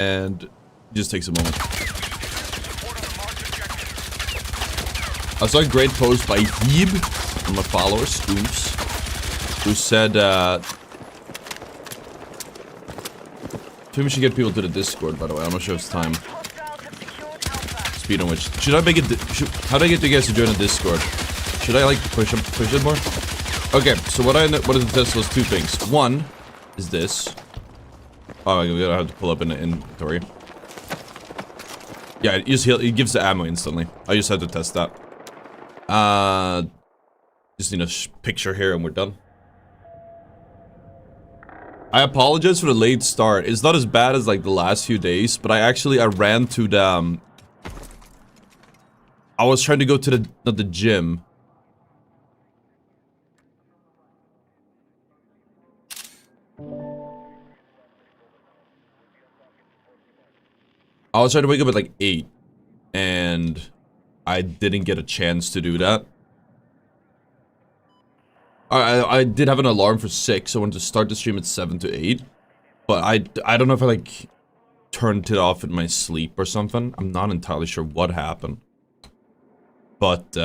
and it just takes a moment. I saw a great post by Heeb, one of my followers, who said, I think we should get people to the Discord, by the way. I'm not sure if it's time. Speed on which. Should I make it... how do I get you guys to join the Discord? Should I, like, push it more? Okay, so what I wanted to test was two things. One is this. Oh, I'm gonna have to pull up in the inventory. Yeah, it gives the ammo instantly. I just had to test that. Just need a picture here and we're done. I apologize for the late start. It's not as bad as like the last few days, but I ran to the I was trying to go to not the gym. I was trying to wake up at like 8 and I didn't get a chance to do that. I did have an alarm for 6. I wanted to start the stream at 7 to 8. But I don't know if I like turned it off in my sleep or something. I'm not entirely sure what happened. But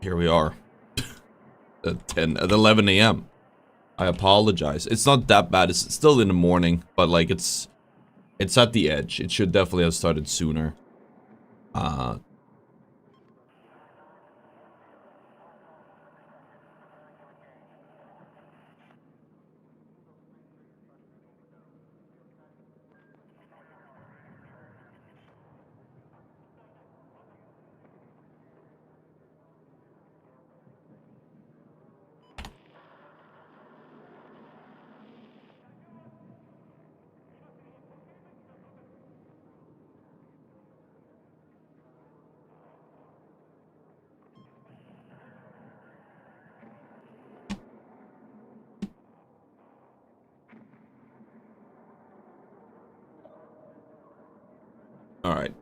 here we are. at 11 a.m. I apologize. It's not that bad. It's still in the morning, but like it's at the edge. It should definitely have started sooner. All right.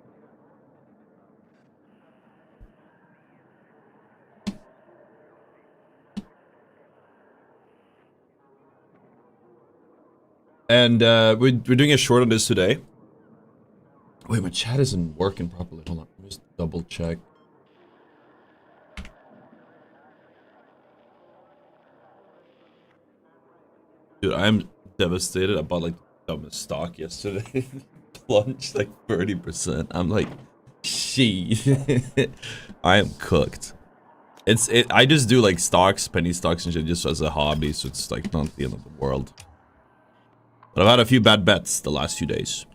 And we're doing a short on this today. Wait, my chat isn't working properly. Hold on, let me just double check. Dude, I'm devastated. I bought like the dumbest stock yesterday. Plunged like 30%. I'm like, shit. I am cooked. I just do like stocks, penny stocks and shit just as a hobby, so it's like not the end of the world. But I've had a few bad bets the last few days.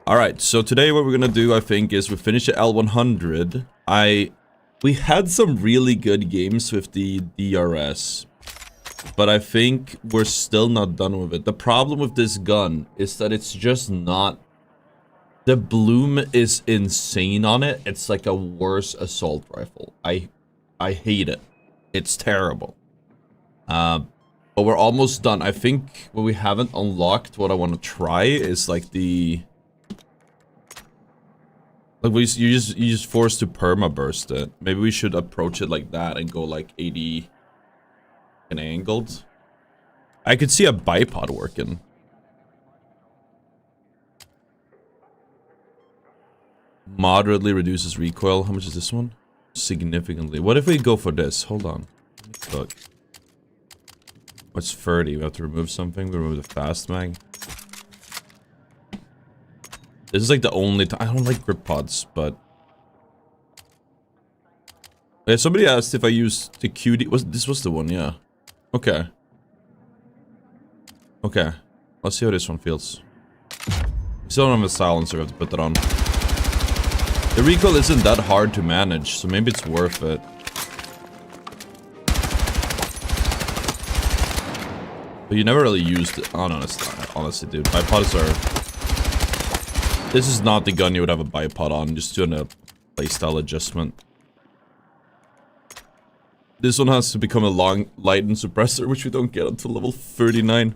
Alright, so today what we're gonna do, I think, is we finish the L100. We had some really good games with the DRS. But I think we're still not done with it. The problem with this gun is that it's just not... The bloom is insane on it. It's like a worse assault rifle. I hate it. It's terrible. But we're almost done. I think what we haven't unlocked, what I want to try, is like the... Like you just forced to perma burst it. Maybe we should approach it like that and go like 80 and angled. I could see a bipod working. Moderately reduces recoil. How much is this one? Significantly. What if we go for this? Hold on. Look. What's 30? We have to remove something. We remove the fast mag. This is like the only time. I don't like grip pods, but... Yeah, somebody asked if I used the QD. This was the one, yeah. Okay. Okay. Let's see how this one feels. Still don't have a silencer. We have to put that on. The recoil isn't that hard to manage, so maybe it's worth it. But you never really used it. Oh no, it's not. Honestly, dude. Bipods are... This is not the gun you would have a bipod on, just doing a playstyle adjustment. This one has to become a long lightened suppressor, which we don't get until level 39.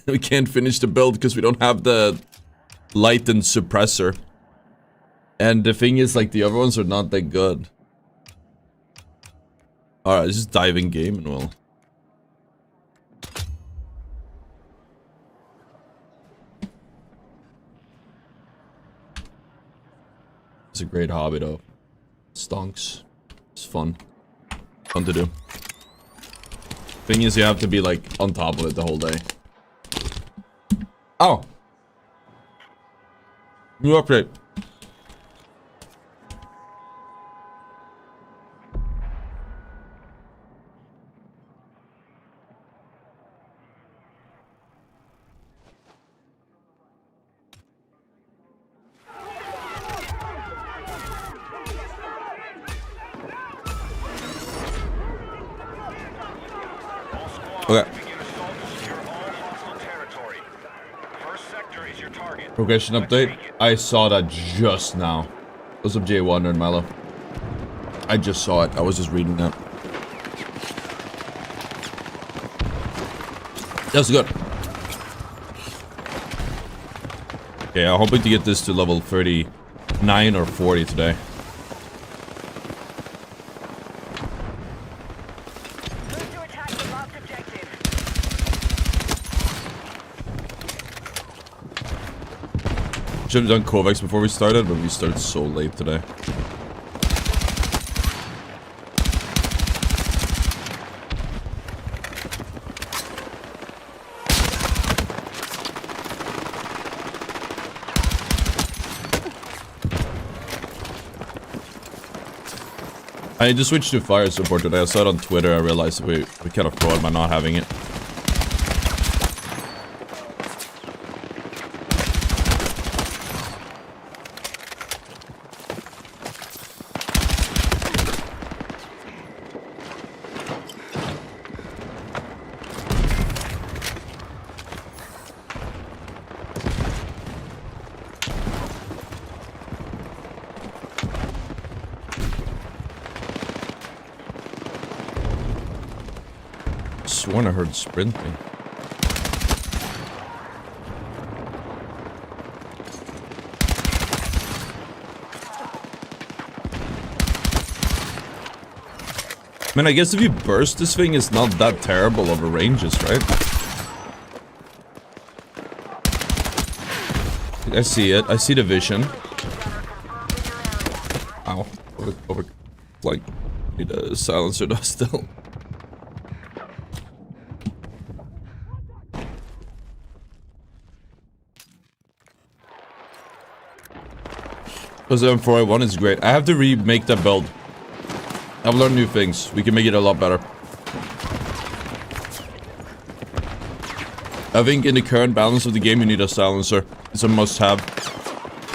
We can't finish the build because we don't have the lightened suppressor. And the thing is, like, the other ones are not that good. Alright, let's just dive in game and we'll... It's a great hobby though. Stonks. It's fun. Fun to do. Thing is, you have to be like on top of it the whole day. Oh! New update. Okay. Progression update. I saw that just now. What's up, J1 and Milo? I just saw it. I was just reading that. That's good. Okay, I'm hoping to get this to level 39 or 40 today. Should have done Kovacs before we started, but we started so late today. I just switched to fire support today. I saw it on Twitter. I realized we kind of fraud by not having it. Sworn I heard sprinting. I mean, I guess if you burst this thing, it's not that terrible over ranges, right? I see it. I see the vision. Ow. Over like, need a silencer though still. Because the M4A1 is great. I have to remake that build. I've learned new things. We can make it a lot better. I think in the current balance of the game, you need a silencer. It's a must-have.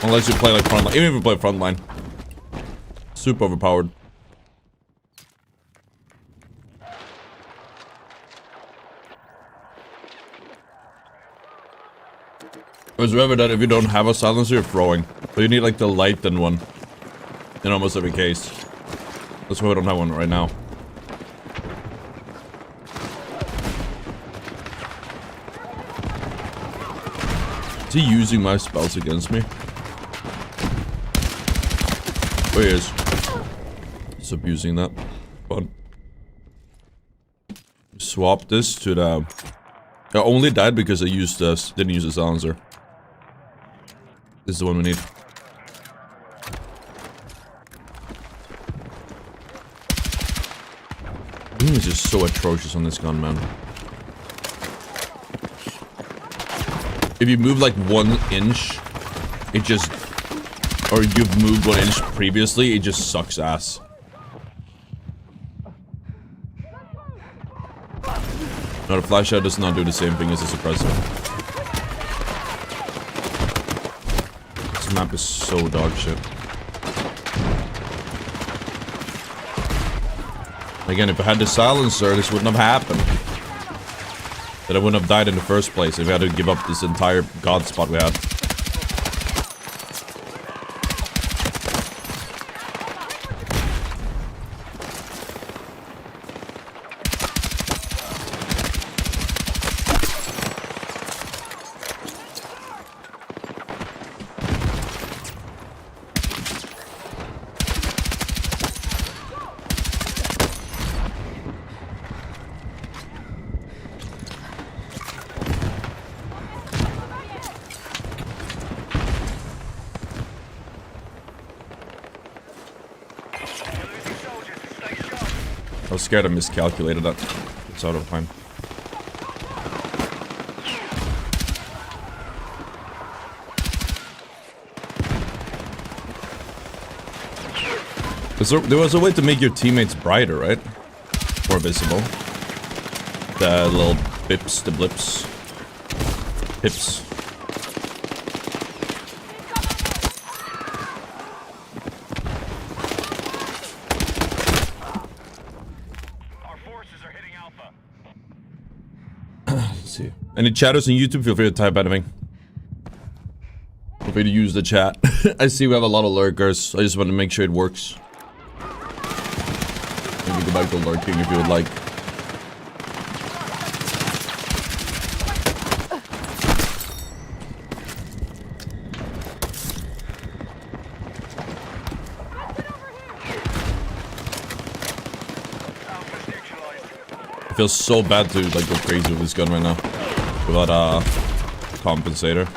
Unless you play like frontline. Even if you play frontline. Super overpowered. Because remember that if you don't have a silencer, you're throwing. But you need like the lightened one. In almost every case. That's why we don't have one right now. Is he using my spells against me? Oh, he is. He's abusing that. Fun. Swap this to the... I only died because I used this. Didn't use the silencer. This is the one we need. Aim is just so atrocious on this gun, man. If you move like 1 inch, it just... Or you've moved 1 inch previously, it just sucks ass. No, the flash shot does not do the same thing as a suppressor. This map is so dog shit. Again, if I had the silencer, this wouldn't have happened. That I wouldn't have died in the first place if I had to give up this entire god spot we had. I was scared I miscalculated that. It's out of time. There was a way to make your teammates brighter, right? More visible. The little bips, the blips. Pips. Our forces are hitting Alpha. Let's see. Any chatters on YouTube? Feel free to type anything. Feel free to use the chat. I see we have a lot of lurkers. I just want to make sure it works. Maybe go back to lurking if you would like. I feel so bad to like go crazy with this gun right now. Without compensator.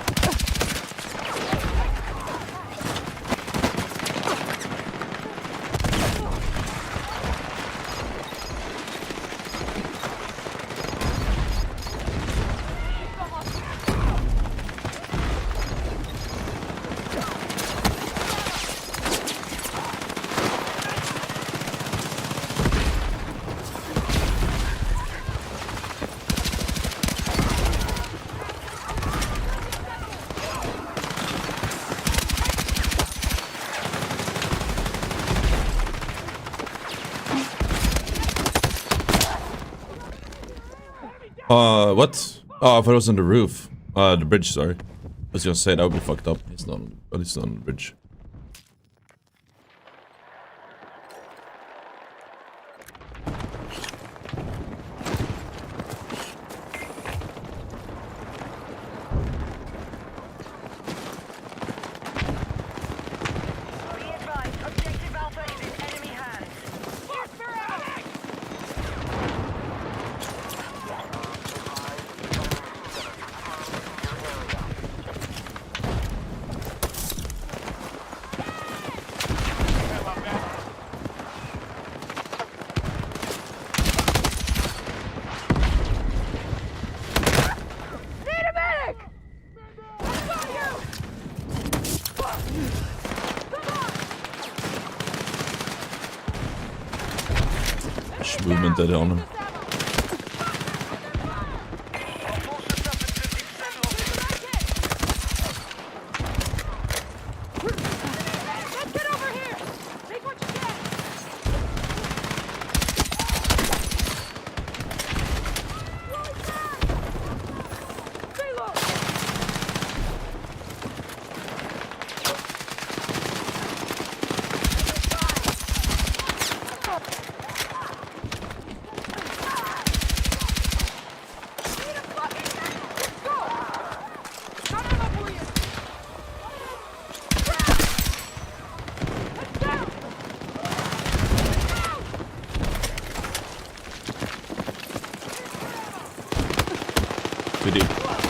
What? Oh, I thought it was on the roof. The bridge, sorry. I was gonna say that would be fucked up. It's not, but it's not on the bridge. Be advised, objective Alpha is in enemy hands. Movement that on him.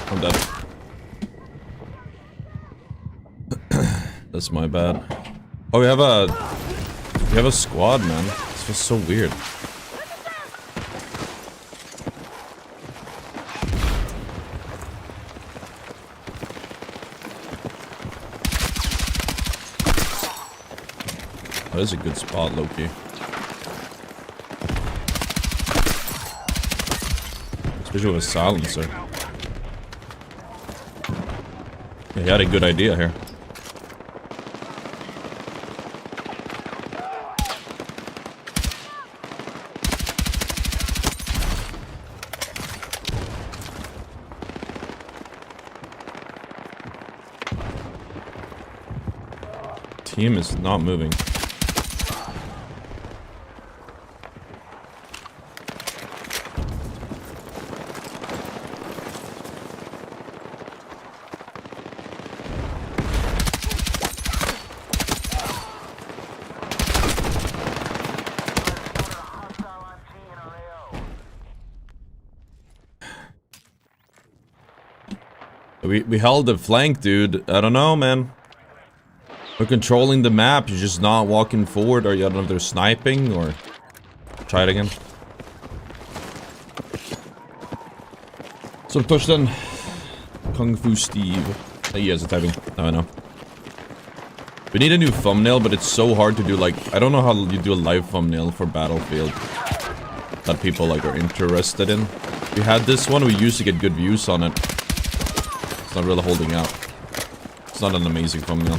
I'm dead. That's my bad. Oh, we have a squad, man. This feels so weird. That is a good spot, Loki. Especially with a silencer. Yeah, he had a good idea here. Team is not moving. We held the flank, dude. I don't know, man. We're controlling the map. You're just not walking forward, or you don't know if they're sniping, or Try it again. So push then. Kung Fu Steve. Oh, you guys are typing. Now I know. We need a new thumbnail, but it's so hard to do, like, I don't know how you do a live thumbnail for Battlefield that people, like, are interested in. We had this one, we used to get good views on it. It's not really holding out. It's not an amazing thumbnail.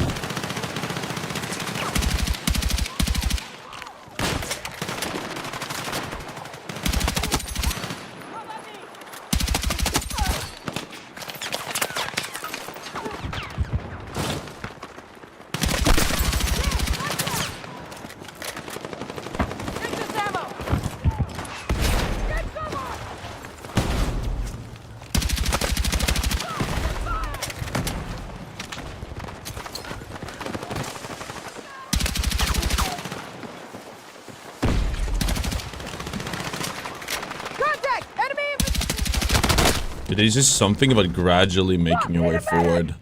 There's just something about gradually making your way forward.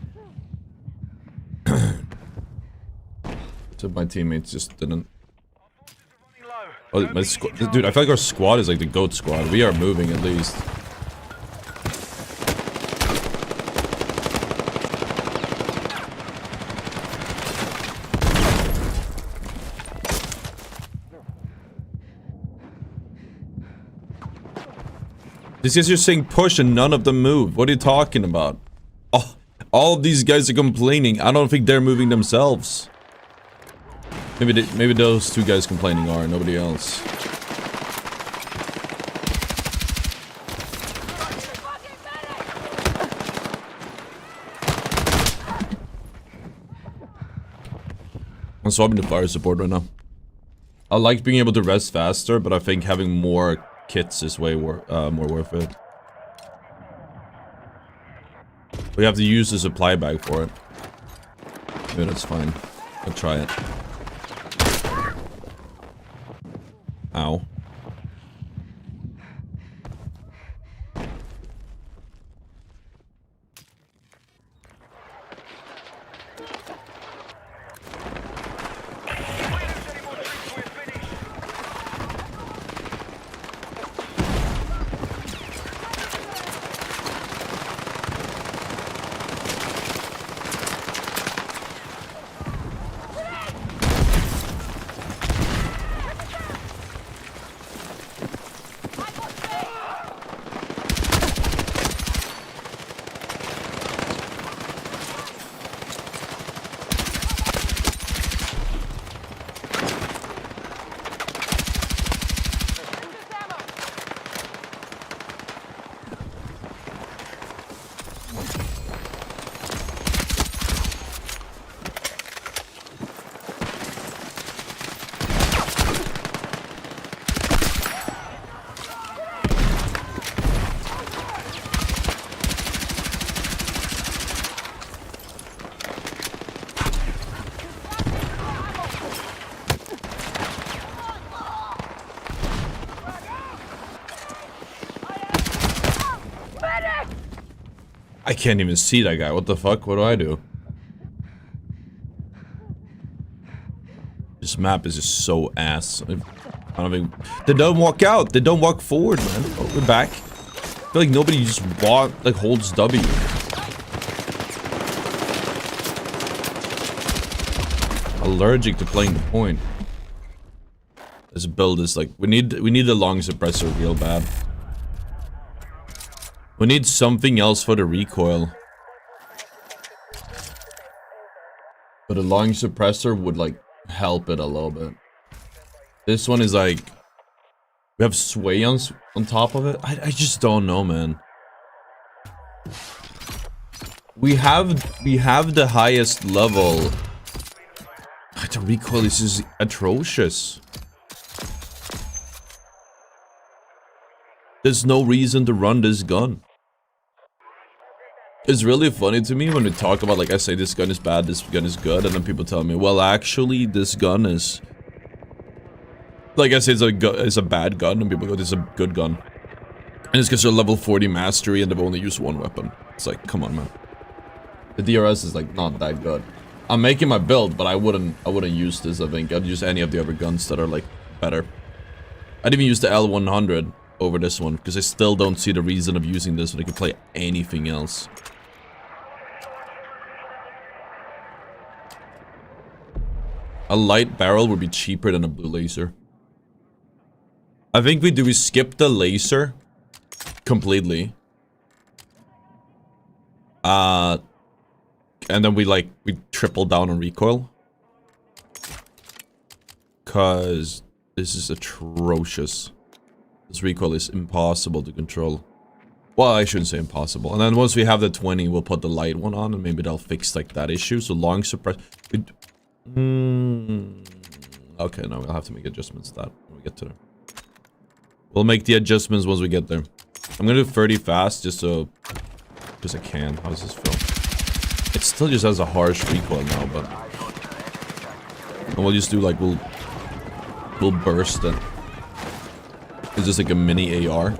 So my teammates just didn't. Oh, my dude, I feel like our squad is like the GOAT squad. We are moving at least. This is just saying push and none of them move. What are you talking about? Oh, all of these guys are complaining. I don't think they're moving themselves. Maybe those two guys complaining are, nobody else. I'm swapping to fire support right now. I like being able to rest faster, but I think having more kits is way more worth it. We have to use the supply bag for it. Maybe that's fine. I'll try it. Ow. I can't even see that guy. What the fuck? What do I do? This map is just so ass. I don't think... They don't walk out. They don't walk forward, man. Oh, we're back. I feel like nobody just like holds W. Allergic to playing the point. This build is like... We need the long suppressor real bad. We need something else for the recoil. But a long suppressor would like help it a little bit. This one is like... We have sway on top of it? I just don't know, man. We have the highest level. The recoil is just atrocious. There's no reason to run this gun. It's really funny to me when we talk about, like, I say this gun is bad, this gun is good, and then people tell me, well, actually, this gun is... Like I say, it's a bad gun, and people go, this is a good gun. And it's because they're level 40 mastery, and they've only used one weapon. It's like, come on, man. The DRS is, like, not that good. I'm making my build, but I wouldn't use this, I think. I'd use any of the other guns that are, like, better. I'd even use the L100 over this one, because I still don't see the reason of using this when I could play anything else. A light barrel would be cheaper than a blue laser. I think we skip the laser completely. And then we triple down on recoil. Cause this is atrocious. This recoil is impossible to control. Well, I shouldn't say impossible. And then once we have the 20, we'll put the light one on, and maybe that'll fix like that issue. So long suppress. Okay, no, we'll have to make adjustments to that when we get to there. We'll make the adjustments once we get there. I'm gonna do 30 fast just so, because I can. How does this feel? It still just has a harsh recoil now, but and we'll just do like we'll burst it. It's just like a mini AR.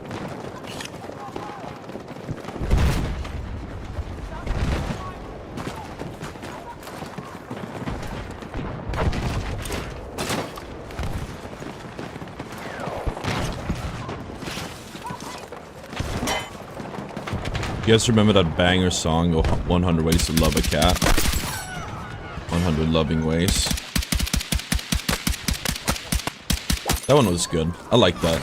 You guys remember that banger song, 100 Ways to Love a Cat? 100 Loving Ways. That one was good. I like that.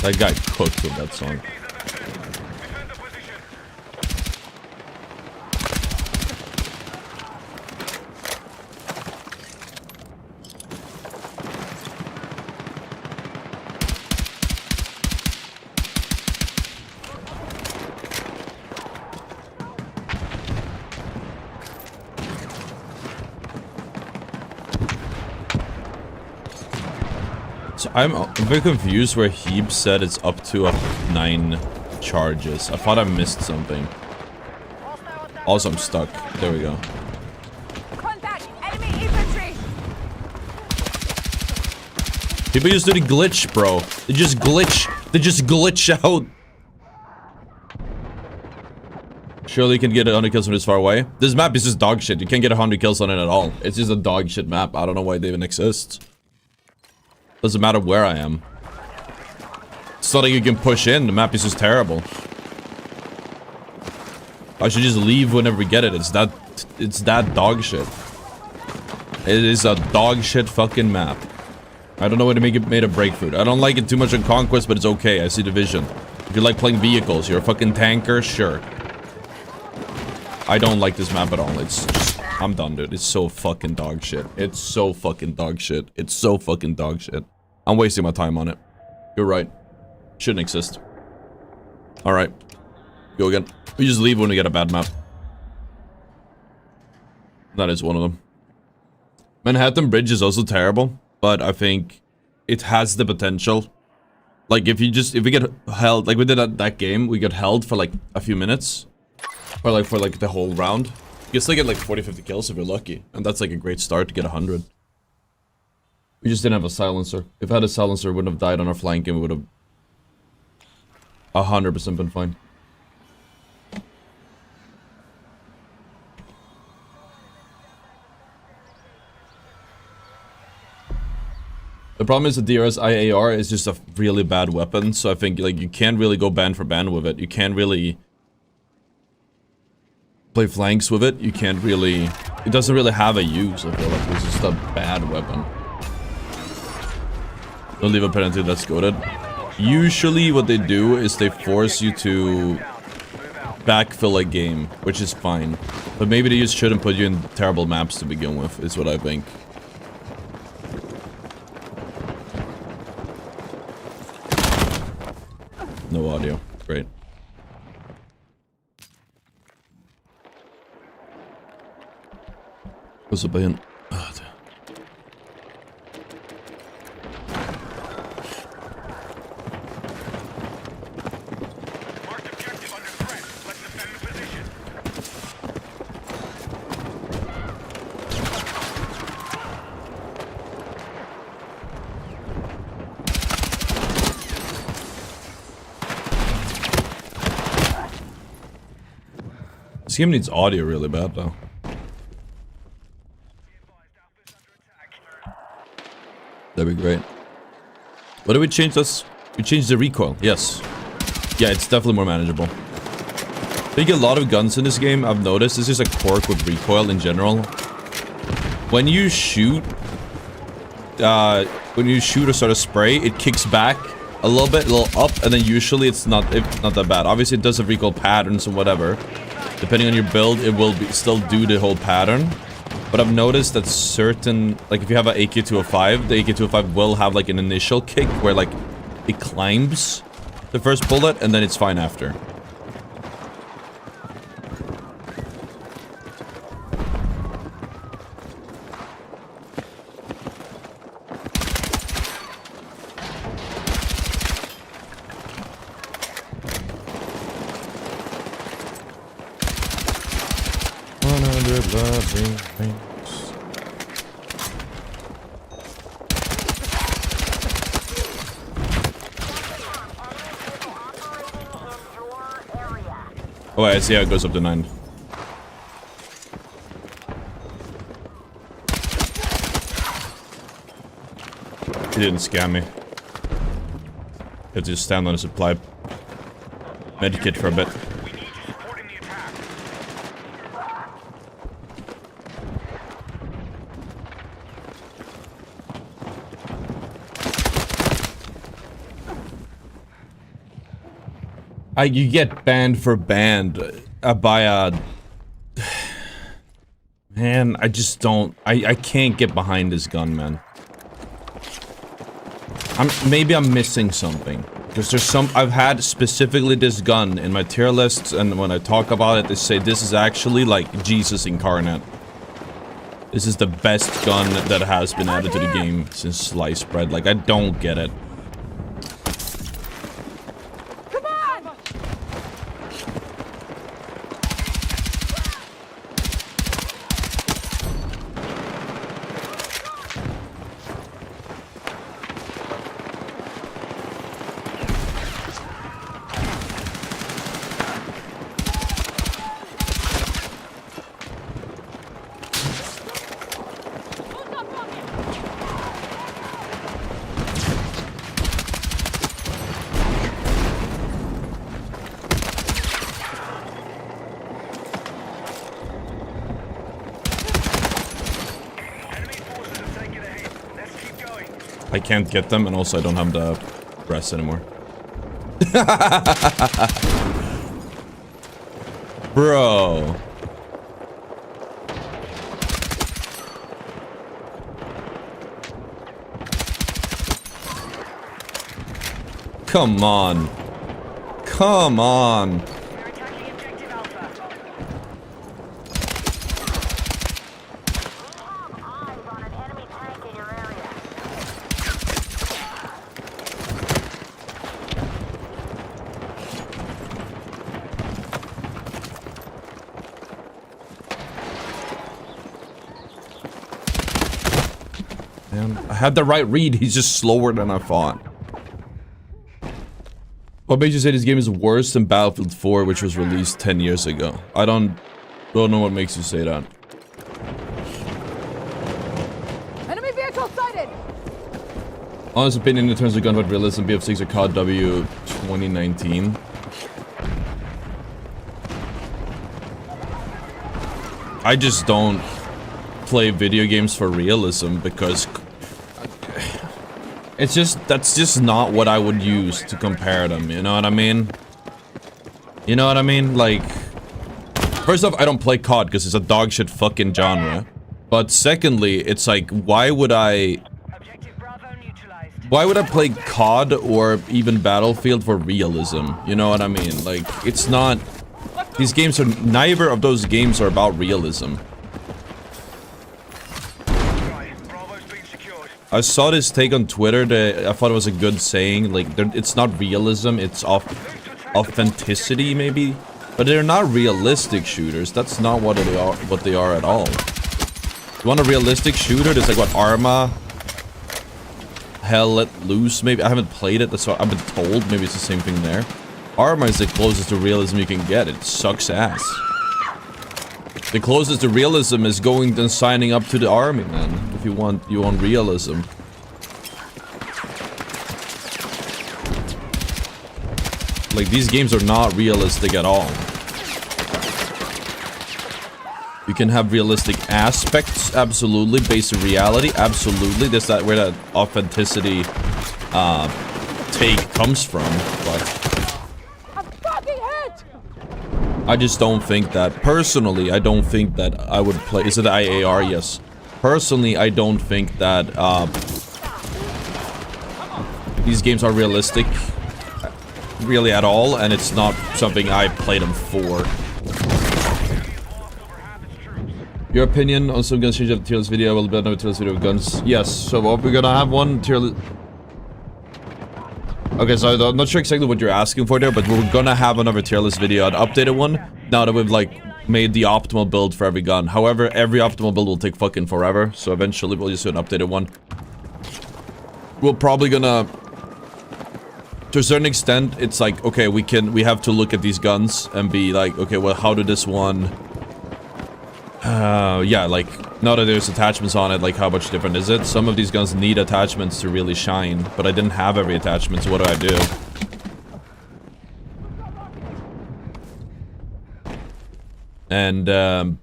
That guy cooked with that song. So I'm a bit confused where Heeb said it's up to 9 charges. I thought I missed something. Also, I'm stuck. There we go. Contact enemy infantry. People just do the glitch, bro. They just glitch. They just glitch out. Surely you can get 100 kills from this far away. This map is just dog shit. You can't get 100 kills on it at all. It's just a dog shit map. I don't know why they even exist. Doesn't matter where I am. It's not like you can push in. The map is just terrible. I should just leave whenever we get it. It's that dog shit. It is a dog shit fucking map. I don't know why they made a breakthrough. I don't like it too much on Conquest, but it's okay. I see the vision. If you like playing vehicles, you're a fucking tanker, sure. I don't like this map at all. It's just, I'm done, dude. It's so fucking dog shit. It's so fucking dog shit. It's so fucking dog shit. I'm wasting my time on it. You're right. Shouldn't exist. Alright. Go again. We just leave when we get a bad map. That is one of them. Manhattan Bridge is also terrible, but I think it has the potential. Like, if we get held, like we did at that game, we got held for like a few minutes. Or like for like the whole round. You can still get like 40-50 kills if you're lucky. And that's like a great start to get 100. We just didn't have a silencer. If I had a silencer, we wouldn't have died on our flank and we would have 100% been fine. The problem is the DRS-IAR is just a really bad weapon, so I think like you can't really go band for band with it. You can't really play flanks with it. You can't really... It doesn't really have a use, I feel like. It's just a bad weapon. Don't leave a penalty, that's goated. Usually what they do is they force you to backfill a game, which is fine. But maybe they just shouldn't put you in terrible maps to begin with, is what I think. No audio. Great. What's up, Ian? Oh, Marked objective under threat. Let's defend the position. This game needs audio really bad though. That'd be great. What did we change this? We changed the recoil, yes. Yeah, it's definitely more manageable. You get a lot of guns in this game, I've noticed. This is a quirk with recoil in general. When you shoot or sort of spray, it kicks back a little up, and then usually it's not that bad. Obviously, it does have recoil patterns and whatever. Depending on your build, it will still do the whole pattern. But I've noticed that certain, like if you have an AK-205, the AK-205 will have like an initial kick where like it climbs the first bullet and then it's fine after. Oh, I see how it goes up to 9. He didn't scam me. You have to just stand on a supply medkit for a bit. You get banned for banned by a... Man, I just don't... I can't get behind this gun, man. Maybe I'm missing something. Because there's some... I've had specifically this gun in my tier lists, and when I talk about it, they say this is actually like Jesus incarnate. This is the best gun that has been added to the game since sliced bread. Like, I don't get it. I can't get them, and also I don't have the breasts anymore. Bro. Come on. Come on. I had the right read, he's just slower than I thought. What makes you say this game is worse than Battlefield 4, which was released 10 years ago? I don't know what makes you say that. Enemy vehicle sighted! Honest opinion in terms of gunfight realism, BF6 or COD W 2019. I just don't play video games for realism because that's just not what I would use to compare them, you know what I mean? You know what I mean? Like, first off, I don't play COD because it's a dog shit fucking genre. But secondly, it's like, why would I play COD or even Battlefield for realism? You know what I mean? Like, it's not... These games are... Neither of those games are about realism. I saw this take on Twitter that I thought it was a good saying, like, it's not realism, it's authenticity, maybe? But they're not realistic shooters, that's not what they are at all. You want a realistic shooter? There's like, what, Arma? Hell Let Loose, maybe? I haven't played it, that's what I've been told, maybe it's the same thing there. Arma is the closest to realism you can get, it sucks ass. The closest to realism is going and signing up to the army, man. If you want realism. Like, these games are not realistic at all. You can have realistic aspects, absolutely, based on reality, absolutely. That's where that authenticity take comes from, but I'm fucking hit! I just don't think that, personally, I don't think that I would play, is it the IAR? Yes. Personally, I don't think that these games are realistic, really at all, and it's not something I played them for. Your opinion on some guns change of the tier list video? Will be another tier list video of guns. Yes, so we're gonna have one tier list. Okay, so I'm not sure exactly what you're asking for there, but we're gonna have another tier list video, an updated one, now that we've like made the optimal build for every gun. However, every optimal build will take fucking forever, so eventually we'll just do an updated one. We're probably gonna, to a certain extent, it's like, okay, we have to look at these guns and be like, okay, well, how did this one... yeah, like, now that there's attachments on it, like, how much different is it? Some of these guns need attachments to really shine, but I didn't have every attachment, so what do I do? And,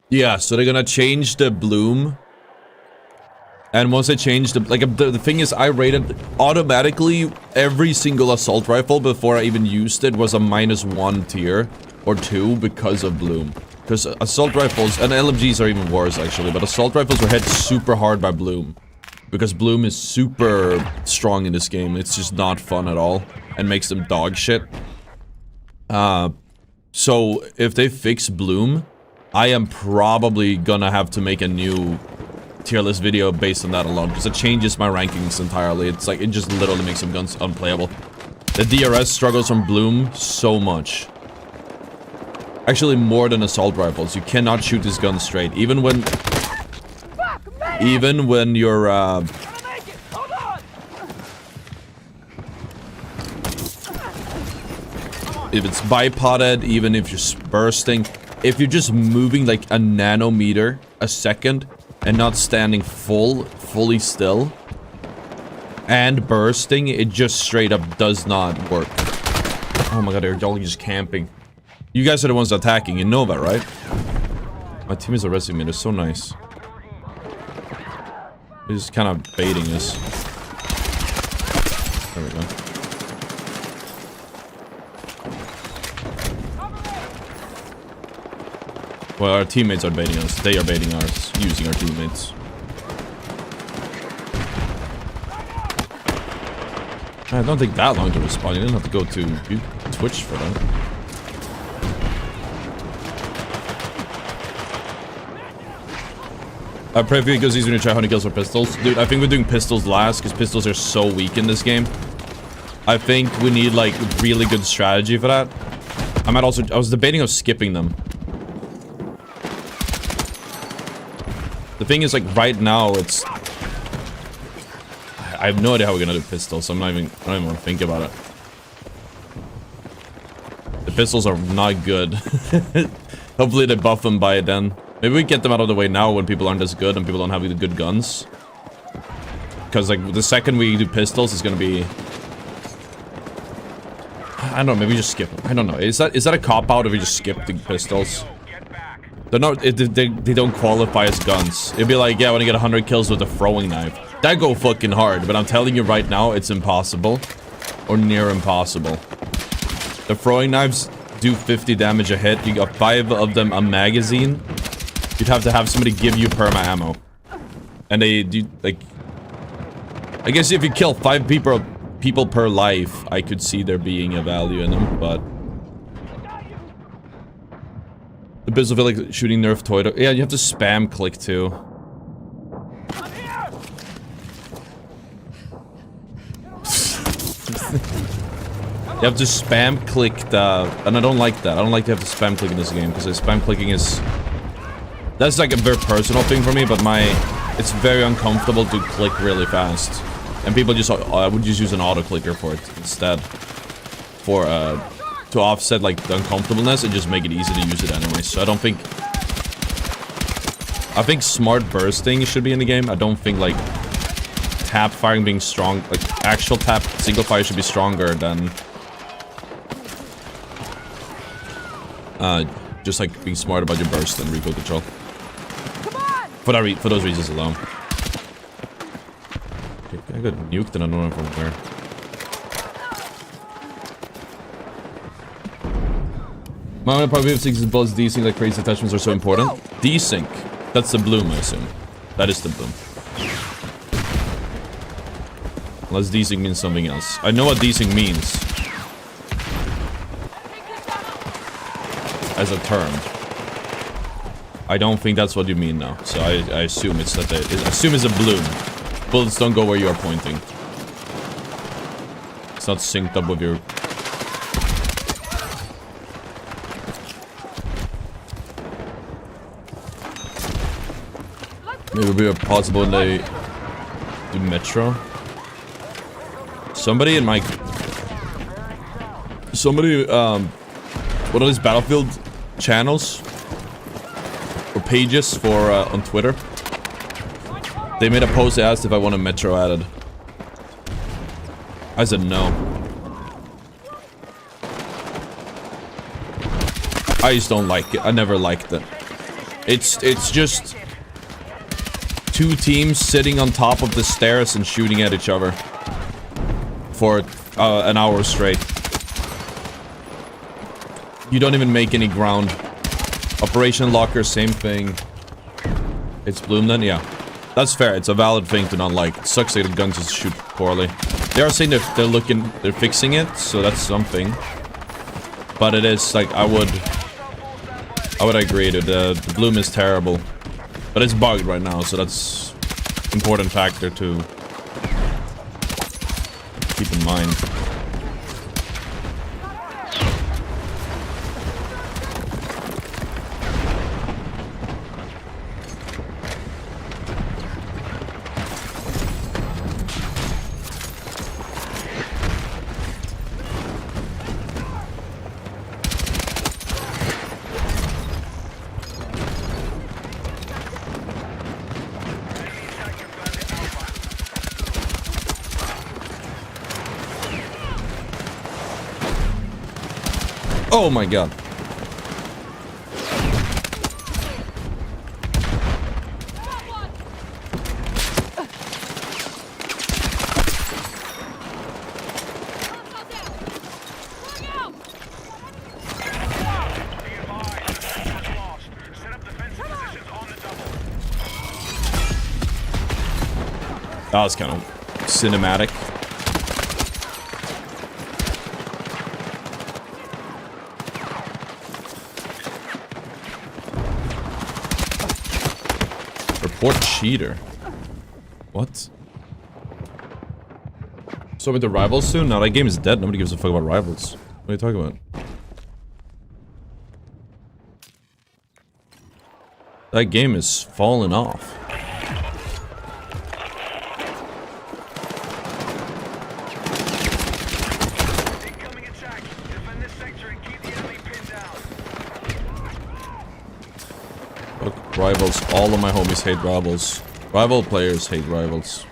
yeah, so they're gonna change the bloom. And once they change the, like, the thing is, I rated automatically every single assault rifle before I even used it was a -1 tier or 2 because of bloom. Because assault rifles, and LMGs are even worse actually, but assault rifles were hit super hard by bloom. Because bloom is super strong in this game, it's just not fun at all, and makes them dog shit. So if they fix bloom, I am probably gonna have to make a new tier list video based on that alone, because it changes my rankings entirely. It's like, it just literally makes some guns unplayable. The DRS struggles from bloom so much. Actually, more than assault rifles. You cannot shoot this gun straight. Even when you're, if it's bipoded, even if you're bursting, if you're just moving like a nanometer a second and not standing fully still and bursting, it just straight up does not work. Oh my god, they're all just camping. You guys are the ones attacking, you know that, right? My teammates are resting me, they're so nice. They're just kind of baiting us. There we go. Well, our teammates are baiting us. They are baiting us, using our teammates. I don't take that long to respawn. You didn't have to go to Twitch for that. I pray for you because he's gonna try hunting kills for pistols. Dude, I think we're doing pistols last because pistols are so weak in this game. I think we need like really good strategy for that. I was debating on skipping them. The thing is, like, right now it's, I have no idea how we're gonna do pistols, so I don't even want to think about it. The pistols are not good. Hopefully they buff them by then. Maybe we get them out of the way now when people aren't as good and people don't have the good guns. Because, like, the second we do pistols, it's gonna be... I don't know, maybe just skip them. I don't know. Is that a cop-out if we just skip the pistols? They're not... They don't qualify as guns. It'd be like, yeah, I want to get 100 kills with a throwing knife. That go fucking hard, but I'm telling you right now, it's impossible. Or near impossible. The throwing knives do 50 damage a hit. You got 5 of them a magazine. You'd have to have somebody give you perma ammo. And they do, like... I guess if you kill 5 people per life, I could see there being a value in them, but... The pistol feel like shooting nerf toy. Yeah, you have to spam click too. You have to spam click the... And I don't like that. I don't like to have to spam click in this game, because spam clicking is... That's like a very personal thing for me, but it's very uncomfortable to click really fast. And people just... I would just use an auto clicker for it instead. To to offset like the uncomfortableness and just make it easy to use it anyway. So I don't think... I think smart bursting should be in the game. I don't think like tap firing being strong, like actual tap single fire should be stronger than just like being smart about your burst and recoil control. For those reasons alone. Okay, I got nuked and I don't know from where. My probably of 6 balls desync like crazy attachments are so important. Desync. That's the bloom, I assume. That is the bloom. Unless desync means something else. I know what desync means. As a term. I don't think that's what you mean now. So I assume it's that I assume it's a bloom. Bullets don't go where you are pointing. It's not synced up with your... Maybe it would be possible when they do Metro. Somebody in my... Somebody, one of these Battlefield channels or pages for, on Twitter. They made a post that asked if I want a Metro added. I said no. I just don't like it. I never liked it. It's just... 2 teams sitting on top of the stairs and shooting at each other for an hour straight. You don't even make any ground. Operation Locker, same thing. It's Bloom then? Yeah. That's fair. It's a valid thing to not like. It sucks that the guns just shoot poorly. They are saying they're fixing it, so that's something. But it is like I would agree that the Bloom is terrible. But it's bugged right now, so that's an important factor to keep in mind. Oh my god. That was kind of cinematic. Report cheater. What? So with the Rivals soon? No, that game is dead. Nobody gives a fuck about Rivals. What are you talking about? That game is falling off. Fuck Rivals. All of my homies hate Rivals. Rival players hate Rivals.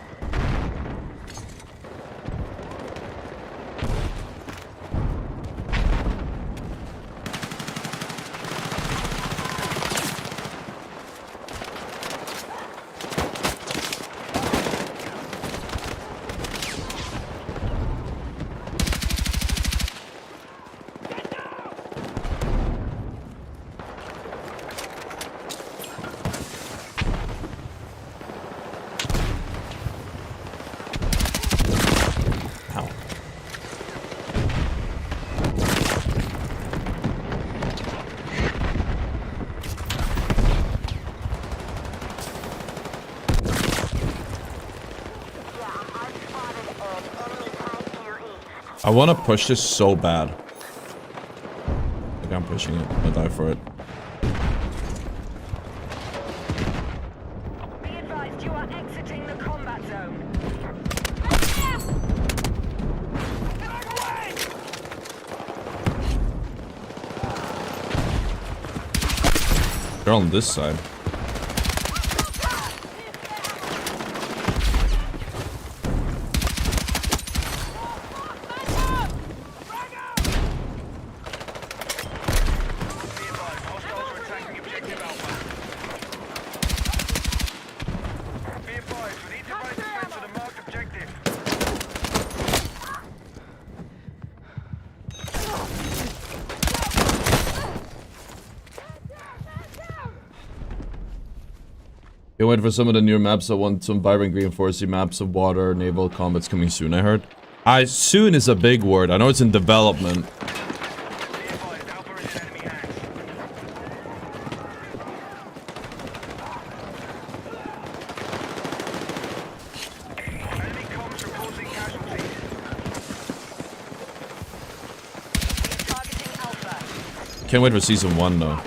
I want to push this so bad. I think I'm pushing it. I'll die for it. Be advised, you are exiting the combat zone. They're on this side. Can't wait for some of the newer maps. I want some vibrant green foresty maps of water, naval combats coming soon, I heard. Soon is a big word. I know it's in development. Can't wait for season 1 though.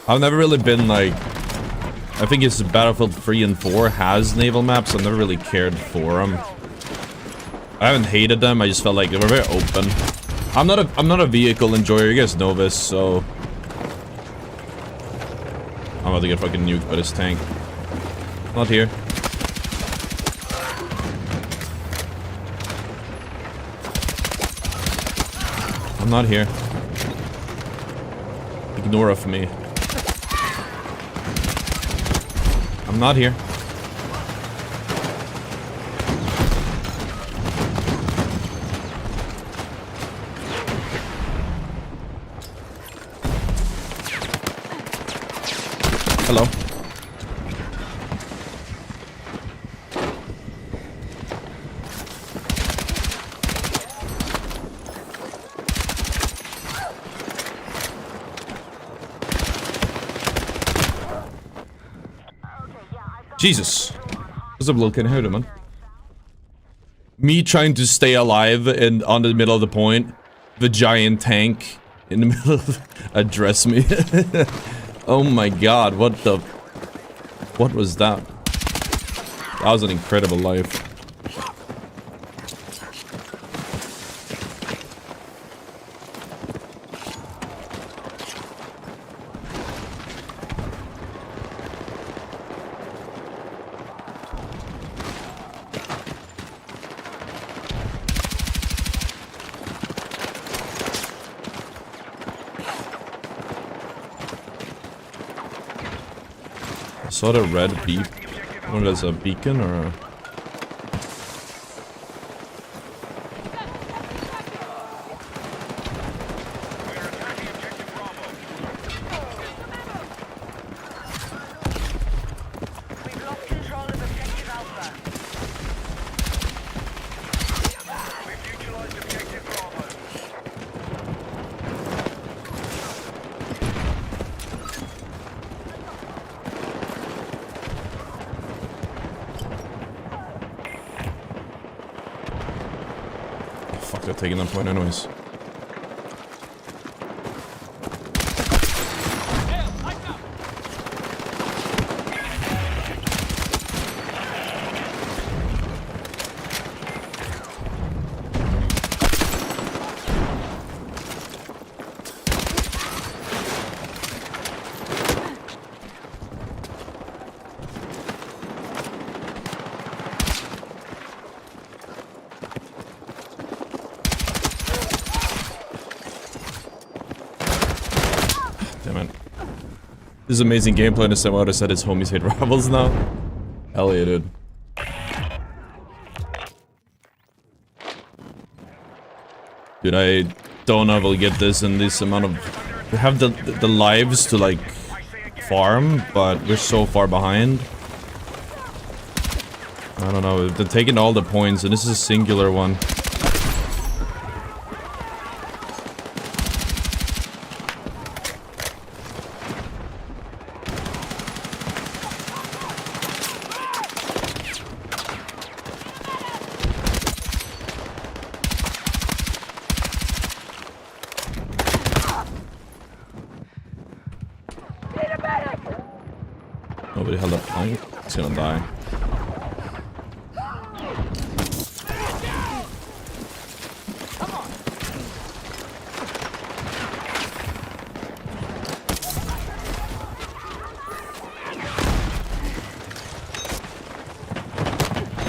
I've never really been like, I think it's Battlefield 3 and 4 has naval maps. I've never really cared for them. I haven't hated them. I just felt like they were very open. I'm not a vehicle enjoyer. You guys know this, so I'm about to get fucking nuked by this tank. Not here. I'm not here. Ignore of me. I'm not here. Hello. Jesus. What's up, little kid? How are you doing, man? Me trying to stay alive and on the middle of the point. The giant tank in the middle of... address me. Oh my god, what the... What was that? That was an incredible life. Saw the red beep. What is a beacon or a... We've lost control of objective Alpha. We've neutralized objective Bravo. Fuck, they're taking that point anyways. Damn it. This is amazing gameplay to say what I said his homies hate Rebels now. Hell yeah, dude. Dude, I don't know if I'll get this in this amount of... We have the lives to like farm, but we're so far behind. I don't know, they're taking all the points and this is a singular one. Nobody held up plank. It's gonna die.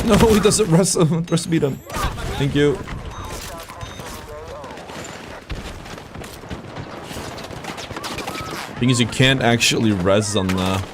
No, he doesn't rest beat him. Thank you. Thing is, you can't actually res on the...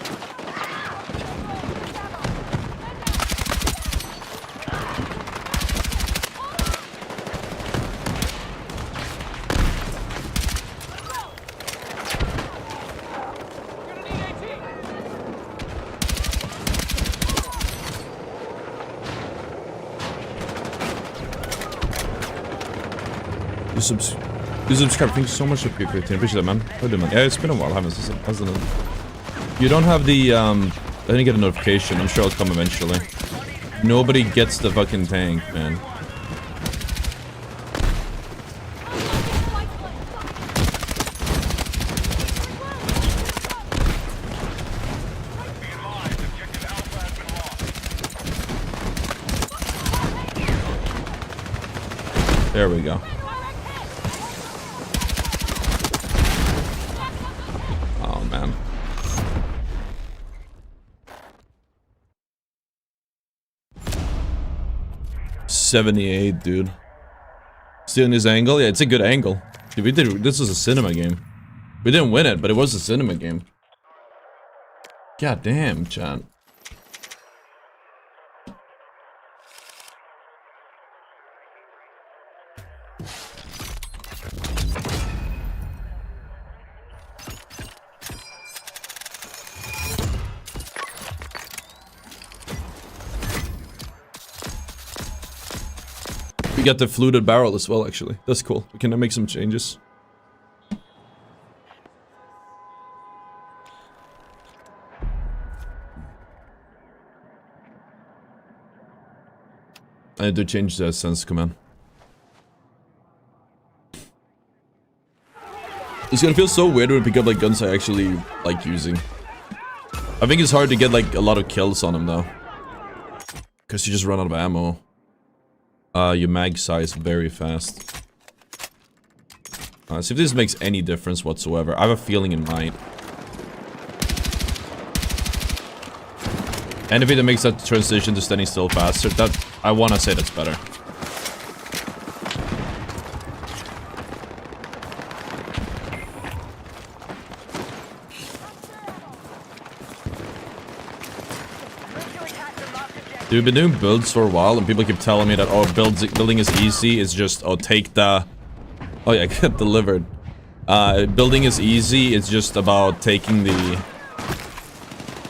You subscribe. Thank you so much for your 15. Appreciate that, man. How you doing, man? Yeah, it's been a while, hasn't it? You don't have the, I didn't get a notification. I'm sure it'll come eventually. Nobody gets the fucking tank, man. There we go. Oh, man. $78, dude. Stealing his angle? Yeah, it's a good angle. Dude, we did. This was a cinema game. We didn't win it, but it was a cinema game. God damn, chat. We got the fluted barrel as well, actually. That's cool. We can make some changes. I need to change the sense command. It's gonna feel so weird when we pick up like guns I actually like using. I think it's hard to get like a lot of kills on them though. Because you just run out of ammo. Your mag size very fast. See if this makes any difference whatsoever. I have a feeling it might. Anything that makes that transition to standing still faster, that I want to say that's better. Dude, we've been doing builds for a while, and people keep telling me that, oh, building is easy. It's just, oh, take the... Oh, yeah, get delivered. Building is easy. It's just about taking the...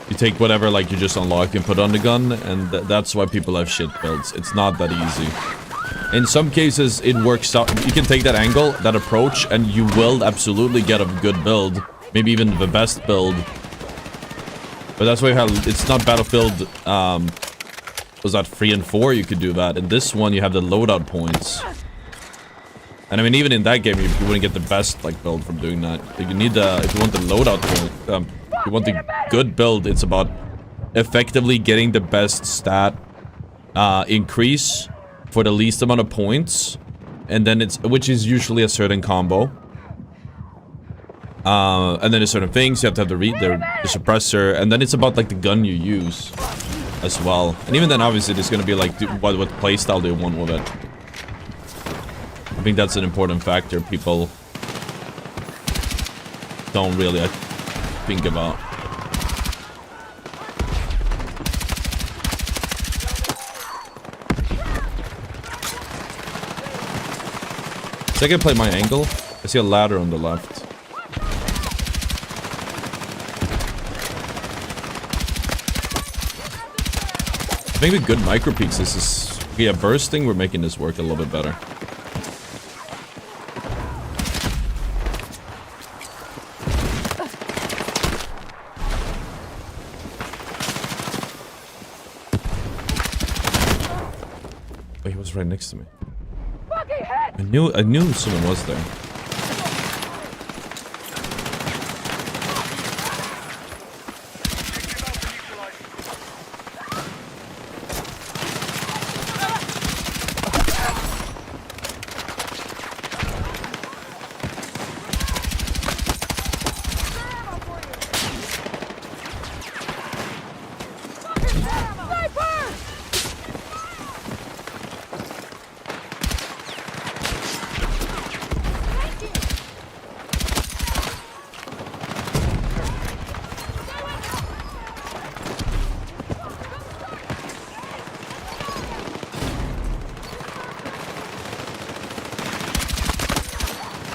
You take whatever, like, you just unlock and put on the gun, and that's why people have shit builds. It's not that easy. In some cases, it works out. You can take that angle, that approach, and you will absolutely get a good build. Maybe even the best build. But that's why you have... It's not Battlefield, was that 3 and 4 you could do that. In this one you have the loadout points. And I mean even in that game you wouldn't get the best like build from doing that. You need the, if you want the loadout point, if you want the good build, it's about effectively getting the best stat increase for the least amount of points. And then it's, which is usually a certain combo. And then there's certain things, you have to have the suppressor, and then it's about like the gun you use as well. And even then obviously there's gonna be like what playstyle do you want with it. I think that's an important factor people don't really think about. So I can play my angle. I see a ladder on the left. I think with good micro peaks, this is... Yeah, bursting, we're making this work a little bit better. Oh, he was right next to me. I knew someone was there.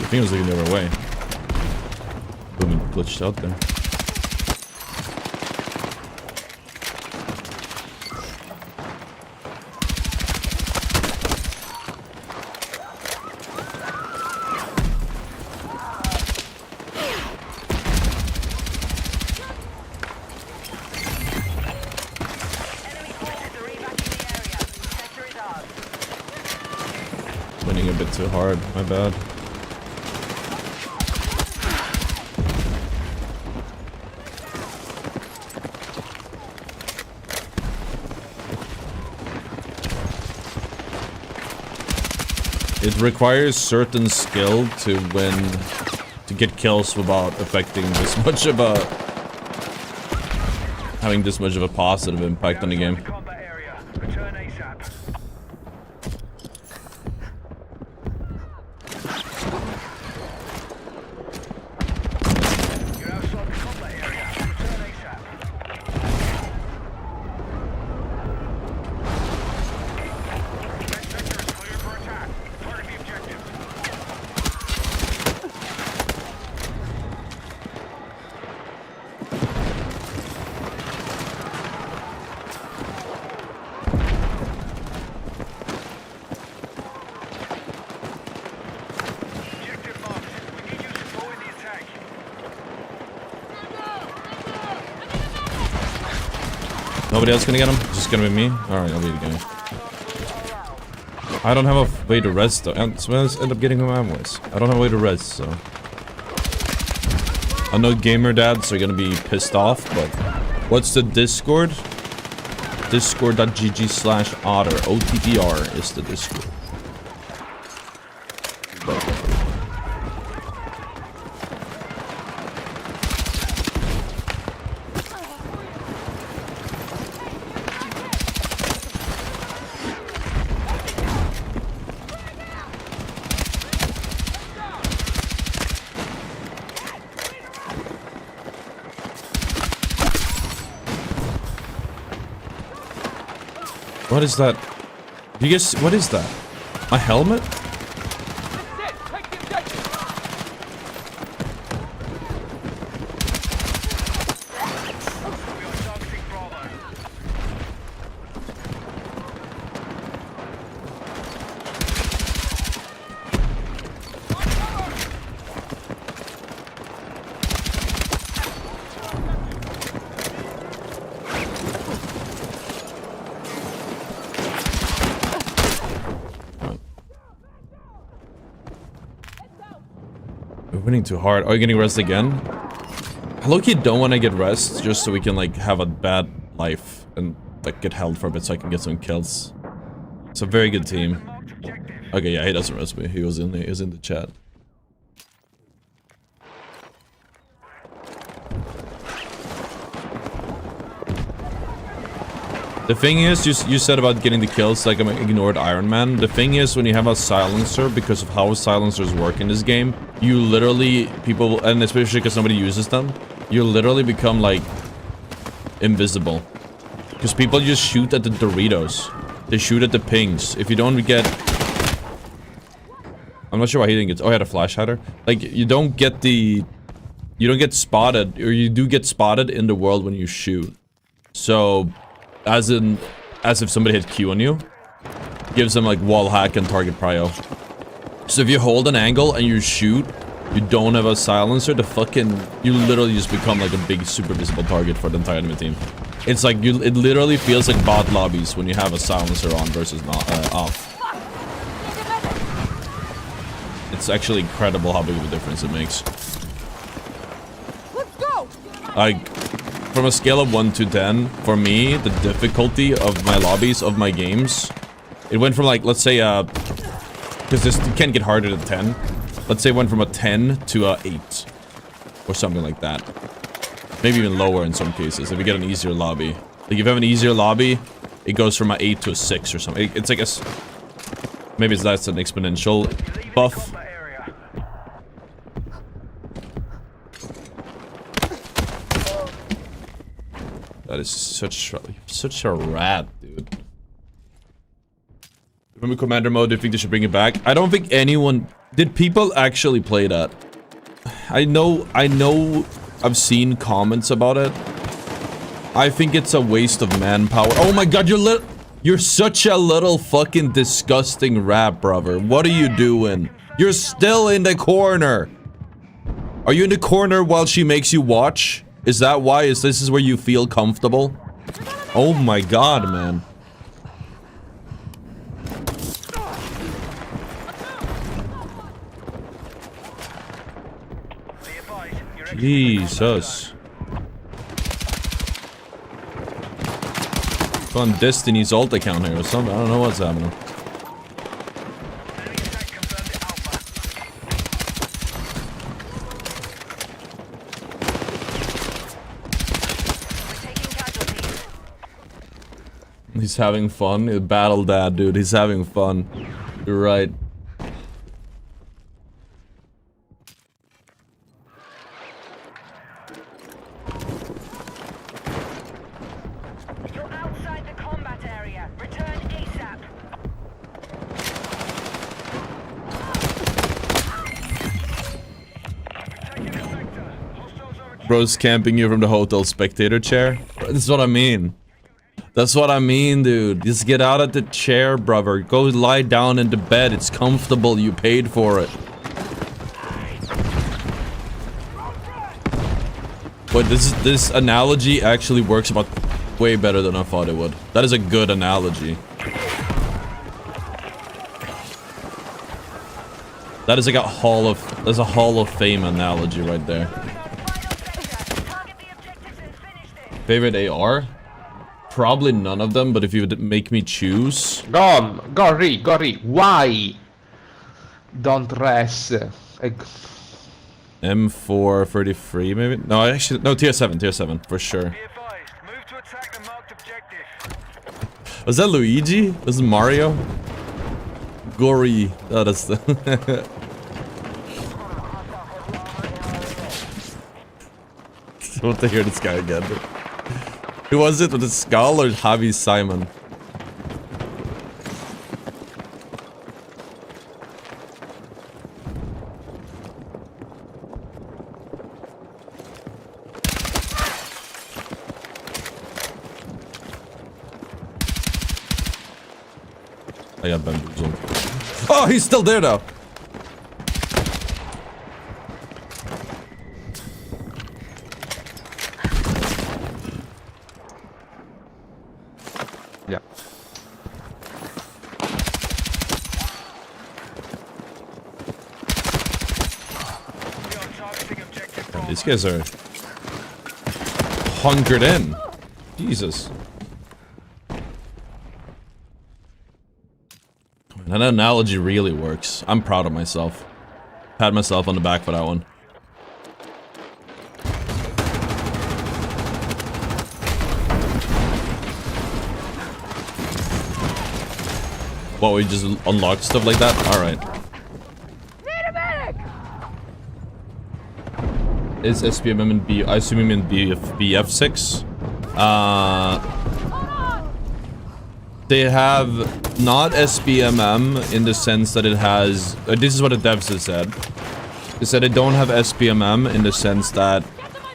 I think it was looking the other way. Boom, it glitched out there. Winning a bit too hard, my bad. It requires certain skill to win, to get kills without affecting this much of a, having this much of a positive impact on the game. Combat area. Return ASAP. You're outside the combat area. Return ASAP. Red sector is clear for attack. Target the objective. Objective marked. We need you supporting the attack. Nobody else gonna get him? It's just gonna be me? Alright, I'll be the guy. I don't have a way to rest though. And so I end up getting my ammo. I don't have a way to rest, so. I know gamer dads are gonna be pissed off, but what's the Discord? Discord.gg/ottr. ottr is the Discord. What is that? You guys, what is that? A helmet? That's it! Take the objective! We are targeting Bravo. We're winning too hard. Are you getting rest again? I low-key don't want to get rest just so we can like have a bad life and like get held for a bit so I can get some kills. It's a very good team. Marked objective. Okay, yeah, he doesn't rest me. He was in the chat. The thing is, you said about getting the kills like I ignored Iron Man. The thing is, when you have a silencer, because of how silencers work in this game, you literally, people, and especially because nobody uses them, you literally become like invisible. Because people just shoot at the Doritos. They shoot at the pings. If you don't get... I'm not sure why he didn't get... Oh, he had a flash hider. Like, you don't get the... You don't get spotted, or you do get spotted in the world when you shoot. So... As if somebody hit Q on you, gives them like wall hack and target prio. So if you hold an angle and you shoot, you don't have a silencer, you literally just become like a big super visible target for the entire enemy team. It's like it literally feels like bot lobbies when you have a silencer on versus not off. It's actually incredible how big of a difference it makes. Let's go! Like, from a scale of 1 to 10, for me, the difficulty of my lobbies, of my games, it went from like, let's say, because this can get harder than 10. Let's say it went from a 10 to a 8. Or something like that. Maybe even lower in some cases, if you get an easier lobby. Like, if you have an easier lobby, it goes from an 8 to a 6 or something. It's like a... Maybe that's an exponential buff. Combat area. That is such a rat, dude. Remember commander mode, do you think they should bring it back? I don't think anyone... Did people actually play that? I know I've seen comments about it. I think it's a waste of manpower. Oh my god, you're such a little fucking disgusting rat, brother. What are you doing? You're still in the corner. Are you in the corner while she makes you watch? Is that why? This is where you feel comfortable? Oh my god, man. Jesus. It's on Destiny's alt account here or something. I don't know what's happening. He's having fun. Battle dad, dude. He's having fun. You're right. You're outside the combat area. Return ASAP. Bro's camping you from the hotel spectator chair. This is what I mean. That's what I mean, dude. Just get out of the chair, brother. Go lie down in the bed. It's comfortable. You paid for it. But this analogy actually works about way better than I thought it would. That is a good analogy. That is like there's a Hall of Fame analogy right there. Favorite AR? Probably none of them, but if you would make me choose... Gory, why? Don't rest. M4 33 maybe? No, actually, no, tier 7, for sure. Be advised, move to attack the marked objective. Was that Luigi? Was it Mario? Gory. Oh, that's the... I want to hear this guy again. Who was it? Was it Skull or Javi Simon? I got bamboozled. Oh, he's still there though. Yeah. We are targeting objective Bravo. These guys are hunkered in. Jesus. That analogy really works. I'm proud of myself. Pat myself on the back for that one. What, we just unlocked stuff like that? Alright. Need a medic! Is SPMM and B... I assume you mean BF6? They have not SPMM in the sense that it has... this is what the devs have said. They said they don't have SPMM in the sense that,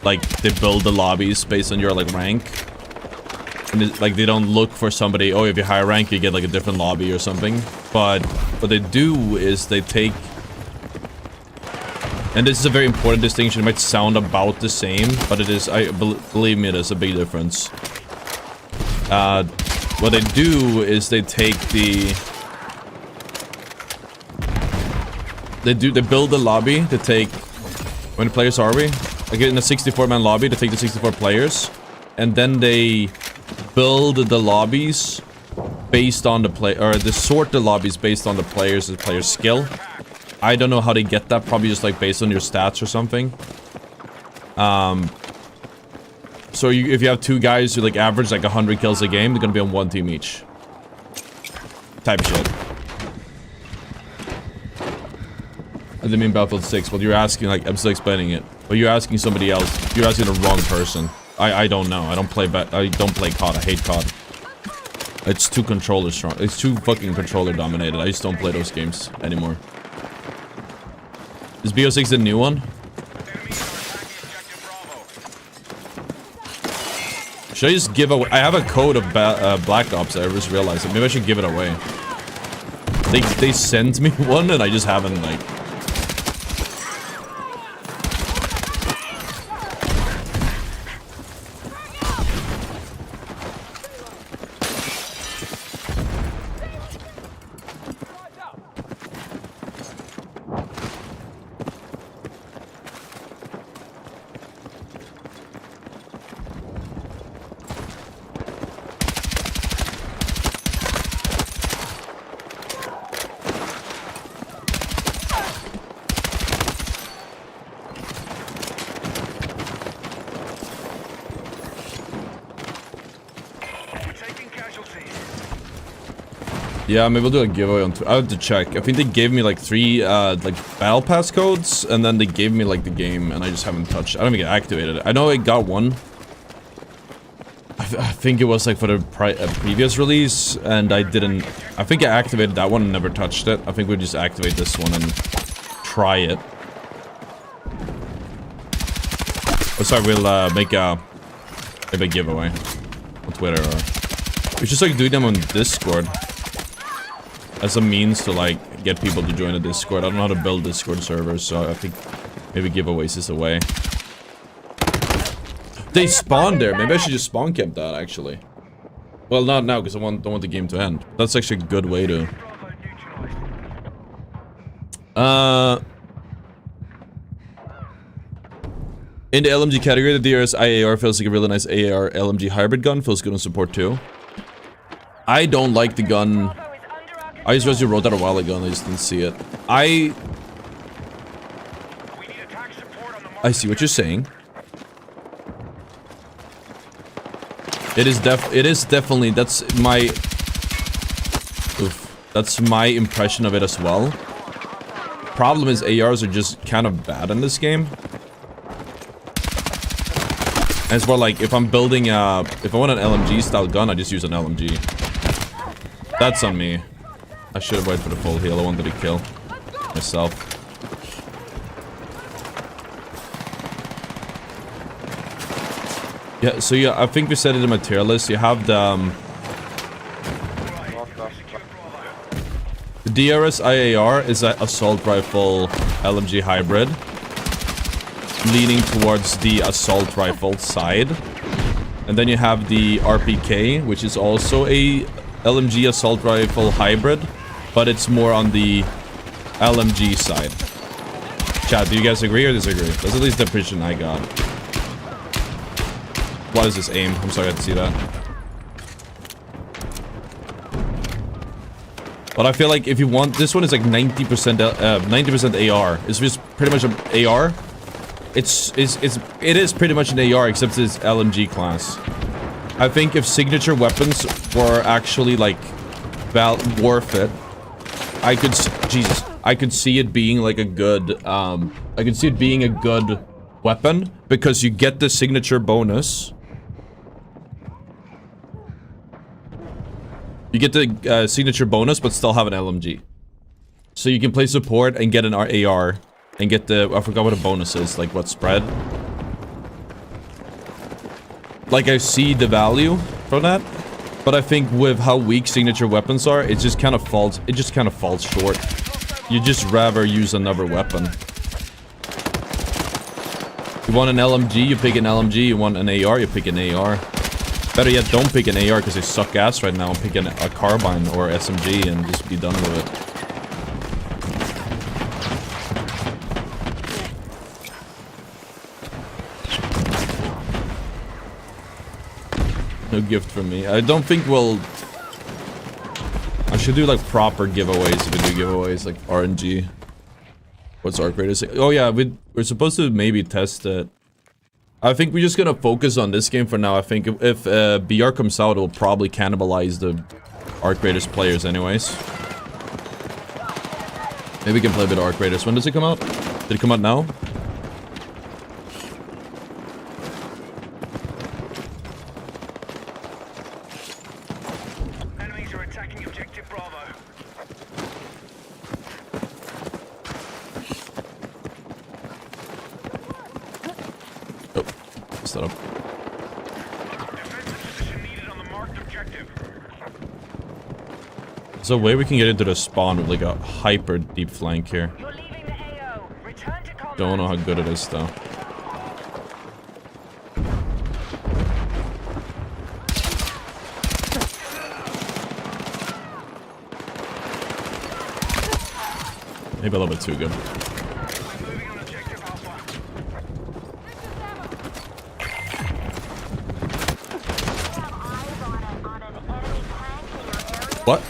like, they build the lobbies based on your, like, rank. And it, like, they don't look for somebody, oh, if you're higher rank, you get, like, a different lobby or something. But what they do is they take... And this is a very important distinction. It might sound about the same, but it is... believe me, it is a big difference. What they do is they take the... They build the lobby to take... How many players are we? Like in a 64-man lobby, they take the 64 players. And then they build the lobbies based on the play... Or they sort the lobbies based on the players' skill. I don't know how they get that. Probably just like based on your stats or something. So if you have two guys who like average like 100 kills a game, they're gonna be on one team each. Type shit. I didn't mean Battlefield 6, but you're asking, like, I'm still explaining it. But you're asking somebody else. You're asking the wrong person. I don't know. I don't play COD. I hate COD. It's too controller strong. It's too fucking controller dominated. I just don't play those games anymore. Is BO6 the new one? Enemies are attacking objective Bravo. Should I just give away? I have a code of Black Ops. I just realized it. Maybe I should give it away. They sent me one and I just haven't like. Yeah, maybe we'll do a giveaway on I have to check. I think they gave me like 3 like battle pass codes, and then they gave me like the game, and I just haven't touched. I don't even get activated. I know I got one. I think it was like for the previous release, and I didn't. I think I activated that one and never touched it. I think we'll just activate this one and try it. Oh, sorry, we'll make a maybe a giveaway on Twitter, or we should like do them on Discord. As a means to like get people to join a Discord. I don't know how to build Discord servers, so I think maybe giveaways is a way. They spawned there. Maybe I should just spawn camp that actually. Well, not now because I don't want the game to end. That's actually a good way to. In the LMG category, the DRS-IAR feels like a really nice AR LMG hybrid gun. Feels good on support too. I don't like the gun. I just realized you wrote that a while ago and I just didn't see it. I see what you're saying. It is definitely, that's my impression of it as well. Problem is ARs are just kind of bad in this game. And it's more like if I'm building if I want an LMG style gun, I just use an LMG. That's on me. I should have waited for the full heal. I wanted to kill myself. Yeah, so yeah, I think we said it in the tier list. You have the DRS-IAR is an assault rifle LMG hybrid, leaning towards the assault rifle side. And then you have the RPK, which is also a LMG assault rifle hybrid, but it's more on the LMG side. Chat, do you guys agree or disagree? That's at least the impression I got. What is this aim? I'm sorry I didn't see that. But I feel like if you want, this one is like 90% AR. It's just pretty much an AR. It is pretty much an AR except it's LMG class. I think if signature weapons were actually like worth it, I could see it being like a good I could see it being a good weapon because you get the signature bonus. You get the signature bonus but still have an LMG. So you can play support and get an AR and get the, I forgot what a bonus is, like what spread. Like I see the value from that, but I think with how weak signature weapons are, it just kind of falls short. You just rather use another weapon. You want an LMG, you pick an LMG. You want an AR, you pick an AR. Better yet, don't pick an AR because they suck ass right now. Pick a carbine or SMG and just be done with it. No gift from me. I don't think we'll... I should do like proper giveaways if we do giveaways, like RNG. What's Arc Raider say? Oh yeah, we're supposed to maybe test it. I think we're just gonna focus on this game for now. I think if BR comes out, it'll probably cannibalize the Arc Raiders players anyways. Maybe we can play a bit of Arc Raiders. When does it come out? Did it come out now? Enemies are attacking objective Bravo. There's a way we can get into the spawn with like a hyper deep flank here. You're leaving the AO. Return to combat. Don't know how good it is though. Maybe a little bit too good. Moving on objective Alpha. What?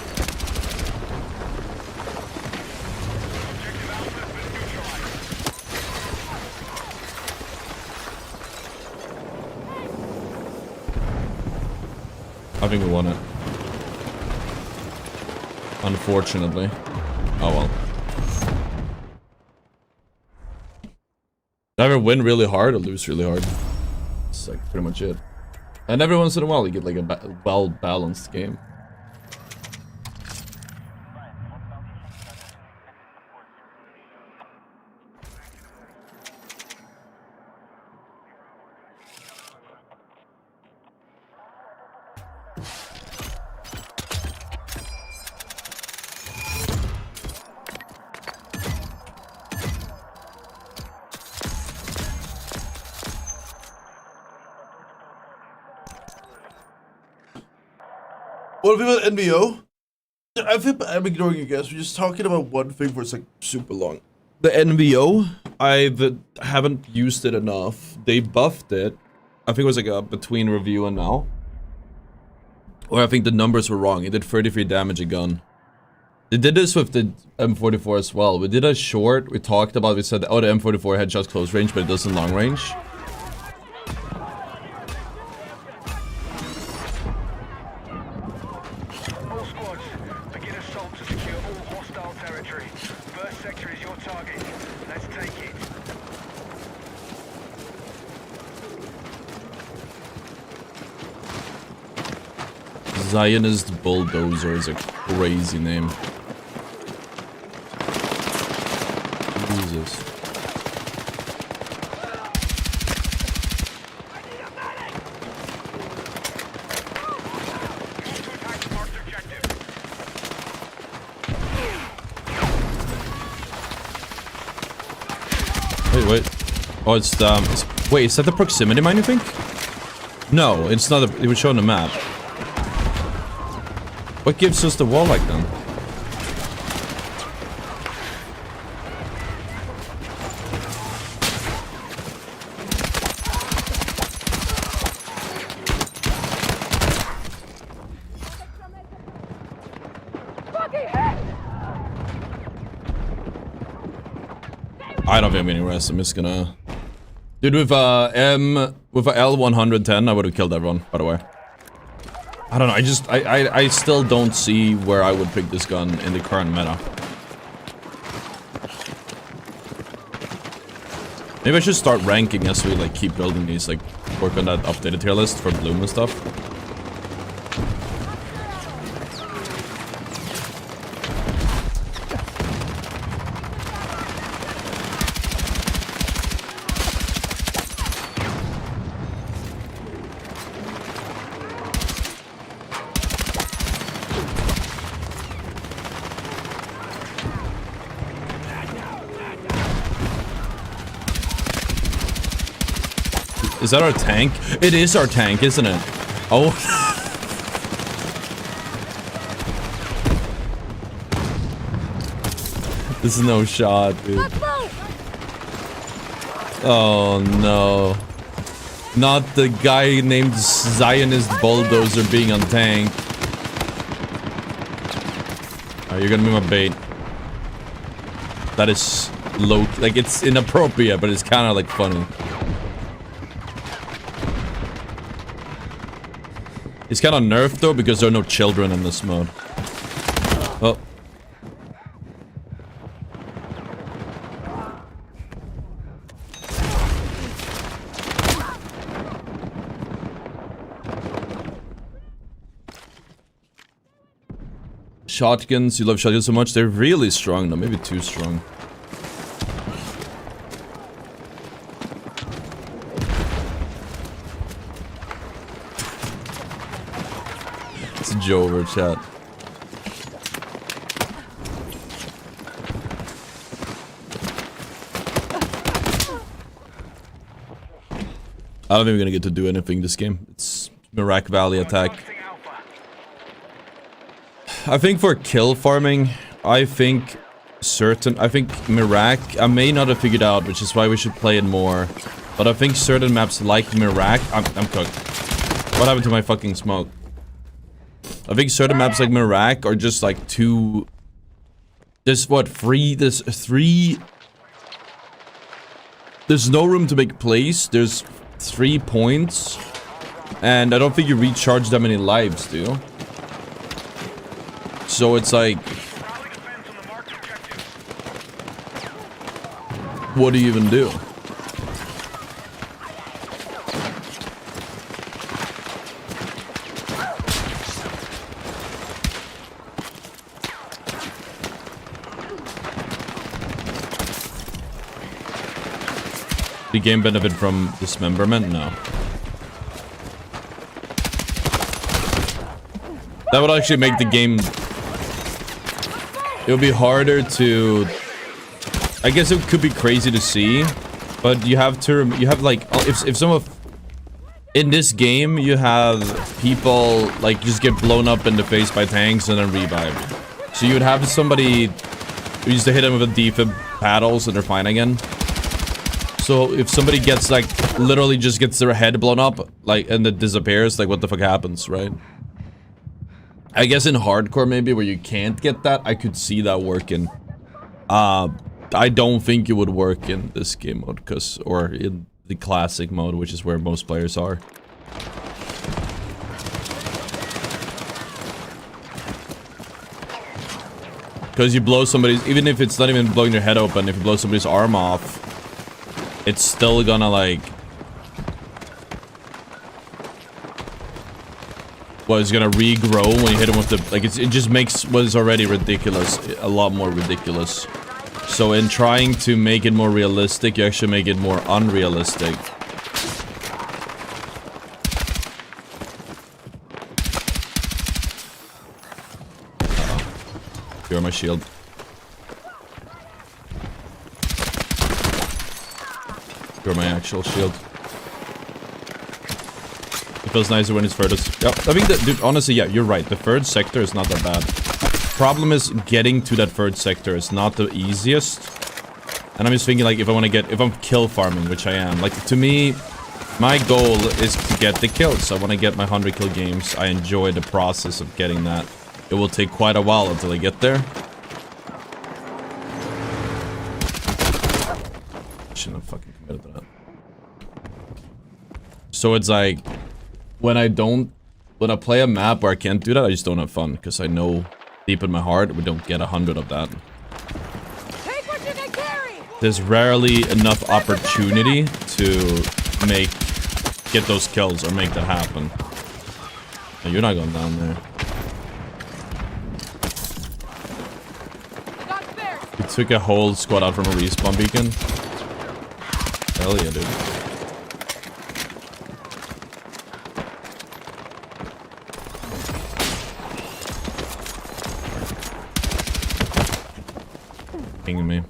Objective Alpha has been neutralized. I think we won it. Unfortunately. Oh well. Either win really hard or lose really hard. It's like pretty much it. And every once in a while you get like a well-balanced game. What about NVO? I feel I'm ignoring you guys. We're just talking about one thing for it's like super long. The NVO, I haven't used it enough. They buffed it. I think it was like a between review and now. Or I think the numbers were wrong. It did 33 damage a gun. They did this with the M44 as well. We did a short. We talked about. We said, oh, the M44 headshots close range, but it doesn't long range. All squads, begin assault to secure all hostile territory. First sector is your target. Let's take it. Zionist Bulldozer is a crazy name. Jesus. To attack marked objective. Wait. Oh, it's wait, is that the proximity mine, you think? No, it's not. It was shown on the map. What gives us the wall like then? Fucking hit! I don't think I'm getting rest. I'm just gonna... Dude, with a L110, I would have killed everyone, by the way. I don't know, I still don't see where I would pick this gun in the current meta. Maybe I should start ranking as we like keep building these, like work on that updated tier list for Bloom and stuff. Is that our tank? It is our tank, isn't it? Oh. This is no shot, dude. Oh no. Not the guy named Zionist Bulldozer being on tank. Oh, you're gonna be my bait. That is low. Like, it's inappropriate, but it's kind of like funny. It's kind of nerfed though because there are no children in this mode. Oh. Shotguns, you love shotguns so much, they're really strong though, maybe too strong. It's Joe over chat. I don't think we're gonna get to do anything this game. It's Iraq Valley attack. Targeting Alpha. I think for kill farming, I think Iraq, I may not have figured out, which is why we should play it more. But I think certain maps like Iraq, I'm cooked. What happened to my fucking smoke? I think certain maps like Iraq are just like too... There's no room to make plays. There's 3 points. And I don't think you recharge that many lives, do you? So it's like... Rally defense on the marked objectives. What do you even do? The game benefit from dismemberment? No. That would actually make the game... It would be harder to... I guess it could be crazy to see, but you have to... You have like... If some of... In this game, you have people like just get blown up in the face by tanks and then revive. So you would have somebody who used to hit them with a defib paddles and they're fine again. So if somebody gets like literally just gets their head blown up like and it disappears, like what the fuck happens, right? I guess in hardcore maybe where you can't get that, I could see that working. I don't think it would work in this game mode or in the classic mode, which is where most players are. Because you blow somebody's, even if it's not even blowing their head open, if you blow somebody's arm off, it's still gonna like... Well, it's gonna regrow when you hit him with the... Like, it just makes what is already ridiculous a lot more ridiculous. So in trying to make it more realistic, you actually make it more unrealistic. You're my shield. You're my actual shield. It feels nicer when it's furthest. Yep, I think that, dude, honestly, yeah, you're right. The third sector is not that bad. Problem is, getting to that third sector is not the easiest. And I'm just thinking, like, if I'm kill farming, which I am, like, to me, my goal is to get the kills. I want to get my 100 kill games. I enjoy the process of getting that. It will take quite a while until I get there. Shouldn't have fucking committed to that. So it's like, when I play a map where I can't do that, I just don't have fun. Because I know deep in my heart, we don't get 100 of that. Take what you can carry. There's rarely enough opportunity to get those kills or make that happen. No, you're not going down there. Got there. We took a whole squad out from a respawn beacon. Hell yeah, dude. Pinging me.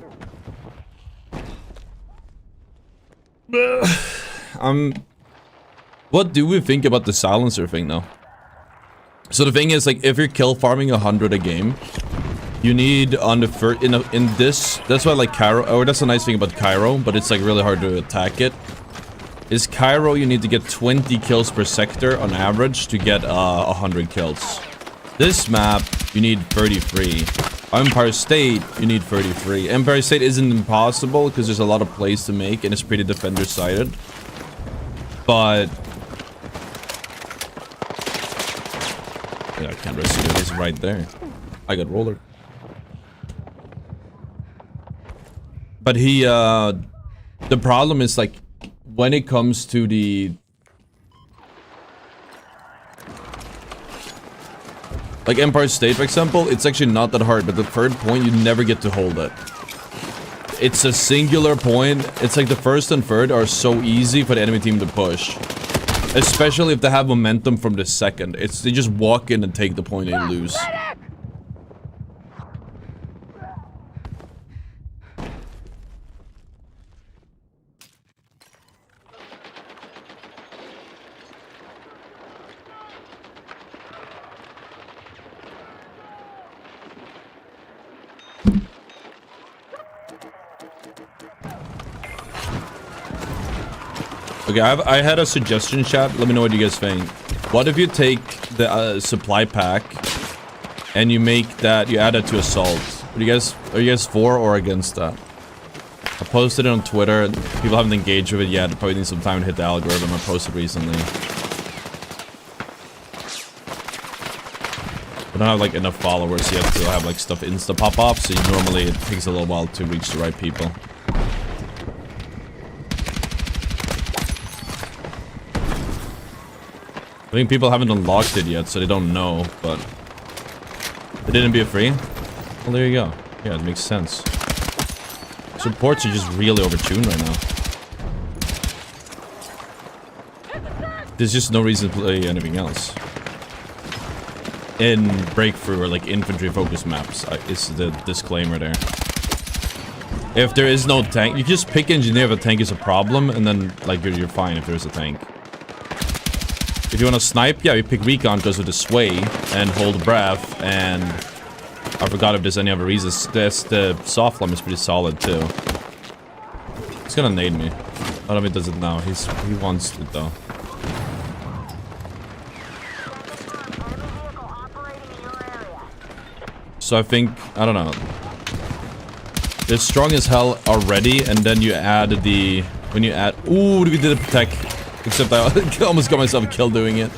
What do we think about the silencer thing though? So the thing is, like, if you're kill farming 100 a game, you need on the first in this. That's why, like, Cairo. Oh, that's a nice thing about Cairo, but it's like really hard to attack it. Is Cairo, you need to get 20 kills per sector on average to get 100 kills. This map, you need 33. Empire State, you need 33. Empire State isn't impossible because there's a lot of plays to make and it's pretty defender-sided. But yeah, I can't rescue it. He's right there. I got roller. But he, the problem is, like, when it comes to the... Like Empire State, for example, it's actually not that hard, but the third point, you never get to hold it. It's a singular point. It's like the first and third are so easy for the enemy team to push. Especially if they have momentum from the second. They just walk in and take the point and lose. Okay, I had a suggestion, chat. Let me know what you guys think. What if you take the supply pack and you make that, you add it to assault? Are you guys for or against that? I posted it on Twitter. People haven't engaged with it yet. Probably need some time to hit the algorithm. I posted recently. I don't have like enough followers yet to have like stuff insta pop up, so normally it takes a little while to reach the right people. I think people haven't unlocked it yet, so they don't know, but it didn't be a free. Well, there you go. Yeah, it makes sense. Supports are just really overtuned right now. There's just no reason to play anything else. In breakthrough or like infantry focus maps, is the disclaimer there. If there is no tank, you just pick engineer if a tank is a problem, and then like you're fine if there's a tank. If you want to snipe, yeah, you pick recon because of the sway and hold breath, and I forgot if there's any other reasons. The soft limb is pretty solid too. He's gonna nade me. I don't know if he does it now. He wants it though. So I think, I don't know. They're strong as hell already, and then you add the, when you add, ooh, we did a protect. Except I almost got myself killed doing it.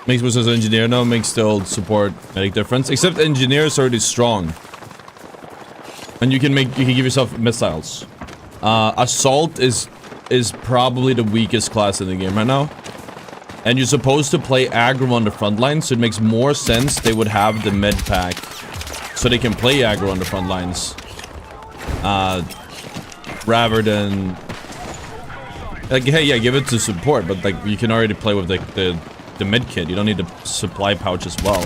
Makes versus engineer now, makes the old support medic difference. Except engineer is already strong. And you can give yourself missiles. Assault is probably the weakest class in the game right now. And you're supposed to play aggro on the front line, so it makes more sense they would have the med pack. So they can play aggro on the front lines. Rather than... Like, hey, yeah, give it to support, but like, you can already play with like the med kit. You don't need the supply pouch as well.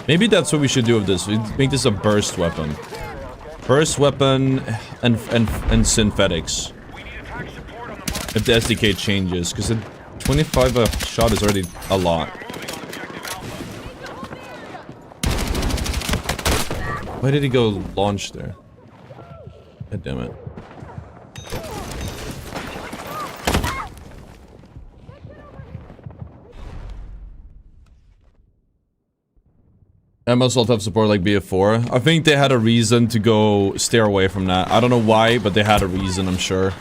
Maybe that's what we should do with this. We make this a burst weapon. Burst weapon and synthetics. If the SDK changes, because 25 a shot is already a lot. Why did he go launch there? God damn it. I must also have support like BF4. I think they had a reason to go steer away from that. I don't know why, but they had a reason, I'm sure.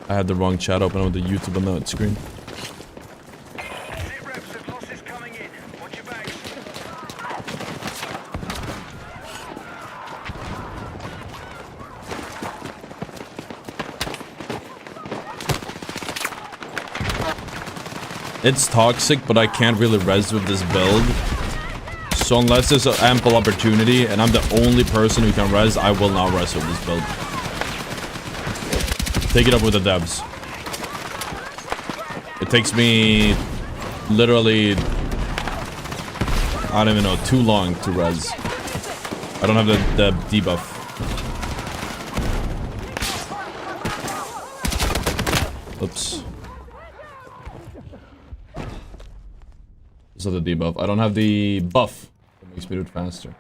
I had the wrong chat open with the YouTube on the screen. It's toxic, but I can't really res with this build. So unless there's an ample opportunity and I'm the only person who can res, I will not res with this build. Take it up with the devs. It takes me literally, I don't even know, too long to res. I don't have the debuff. Oops. This is the debuff. I don't have the buff that makes me do it faster.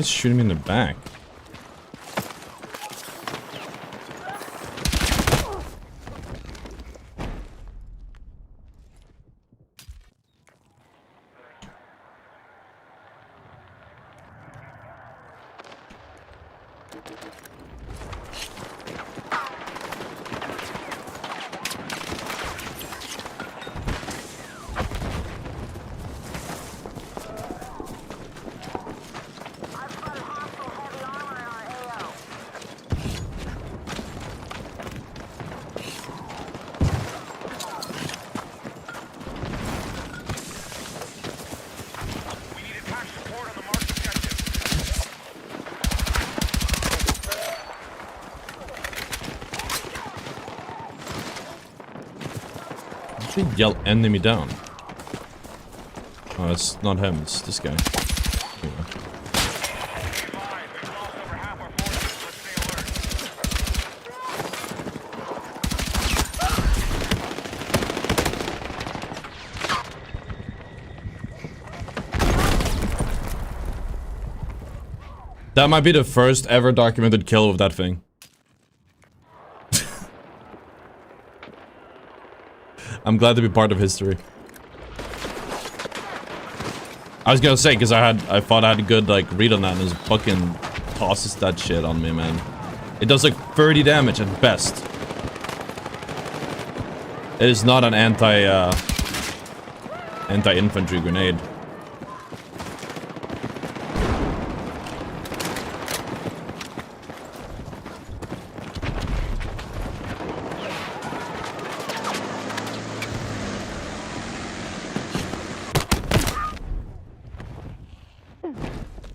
he's shooting me in the back. Yell enemy down. Oh, it's not him, it's this guy. Anyway. That might be the first ever documented kill with that thing. I'm glad to be part of history. I was gonna say, because I thought I had a good like read on that, and his fucking tosses that shit on me, man. It does like 30 damage at best. It is not an anti-infantry grenade.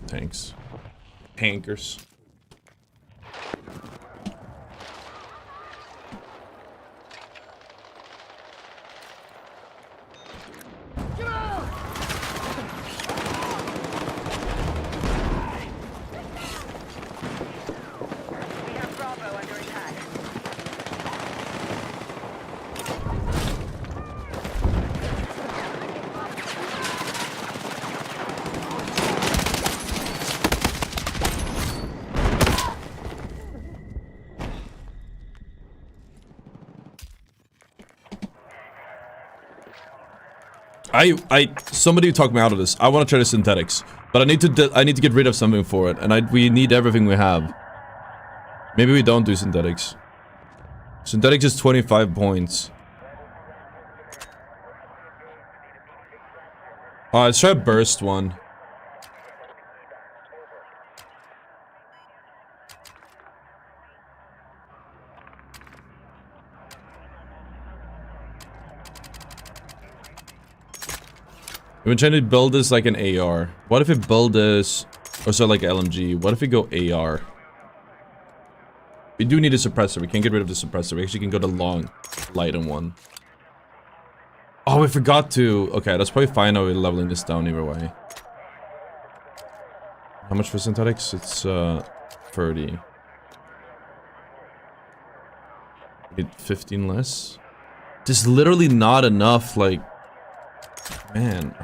Tanks. Tankers. We have Bravo under attack. Somebody talk me out of this. I want to try the synthetics, but I need to get rid of something for it, and we need everything we have. Maybe we don't do synthetics. Synthetics is 25 points. Let's try a burst one. We've been trying to build this like an AR. What if we build this... Or so like LMG. What if we go AR? We do need a suppressor. We can't get rid of the suppressor. We actually can go to long, light and one. Oh, we forgot to... Okay, that's probably fine now we're leveling this down either way. How much for synthetics? It's 30. We need 15 less. There's literally not enough, like... Man,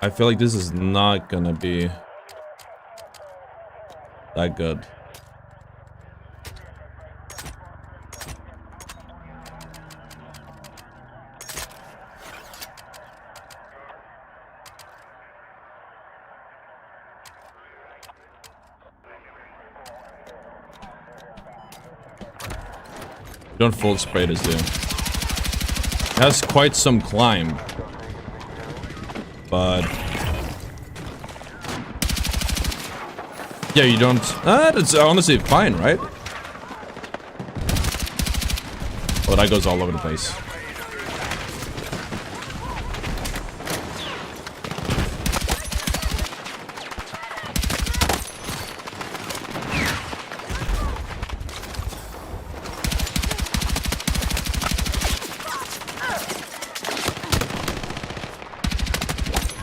I feel like this is not gonna be that good. Don't full spray this, dude. Has quite some climb, but yeah, you don't. That's honestly fine, right? Oh, that goes all over the place.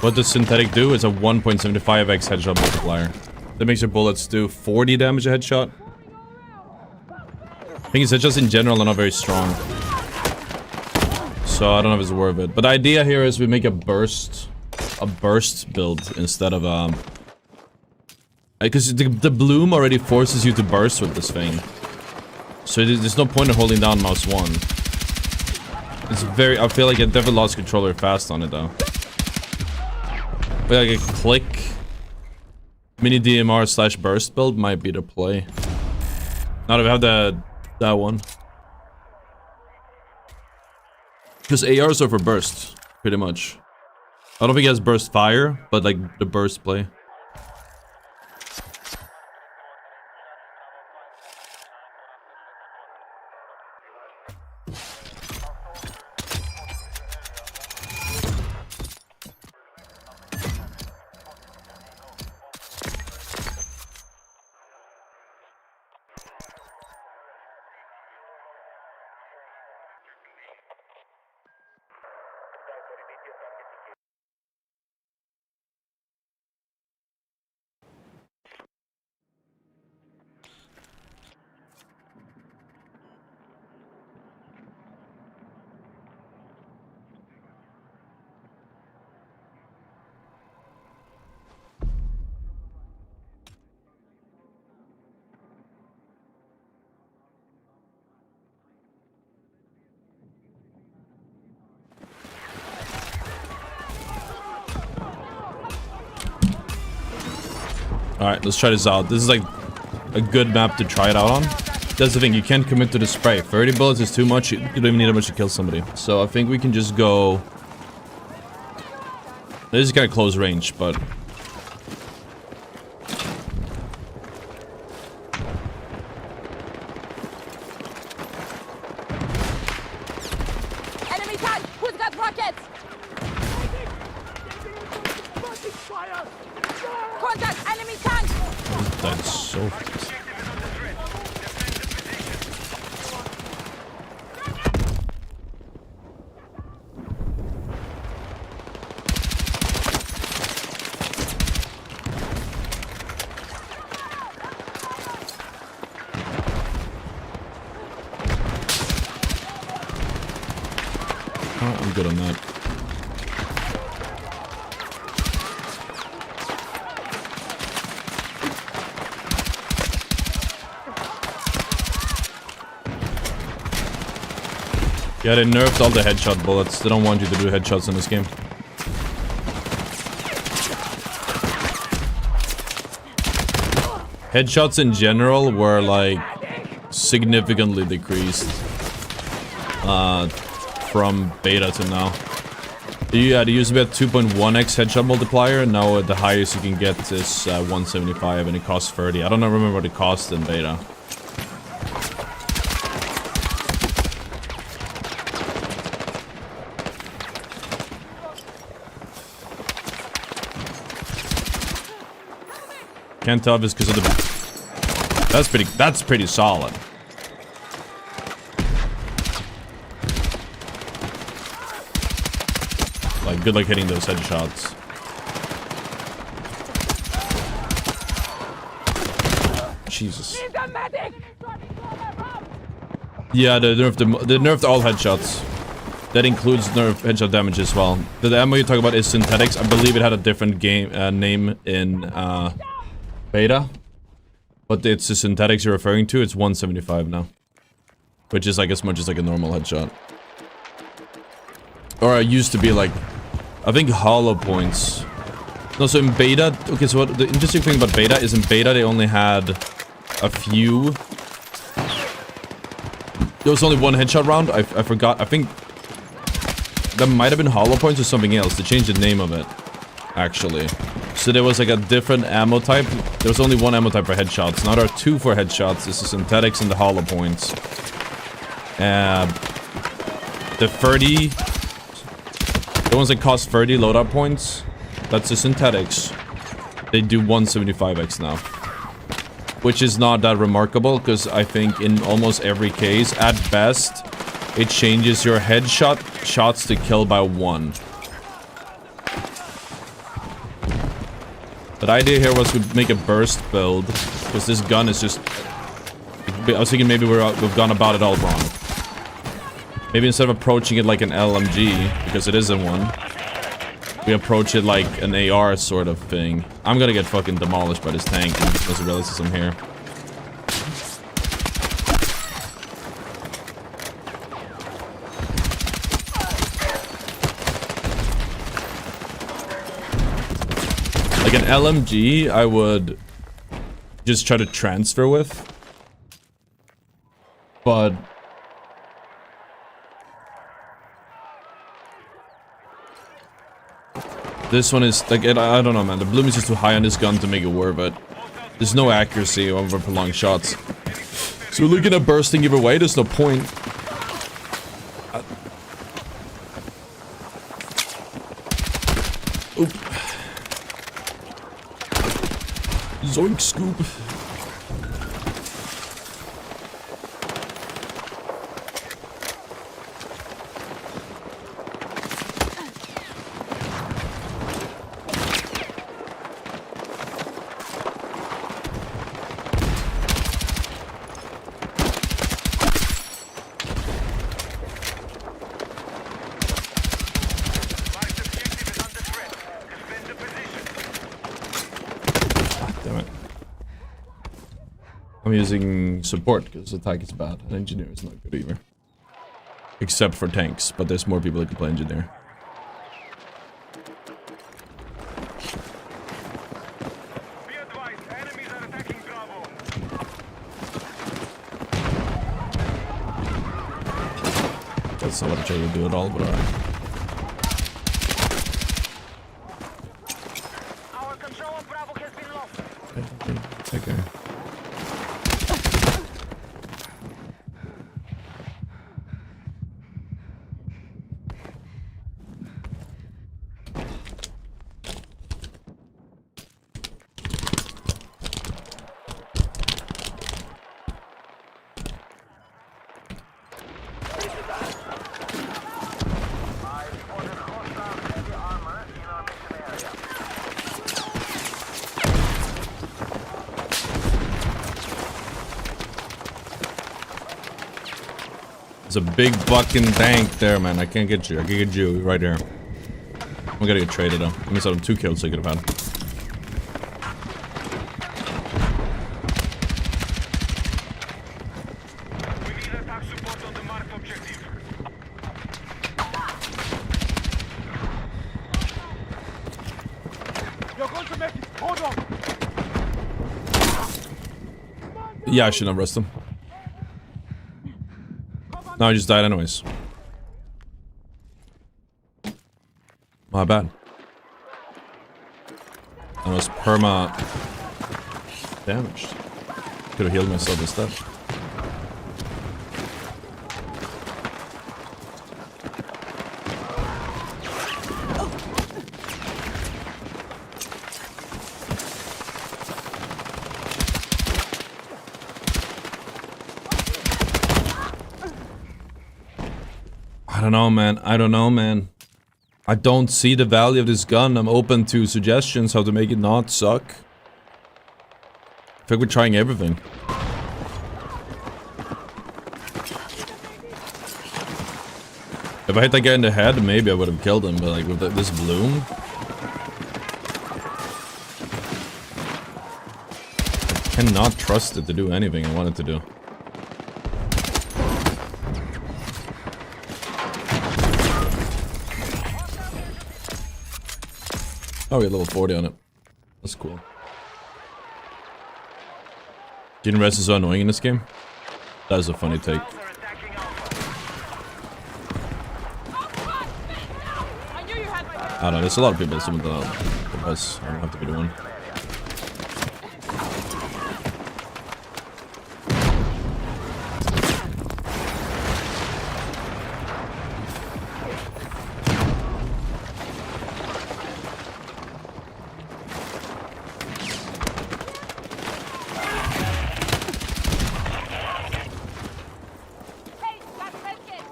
What does synthetic do? It's a 1.75x headshot multiplier. That makes your bullets do 40 damage a headshot. I think it's headshots in general are not very strong. So I don't know if it's worth it. But the idea here is we make a burst a burst build instead of because the bloom already forces you to burst with this thing. So there's no point in holding down mouse 1. It's very... I feel like I definitely lost controller fast on it though. But like a click mini DMR slash burst build might be the play. Now that we have that one. Because ARs are for burst, pretty much. I don't think it has burst fire, but like the burst play. Alright, let's try this out. This is like a good map to try it out on. That's the thing, you can't commit to the spray. 30 bullets is too much, you don't even need that much to kill somebody. So I think we can just go... This is kind of close range, but... Enemy tank! Who's got rockets? Contact! Enemy tank! That's so fast. Oh, I'm good on that. Yeah, they nerfed all the headshot bullets. They don't want you to do headshots in this game. Headshots in general were like significantly decreased from beta to now. Yeah, they used to be at 2.1x headshot multiplier, and now the highest you can get is 175, and it costs 30. I don't remember what it cost in beta. Can't tell if it's because of the... That's pretty solid. Like, good luck hitting those headshots. Jesus. Yeah, they nerfed all headshots. That includes nerf headshot damage as well. The ammo you talk about is synthetics. I believe it had a different game name in beta, but it's the synthetics you're referring to. It's 175 now, which is like as much as like a normal headshot. Or it used to be like, I think hollow points. No, so in beta, okay, so what the interesting thing about beta is in beta they only had a few. There was only one headshot round. I forgot. I think that might have been hollow points or something else. They changed the name of it, actually. So there was like a different ammo type. There was only one ammo type for headshots. Now there are two for headshots. This is synthetics and the hollow points. The 30... The ones that cost 30 loadout points, that's the synthetics. They do 175x now. Which is not that remarkable, because I think in almost every case, at best, it changes your headshot shots to kill by 1. The idea here was to make a burst build, because this gun is just... I was thinking maybe we've gone about it all wrong. Maybe instead of approaching it like an LMG, because it isn't one, we approach it like an AR sort of thing. I'm gonna get fucking demolished by this tank and there's a Realism here. Like an LMG, I would just try to transfer with. But this one is like, I don't know, man. The bloom is just too high on this gun to make it worth it. There's no accuracy over prolonged shots. So looking at bursting either way, there's no point. Oop. Zoink scoop. I'm using support because attack is bad and engineer is not good either. Except for tanks, but there's more people that can play engineer. Be advised, enemies are attacking Bravo. That's not what I tried to do at all, but alright. Our control of Bravo has been lost. Okay. There's a big fucking tank there, man. I can't get you. I can get you right here. I'm gonna get traded though. I missed out on 2 kills I could have had. We need attack support on the marked objective. You're going to make it. Hold on. Yeah, I shouldn't have rushed him. No, I just died anyways. My bad. I was perma damaged. Could have healed myself instead. I don't know, man. I don't know, man. I don't see the value of this gun. I'm open to suggestions how to make it not suck. I think we're trying everything. If I hit that guy in the head, maybe I would have killed him, but like with this bloom... I cannot trust it to do anything I want it to do. Oh, we have level 40 on it. That's cool. Gene Rest is so annoying in this game. That is a funny take. I knew you had my back. I don't know, there's a lot of people assuming that I don't have to be the one. Hey, got medkit.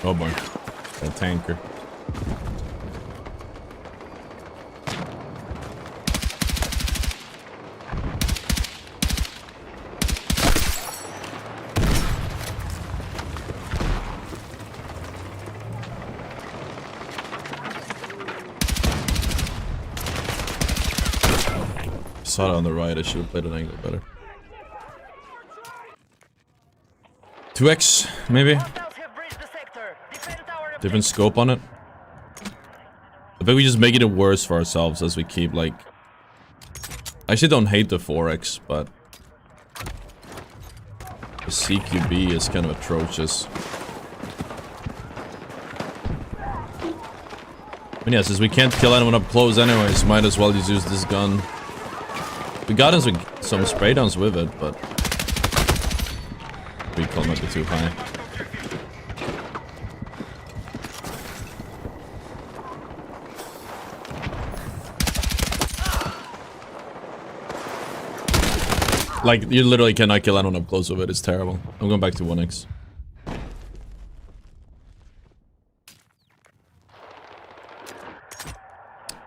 Oh boy. A tanker. saw that on the right. I should have played an angle better. 2x, maybe? Hostiles have breached the sector. Defend our Different scope on it. I think we just make it worse for ourselves as we keep, like... I actually don't hate the 4x, but... the CQB is kind of atrocious. And yeah, since we can't kill anyone up close anyways, might as well just use this gun. We got us some spray downs with it, but... recoil might be too high. Like, you literally cannot kill anyone up close with it, it's terrible. I'm going back to 1x.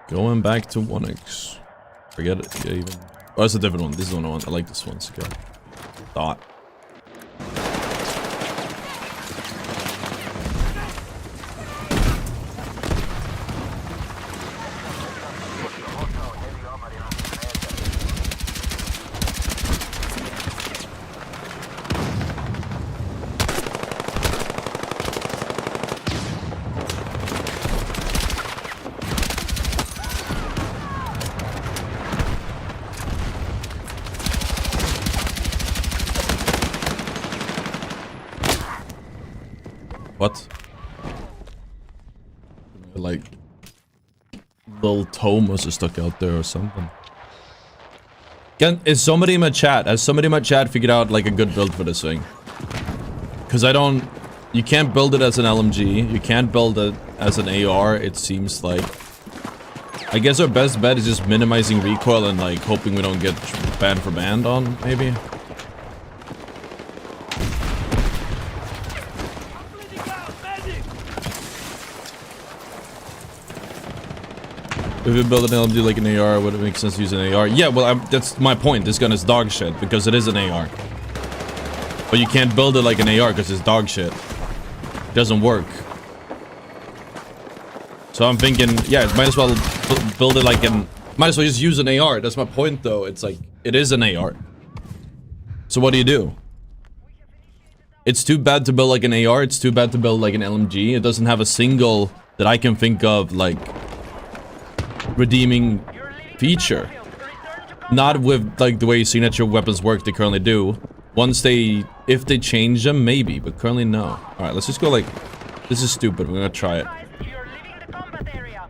Going back to 1x. Forget it, yeah, even. Oh, it's a different one. This is the one I want. I like this one. It's good. Dot. What? Like, little Thomas is stuck out there or something. Is somebody in my chat? Has somebody in my chat figured out like a good build for this thing? Because I don't. You can't build it as an LMG. You can't build it as an AR. It seems like. I guess our best bet is just minimizing recoil and like hoping we don't get banned for banned on, maybe. If you build an LMG like an AR, would it make sense to use an AR? Yeah, well, that's my point. This gun is dog shit because it is an AR. But you can't build it like an AR because it's dog shit. It doesn't work. So I'm thinking, yeah, might as well build it like an... Might as well just use an AR. That's my point, though. It's like, it is an AR. So what do? It's too bad to build like an AR. It's too bad to build like an LMG. It doesn't have a single that I can think of, like... redeeming feature. Not with like the way signature weapons work they currently do. Once they, if they change them, maybe, but currently no. All right, let's just go like, this is stupid. We're gonna try it. You're leaving the combat area.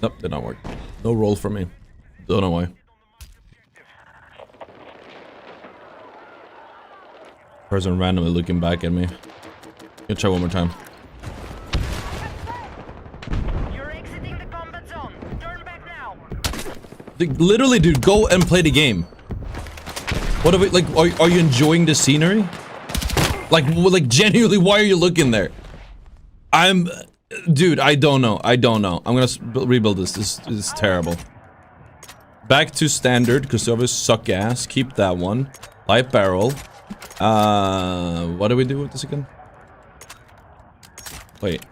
Nope, did not work. No roll for me. Don't know why. Person randomly looking back at me. Gonna try one more time. You're exiting the combat zone. Turn back now. Literally, dude, go and play the game. What are we like? Are you enjoying the scenery? Like genuinely, why are you looking there? Dude, I don't know. I don't know. I'm gonna rebuild this. This is terrible. Back to standard because the others suck ass. Keep that one. Light barrel. What do we do with this again? Wait.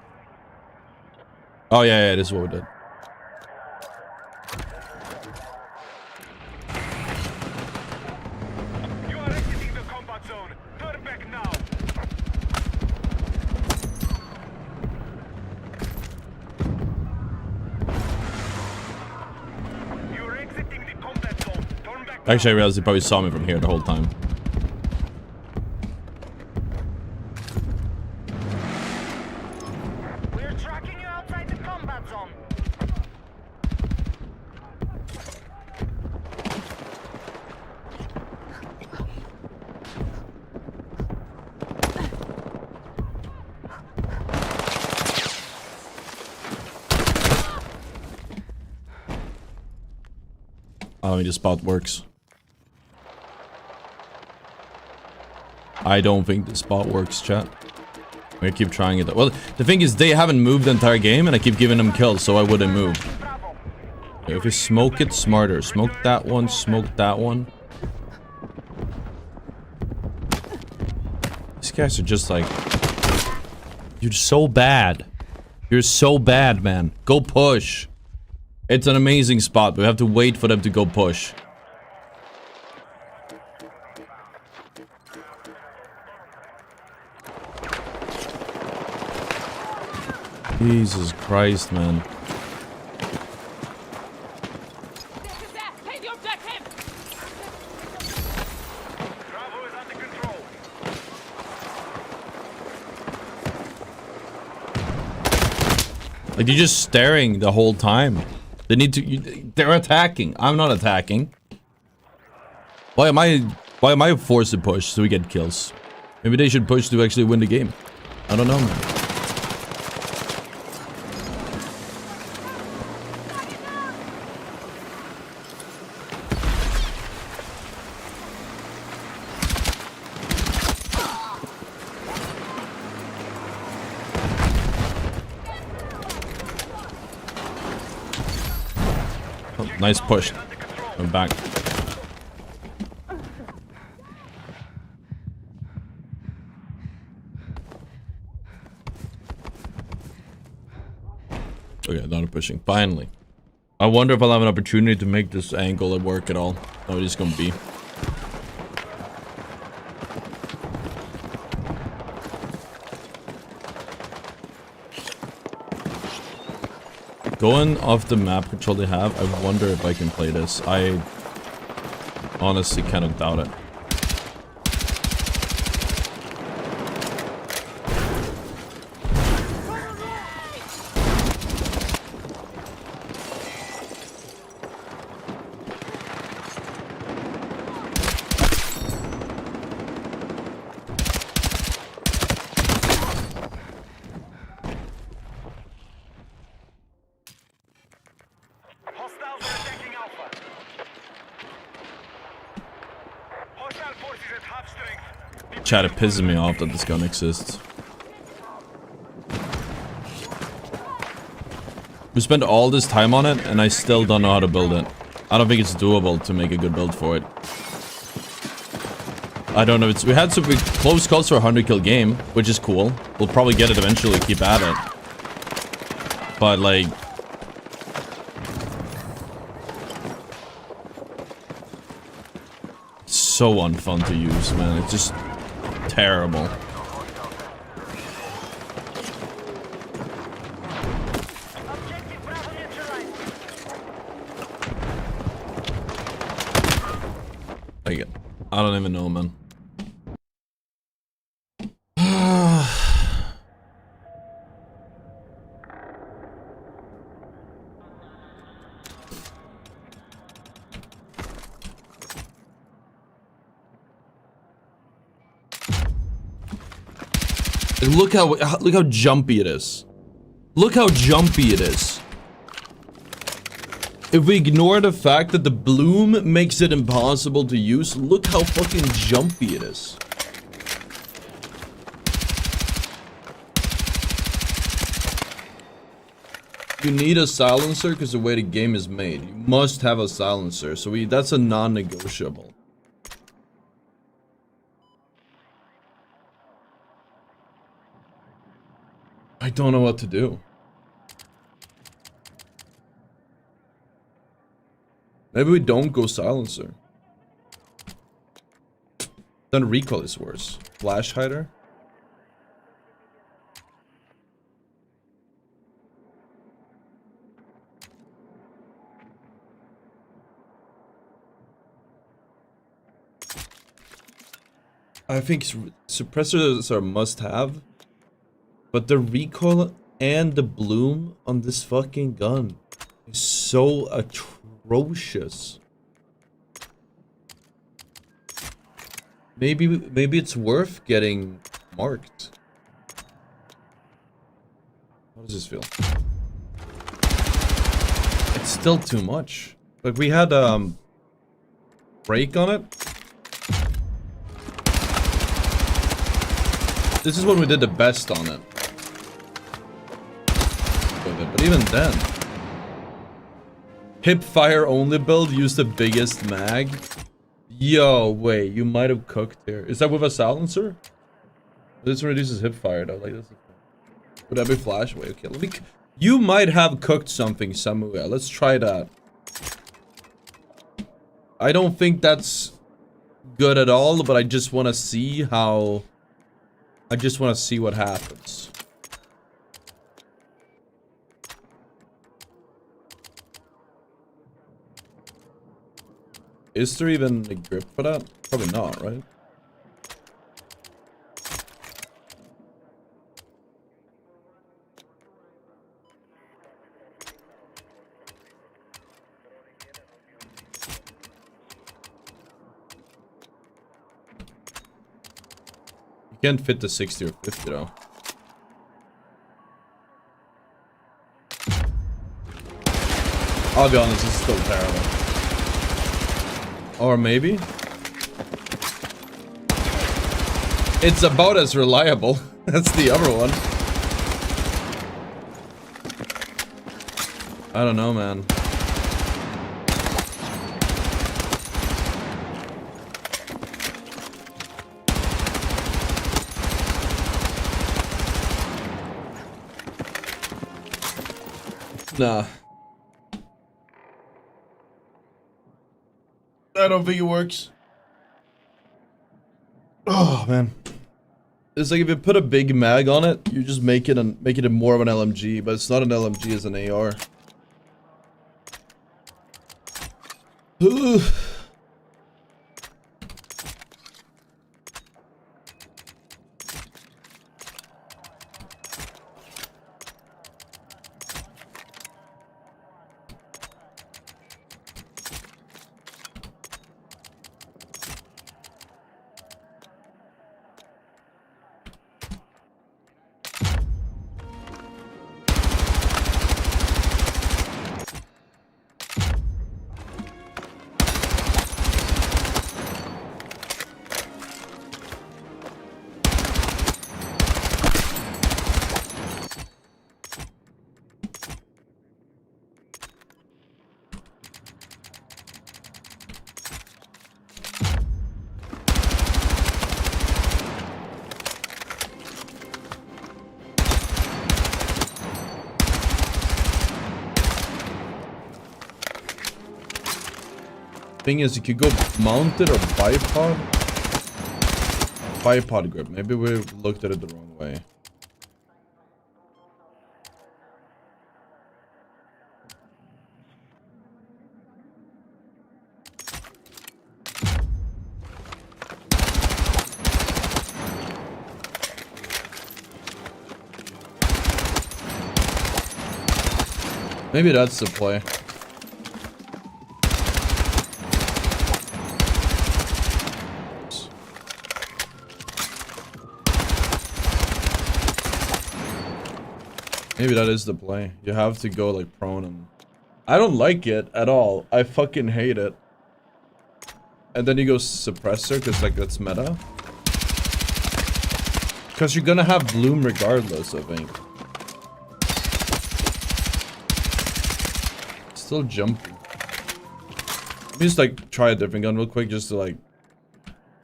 Oh, yeah, this is what we did. You are exiting the combat zone. Turn back now. You're exiting the combat zone. Turn back now. Actually, I realized he probably saw me from here the whole time. I mean, the spot works. I don't think the spot works, chat. I'm gonna keep trying it. Well, the thing is, they haven't moved the entire game, and I keep giving them kills, so I wouldn't move. Okay, if we smoke it smarter. Smoke that one, smoke that one. These guys are just like... You're so bad. You're so bad, man. Go push. It's an amazing spot. We have to wait for them to go push. Jesus Christ, man. This is there. Take the objective. Bravo is under control. Like, you're just staring the whole time. They need to... they're attacking. I'm not attacking. Why am I forced to push so we get kills? Maybe they should push to actually win the game. I don't know, man. Oh, nice push. I'm back. Okay, not pushing. Finally. I wonder if I'll have an opportunity to make this angle work at all. No, it is gonna be. Going off the map control they have, I wonder if I can play this. I honestly kind of doubt it. Hostiles are attacking Alpha. Hostile forces at half strength. Chat, it pisses me off that this gun exists. We spent all this time on it, and I still don't know how to build it. I don't think it's doable to make a good build for it. I don't know, we had some close calls for a 100 kill game, which is cool. We'll probably get it eventually, keep at it. But like... so unfun to use, man. It's just terrible. Objective Bravo neutralized. I don't even know, man. Look how jumpy it is. Look how jumpy it is. If we ignore the fact that the bloom makes it impossible to use, look how fucking jumpy it is. You need a silencer because the way the game is made. You must have a silencer. So that's a non-negotiable. I don't know what to do. Maybe we don't go silencer. Then recoil is worse. Flash hider. I think suppressors are must-have. But the recoil and the bloom on this fucking gun is so atrocious. Maybe it's worth getting marked. How does this feel? It's still too much. Like we had break on it. This is when we did the best on it. But even then, hip fire only build, use the biggest mag. Yo, wait, you might have cooked here. Is that with a silencer? This reduces hip fire though. Like this. Would that be flash? Wait, okay. Let me. You might have cooked something somewhere. Let's try that. I don't think that's good at all, but I just want to see how. I just want to see what happens. Is there even a grip for that? Probably not, right? You can't fit the 60 or 50 though. I'll be honest, this is still terrible. Or maybe? It's about as reliable. That's the other one. I don't know, man. Nah. I don't think it works. Oh man. It's like if you put a big mag on it, you just make it more of an LMG, but it's not an LMG, it's an AR. Thing is, you could go mounted or bipod. Bipod grip. Maybe we looked at it the wrong way. Maybe that's the play. Maybe that is the play. You have to go like prone and... I don't like it at all. I fucking hate it. And then you go suppressor because like that's meta. Because you're gonna have bloom regardless, I think. Still jumping. Let me just like try a different gun real quick just to like...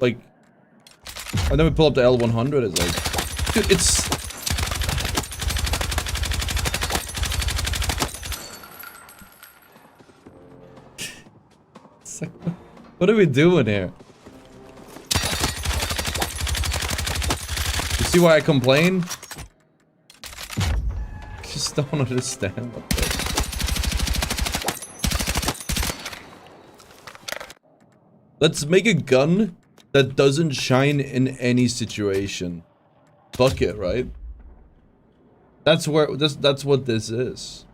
And then we pull up the L100. It's like... Dude, it's... What are we doing here? You see why I complain? I just don't understand what this. Let's make a gun that doesn't shine in any situation. Fuck it, right? That's where that's what this is.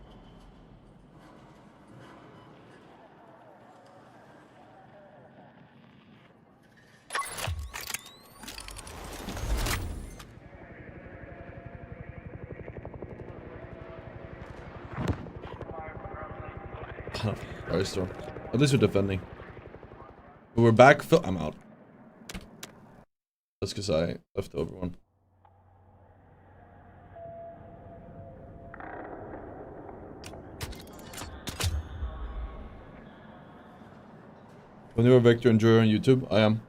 Sorry, Storm. At least we're defending. But we're back. I'm out. That's because I left over one. When you were Vector Enjoyer on YouTube, I am.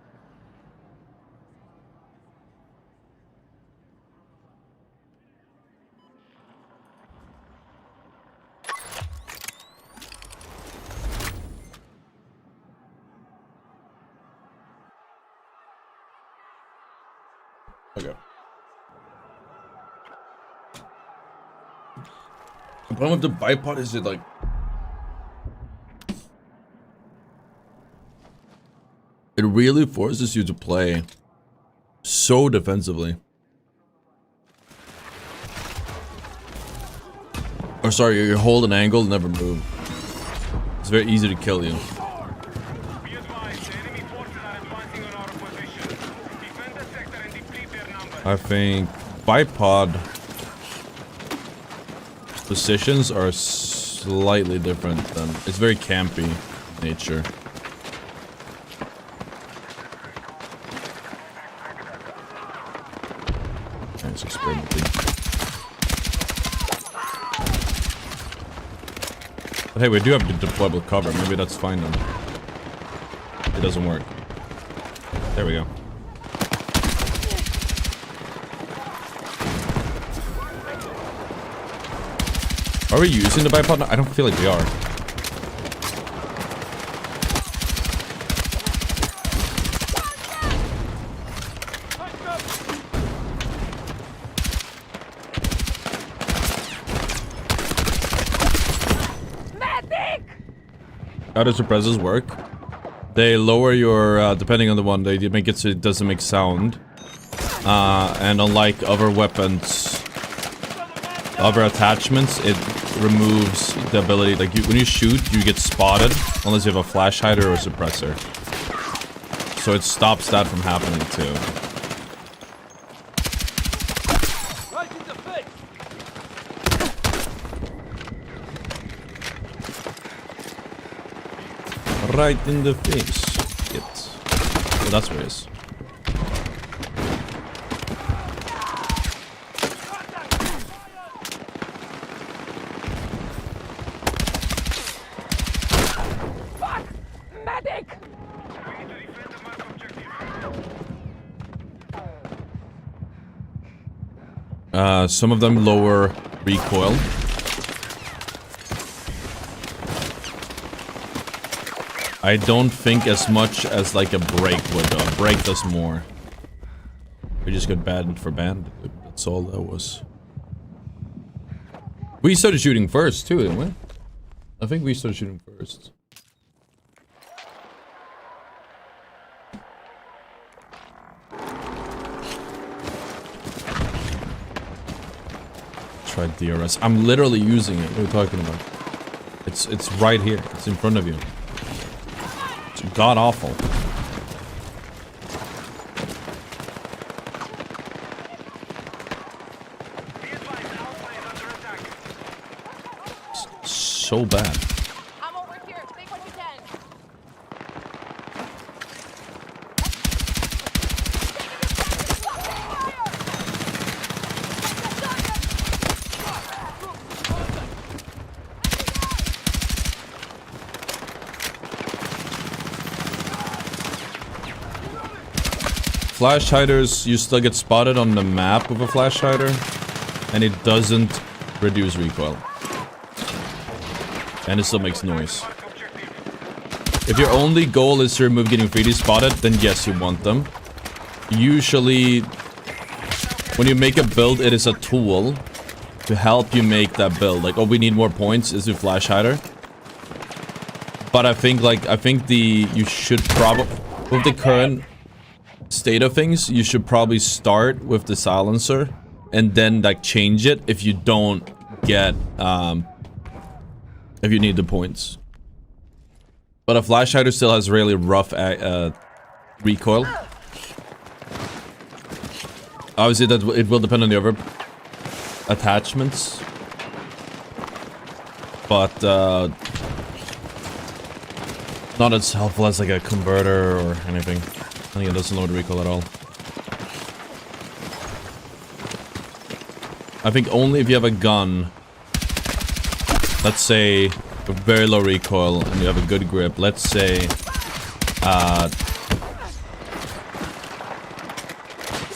The problem with the bipod is it like... It really forces you to play so defensively. Or sorry, you hold an angle and never move. It's very easy to kill you. Be advised, the enemy forces are advancing on our position. Defend the sector and deplete their numbers. I think bipod positions are slightly different than... It's very campy in nature. Nice experimenting. But hey, we do have deployable cover. Maybe that's fine then. It doesn't work. There we go. Are we using the bipod? I don't feel like we are. How do suppressors work? They lower your, depending on the one, they make it so it doesn't make sound. And unlike other weapons, other attachments, it removes the ability, like when you shoot, you get spotted, unless you have a flash hider or a suppressor. So it stops that from happening too. Right in the face! Right in the face. Shit. Oh, that's where it is. Fuck! Medic! Some of them lower recoil. I don't think as much as like a break would though. A break does more. We just got banned for banned. That's all that was. We started shooting first too, didn't we? I think we started shooting first. Try DRS. I'm literally using it. What are you talking about? It's right here. It's in front of you. It's god awful. It's so bad. I'm over here. Take what you can. Flash hiders, you still get spotted on the map with a flash hider, and it doesn't reduce recoil. And it still makes noise. If your only goal is to remove getting 3D spotted, then yes, you want them. Usually, when you make a build, it is a tool to help you make that build. Like, oh, we need more points, is a flash hider. But I think, you should probably, with the current state of things, you should probably start with the silencer and then like change it if you don't get if you need the points. But a flash hider still has really rough recoil. Obviously that it will depend on the other attachments, but not as helpful as like a converter or anything. I think it doesn't load recoil at all. I think only if you have a gun, let's say with very low recoil and you have a good grip, let's say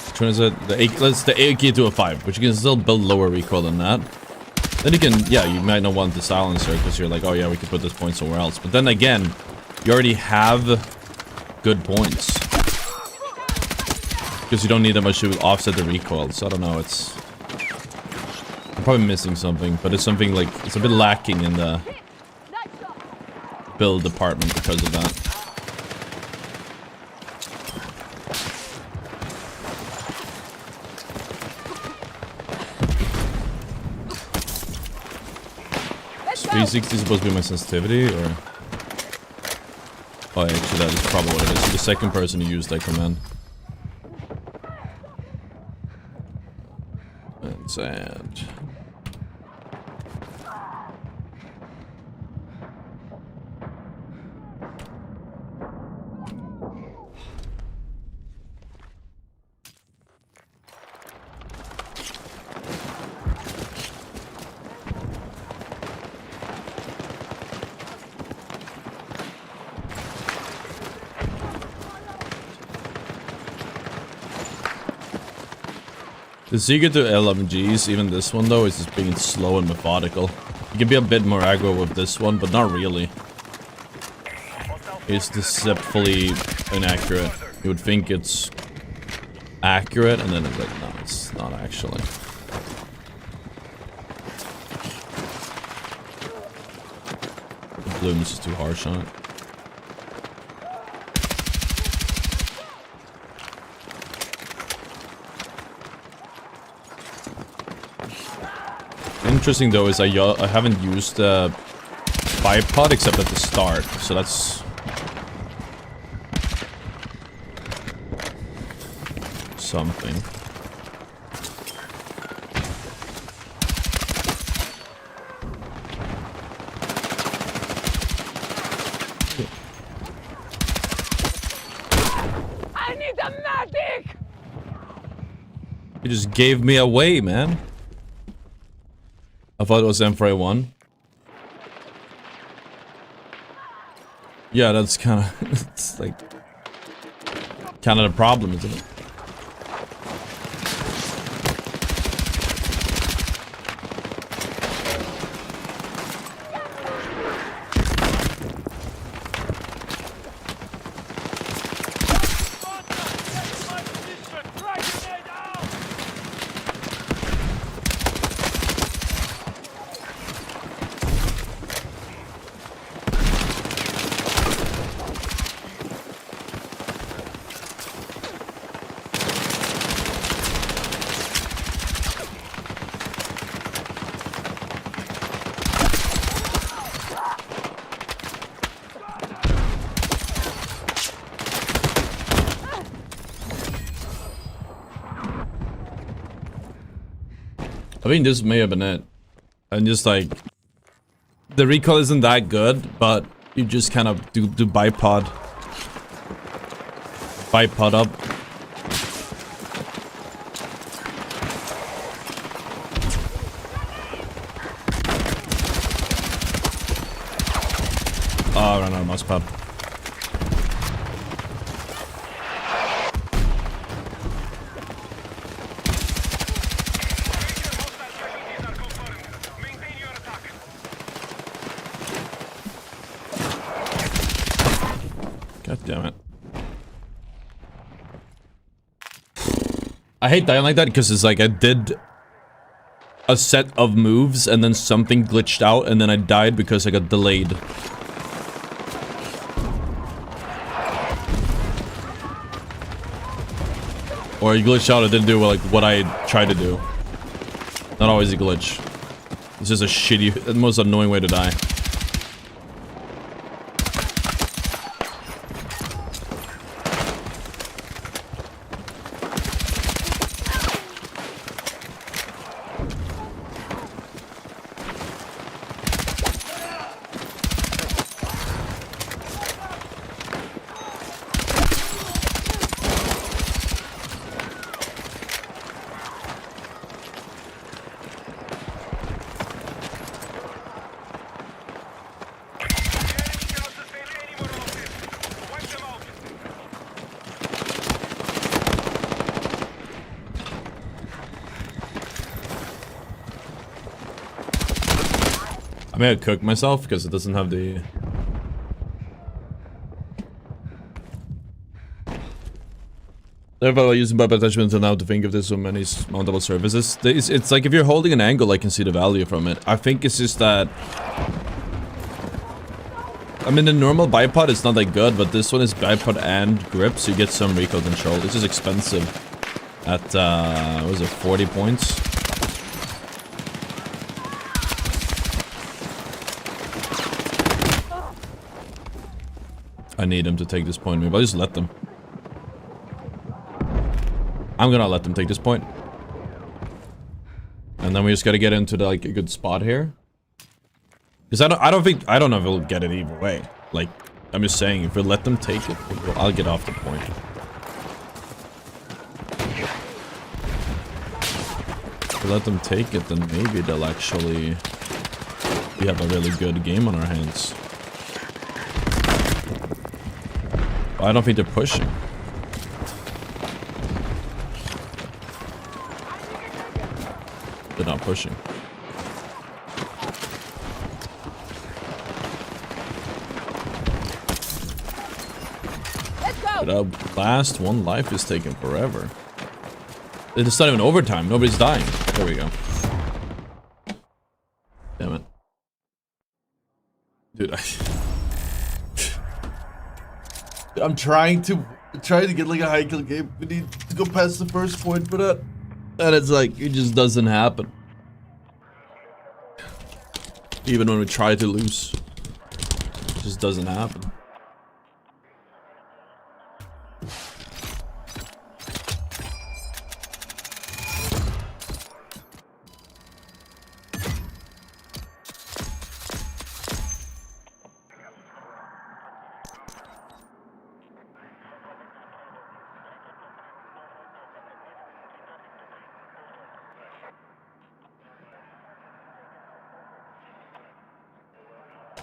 which one is it? The AK-205, which you can still build lower recoil than that. Then you can, yeah, you might not want the silencer because you're like, oh yeah, we could put this point somewhere else. But then again, you already have good points. Because you don't need that much to offset the recoil, so I don't know, it's I'm probably missing something, but it's something like, it's a bit lacking in the build department because of that. Is 360 supposed to be my sensitivity, or? Oh, actually, that is probably what it is. The second person who used that command. And sand. The secret to LMGs, even this one though, is just being slow and methodical. You can be a bit more aggro with this one, but not really. It's deceptively inaccurate. You would think it's accurate, and then it's like, no, it's not actually. The bloom is just too harsh on it. Interesting though is I haven't used the bipod except at the start, so that's something. I need a medic! You just gave me away, man. I thought it was M4A1. Yeah, that's kind of, it's like, kind of the problem, isn't it? I think this may have been it. And just like, the recoil isn't that good, but you just kind of do bipod up. Oh, I ran out of mouse pad. God damn it. I hate dying like that because it's like I did a set of moves and then something glitched out and then I died because I got delayed. Or you glitched out, I didn't do like what I tried to do. Not always a glitch. It's just a shitty, the most annoying way to die. I may have cooked myself because it doesn't have the... They're using bump attachment until now to think if there's so many mountable surfaces. It's like if you're holding an angle, I can see the value from it. I think it's just that... I mean, the normal bipod is not that good, but this one is bipod and grip, so you get some recoil control. This is expensive at, what was it, 40 points? I need him to take this point. Maybe I'll just let them. I'm gonna let them take this point. And then we just gotta get into the, like, a good spot here. Because I don't know if we'll get it either way. Like, I'm just saying, if we let them take it, I'll get off the point. If we let them take it, then maybe they'll actually... We have a really good game on our hands. But I don't think they're pushing. They're not pushing. But our last one life is taking forever. It's not even overtime. Nobody's dying. There we go. Damn it. Dude, I'm trying to get like a high kill game. We need to go past the first point for that. And it's like, it just doesn't happen. Even when we try to lose. It just doesn't happen.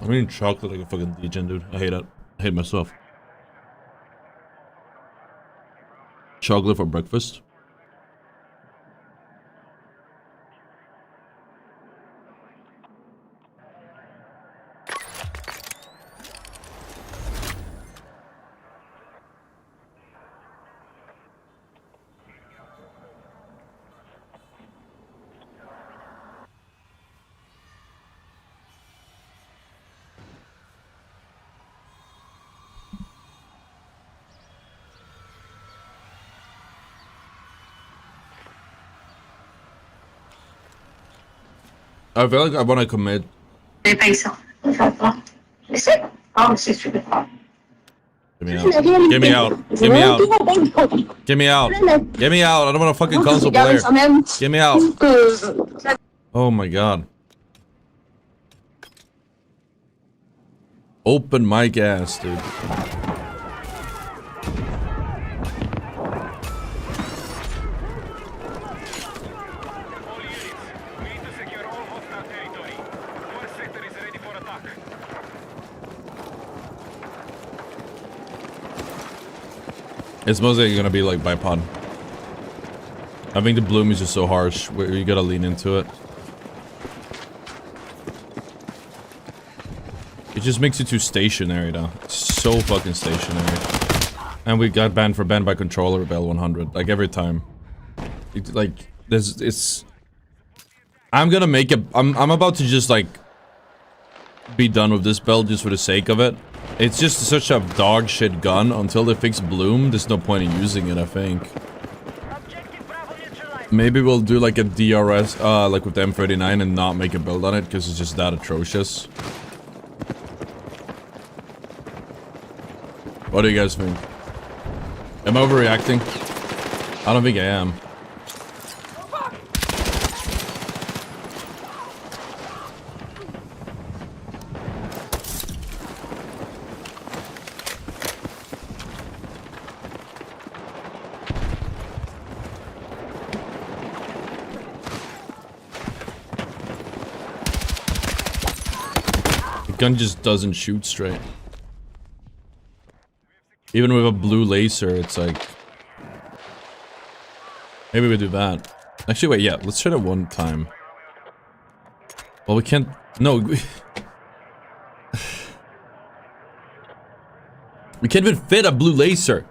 I'm eating chocolate like a fucking degen, dude. I hate it. I hate myself. Chocolate for breakfast. I feel like I want to commit. Give me out. Get me out. Get me out. Get me out. Get me out. I don't want a fucking console player. Get me out. Oh my god. Open mic ass, dude. It's mostly gonna be like bipod. I think the bloom is just so harsh where you gotta lean into it. It just makes it too stationary though. It's so fucking stationary. And we got banned by controller rebel 100 like every time. I'm gonna make it. I'm about to just like be done with this build just for the sake of it. It's just such a dog shit gun. Until they fix bloom, there's no point in using it, I think. Maybe we'll do like a DRS, like with the M39 and not make a build on it because it's just that atrocious. What do you guys think? Am I overreacting? I don't think I am. Gun just doesn't shoot straight. Even with a blue laser, it's like... Maybe we do that. Actually, wait, yeah, let's try that one time. Well, we can't... No, we can't even fit a blue laser.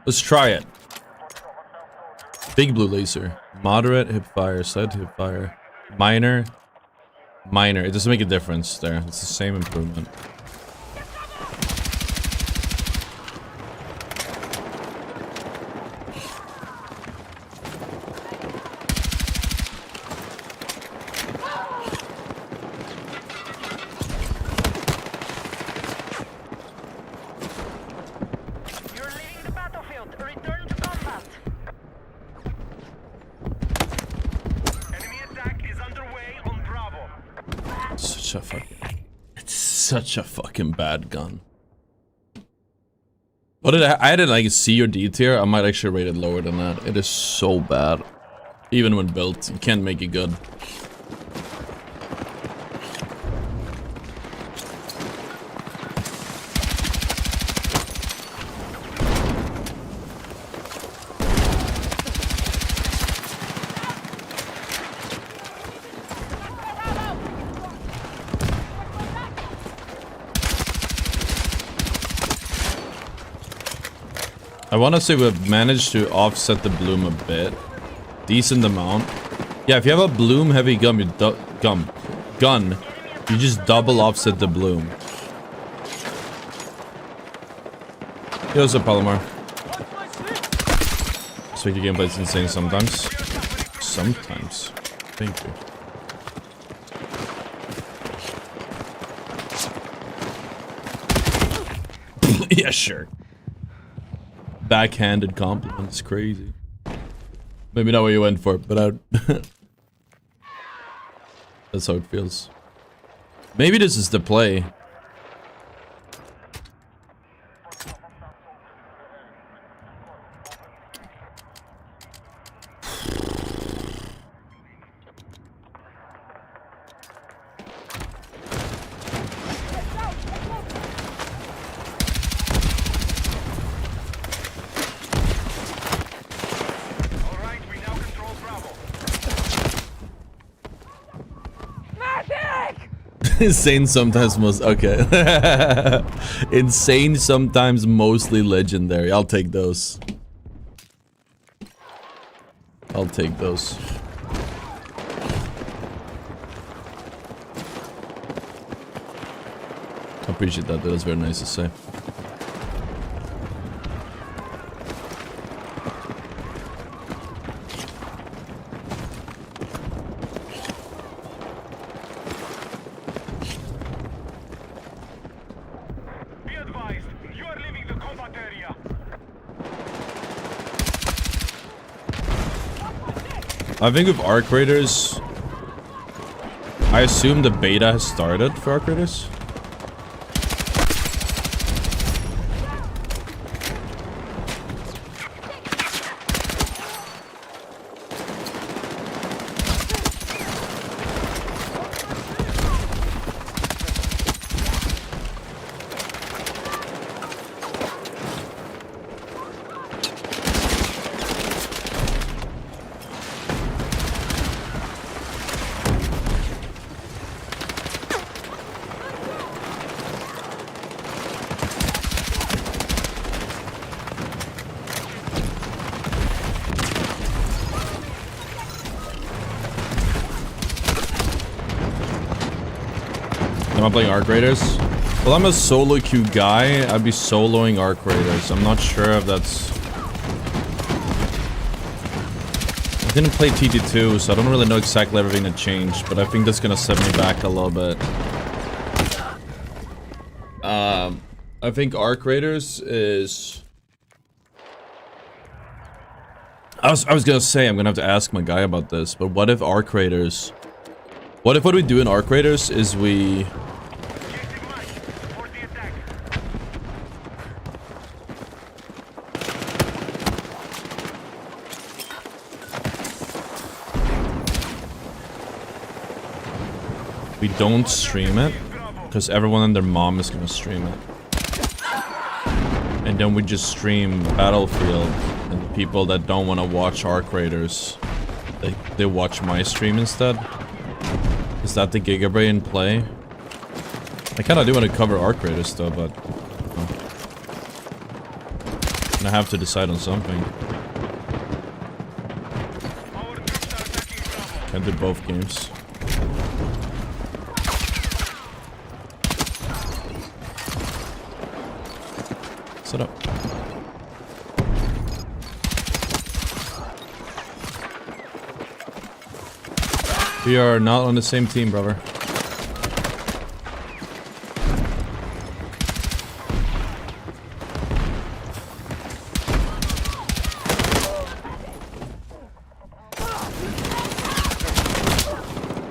Let's try it. Big blue laser. Moderate hip fire. Slight hip fire. Minor. Minor. It doesn't make a difference there. It's the same improvement. You're leaving the battlefield. Return to combat. Enemy attack is underway on Bravo. It's such a fucking bad gun. What did I didn't like C or D tier. I might actually rate it lower than that. It is so bad. Even when built, you can't make it good. I want to say we've managed to offset the bloom a bit. Decent amount. Yeah, if you have a bloom heavy gun, you just double offset the bloom. Yo, what's up, Palomar? Speaking gameplay is insane sometimes. Sometimes. Thank you. Yeah, sure. Backhanded compliments, crazy. Maybe not what you went for, but that's how it feels. Maybe this is the play. Insane sometimes most okay. Insane sometimes mostly legendary. I'll take those. I'll take those. I appreciate that. That was very nice to say. I think with arc raiders, I assume the beta has started for arc raiders. Am I playing arc raiders? Well, I'm a solo queue guy. I'd be soloing arc raiders. I'm not sure if that's... I didn't play TT2, so I don't really know exactly everything that changed, but I think that's gonna set me back a little bit. I think arc raiders is... I was gonna say, I'm gonna have to ask my guy about this, but what if arc raiders... What we do in arc raiders is we... We don't stream it, because everyone and their mom is gonna stream it. And then we just stream Battlefield, and the people that don't want to watch arc raiders, they watch my stream instead. Is that the Gigabrain play? I kinda do want to cover arc raiders though, but... I have to decide on something. Can't do both games. Set up. We are not on the same team, brother.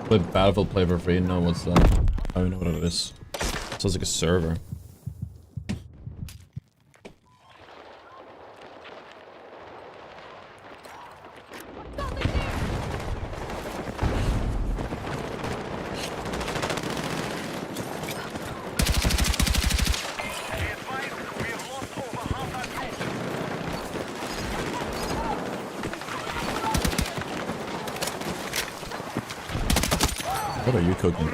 Play Battlefield play for free? No, what's that? I don't even know what it is. Sounds like a server. What are you cooking?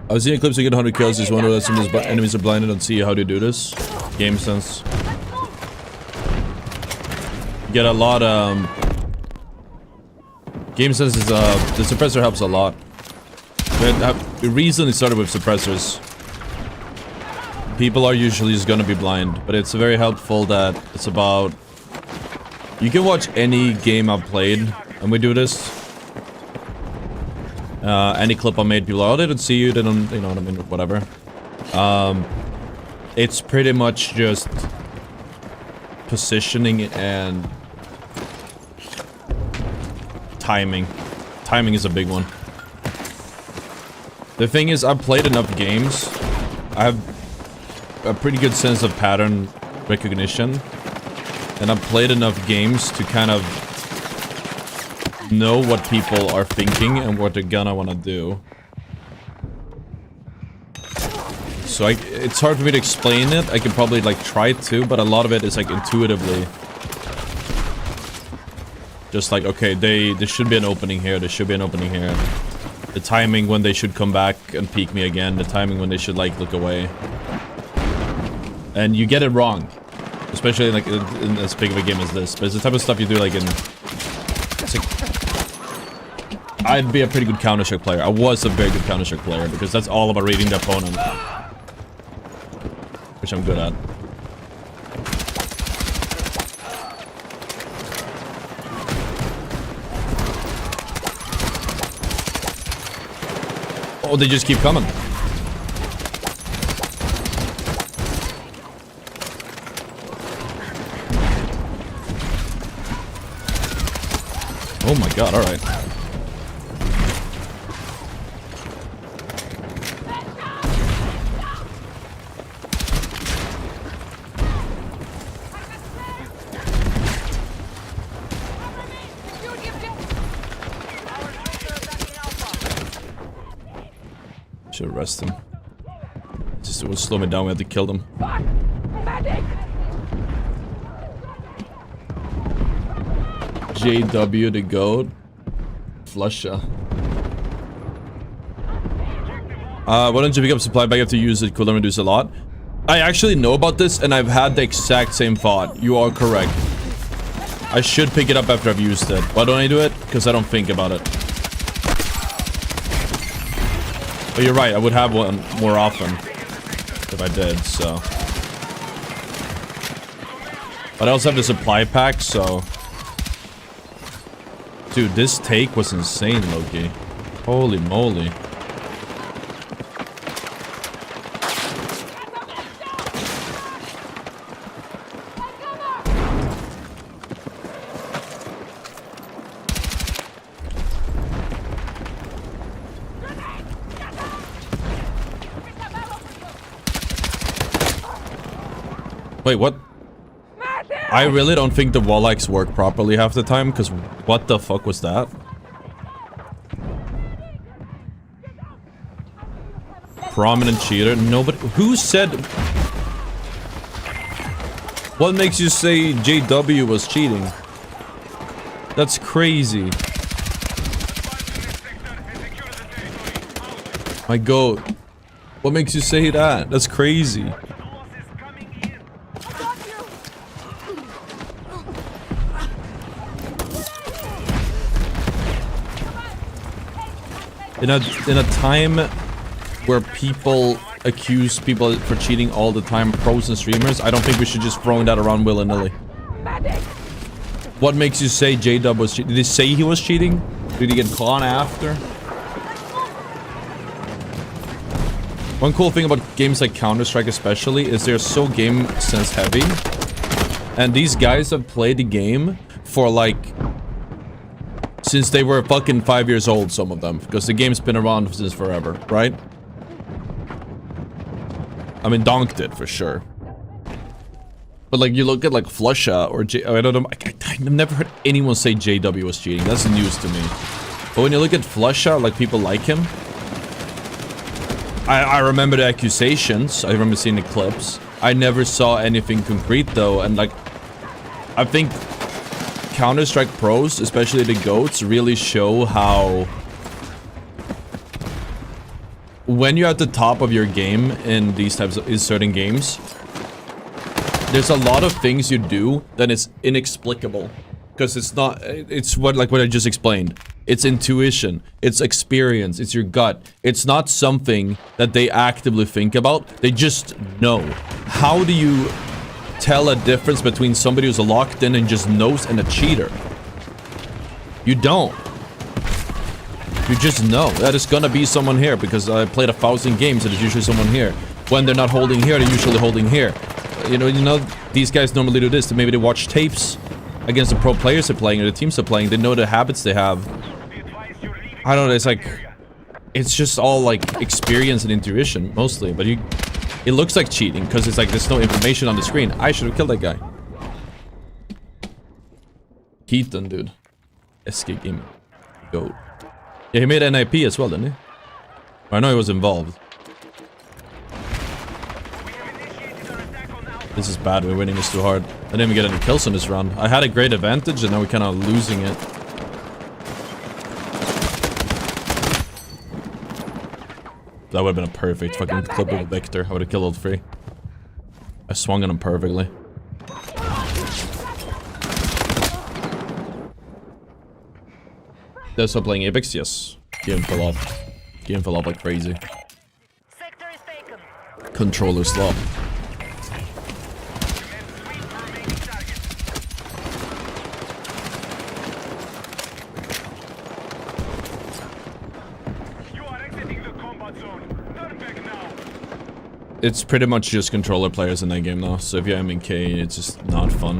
I was seeing clips to get 100 kills. Just wonder that some of these enemies are blinded and see how to do this. Game sense. You get a lot. Game sense is the suppressor helps a lot. We recently started with suppressors. People are usually just gonna be blind, but it's very helpful that it's about. You can watch any game I've played, and we do this. Any clip I made, people are, oh, they don't see you, they don't, you know what I mean, whatever. It's pretty much just positioning and timing. Timing is a big one. The thing is, I've played enough games. I have a pretty good sense of pattern recognition. And I've played enough games to kind of know what people are thinking and what they're gonna wanna do. So it's hard for me to explain it. I could probably like try to, but a lot of it is like intuitively. Just like, okay, there should be an opening here, there should be an opening here. The timing when they should come back and peek me again, the timing when they should like look away. And you get it wrong. Especially like in as big of a game as this. But it's the type of stuff you do like in... It's like, I'd be a pretty good Counter-Strike player. I was a very good Counter-Strike player because that's all about reading the opponent. Which I'm good at. Oh, they just keep coming. Oh my god, alright. Should arrest him. Just it will slow me down, we have to kill them. JW the goat. Flusha. Why don't you pick up supply bag? You have to use it, cooldown reduce a lot. I actually know about this and I've had the exact same thought. You are correct. I should pick it up after I've used it. Why don't I do it? Because I don't think about it. But you're right, I would have one more often if I did, so. But I also have the supply pack, so. Dude, this take was insane, Loki. Holy moly. Wait, what? I really don't think the wallhacks work properly half the time, because what the fuck was that? Prominent cheater? Nobody... Who said... What makes you say JW was cheating? That's crazy. My goat. What makes you say that? That's crazy. In a time where people accuse people for cheating all the time, pros and streamers, I don't think we should just throw that around willy-nilly. What makes you say J-Dub was cheating? Did he say he was cheating? Did he get caught after? One cool thing about games like Counter-Strike especially is they're so game sense heavy. And these guys have played the game for like... since they were fucking 5 years old, some of them. Because the game's been around since forever, right? I mean, Donk did, for sure. But like, you look at like Flusha or I don't know, I've never heard anyone say JW was cheating. That's news to me. But when you look at Flusha, like people like him. I remember the accusations. I remember seeing the clips. I never saw anything concrete though, and like... I think... Counter-Strike pros, especially the GOATs, really show how... when you're at the top of your game in these types of certain games, there's a lot of things you do that is inexplicable. Because it's not... it's what I just explained. It's intuition. It's experience. It's your gut. It's not something that they actively think about. They just know. How do you... tell a difference between somebody who's locked in and just knows and a cheater? You don't. You just know that it's gonna be someone here because I played 1,000 games and there's usually someone here. When they're not holding here, they're usually holding here. You know, these guys normally do this. Maybe they watch tapes against the pro players they're playing or the teams they're playing. They know the habits they have. I don't know, it's like... it's just all like experience and intuition mostly, but you... it looks like cheating, because it's like there's no information on the screen. I should have killed that guy. Keaton, dude. SK Gaming. Go. Yeah, he made NIP as well, didn't he? I know he was involved. This is bad, we're winning this too hard. I didn't even get any kills in this round. I had a great advantage, and now we're kind of losing it. That would have been a perfect fucking clip of Victor. I would have killed all three. I swung at him perfectly. They're still playing Apex? Yes. Game fell off. Game fell off like crazy. Sector is taken. Controller slop. It's pretty much just controller players in that game now, so if you're aiming K, it's just not fun.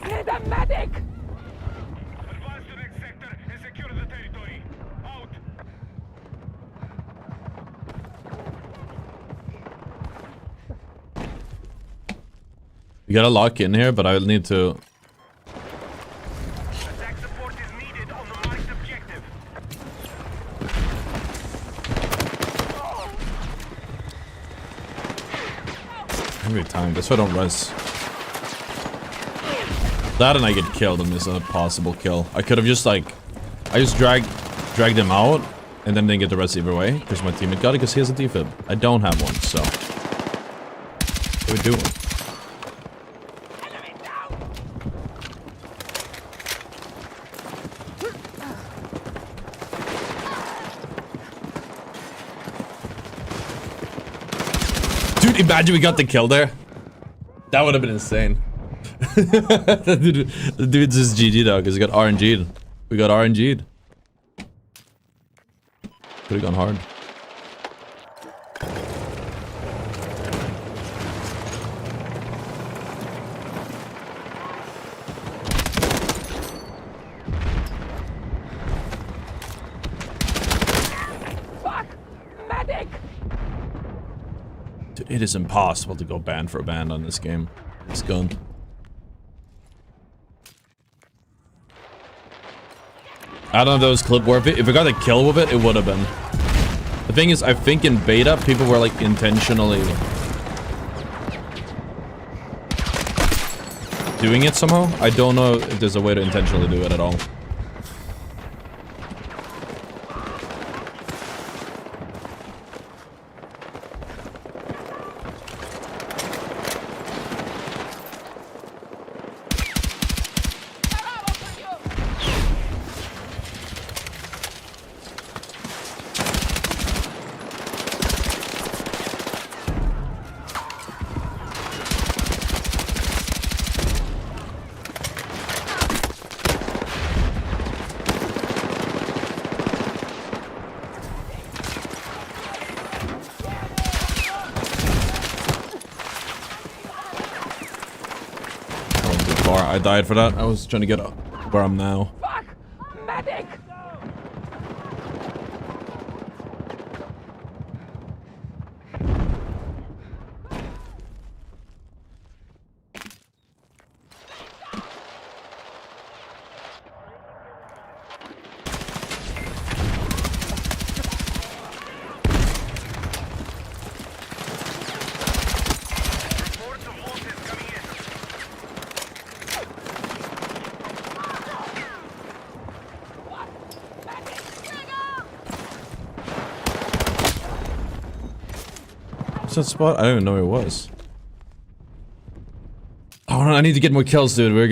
Need a medic! Advance to next sector and secure the territory. Out! We gotta lock in here, but I will need to... Attack support is needed on the marked objective. Every time, that's why I don't res. That and I get killed and it's a possible kill. I could have just like... I just dragged him out and then didn't get the res either way because my teammate got it because he has a defib. I don't have one, so... what are we doing? Dude, imagine we got the kill there. That would have been insane. the dude's just GG though, because he got RNG'd. We got RNG'd. Could have gone hard. It is impossible to go band for band on this game. It's gun. I don't know if that was clip worth it. If I got a kill with it, it would have been. The thing is, I think in beta, people were like intentionally doing it somehow. I don't know if there's a way to intentionally do it at all. I died for that. I was trying to get up where I'm now. Fuck! Medic! What's that spot? I don't even know where it was. Oh, I need to get more kills, dude. We're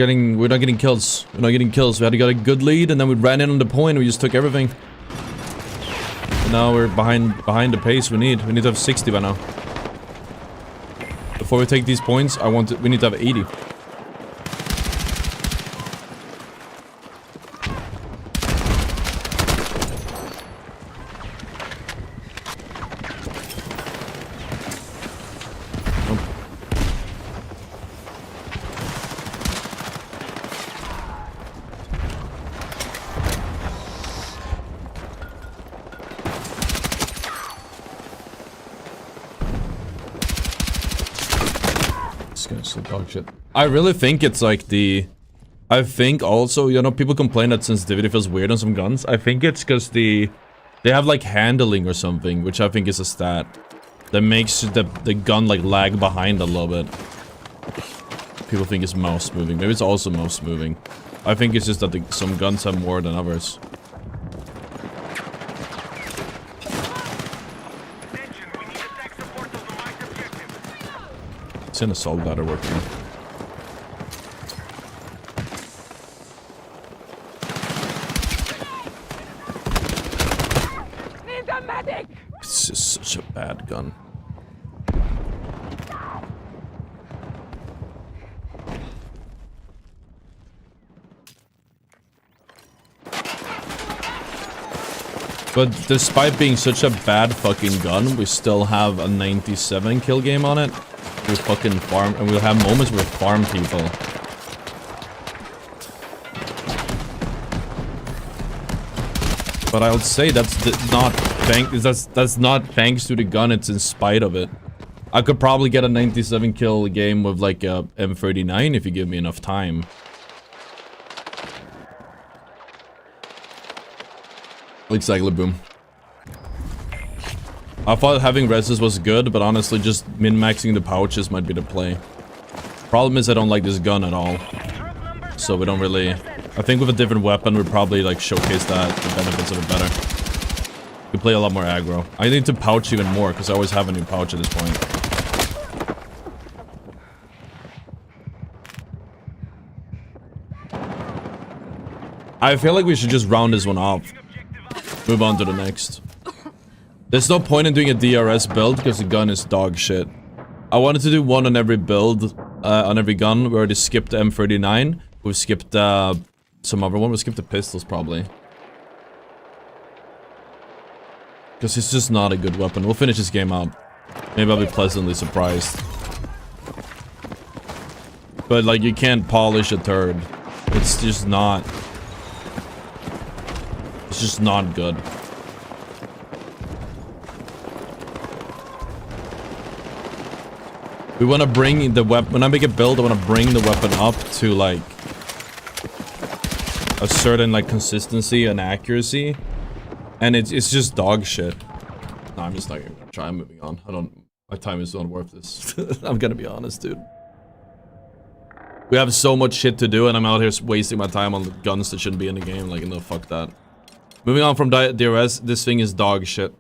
not getting kills. We're not getting kills. We had to get a good lead, and then we ran in on the point. We just took everything. And now we're behind the pace we need. We need to have 60 by now. Before we take these points, we need to have 80. Dog shit. I really think it's like I think also, you know, people complain that sensitivity feels weird on some guns. I think it's because they have like handling or something, which I think is a stat that makes the gun like lag behind a little bit. People think it's mouse moving. Maybe it's also mouse moving. I think it's just that some guns have more than others. It's an assault ladder working. Need a medic! It's just such a bad gun. But despite being such a bad fucking gun, we still have a 97 kill game on it. We fucking farm, and we'll have moments where we farm people. But I would say that's not thanks to the gun, it's in spite of it. I could probably get a 97 kill game with like a M39 if you give me enough time. Exactly, boom. I thought having reses was good, but honestly just min-maxing the pouches might be the play. Problem is I don't like this gun at all. So we don't really... I think with a different weapon we'd probably like showcase that, the benefits of it better. We play a lot more aggro. I need to pouch even more, because I always have a new pouch at this point. I feel like we should just round this one off. Move on to the next. There's no point in doing a DRS build because the gun is dog shit. I wanted to do one on every build, on every gun. We already skipped the M39. We've skipped some other one. We skipped the pistols probably. Because it's just not a good weapon. We'll finish this game out. Maybe I'll be pleasantly surprised. But like you can't polish a turd. It's just not. It's just not good. We want to bring the weapon. When I make a build, I want to bring the weapon up to like a certain like consistency and accuracy, and it's just dog shit. No, I'm just not gonna try. I'm moving on. My time is not worth this. I'm gonna be honest, dude. We have so much shit to do, and I'm out here wasting my time on the guns that shouldn't be in the game. Like, no, fuck that. Moving on from DRS, this thing is dog shit.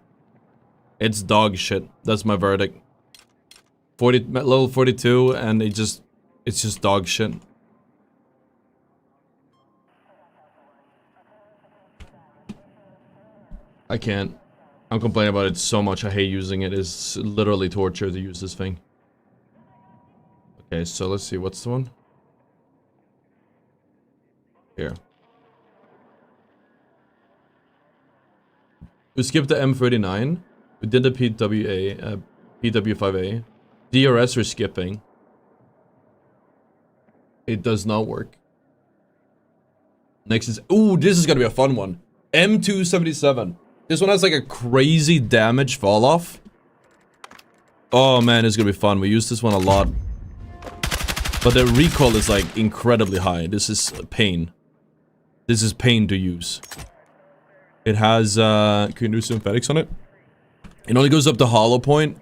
It's dog shit. That's my verdict. Level 42, and it's just dog shit. I can't. I'm complaining about it so much. I hate using it. It's literally torture to use this thing. Okay, so let's see. What's the one? Here. We skipped the M39. We did the PW5A. DRS we're skipping. It does not work. Next is... Ooh, this is gonna be a fun one. M277. This one has like a crazy damage fall off. Oh man, it's gonna be fun. We use this one a lot. But the recoil is like incredibly high. This is pain. This is pain to use. It has, can you do synthetics on it? It only goes up to hollow point.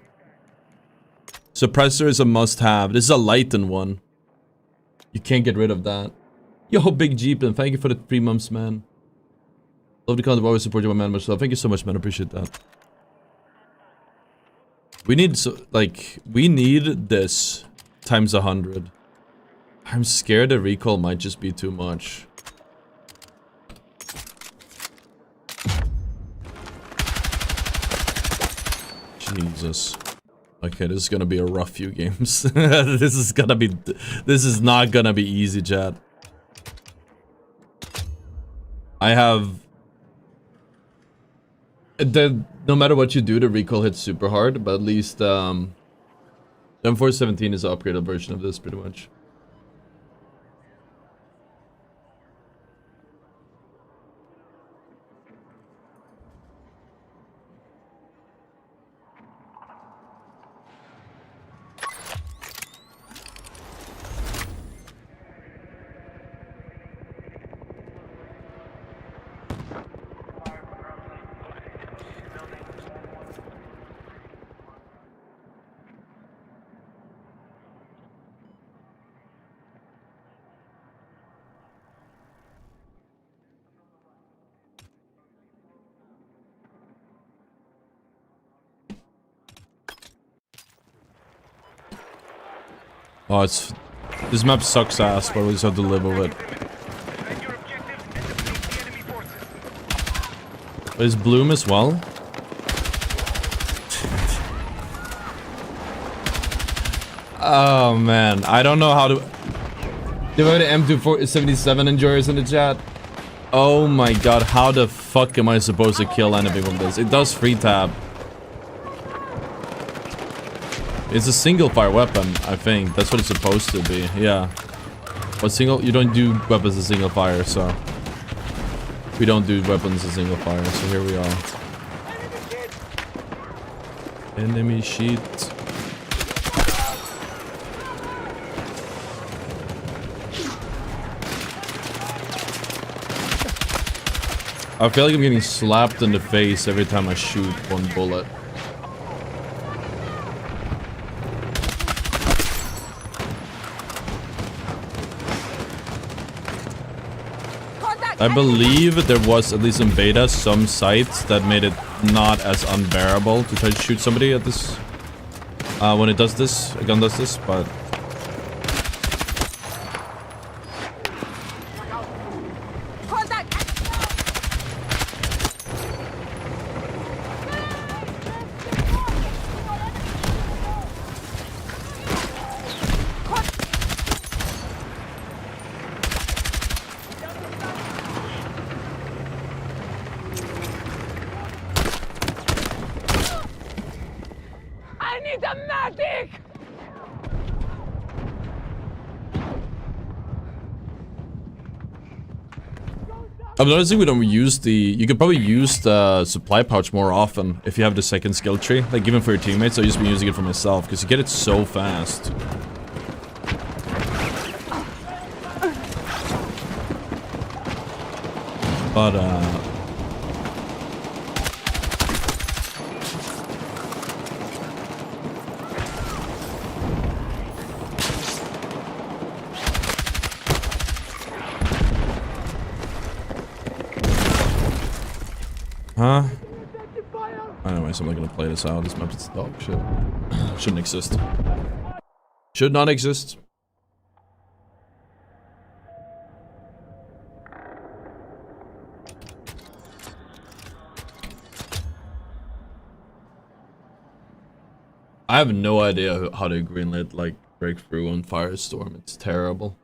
Suppressor is a must-have. This is a lightened one. You can't get rid of that. Yo, Big Jeep, and thank you for the 3 months, man. Love the content, always support you, my man, much love. Thank you so much, man. I appreciate that. We need, we need this times 100. I'm scared the recoil might just be too much. Jesus. Okay, this is gonna be a rough few games. This is not gonna be easy, chat. I have... no matter what you do, the recoil hits super hard, but at least, M417 is an upgraded version of this, pretty much. Oh, it's... This map sucks ass, but we just have to live with it. Is Bloom as well? Oh man, I don't know how to... Do we have the M277 enjoyers in the chat? Oh my god, how the fuck am I supposed to kill anything from this? It does free tab. It's a single fire weapon, I think. That's what it's supposed to be, yeah. But you don't do weapons as single fire, so... We don't do weapons as single fire, so here we are. Enemy sheet. I feel like I'm getting slapped in the face every time I shoot one bullet. I believe there was, at least in beta, some sites that made it not as unbearable to try to shoot somebody at this... when it does this, a gun does this, but... I'm noticing we don't use the... You could probably use the supply pouch more often if you have the second skill tree. Like, even for your teammates, I've just been using it for myself, because you get it so fast. But, huh? Anyways, I'm not gonna play this out. This map is dog shit. Shouldn't exist. Should not exist. I have no idea how to greenlit, like, breakthrough on Firestorm. It's terrible.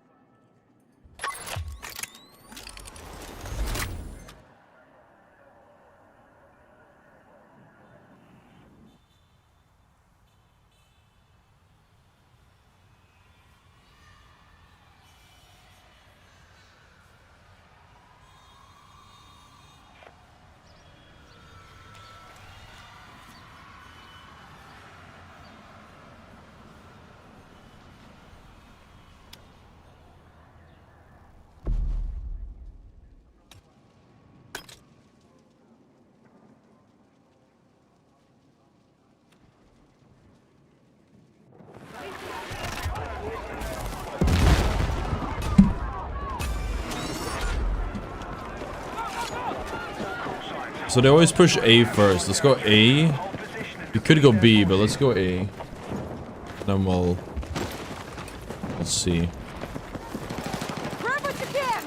So they always push A first. Let's go A. We could go B, but let's go A. Then we'll see. Grab what you can!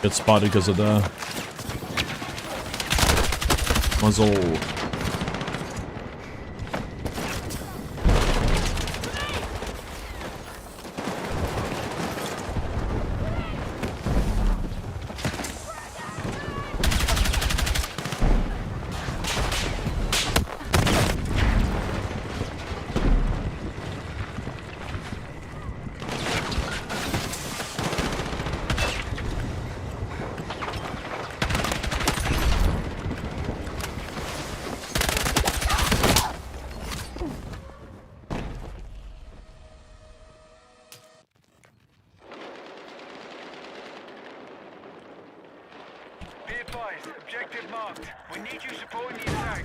Get spotted because of the muzzle. Be advised, objective marked. We need you supporting the attack.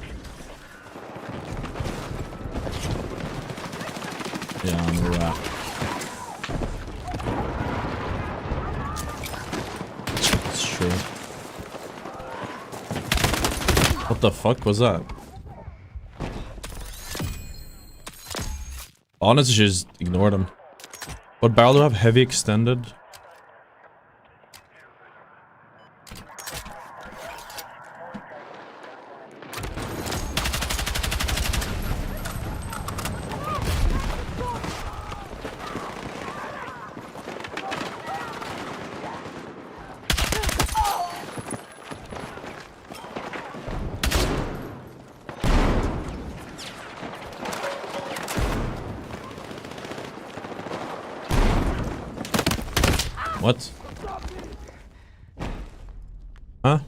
Yeah, I'm a rat. It's true. What the fuck was that? Honestly, just ignore them. What barrel do I have? Heavy extended? What? Huh?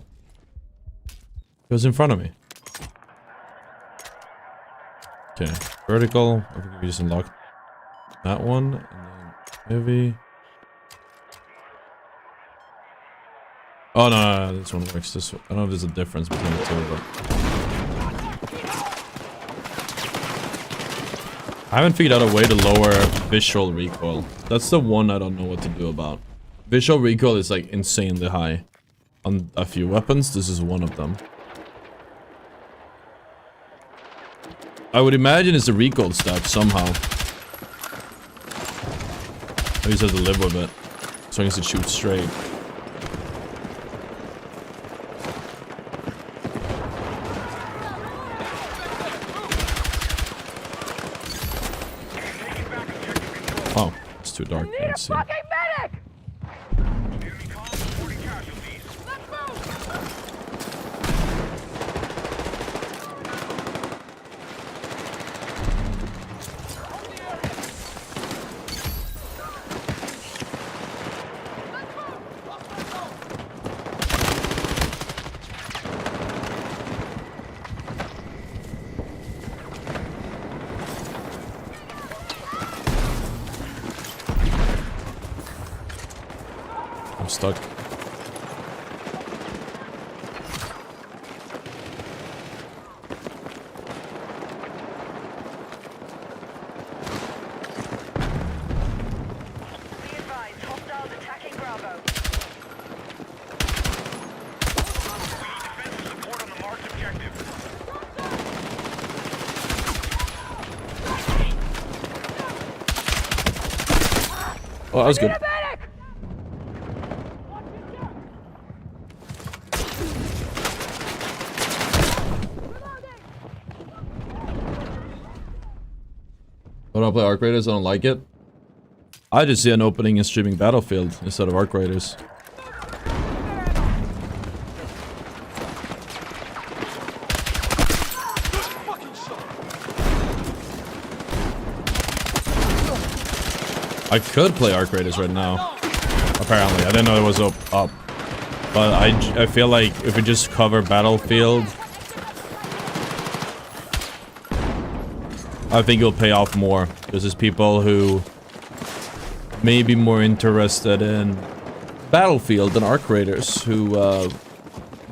He was in front of me. Okay, vertical. I think we just unlocked that one, and then heavy. Oh no, this one works. This one. I don't know if there's a difference between the two, but I haven't figured out a way to lower visual recoil. That's the one I don't know what to do about. Visual recoil is like insanely high on a few weapons. This is one of them. I would imagine it's a recoil stat somehow. I just have to live with it, so I guess it shoots straight. Oh, it's too dark. I can't see. Fucking medic! stuck. Be advised, hostiles attacking Bravo. Defensive support on the marked objective. Oh, that was good. Medic! When I play Arc Raiders, I don't like it. I just see an opening in streaming Battlefield instead of Arc Raiders. I could play Arc Raiders right now. Apparently, I didn't know it was up. But I feel like if we just cover Battlefield, I think it'll pay off more. Because there's people who may be more interested in Battlefield than Arc Raiders, who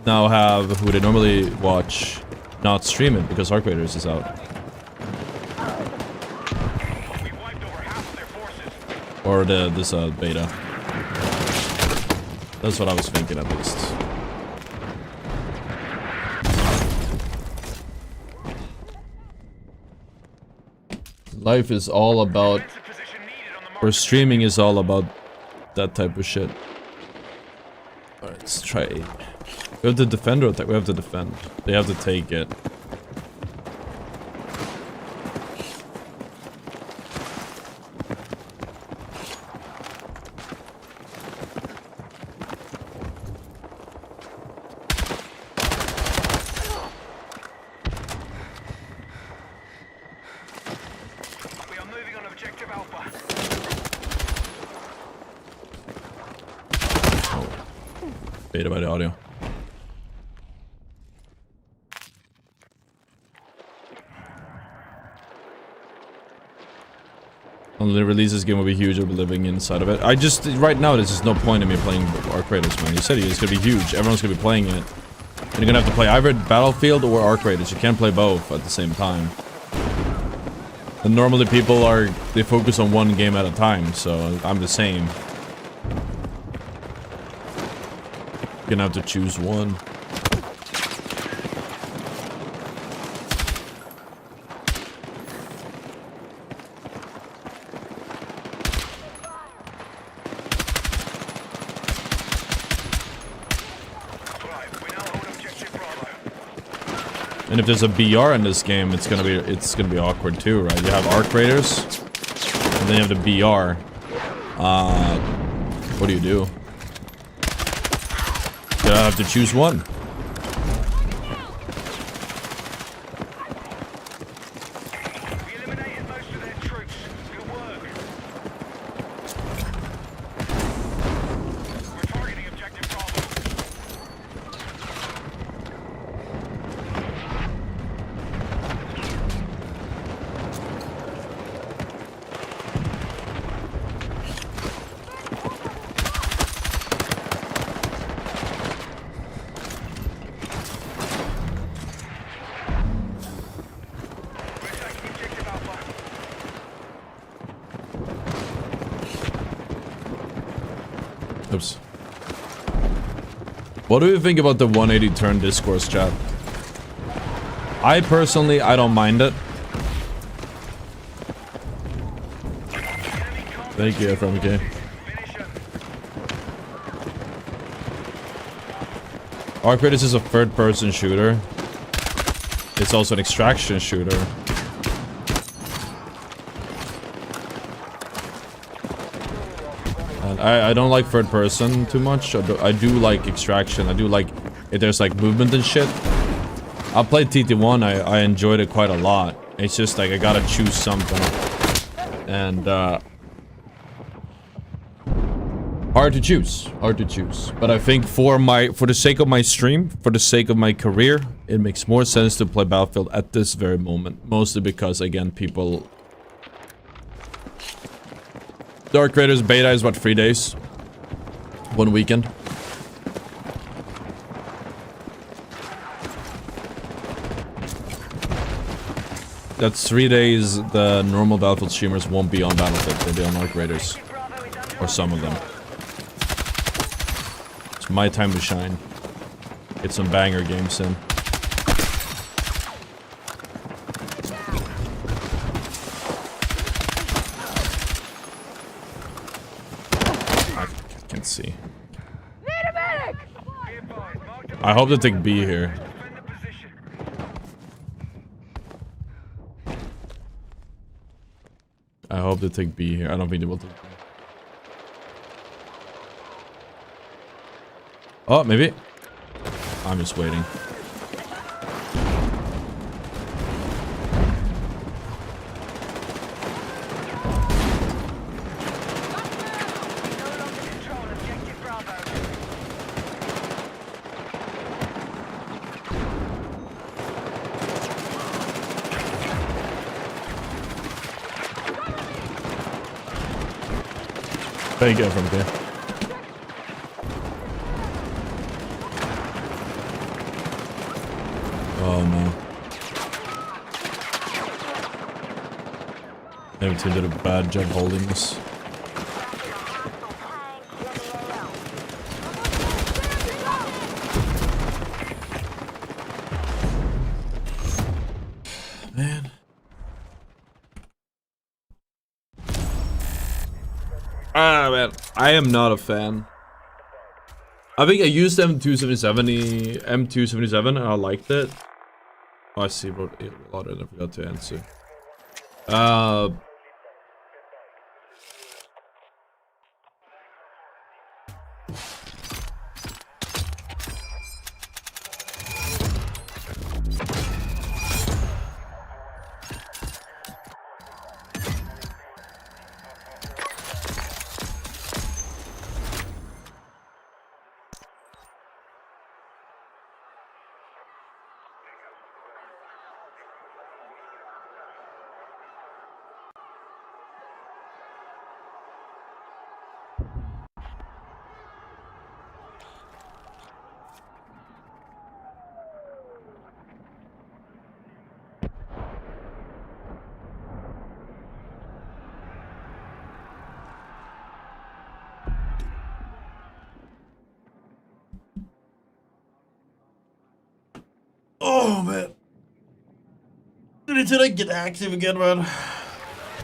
now have, who they normally watch, not stream it because Arc Raiders is out. We wiped over half of their forces. Or this beta. That's what I was thinking at least. Life is all about, Defensive position needed on the mark. or streaming is all about that type of shit. Alright, let's try 8. We have to defend or attack? We have to defend. They have to take it. We are moving on objective Alpha. Beta by the audio. When the release this game will be huge, I'll be living inside of it. Right now, there's just no point in me playing Arc Raiders, man. You said it's gonna be huge. Everyone's gonna be playing it. And you're gonna have to play either Battlefield or Arc Raiders. You can't play both at the same time. And normally people they focus on one game at a time, so I'm the same. You're gonna have to choose one. Right, we now hold objective Bravo. And if there's a BR in this game, it's gonna be awkward too, right? You have Arc Raiders, and then you have the BR. What do you do? You have to choose one. We eliminated most of their troops. Good work. We're targeting objective Bravo. We're taking objective Alpha. Oops. What do you think about the 180 turn discourse chat? I personally, I don't mind it. Thank you, FMK. Finish him. Arc Raiders is a third-person shooter. It's also an extraction shooter. And I don't like third person too much. I do like extraction. I do like if there's like movement and shit. I played TT1. I enjoyed it quite a lot. It's just like I gotta choose something. And hard to choose. But I think for the sake of my stream, for the sake of my career, it makes more sense to play Battlefield at this very moment. Mostly because, again, people... The Arc Raiders beta is, what, 3 days? 1 weekend. That's 3 days the normal Battlefield streamers won't be on Battlefield. They'll be on Arc Raiders. Or some of them. It's my time to shine. Get some banger games in. I can't see. I hope they take B here. I hope they take B here. I don't think they will take B. Oh, maybe. I'm just waiting. Thank you from there. Oh no. Maybe team did a bad job holding this. Man. Ah, man. I am not a fan. I think I used M277 and I liked it. Oh, I see what a lot of I forgot to answer. Oh man. Did I get active again, man?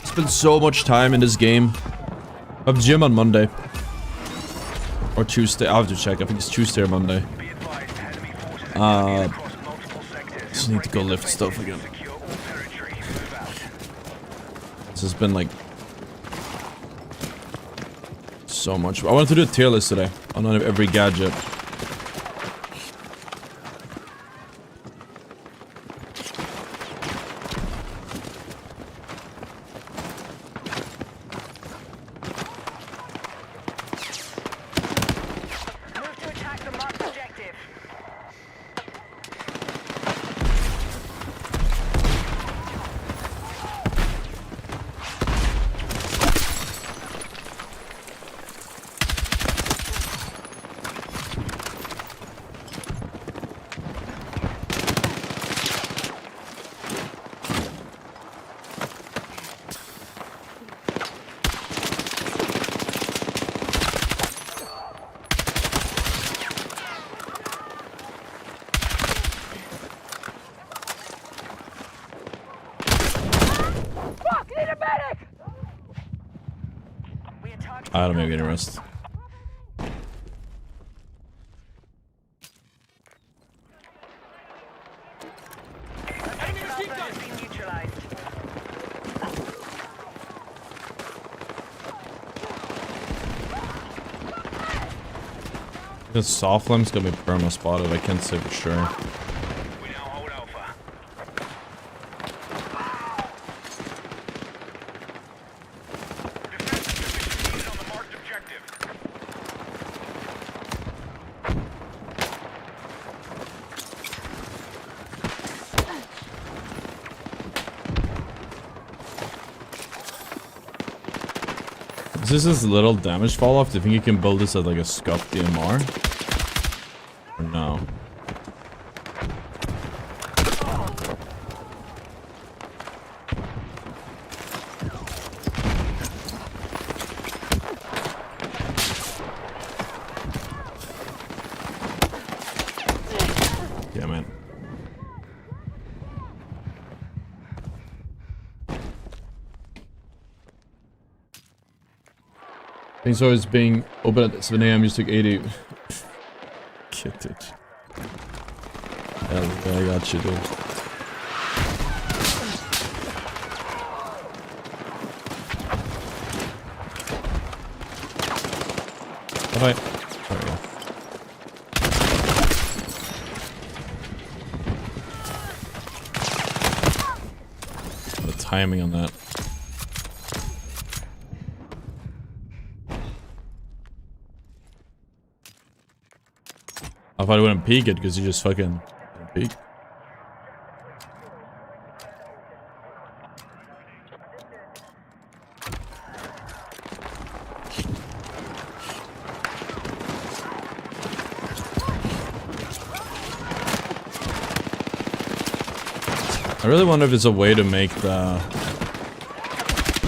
Spent so much time in this game. I have gym on Monday. Or Tuesday. I'll have to check. I think it's Tuesday or Monday. Just need to go lift stuff again. This has been like so much. I wanted to do a tier list today on every gadget. I don't maybe get a rest. This soft limb's gonna be perma spotted, I can't say for sure. This this is little damage fall off? Do you think you can build this as like a scuff DMR? Or no? Damn it. Things always being open at 7 AM, you took 80. Get it. Yeah, I got you, dude. Bye. There we go. The timing on that. I thought I wouldn't peek it because you just fucking peek. I really wonder if there's a way to make the...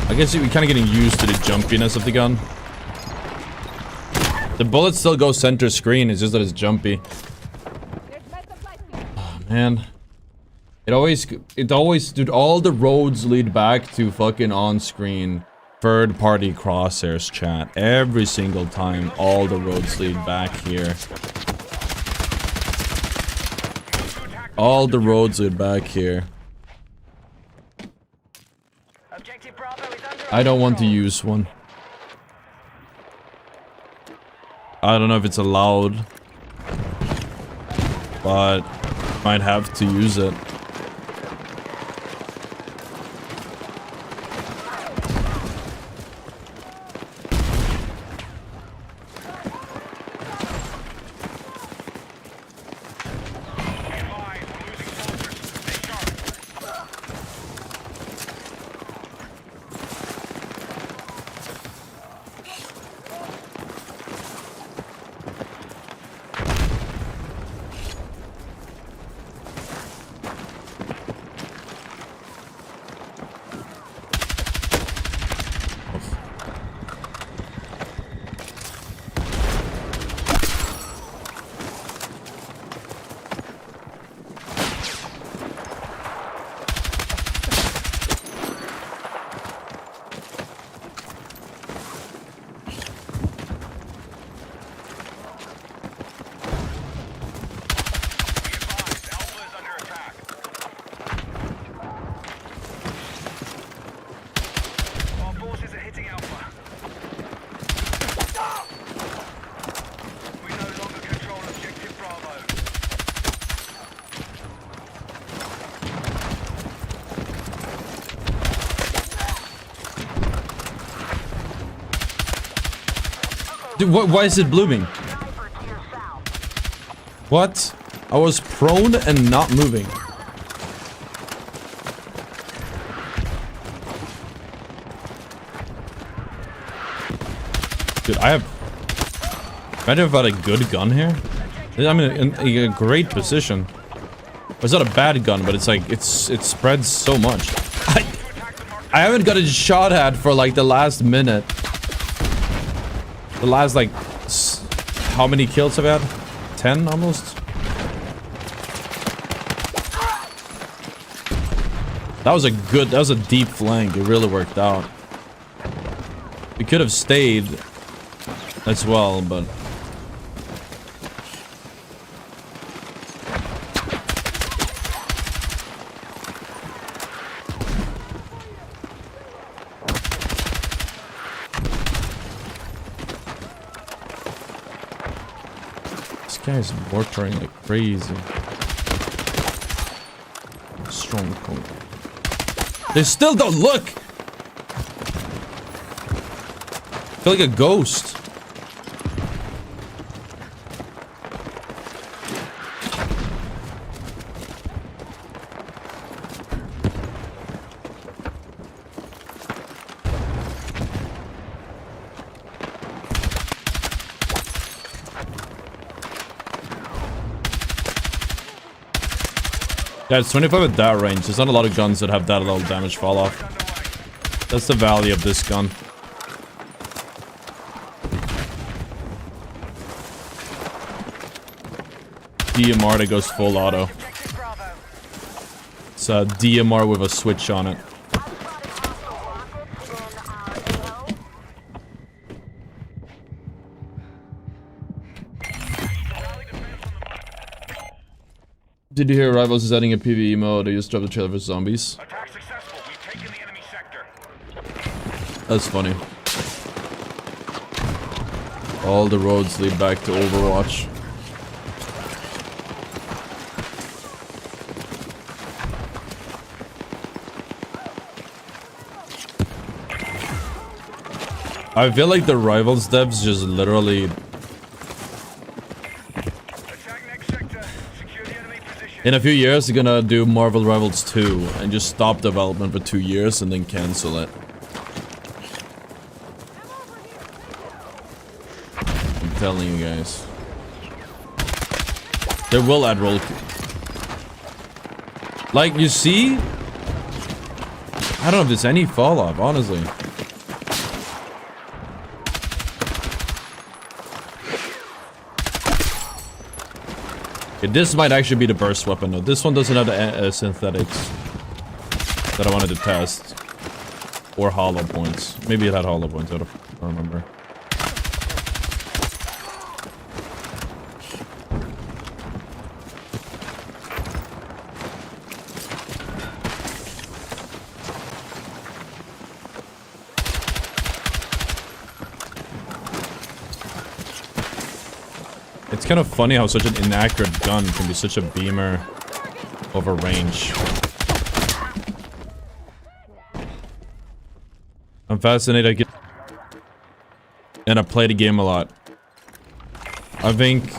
I guess you're kind of getting used to the jumpiness of the gun. The bullets still go center screen, it's just that it's jumpy. Oh, man. It always, dude, all the roads lead back to fucking on-screen third-party crosshairs, chat. Every single time, all the roads lead back here. All the roads lead back here. I don't want to use one. I don't know if it's allowed, but might have to use it. Dude, why is it blooming? What? I was prone and not moving. Dude, imagine if I had a good gun here. I'm in a great position. It's not a bad gun, but it's like, it spreads so much. I haven't got a shot at for like the last minute. The last, like, how many kills have I had? 10 almost? That was a deep flank. It really worked out. We could have stayed as well, but... This guy's mortaring like crazy. Strong point. They still don't look! I feel like a ghost. Yeah, it's 25 at that range. There's not a lot of guns that have that little damage fall off. That's the value of this gun. DMR that goes full auto. Objective Bravo. It's a DMR with a switch on it. Did you hear Rivals is adding a PvE mode? They just dropped the trailer for zombies. Attack successful. We've taken the enemy sector. That's funny. All the roads lead back to Overwatch. I feel like the Rivals devs just literally... Attack next sector. Secure the enemy position. In a few years, they're gonna do Marvel Rivals 2 and just stop development for 2 years and then cancel it. I'm telling you guys. They will add roll... Like, you see? I don't know if there's any fall off, honestly. Okay, this might actually be the burst weapon though. This one doesn't have the synthetics that I wanted to test. Or hollow points. Maybe it had hollow points, I don't remember. It's kind of funny how such an inaccurate gun can be such a beamer over range. I'm fascinated. And I play the game a lot. I think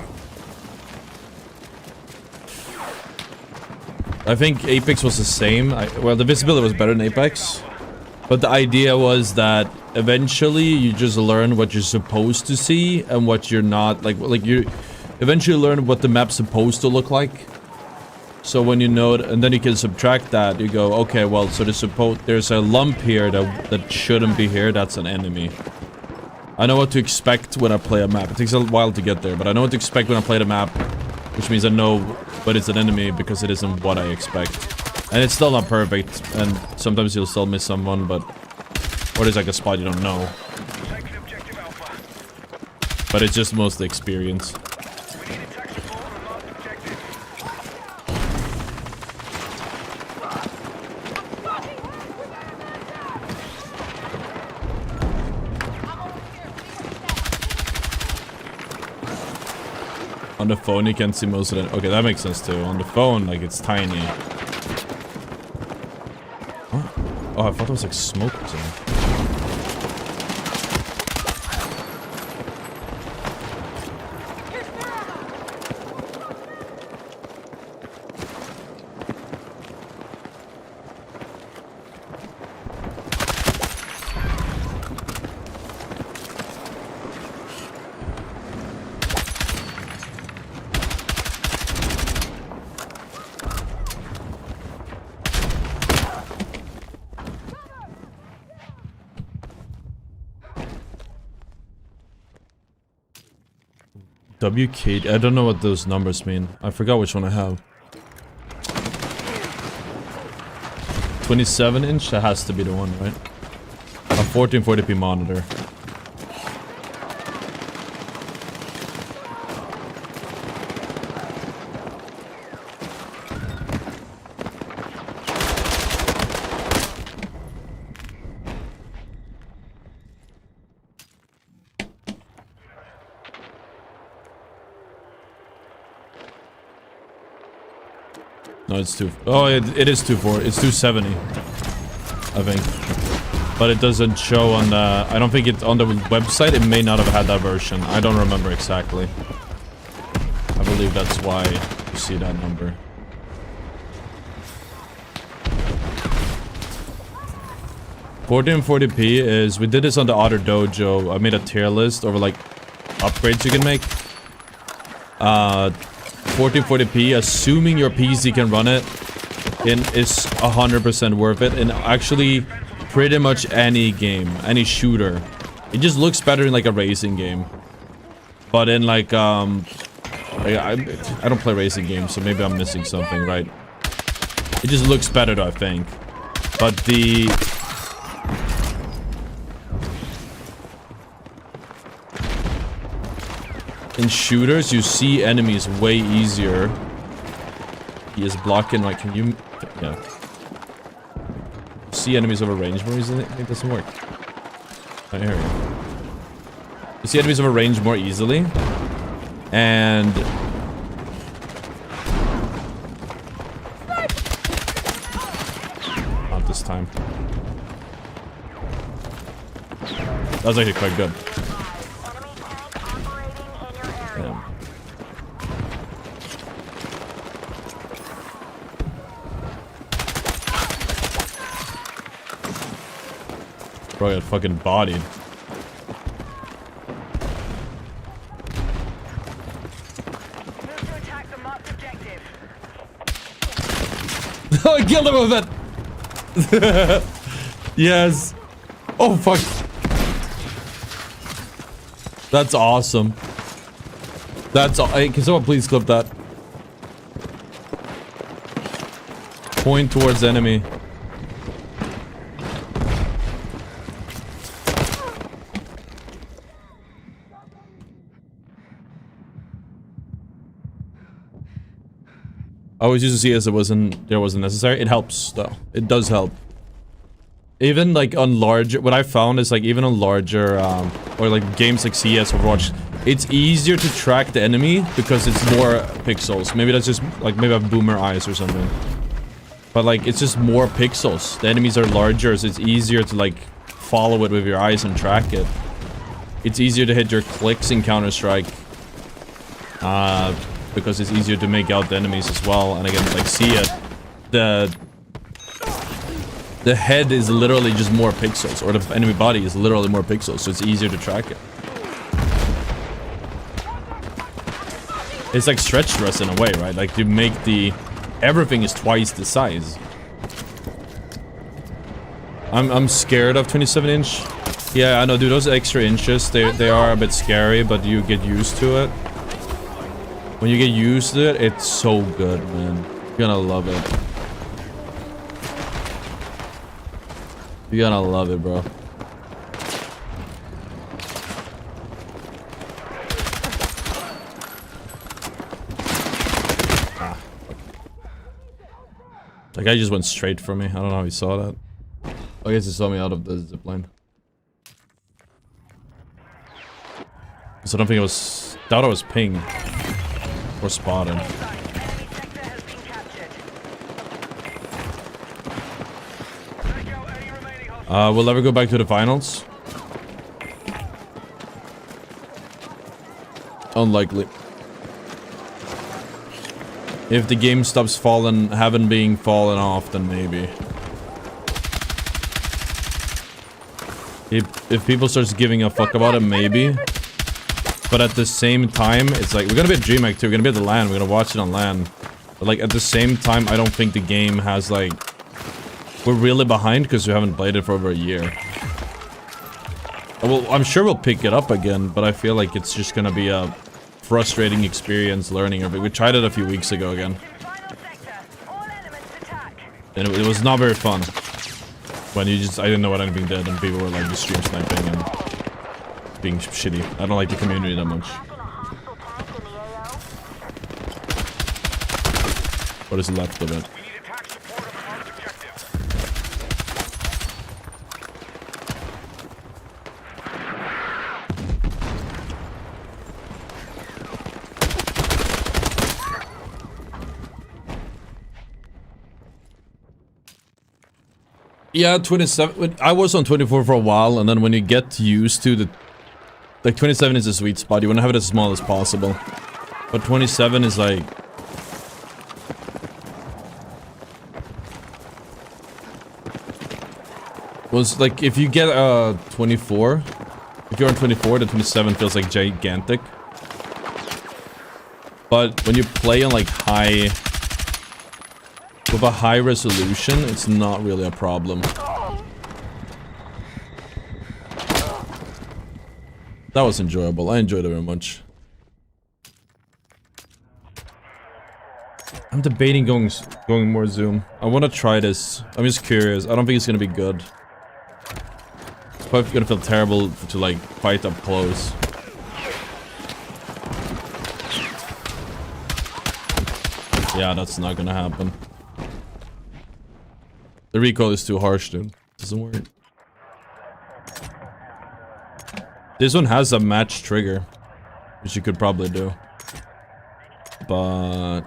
Apex was the same. Well, the visibility was better than Apex. But the idea was that eventually you just learn what you're supposed to see and what you're not. Like you eventually learn what the map's supposed to look like. So when you know it, and then you can subtract that, you go, okay, well, so there's a lump here that shouldn't be here, that's an enemy. I know what to expect when I play a map. It takes a while to get there, but I know what to expect when I play the map, which means I know what is an enemy because it isn't what I expect. And it's still not perfect, and sometimes you'll still miss someone, but... Or there's like a spot you don't know. Taking objective Alpha. But it's just mostly experience. We need attack support on the marked objective. On the phone you can't see most of it. Okay, that makes sense too. On the phone, like, it's tiny. Oh, I thought it was like smoke or something. WK, I don't know what those numbers mean. I forgot which one I have. 27 inch? That has to be the one, right? A 1440p monitor. No, it's two. Oh, it is 240. It's 270. I think. But it doesn't show on the... I don't think it's on the website. It may not have had that version. I don't remember exactly. I believe that's why you see that number. $1440p is... We did this on the Otter Dojo. I made a tier list over, like, upgrades you can make. 1440p, assuming your PC can run it, is 100% worth it in actually pretty much any game, any shooter. It just looks better in like a racing game. But in like I don't play racing games, so maybe I'm missing something, right? It just looks better, I think. But the in shooters, you see enemies way easier. He is blocking, like, can you... Yeah. See enemies over range more easily? It doesn't work. Right here. You see enemies over range more easily. And... Not this time. That was actually quite good. Damn. Bro, I got fucking bodied. I killed him with that! Yes! Oh, fuck! That's awesome. That's all. Hey, can someone please clip that? Point towards enemy. I always used to see as it wasn't necessary. It helps though. It does help. Even like on larger, what I found is like even on larger or like games like CS or Overwatch, it's easier to track the enemy because it's more pixels. Maybe that's just like maybe I have boomer eyes or something. But like it's just more pixels. The enemies are larger, so it's easier to like follow it with your eyes and track it. It's easier to hit your clicks in Counter-Strike. Because it's easier to make out the enemies as well, and again, like, see it. The head is literally just more pixels, or the enemy body is literally more pixels, so it's easier to track it. It's like stretch stress in a way, right? Like, you make the... Everything is twice the size. I'm scared of 27-inch. Yeah, I know, dude, those extra inches, they are a bit scary, but you get used to it. When you get used to it, it's so good, man. You're gonna love it. You're gonna love it, bro. Ah. That guy just went straight for me. I don't know how he saw that. I guess he saw me out of the zipline. So I don't think it was... Doubt it was ping. Or spotted. We'll ever go back to the finals? Unlikely. If the game stops falling off, then maybe. If people starts giving a fuck about it, maybe. But at the same time, it's like, we're gonna be at DreamHack too, we're gonna be at the LAN, we're gonna watch it on LAN. But like, at the same time, I don't think the game has like... We're really behind because we haven't played it for over a year. Well, I'm sure we'll pick it up again, but I feel like it's just gonna be a frustrating experience learning everything. We tried it a few weeks ago again. And it was not very fun. When you just, I didn't know what anything did and people were like just stream sniping and... being shitty. I don't like the community that much. What is left of it? Yeah, 27. I was on 24 for a while, and then when you get used to the... Like, 27 is a sweet spot. You want to have it as small as possible. But 27 is like... Was like, if you get 24... If you're on 24, then 27 feels like gigantic. But when you play on like high... With a high resolution, it's not really a problem. That was enjoyable. I enjoyed it very much. I'm debating going more zoom. I want to try this. I'm just curious. I don't think it's gonna be good. It's probably gonna feel terrible to like fight up close. Yeah, that's not gonna happen. The recoil is too harsh, dude. Doesn't work. This one has a match trigger, which you could probably do. But...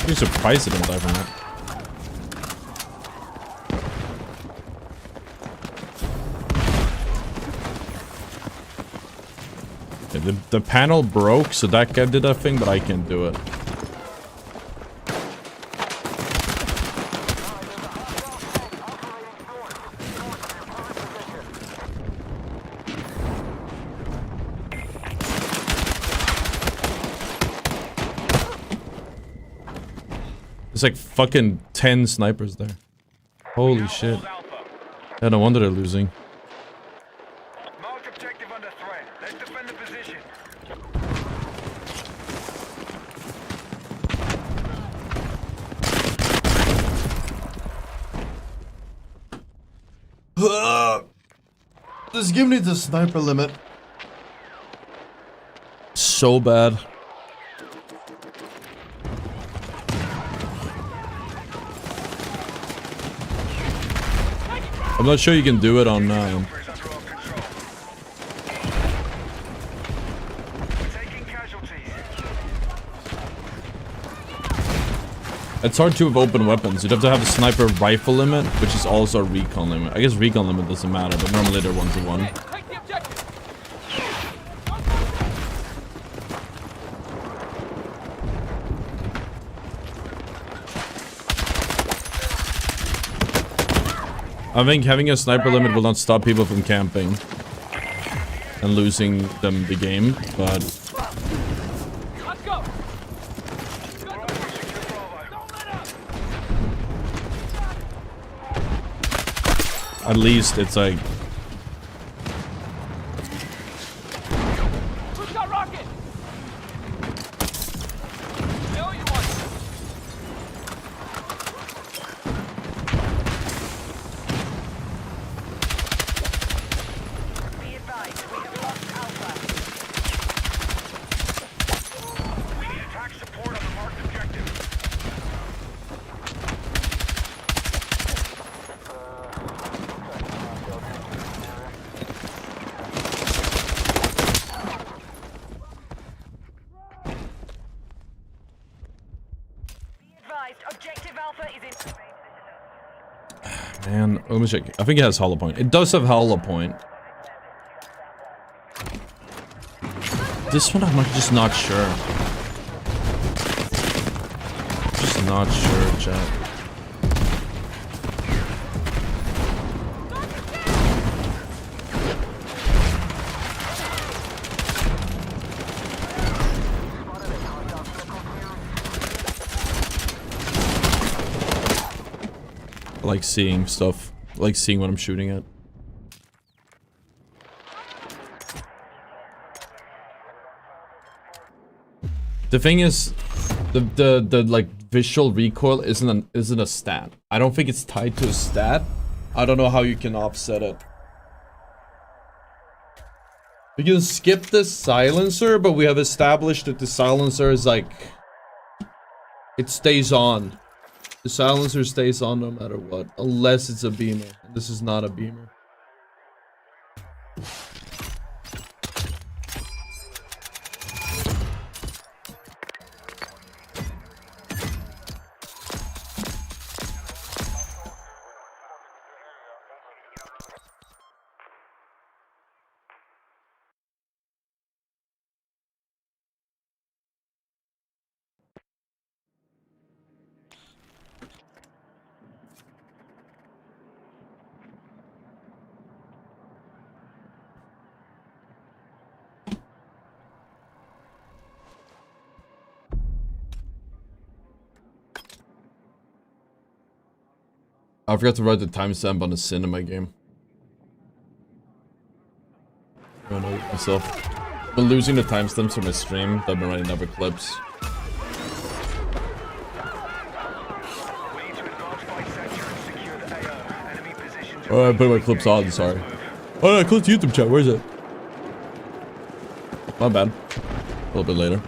I'm surprised it didn't die from that. Okay, the panel broke, so that guy did that thing, but I can't do it. There's like fucking 10 snipers there. Holy shit. Yeah, no wonder they're losing. Marked objective under threat. Let's defend the position. Just give me the sniper limit. So bad. I'm not sure you can do it on Alpha is under our control. We're taking casualties. It's hard to have open weapons. You'd have to have a sniper rifle limit, which is also a recon limit. I guess recon limit doesn't matter, but normally they're 1-to-1. Take the objective. I think having a sniper limit will not stop people from camping and losing them the game, but Let's go. at least it's like Who's got rocket? Bill, you want? Be advised, we have lost Alpha. We need attack support on the marked objective. Be advised, objective Alpha is in... man, let me check. I think it has hollow point. It does have hollow point. This one I'm like just not sure. Just not sure, chat. I like seeing stuff. I like seeing what I'm shooting at. The thing is, the like visual recoil isn't a stat. I don't think it's tied to a stat. I don't know how you can offset it. We can skip the silencer, but we have established that the silencer is like, it stays on. The silencer stays on no matter what, unless it's a beamer. This is not a beamer. I forgot to write the timestamp on the cinema game. I don't know myself. I've been losing the timestamps for my stream. I've been writing other clips. We need to advance by sector and secure the AO. Enemy positions. Oh, I put my clips on, sorry. Oh, I closed YouTube chat, where is it? My bad. A little bit later.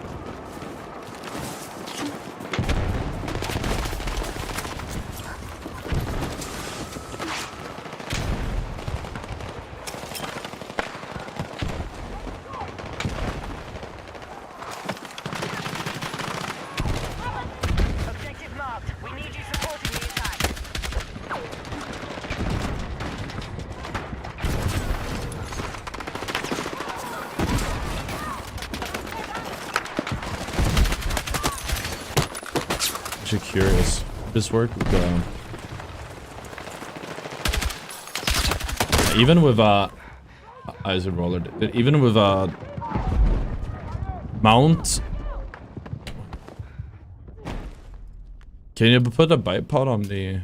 Objective marked. We need you supporting the attack. Actually curious. This work with even with as a roller, even with mount. Can you put a bite pod on the?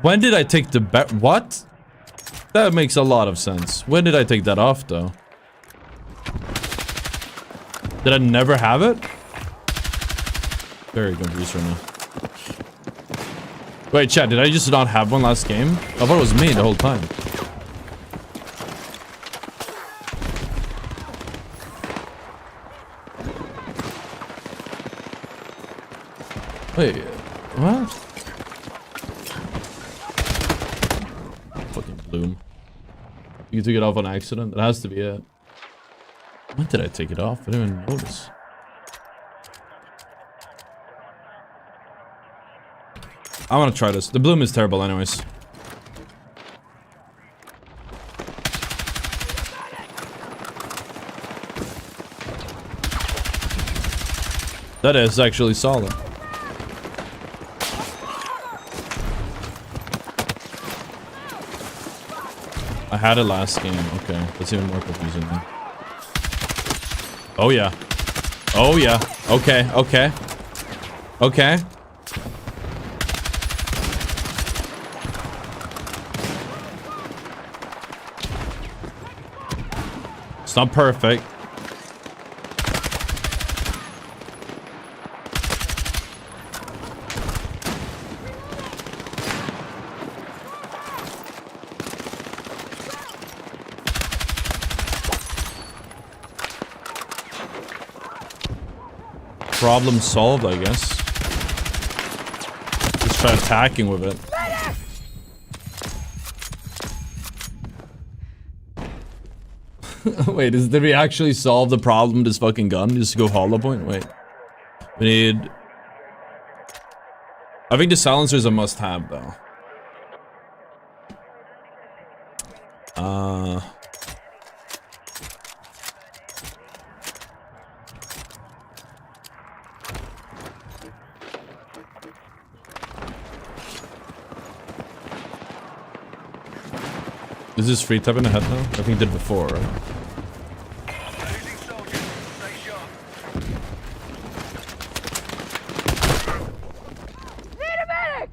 When did I take the bet? What? That makes a lot of sense. When did I take that off though? Did I never have it? Very confused right now. Wait, chat, did I just not have one last game? I thought it was me the whole time. Wait, what? Fucking bloom. You took it off on accident? That has to be it. When did I take it off? I didn't even notice. I want to try this. The bloom is terrible anyways. That is actually solid. I had it last game. Okay, that's even more confusing now. Oh yeah. Oh yeah. Okay, okay. Okay. It's not perfect. Problem solved, I guess. Just try attacking with it. Wait, did we actually solve the problem with this fucking gun? Just go hollow point? Wait. We need... I think the silencer is a must-have, though. Is this free tap in the head now? I think it did before, right? Losing soldiers. Stay sharp. Need a medic!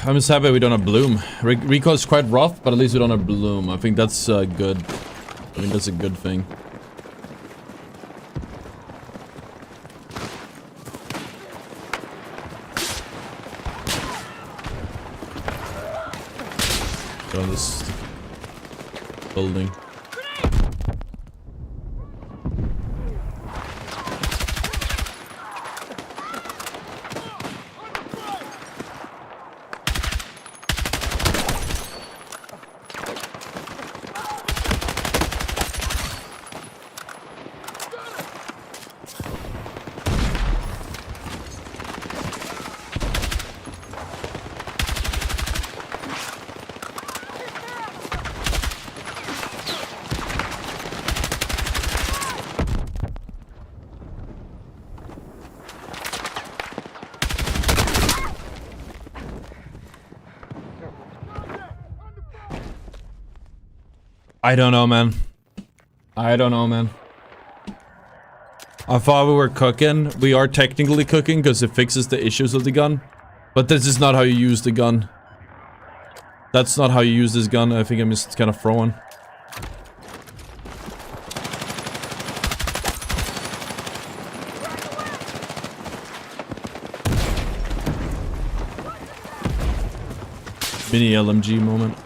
I'm just happy we don't have bloom. Recoil is quite rough, but at least we don't have bloom. I think that's good. I think that's a good thing. On this building. I don't know, man. I don't know, man. I thought we were cooking. We are technically cooking because it fixes the issues of the gun. But this is not how you use the gun. That's not how you use this gun. I think I'm just kind of throwing. Mini LMG moment.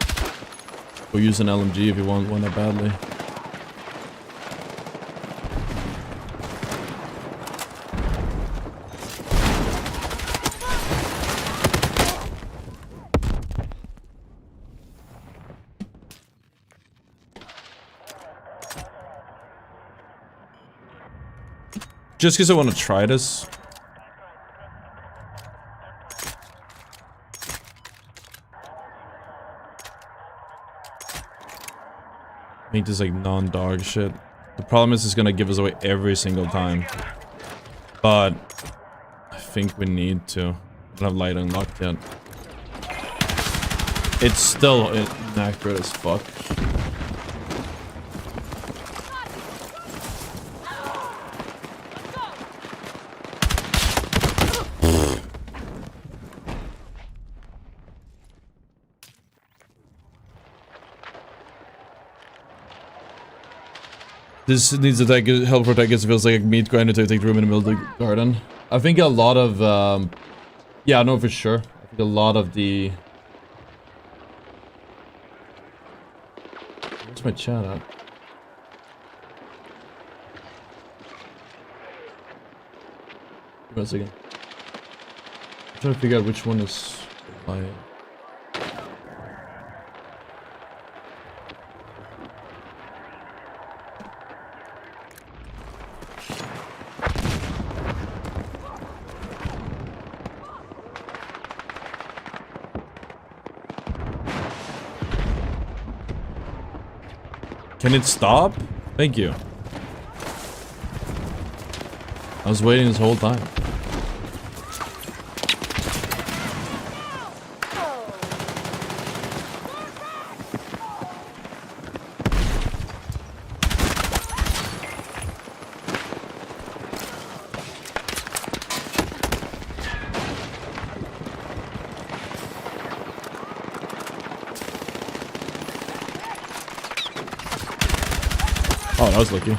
Or use an LMG if you want one that badly. Just because I want to try this. Make this like non-dog shit. The problem is it's gonna give us away every single time. But I think we need to. I don't have light unlocked yet. It's still inaccurate as fuck. This needs to help protect us. It feels like a meat grinder to take room in the middle of the garden. I think a lot of, yeah, I know for sure. I think a lot of the... Where's my chat at? Give me a second. I'm trying to figure out which one is my... Can it stop? Thank you. I was waiting this whole time. Oh, that was lucky.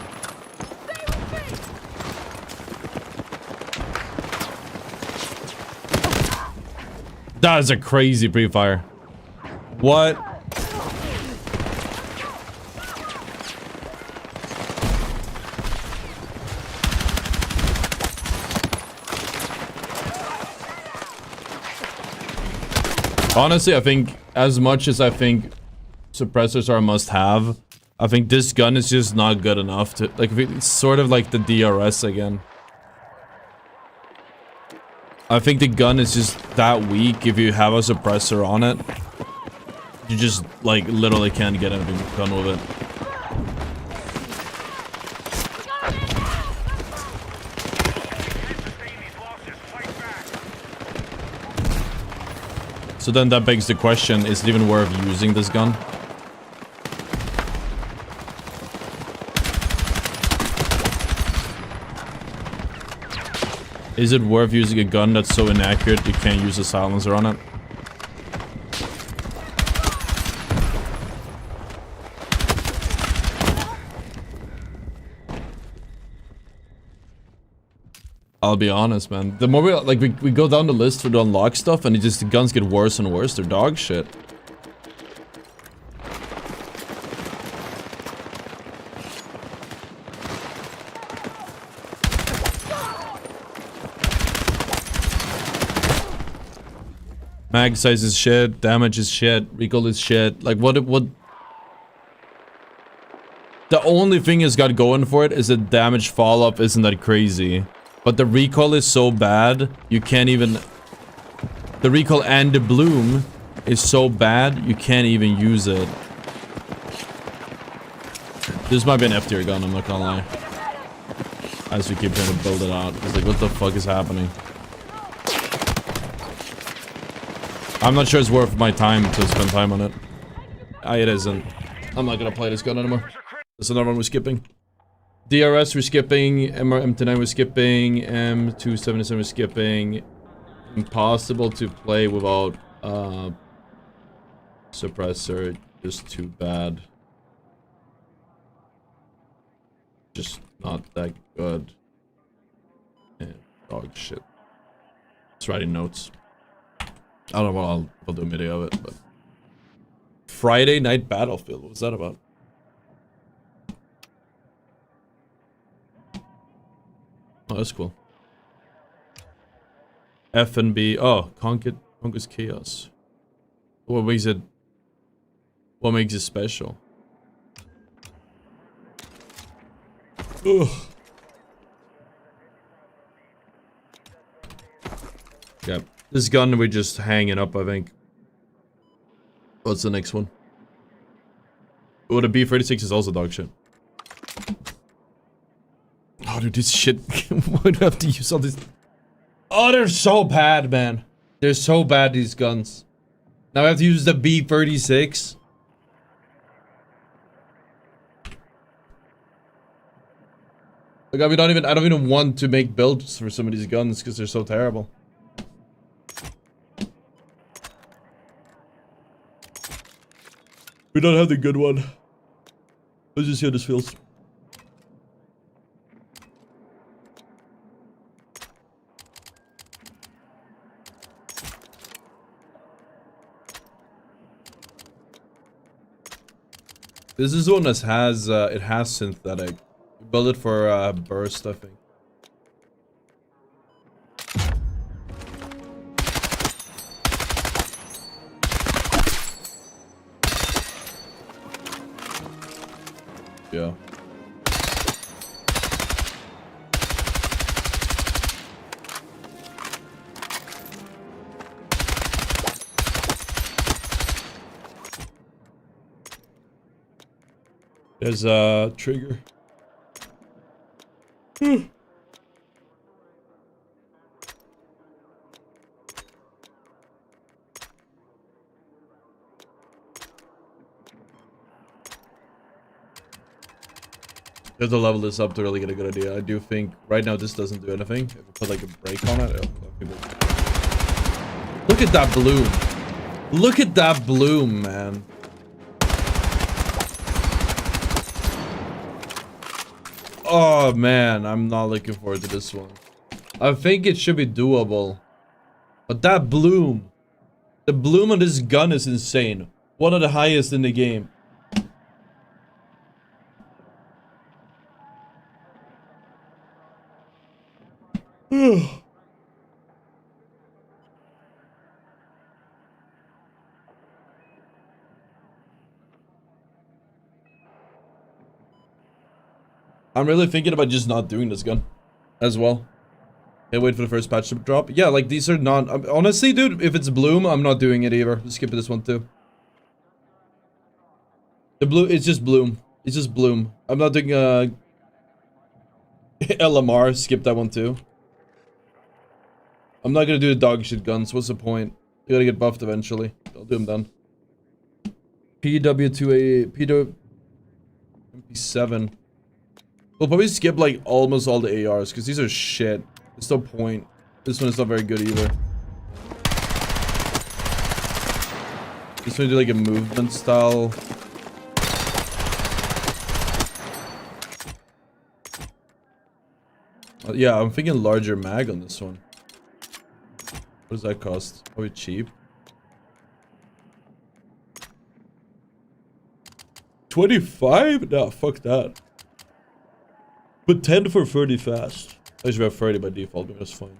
That is a crazy pre-fire. What? Honestly, I think as much as I think suppressors are a must-have, I think this gun is just not good enough to, like, it's sort of like the DRS again. I think the gun is just that weak. If you have a suppressor on it, you just, like, literally can't get anything done with it. So then that begs the question, is it even worth using this gun? Is it worth using a gun that's so inaccurate you can't use a silencer on it? I'll be honest, man. The more we go down the list for the unlock stuff and the guns get worse and worse, they're dog shit. Mag size is shit, damage is shit, recoil is shit. Like, what... The only thing it's got going for it is that damage fall-up isn't that crazy. But the recoil is so bad, you can't even... The recoil and the bloom is so bad, you can't even use it. This might be an F-tier gun, I'm not gonna lie. As we keep trying to build it out. It's like, what the fuck is happening? I'm not sure it's worth my time to spend time on it. It isn't. I'm not gonna play this gun anymore. There's another one we're skipping. DRS we're skipping, M29 we're skipping, M277 we're skipping. Impossible to play without suppressor, just too bad. Just not that good. And dog shit. It's writing notes. I don't know what I'll do a video of it, but Friday Night Battlefield, what was that about? Oh, that's cool. F and B. Oh, Conquers Chaos. What makes it special? Ugh. Yeah, this gun we're just hanging up, I think. What's the next one? Oh, the B36 is also dog shit. Oh, dude, this shit. Why do I have to use all this? Oh, they're so bad, man. They're so bad, these guns. Now I have to use the B36. Like, I don't even want to make builds for some of these guns because they're so terrible. We don't have the good one. Let's just see how this feels. This is one that has, it has synthetic. You build it for, burst, I think. Yeah. There's a trigger. You have to level this up to really get a good idea. I do think right now this doesn't do anything. If I put like a break on it, look at that bloom. Look at that bloom, man. Oh man, I'm not looking forward to this one. I think it should be doable. But that bloom. The bloom on this gun is insane. One of the highest in the game. I'm really thinking about just not doing this gun as well. Can't wait for the first patch to drop. Yeah, like these are not... honestly, dude, if it's bloom, I'm not doing it either. Just skip this one too. The blue, it's just bloom. It's just bloom. I'm not doing LMR. Skip that one too. I'm not gonna do the dog shit guns. What's the point? You gotta get buffed eventually. I'll do them then. PW2A... PW7. We'll probably skip like almost all the ARs because these are shit. There's no point. This one is not very good either. This one do like a movement style. Yeah, I'm thinking larger mag on this one. What does that cost? Probably cheap. 25? No, fuck that. But 10 for 30 fast. I should have 30 by default, but that's fine.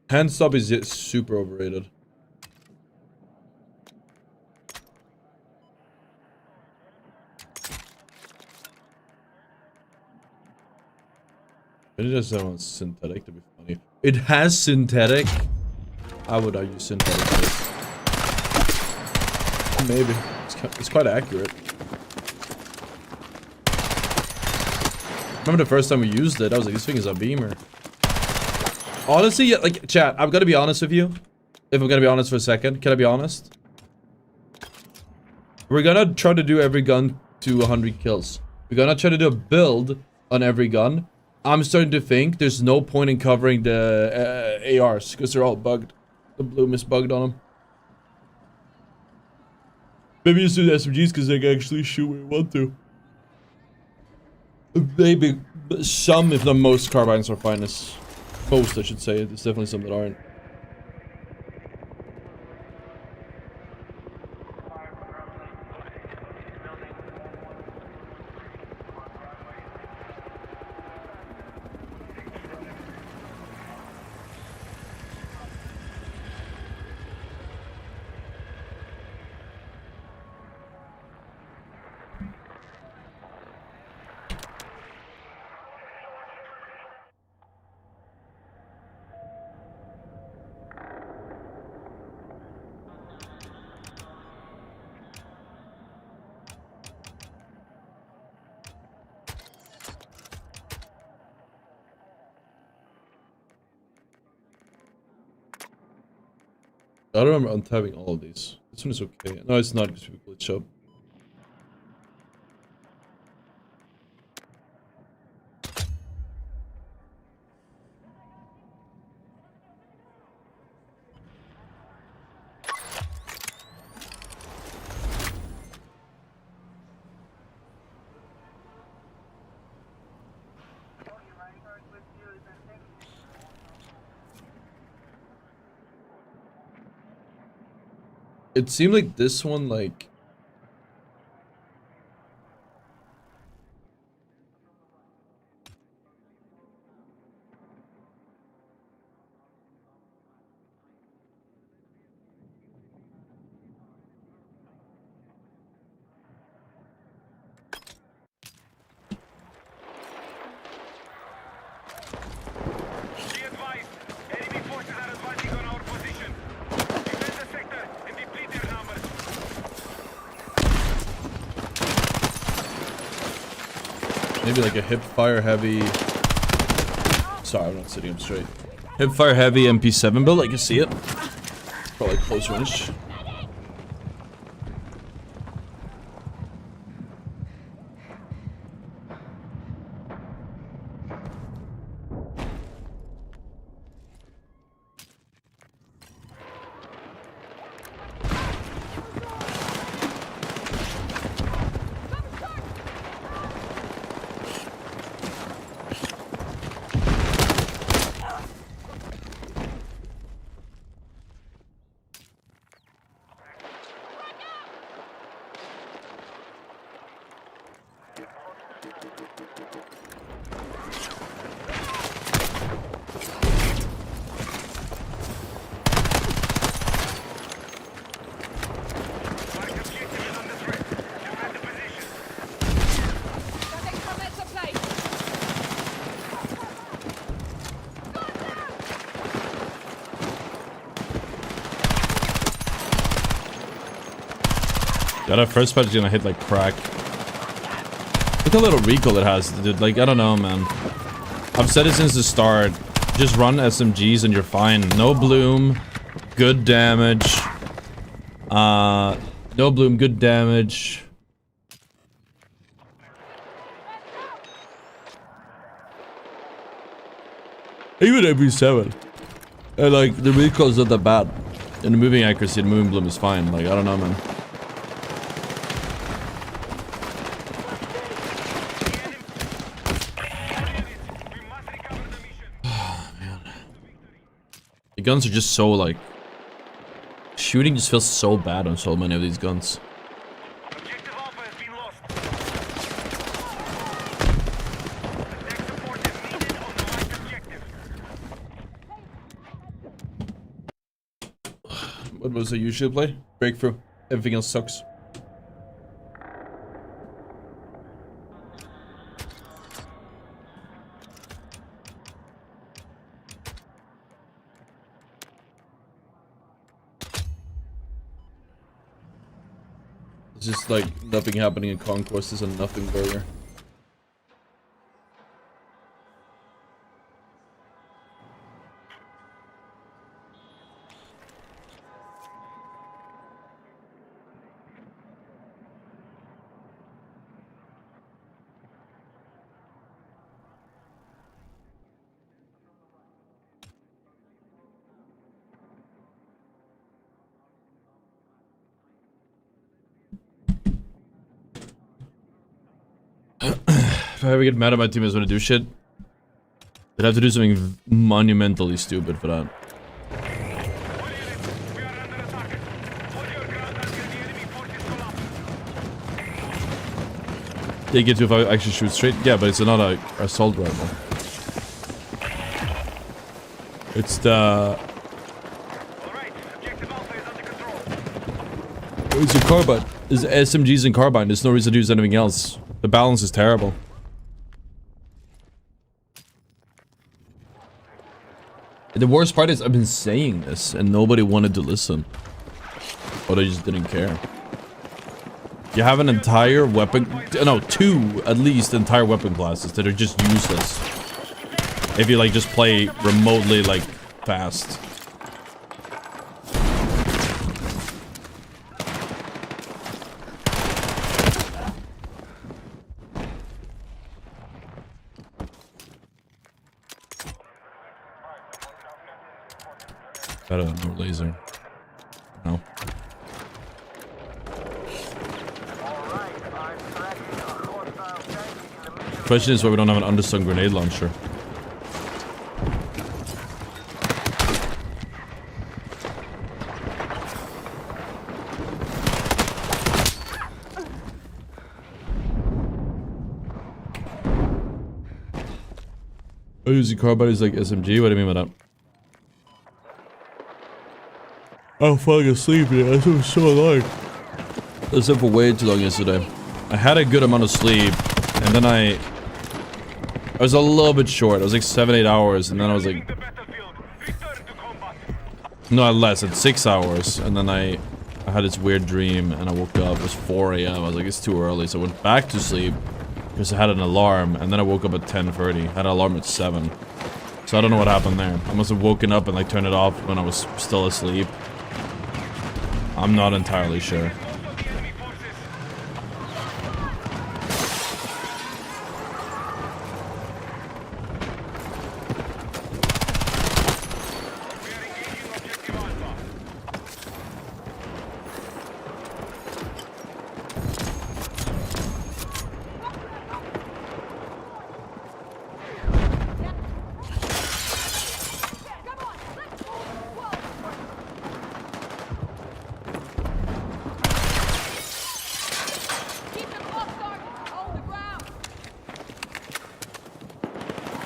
Hand stop is super overrated. It just sounds synthetic to be funny. It has synthetic. How would I use synthetic? Maybe. It's quite accurate. Remember the first time we used it, I was like, this thing is a beamer. Honestly, yeah, like, chat, I've got to be honest with you. If I'm going to be honest for a second, can I be honest? We're gonna try to do every gun to 100 kills. We're gonna try to do a build on every gun. I'm starting to think there's no point in covering the ARs because they're all bugged. The bloom is bugged on them. Maybe just do the SMGs because they can actually shoot where you want to. Maybe some, if not most, carbines are fine. Most, I should say. There's definitely some that aren't. I don't remember untabbing all of these. This one is okay. No, it's not because people glitch up. It seemed like this one, like... Be advised, enemy forces are advancing on our position. Defend the sector and deplete their numbers. Maybe like a hip fire heavy... Sorry, I'm not sitting up straight. Hip fire heavy MP7 build, I can see it. Probably close range. Mark objective is under threat. Defend the position. Nothing coming to play. Yeah, that first patch is gonna hit like crack. Look how little recoil it has, dude. Like, I don't know, man. I've said it since the start. Just run SMGs and you're fine. No bloom, good damage. No bloom, good damage. Even MP7. And like, the recoil's not that bad. And the moving accuracy and moving bloom is fine. Like, I don't know, man. We must recover the mission. The guns are just so like... Shooting just feels so bad on so many of these guns. Objective Alpha has been lost. Tech support is needed on the right objective. What was I usually play? Breakthrough. Everything else sucks. It's just like nothing happening in Conquest is a nothing burger. if I ever get mad at my teammates when I do shit, they'd have to do something monumentally stupid for that. They get to if I actually shoot straight. Yeah, but it's not a assault rifle. It's the... It's a carbine. It's SMGs and carbine. There's no reason to use anything else. The balance is terrible. The worst part is I've been saying this and nobody wanted to listen. Or they just didn't care. You have an entire weapon... No, two, at least, entire weapon classes that are just useless. If you, like, just play remotely, like, fast. Better than no laser. No. Question is why we don't have an underslung grenade launcher. Oh, using carbine is like SMG? What do you mean by that? I'm falling asleep, dude. That was so long. I was up for way too long yesterday. I had a good amount of sleep, and then I was a little bit short. I was like 7-8 hours, and then I was like... No, less. It's 6 hours, and then I had this weird dream, and I woke up. It was 4 AM. I was like, it's too early, so I went back to sleep, because I had an alarm, and then I woke up at 10:30. I had an alarm at 7. So I don't know what happened there. I must have woken up and like turned it off when I was still asleep. I'm not entirely sure.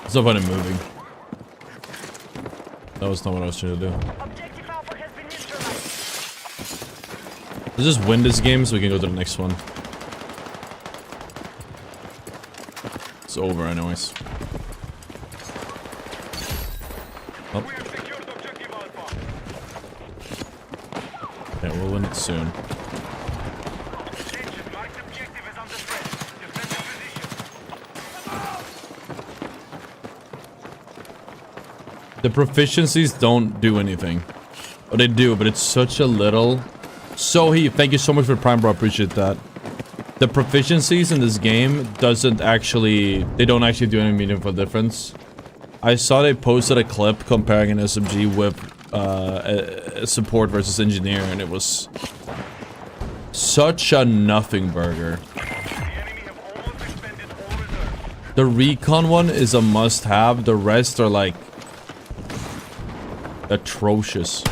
There's no point in moving. That was not what I was trying to do. Objective Alpha has been neutralized. Let's just win this game so we can go to the next one. It's over anyways. Oh. Okay, we'll win it soon. The proficiencies don't do anything. Or they do, but it's such a little... Sohi, thank you so much for Prime, bro. I appreciate that. The proficiencies in this game doesn't actually... They don't actually do any meaningful difference. I saw they posted a clip comparing an SMG with a support versus engineer, and it was... such a nothing burger. The recon one is a must-have. The rest are like... atrocious.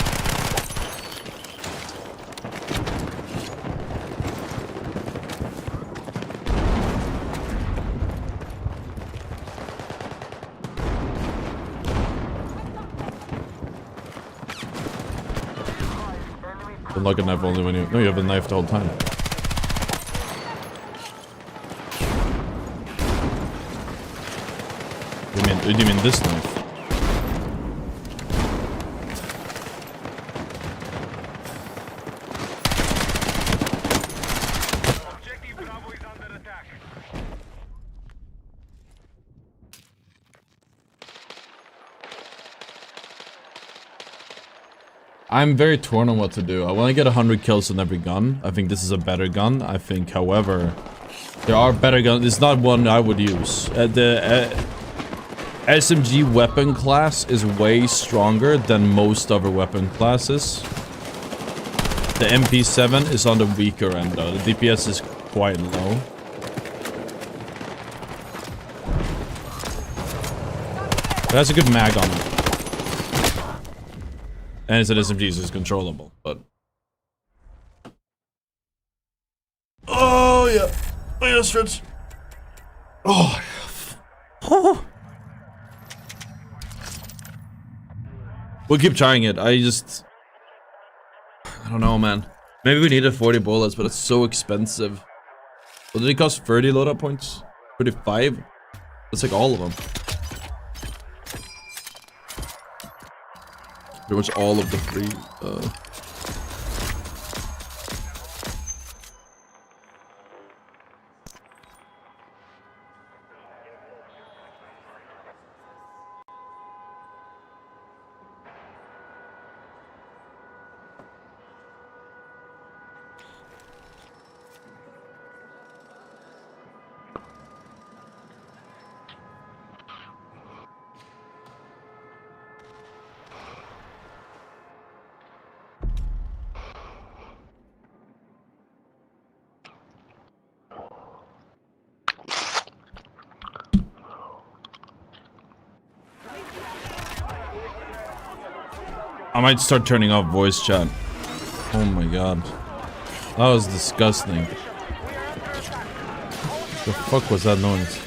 Unlock a knife only when you... No, you have a knife the whole time. What do you mean this knife? I'm very torn on what to do. I want to get 100 kills on every gun. I think this is a better gun. I think, however, there are better guns. It's not one I would use. The SMG weapon class is way stronger than most other weapon classes. The MP7 is on the weaker end though. The DPS is quite low. It has a good mag on it. And it's an SMG, so it's controllable, but... Oh, yeah. Oh, yeah, stretch. Oh. Oh. We'll keep trying it. I don't know, man. Maybe we needed 40 bullets, but it's so expensive. What did it cost? 30 loadout points? 35? That's like all of them. Pretty much all of the free, I might start turning off voice chat. Oh my god. That was disgusting. The fuck was that noise?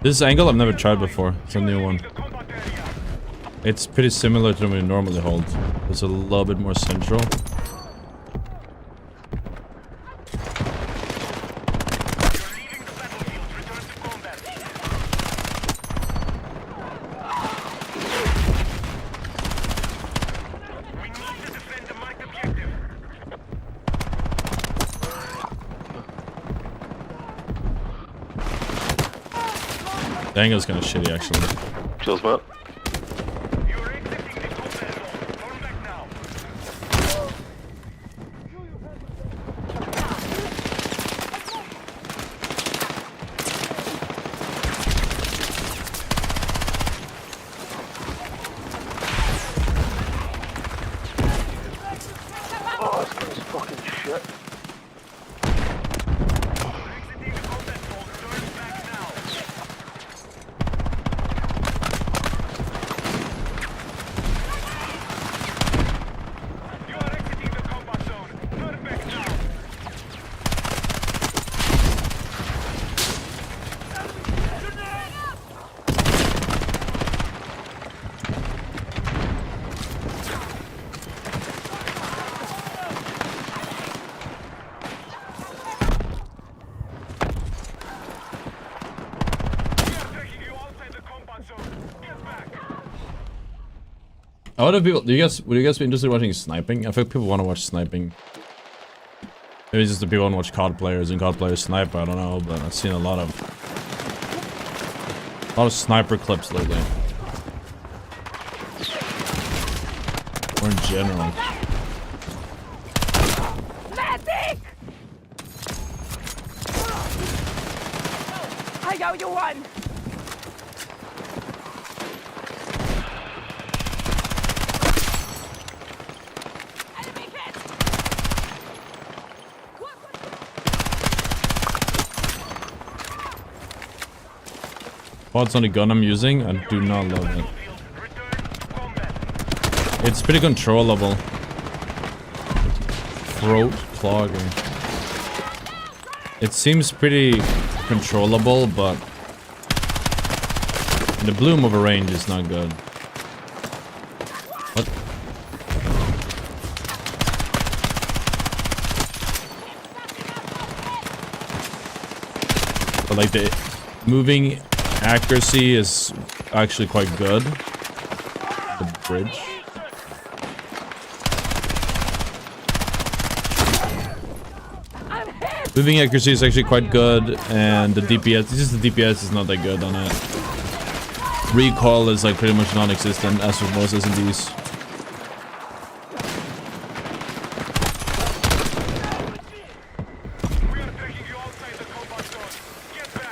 This angle I've never tried before. It's a new one. It's pretty similar to what we normally hold. It's a little bit more central. The angle's kind of shitty, actually. Chills, Matt. Oh, this guy's fucking shit. A lot of people, would you guys be interested in watching sniping? I think people want to watch sniping. Maybe it's just the people want to watch COD players and COD players snipe, I don't know, but I've seen a lot of sniper clips lately. Or in general. Medic! I owe you one! Quad's on the gun I'm using. I do not love it. It's pretty controllable. Throat clogging. It seems pretty controllable, but the bloom of a range is not good. What? But like the moving accuracy is actually quite good. The bridge. Moving accuracy is actually quite good, and the DPS, it's just the DPS is not that good on it. Recoil is like pretty much non-existent as with most SMGs. We are taking you outside the combat zone. Get back.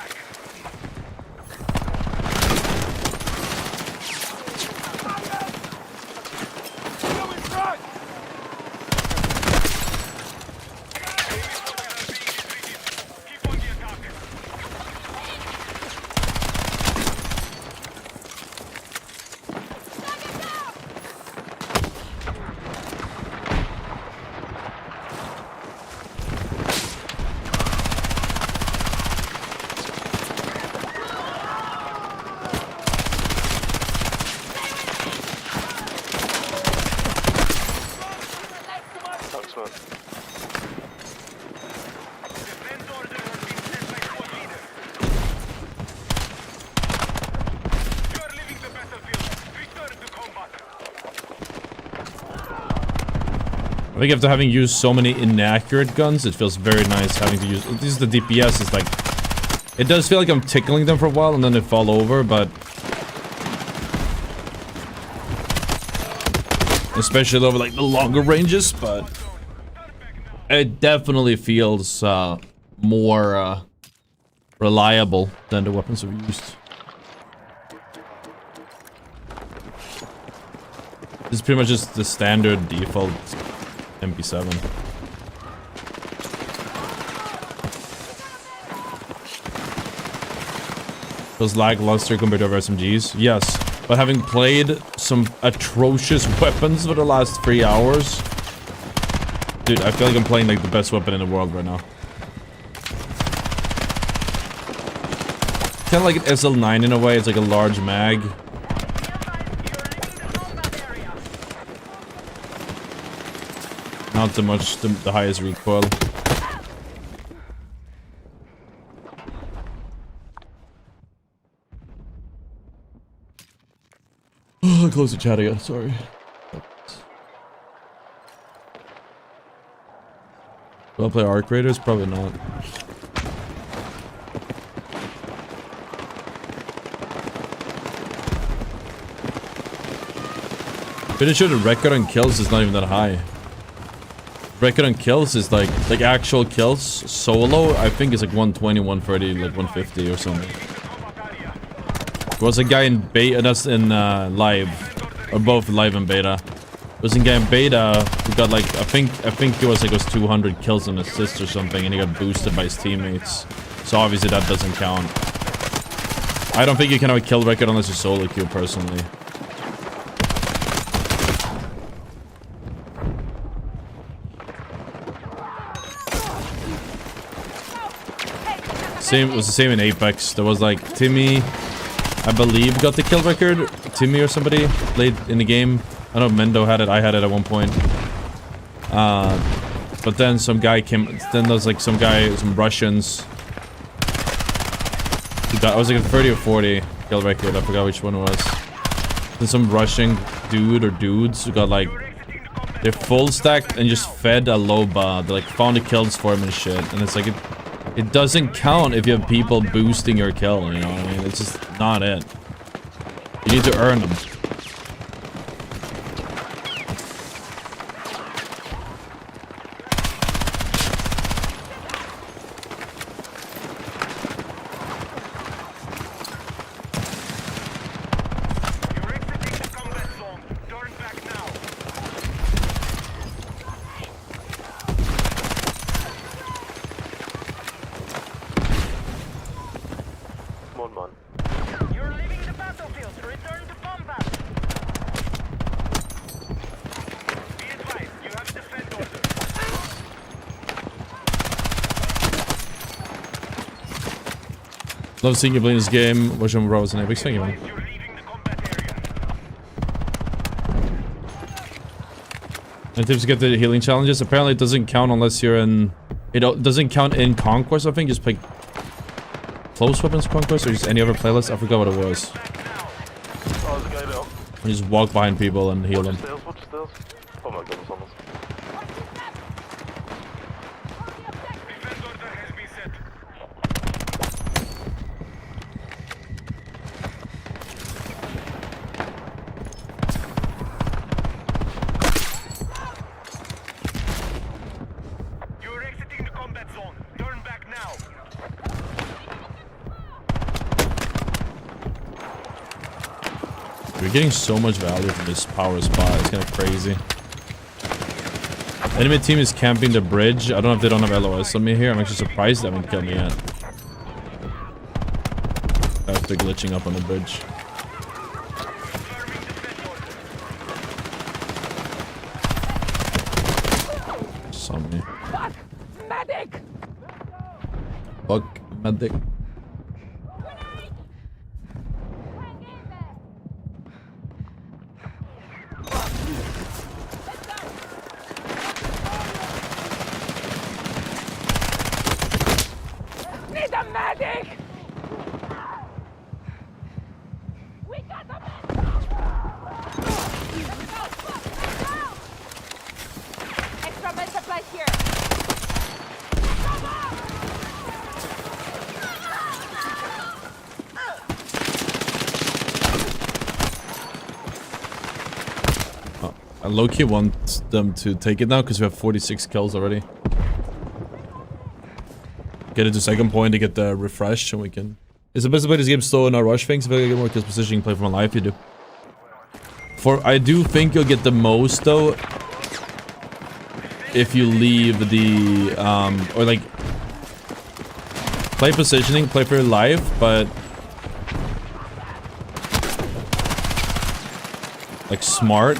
I think after having used so many inaccurate guns, it feels very nice having to use... At least the DPS is like... It does feel like I'm tickling them for a while and then they fall over, but... Especially over like the longer ranges, but... It definitely feels more reliable than the weapons we used. This is pretty much just the standard default MP7. Feels lackluster compared to other SMGs. Yes, but having played some atrocious weapons for the last 3 hours, dude, I feel like I'm playing like the best weapon in the world right now. Kind of like an SL9 in a way. It's like a large mag. Not so much the highest recoil. Oh, close the chat again, sorry. Will I play Arc Raiders? Probably not. Pretty sure the record on kills is not even that high. Record on kills is like actual kills solo. I think it's like 120, 130, like 150 or something. There was a guy in beta, that's in live, or both live and beta. There was a guy in beta who got like I think it was 200 kills and assists or something, and he got boosted by his teammates. So obviously that doesn't count. I don't think you can have a kill record unless you solo queue personally. It was the same in Apex. There was like Timmy, I believe, got the kill record. Timmy or somebody played in the game. I don't know if Mendo had it. I had it at one point. But then some guy came. Then there was like some Russians. Who got, I was like a 30 or 40 kill record. I forgot which one it was. Then some Russian dude or dudes who got like they're full stacked and just fed a Loba. They like found the kills for him and shit. And it's like it doesn't count if you have people boosting your kill, you know what I mean? It's just not it. You need to earn them. Love seeing you playing this game. Wish I'm Rose and Apex. Thank you, man. And tips to get the healing challenges. Apparently, it doesn't count unless you're in. It doesn't count in Conquest. I think just pick close weapons Conquest or just any other playlist. I forgot what it was. You just walk behind people and heal them. Oh my goodness, almost. We're getting so much value from this power spot. It's kind of crazy. Enemy team is camping the bridge. I don't know if they don't have LOS on me here. I'm actually surprised they haven't killed me yet. After glitching up on the bridge. Saw me. Fuck! Medic! Fuck medic. Need a medic! We got a medic! I low-key want them to take it now because we have 46 kills already. Get it to second point to get the refresh and we can... It's the best to play this game slow and not rush things. If I get more kills positioning, play from life, you do. I do think you'll get the most though if you leave the or like play positioning, play for your life, but like smart.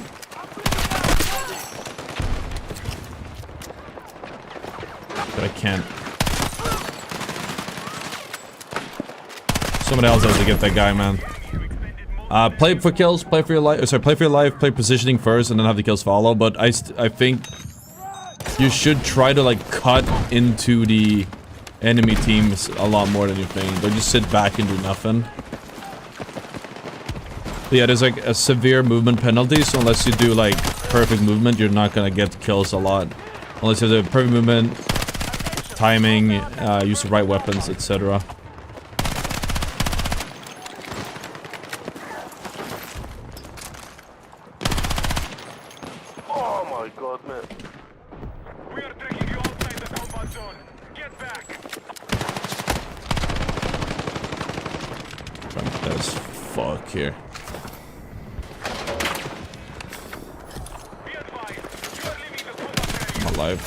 But I can't. Somebody else has to get that guy, man. Play for kills, play for your life. Sorry, play for your life, play positioning first, and then have the kills follow. But I think you should try to like cut into the enemy teams a lot more than you think. Don't just sit back and do nothing. But yeah, there's like a severe movement penalty, so unless you do like perfect movement, you're not gonna get kills a lot. Unless you have the perfect movement, timing, use the right weapons, etc. God, man. We are taking you outside the combat zone. Get back. That's fuck here. Be advised, you are leaving the combat area. I'm alive.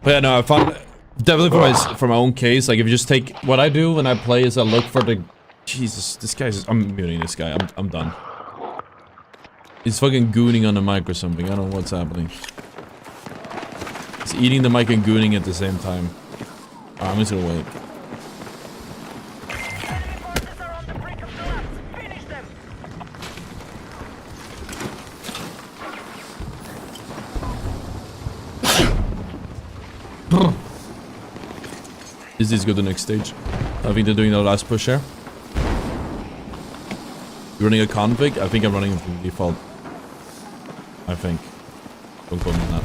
But yeah, no, I found definitely for my own case. Like if you just take what I do when I play is I look for the Jesus. This guy's I'm muting this guy. I'm done. He's fucking gooning on the mic or something. I don't know what's happening. He's eating the mic and gooning at the same time. I'm just gonna wait. Forces are on the brink of collapse. Finish them. Is this go to the next stage? I think they're doing the last push here. You're running a config? I think I'm running from default. I think. Don't quote me on that.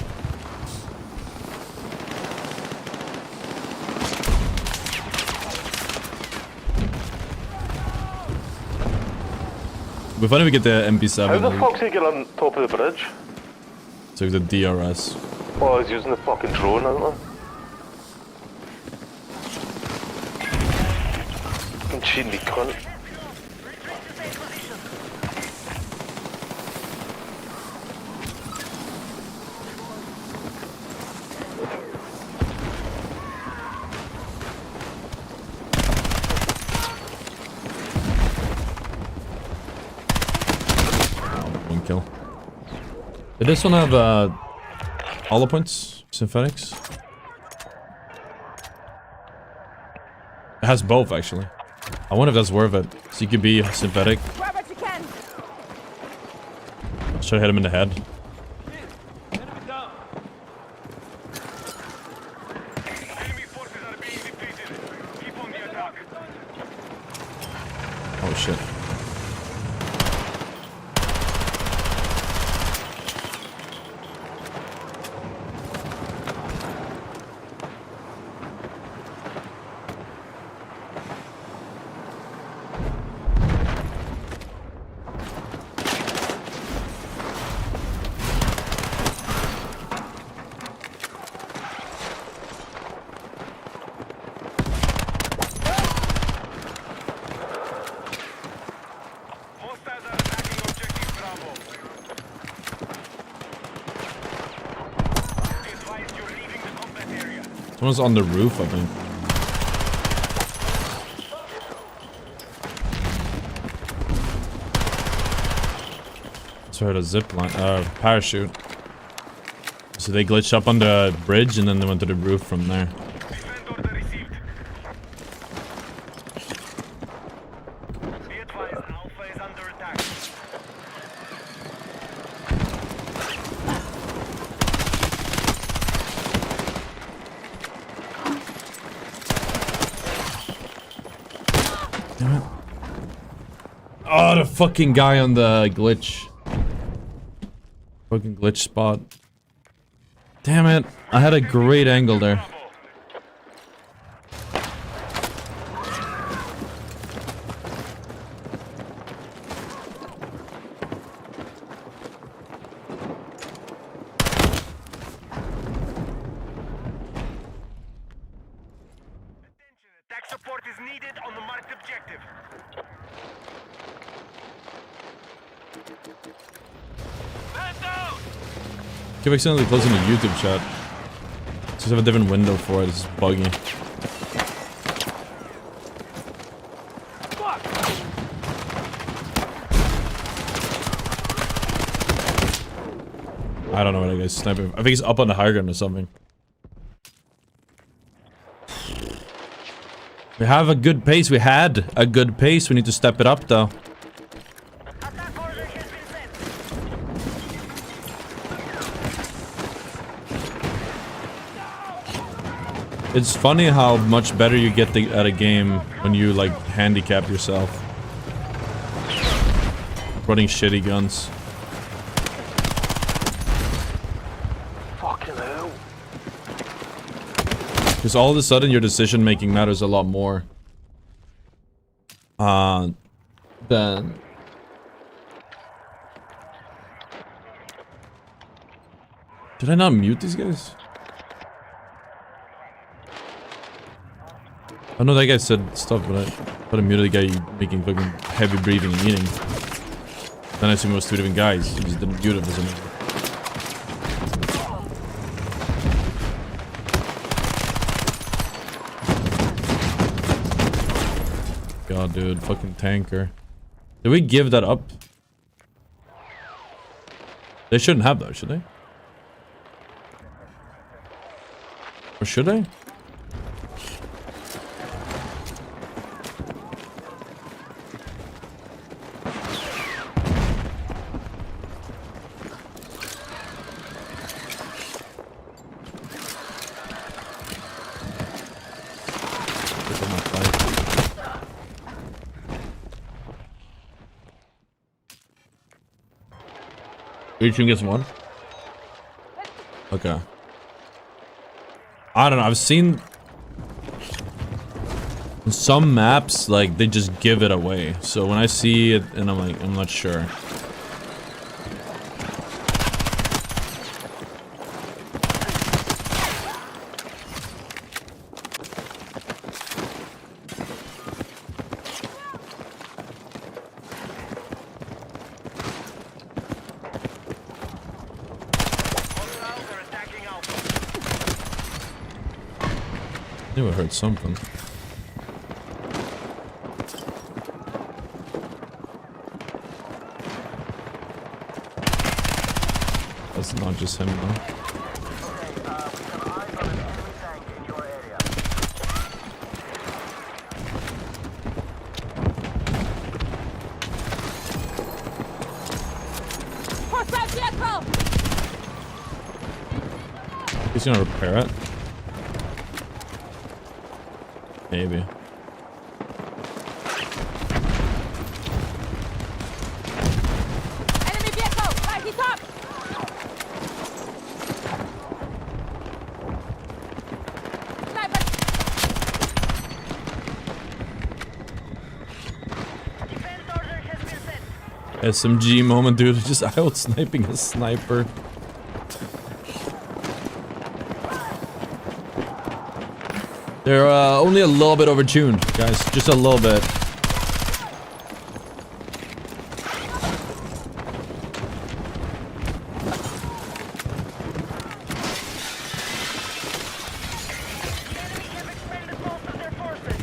It'll be funny if we get the MP7. How the fuck's he get on top of the bridge? So the DRS. Oh, he's using the fucking drone, isn't he? Fucking cheating me cunt. One kill. Did this one have hollow points? Synthetics? It has both actually. I wonder if that's worth it. So you could be synthetic. Grab what you can. Should I hit him in the head? Enemy forces are being defeated. Keep on the attack. Oh shit. Hostiles are attacking objective Bravo. Be advised, you're leaving the combat area. Someone's on the roof, I think. Just heard a zip line, parachute. So they glitched up on the bridge and then they went to the roof from there. Defend order received. Be advised, Alpha is under attack. Damn it. Oh, the fucking guy on the glitch. Fucking glitch spot. Damn it. I had a great angle there. Keep accidentally closing the YouTube chat. Just have a different window for it. This is buggy. I don't know what that guy's sniping. I think he's up on the high ground or something. We have a good pace. We had a good pace. We need to step it up though. Attack order has been sent. It's funny how much better you get at a game when you like handicap yourself. Running shitty guns. Fucking hell. Because all of a sudden your decision making matters a lot more. Then... Did I not mute these guys? I know that guy said stuff, but I muted the guy making fucking heavy breathing and eating. Then I assume it was two different guys. He just didn't mute it for some reason. God, dude, fucking tanker. Did we give that up? They shouldn't have that, should they? Or should they? Each team gets one? Okay. I don't know, I've seen some maps, like, they just give it away. So when I see it, and I'm like, I'm not sure. I knew I heard something. That's not just him though. Hostile vehicle! He's gonna repair it. Maybe. Enemy vehicle! Right, he's up! Sniper! Defense order has been sent. SMG moment, dude. Just out sniping a sniper. They're only a little bit overtuned, guys. Just a little bit. Enemy have expended most of their forces.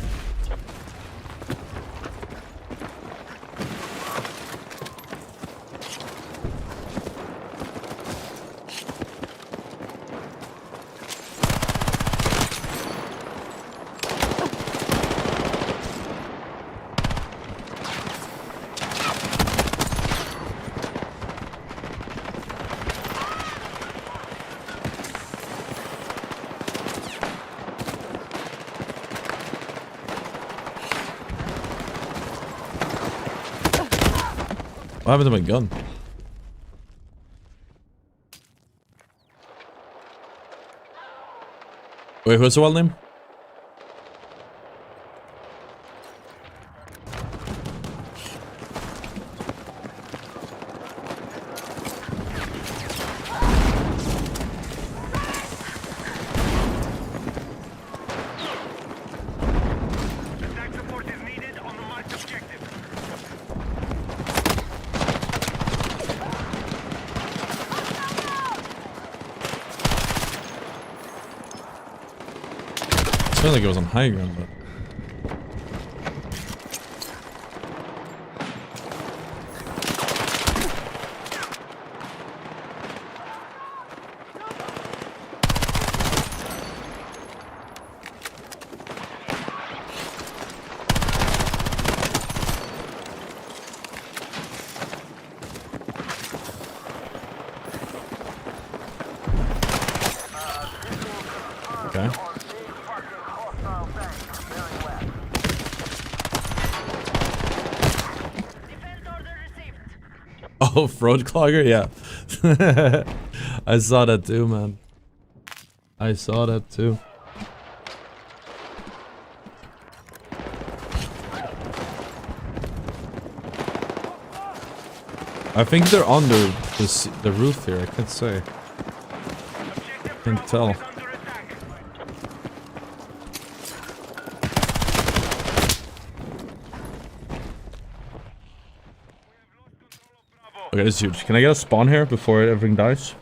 What happened to my gun? Wait, what's the wild name? Attack support is needed on the marked objective. felt like it was on high ground, but... Okay. Defend order received. Oh, Fraud Clogger? Yeah. I saw that too, man. I saw that too. I think they're under the roof here. I can't say. Can't tell. Okay, this is huge. Can I get a spawn here before everything dies?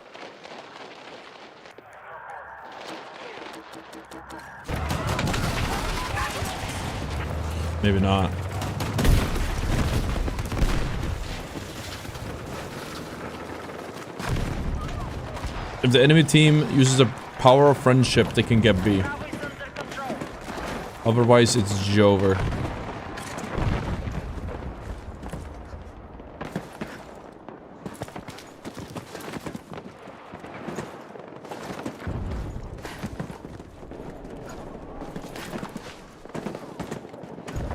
Maybe not. If the enemy team uses the power of friendship, they can get B. Otherwise, it's Jover.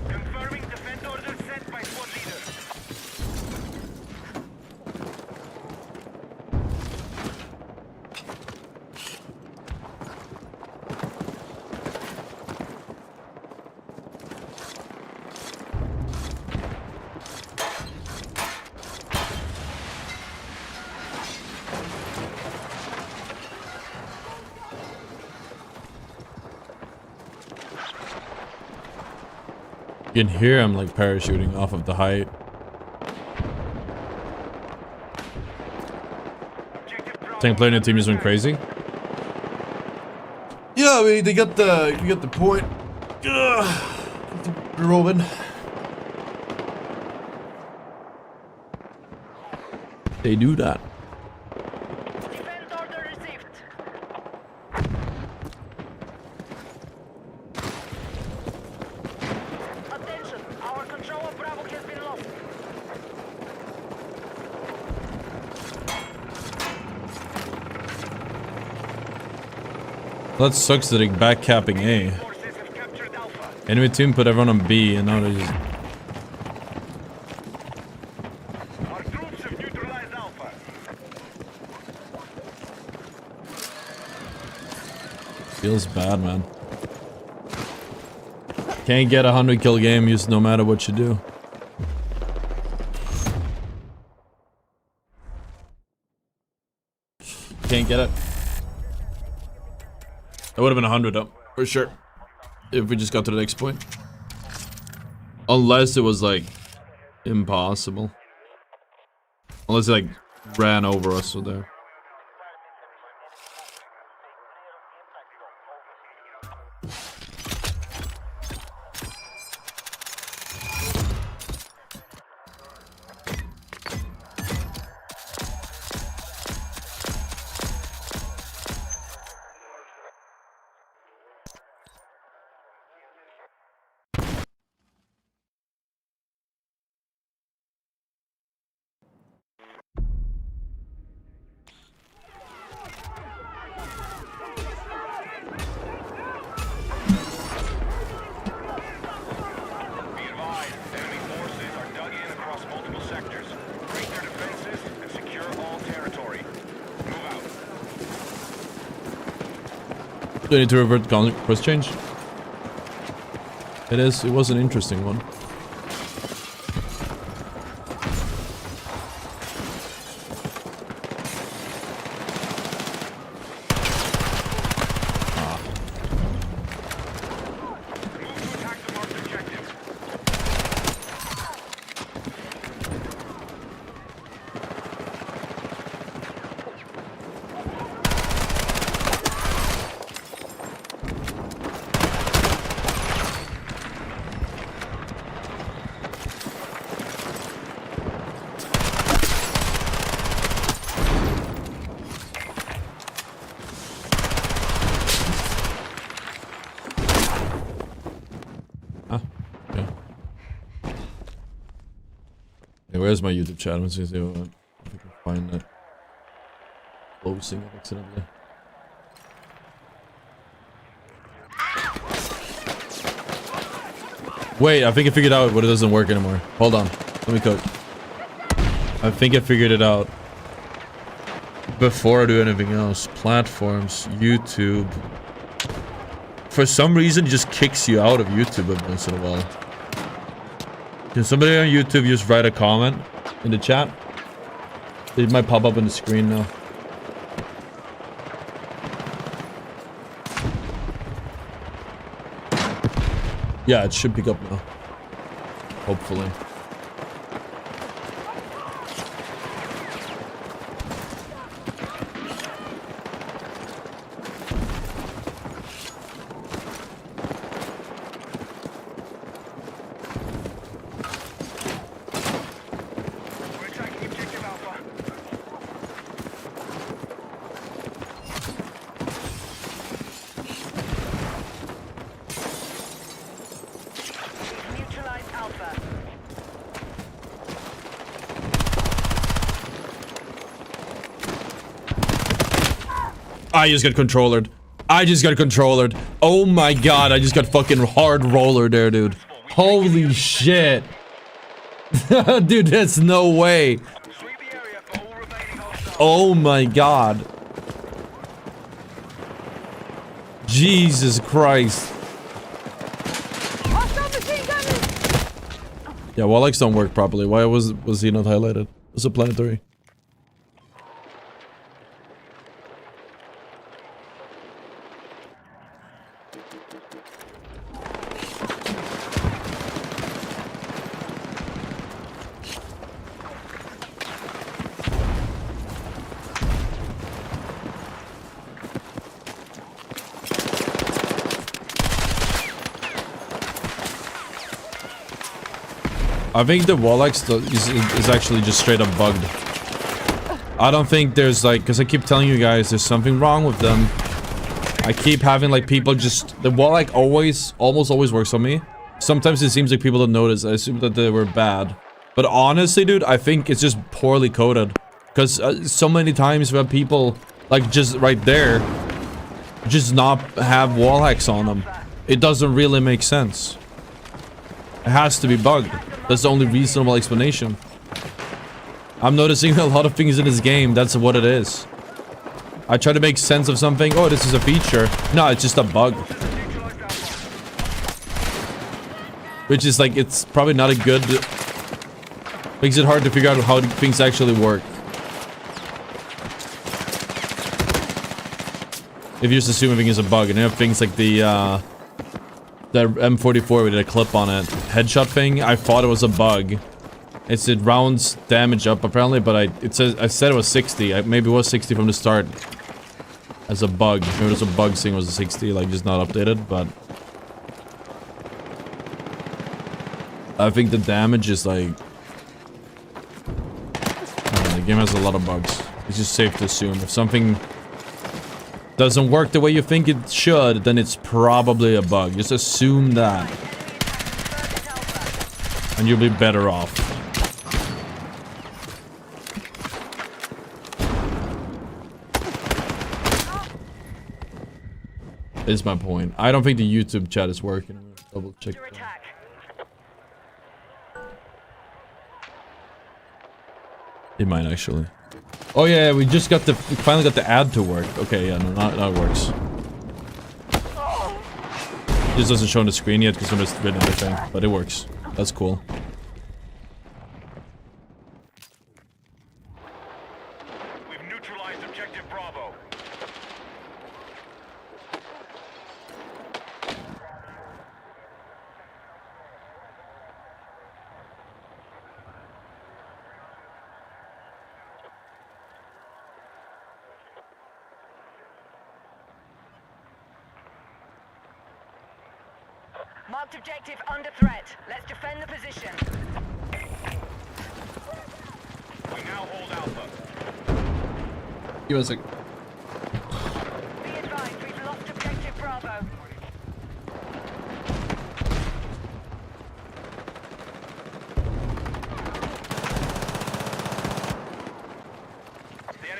Confirming defend order set by squad leader. You can hear I'm like parachuting off of the height. Think playing a team is going crazy. Yeah, I mean, they got the, you get the point. Rolling. They do that. Defend order received. Attention, our control of Bravo has been lost. That sucks that they're back capping A. Forces have captured Alpha. Enemy team put everyone on B and now they just... Our troops have neutralized Alpha. Feels bad, man. Can't get a 100 kill game used no matter what you do. Can't get it. That would have been 100 though, for sure. If we just got to the next point. Unless it was like impossible. Unless it like ran over us with there. Be advised, enemy forces are dug in across multiple sectors. Break their defenses and secure all territory. Move out. Do I need to revert quest change? It was an interesting one. Move to attack the marked objective. Where's my YouTube chat? Let's see if I can find that. Closing it accidentally. Wait, I think I figured out what it doesn't work anymore. Hold on. Let me cook. I think I figured it out. Before I do anything else. Platforms. YouTube. For some reason, it just kicks you out of YouTube every once in a while. Can somebody on YouTube just write a comment in the chat? It might pop up on the screen now. Yeah, it should pick up now. Hopefully. We're attacking objective Alpha. We've neutralized Alpha. I just got controllered. I just got controllered. Oh my god, I just got fucking hard roller there, dude. Holy shit. Dude, that's no way. Sweep the area for all remaining hostiles. Oh my god. Jesus Christ. Hostile machine gunner! Yeah, Wallachs don't work properly. Why was he not highlighted? Was it planetary? I think the Wallachs is actually just straight up bugged. I don't think there's like, because I keep telling you guys there's something wrong with them. I keep having like people just, the Wallach almost always works on me. Sometimes it seems like people don't notice. I assume that they were bad. But honestly, dude, I think it's just poorly coded. Because so many times we have people like just right there just not have wall hacks on them. It doesn't really make sense. It has to be bugged. That's the only reasonable explanation. I'm noticing a lot of things in this game. That's what it is. I try to make sense of something. Oh, this is a feature. No, it's just a bug. Which is like, it's probably not a good... Makes it hard to figure out how things actually work. If you just assume everything is a bug, and you have things like the M44 with a clip on it, headshot thing, I thought it was a bug. It rounds damage up apparently, but I said it was 60. Maybe it was 60 from the start as a bug. Maybe it was a bug saying it was a 60, like just not updated, but I think the damage is like, I don't know, the game has a lot of bugs. It's just safe to assume if something doesn't work the way you think it should, then it's probably a bug. Just assume that. And you'll be better off. Is my point. I don't think the YouTube chat is working. I'm gonna double check that. It might actually. Oh yeah, we just got we finally got the ad to work. Okay, yeah, no, now it works. It just doesn't show on the screen yet because I'm just written everything, but it works. That's cool. We've neutralized objective Bravo. Marked objective under threat. Let's defend the position. We now hold Alpha. Give us a... Be advised, we've lost objective Bravo.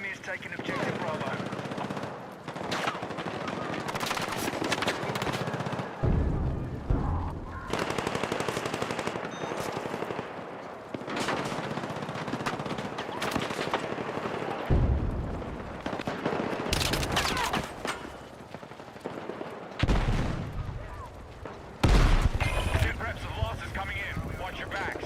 enemy is taking objective Bravo. Good reps of losses coming in. Watch your backs.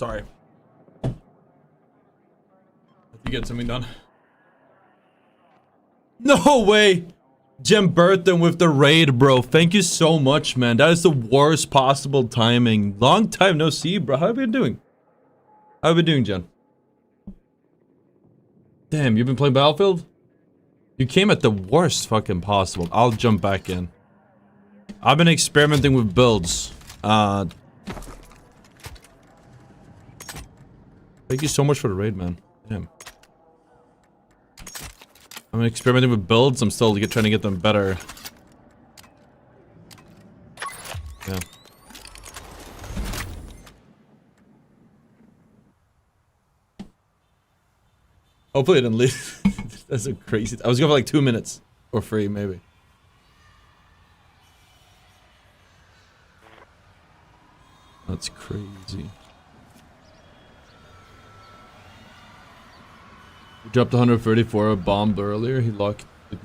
Sorry. You get something done. No way! Jim Burton with the raid, bro. Thank you so much, man. That is the worst possible timing. Long time no see, bro. How have you been doing? How are we doing, Jen? Damn, you've been playing Battlefield? You came at the worst fucking possible. I'll jump back in. I've been experimenting with builds. Thank you so much for the raid, man. Damn. I'm experimenting with builds. I'm still trying to get them better. Yeah. Hopefully I didn't leave. That's a crazy. I was going for like 2 minutes. Or free, maybe. That's crazy. He dropped 134 a bomb earlier. He locked him.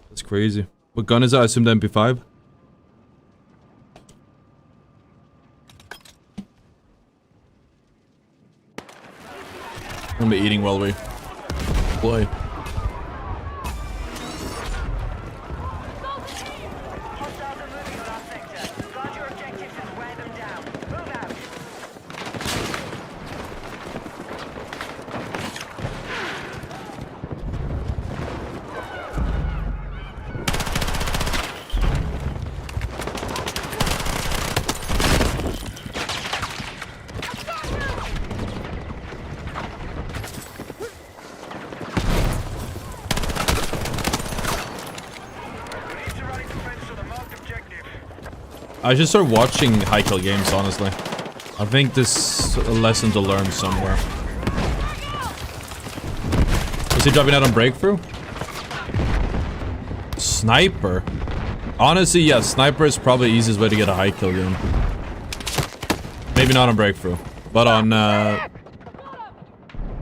That's crazy. What gun is that? I assume the MP5? I'm gonna be eating while we play. Hostiles are moving on our sector. Guard your objectives and wear them down. Move out. I should start watching high kill games, honestly. I think this is a lesson to learn somewhere. Is he dropping out on breakthrough? Sniper? Honestly, yeah, sniper is probably the easiest way to get a high kill game. Maybe not on breakthrough, but on,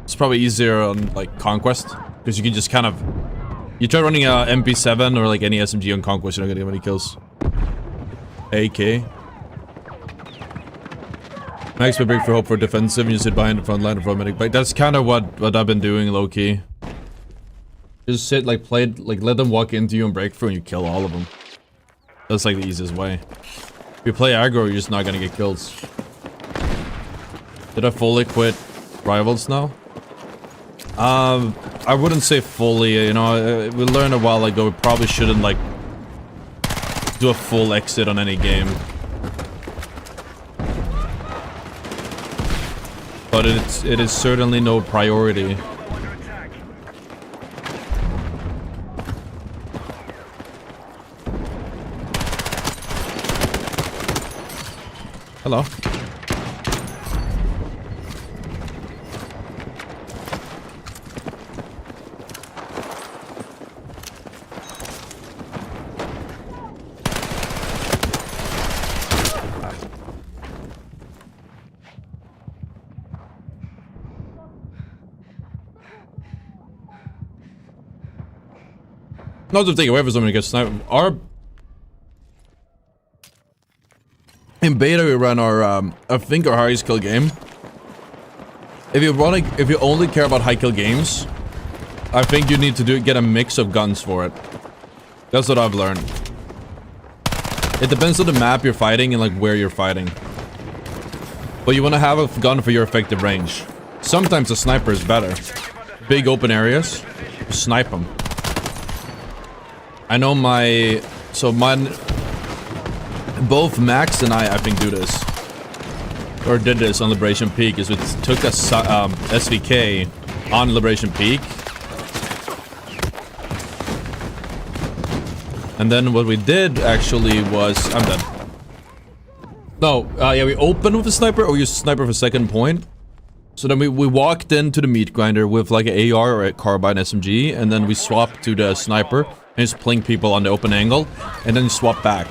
it's probably easier on, like, Conquest. Because you can just kind of... You try running a MP7 or, like, any SMG on Conquest, you're not gonna get many kills. AK. Max my break for hope for defensive and you sit behind the front line for a medic. Like that's kind of what I've been doing low key. Just sit like play like let them walk into you and break through and you kill all of them. That's like the easiest way. If you play aggro, you're just not gonna get kills. Did I fully quit Rivals now? I wouldn't say fully. You know, we learned a while ago. We probably shouldn't like do a full exit on any game. But it is certainly no priority. Hello. Not to take away from somebody who gets sniped. In beta we run our I think our highest kill game. If you only care about high kill games, I think you need to get a mix of guns for it. That's what I've learned. It depends on the map you're fighting and like where you're fighting. But you want to have a gun for your effective range. Sometimes a sniper is better. Big open areas, snipe them. I know both Max and I think do this. Or did this on Liberation Peak, is we took a SVK on Liberation Peak. And then what we did actually was, I'm dead. No, yeah, we opened with a sniper, or we used a sniper for second point. So then we walked into the meat grinder with like an AR or a carbine SMG, and then we swapped to the sniper. And just pling people on the open angle, and then you swap back.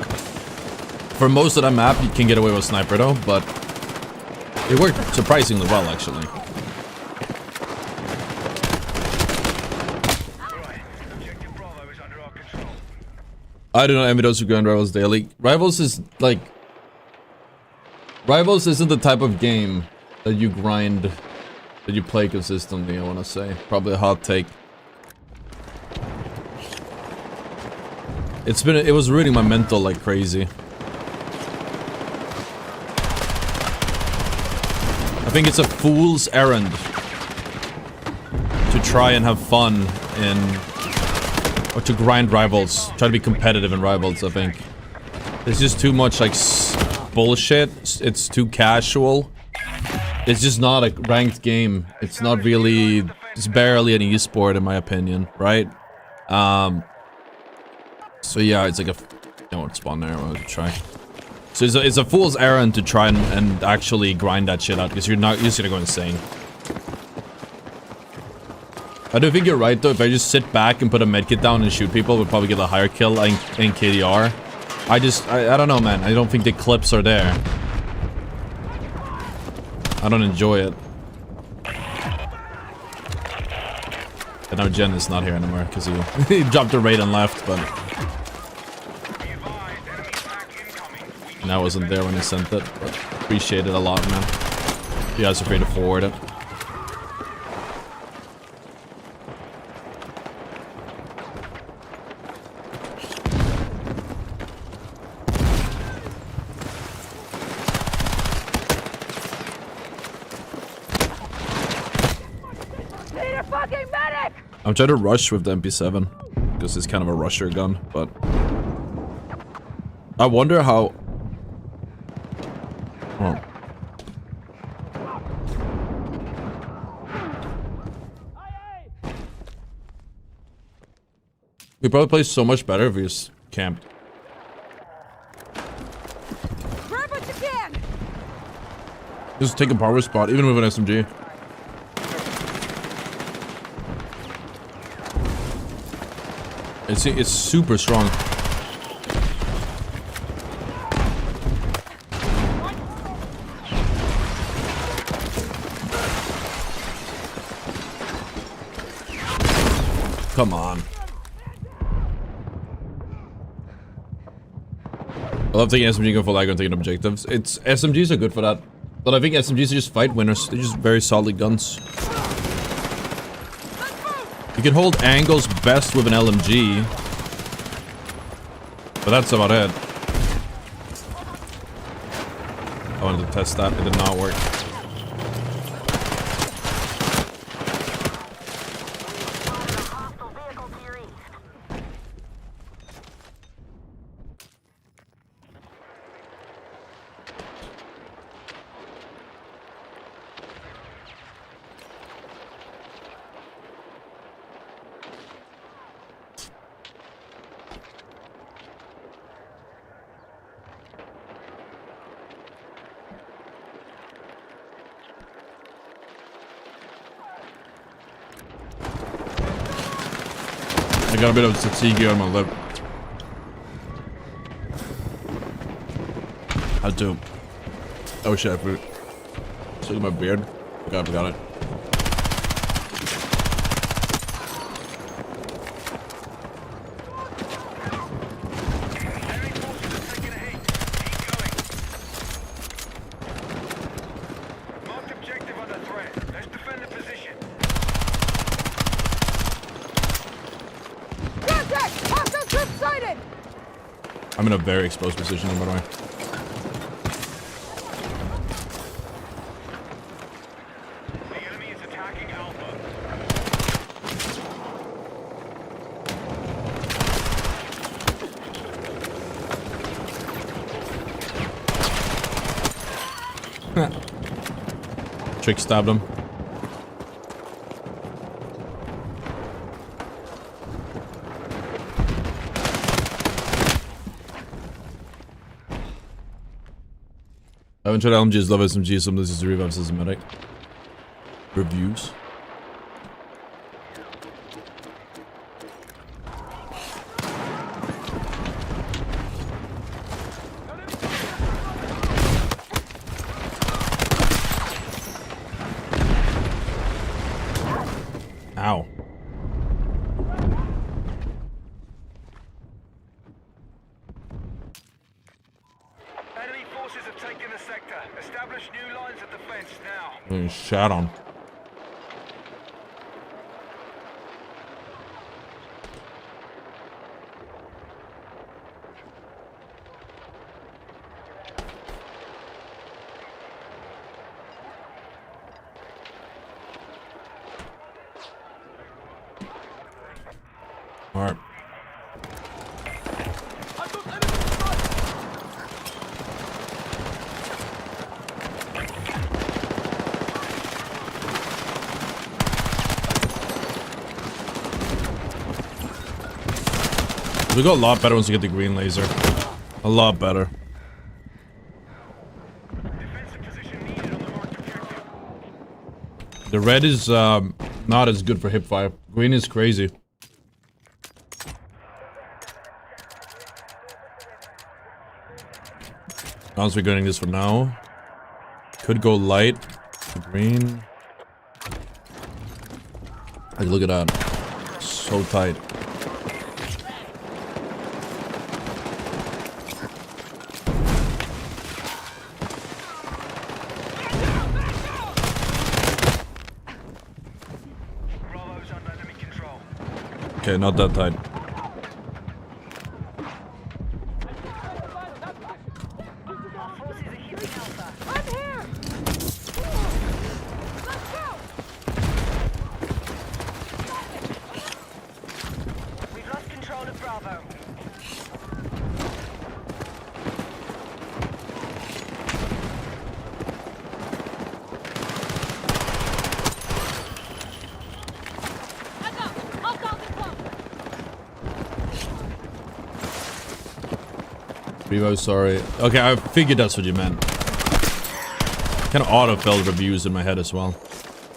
For most of the map, you can get away with sniper though, but it worked surprisingly well actually. I do not envy those who grind Rivals daily. Rivals is like... Rivals isn't the type of game that you grind, that you play consistently, I want to say. Probably a hot take. It was ruining my mental like crazy. I think it's a fool's errand to try and have fun in, or to grind rivals, try to be competitive in rivals. I think there's just too much like bullshit. It's too casual. It's just not a ranked game. It's not really. It's barely an esport in my opinion, right? So yeah, it's like a. I won't spawn there. I want to try. So it's a fool's errand to try and actually grind that shit out because you're just gonna go insane. I do think you're right though. If I just sit back and put a medkit down and shoot people, we'll probably get a higher kill in KDR. I don't know, man. I don't think the clips are there. I don't enjoy it. And now Jen is not here anymore because he dropped the raid and left, but. And I wasn't there when he sent it, but appreciate it a lot, man. You guys are free to forward it. Need a fucking medic! I'm trying to rush with the MP7 because it's kind of a rusher gun, but I wonder how. Oh. We probably play so much better if we just camped. Grab what you can! Just take a power spot, even with an SMG. It's super strong. Come on. I love taking SMG gun for lag and taking objectives. SMGs are good for that. But I think SMGs are just fight winners. They're just very solid guns. You can hold angles best with an LMG. But that's about it. I wanted to test that. It did not work. I got a bit of fatigue on my lip. Had to. Oh shit, I forgot. Look at my beard. I forgot it. I'm in a very exposed position, by the way. The enemy is attacking Alpha. Trick stabbed him. I haven't tried LMGs, love SMGs, some of this is revives as a medic. Reviews. Ow. Enemy forces have taken the sector. Establish new lines of defense now. Getting shot on. We go a lot better once we get the green laser. A lot better. The red is not as good for hipfire. Green is crazy. Honestly, we're getting this for now. Could go light. Green. Like, look at that. So tight. Bravo's under enemy control. Okay, not that tight. Our forces are hitting Alpha. I'm here! Let's go! We've lost control of Bravo. I got it! I'll down the clock! Revo, sorry. Okay, I figured that's what you meant. Kind of auto-filled reviews in my head as well.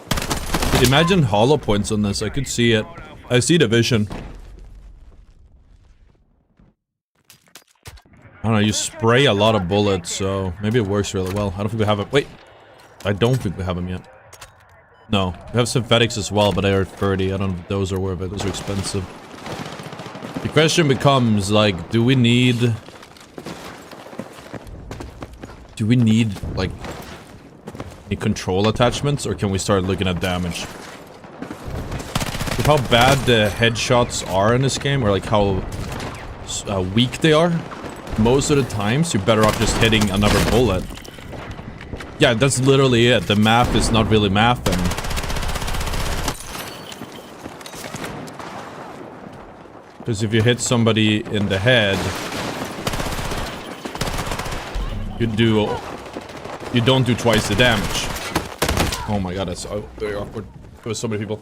But imagine hollow points on this. I could see it. I see the vision. I don't know, you spray a lot of bullets, so maybe it works really well. I don't think we have it. Wait. I don't think we have them yet. No. We have synthetics as well, but they are 30. I don't know if those are worth it. Those are expensive. The question becomes, like, do we need, like, any control attachments, or can we start looking at damage? With how bad the headshots are in this game, or like how weak they are, most of the times you're better off just hitting another bullet. Yeah, that's literally it. The math is not really mathing. Because if you hit somebody in the head, you don't do twice the damage. Oh my god, that's very awkward. There was so many people.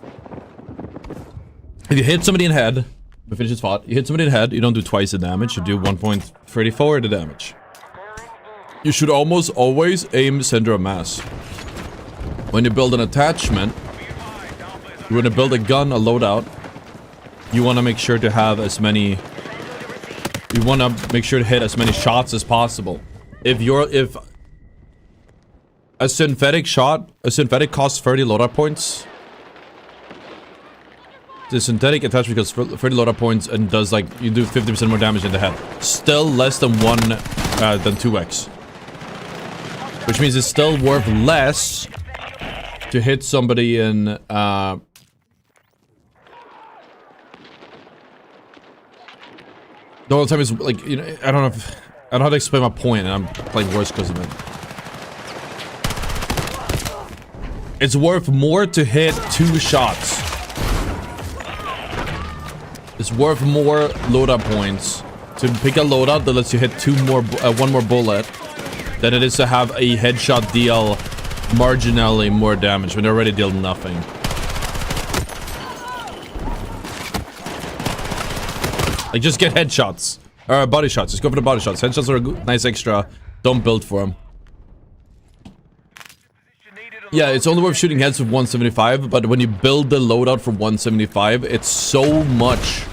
If you hit somebody in the head, we finish this spot. You hit somebody in the head, you don't do twice the damage, you do 1.34 the damage. You should almost always aim center of mass. When you build an attachment, you want to build a gun, a loadout, you want to make sure to have as many... You want to make sure to hit as many shots as possible. If a synthetic costs 30 loadout points. The synthetic attachment costs 30 loadout points and does like, you do 50% more damage in the head. Still less than 2x. Which means it's still worth less to hit somebody in, the whole time is like, you know, I don't know how to explain my point, and I'm playing worse because of it. It's worth more to hit 2 shots. It's worth more loadout points to pick a loadout that lets you hit 1 more bullet than it is to have a headshot deal marginally more damage when they already deal nothing. Like, just get headshots. Or body shots. Just go for the body shots. Headshots are a nice extra. Don't build for them. Yeah, it's only worth shooting heads with 175, but when you build the loadout for 175, it's so much.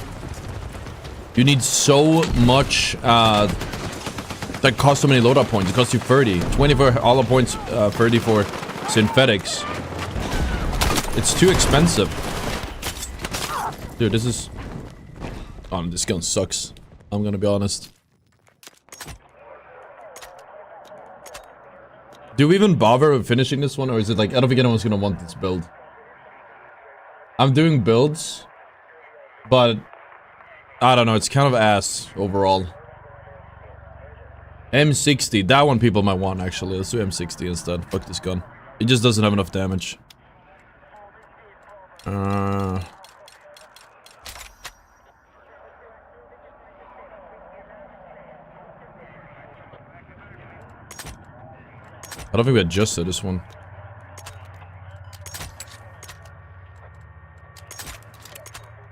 You need so much, that costs so many loadout points. It costs you 30. 20 for hollow points, 30 for synthetics. It's too expensive. Dude, this is... Oh, this gun sucks. I'm gonna be honest. Do we even bother with finishing this one, or is it like, I don't think anyone's gonna want this build. I'm doing builds, but I don't know, it's kind of ass overall. M60, that one people might want actually. Let's do M60 instead. Fuck this gun. It just doesn't have enough damage. I don't think we adjusted this one.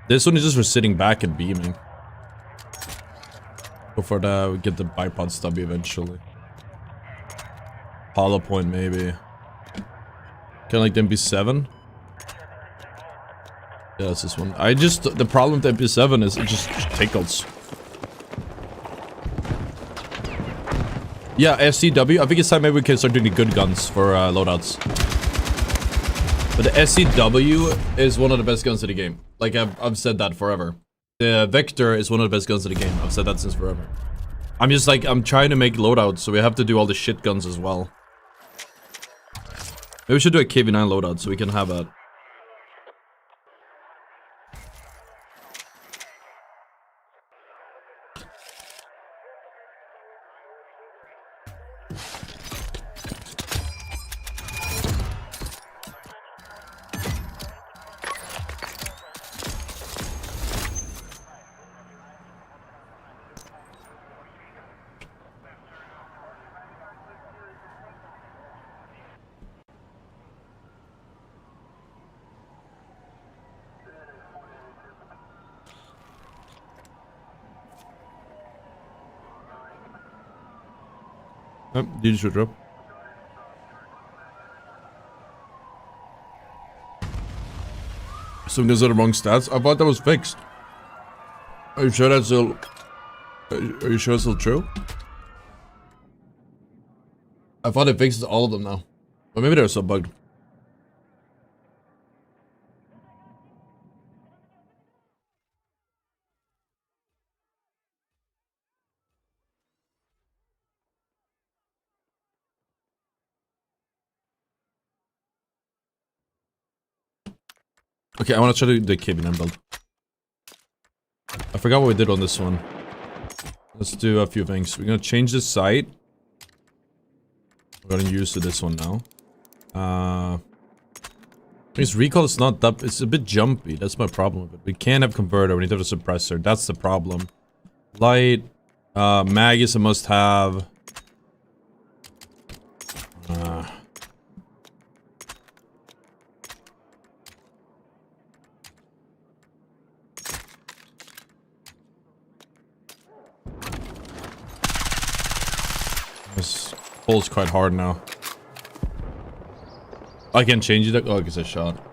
This one is just for sitting back and beaming. Go for the get the bipod stubby eventually. Hollow point maybe. Kind of like the MP7. Yeah, that's this one. The problem with the MP7 is it just tickles. Yeah, SCW. I think it's time maybe we can start doing the good guns for loadouts. But the SCW is one of the best guns in the game. Like I've said that forever. The Vector is one of the best guns in the game. I've said that since forever. I'm just like, I'm trying to make loadouts, so we have to do all the shit guns as well. Maybe we should do a KV9 loadout so we can have a... Did you shoot drop? Some guys are the wrong stats. I thought that was fixed. Are you sure that's still? Are you sure it's still true? I thought it fixes all of them now, but maybe they're still bugged. Okay, I want to try to do the KV9 build. I forgot what we did on this one. Let's do a few things. We're gonna change the sight. We're gonna use this one now. His recoil is not that. It's a bit jumpy. That's my problem with it. We can't have converter. We need to have a suppressor. That's the problem. Light. Mag is a must-have. This pulls quite hard now. I can change it. Oh, I guess I shot.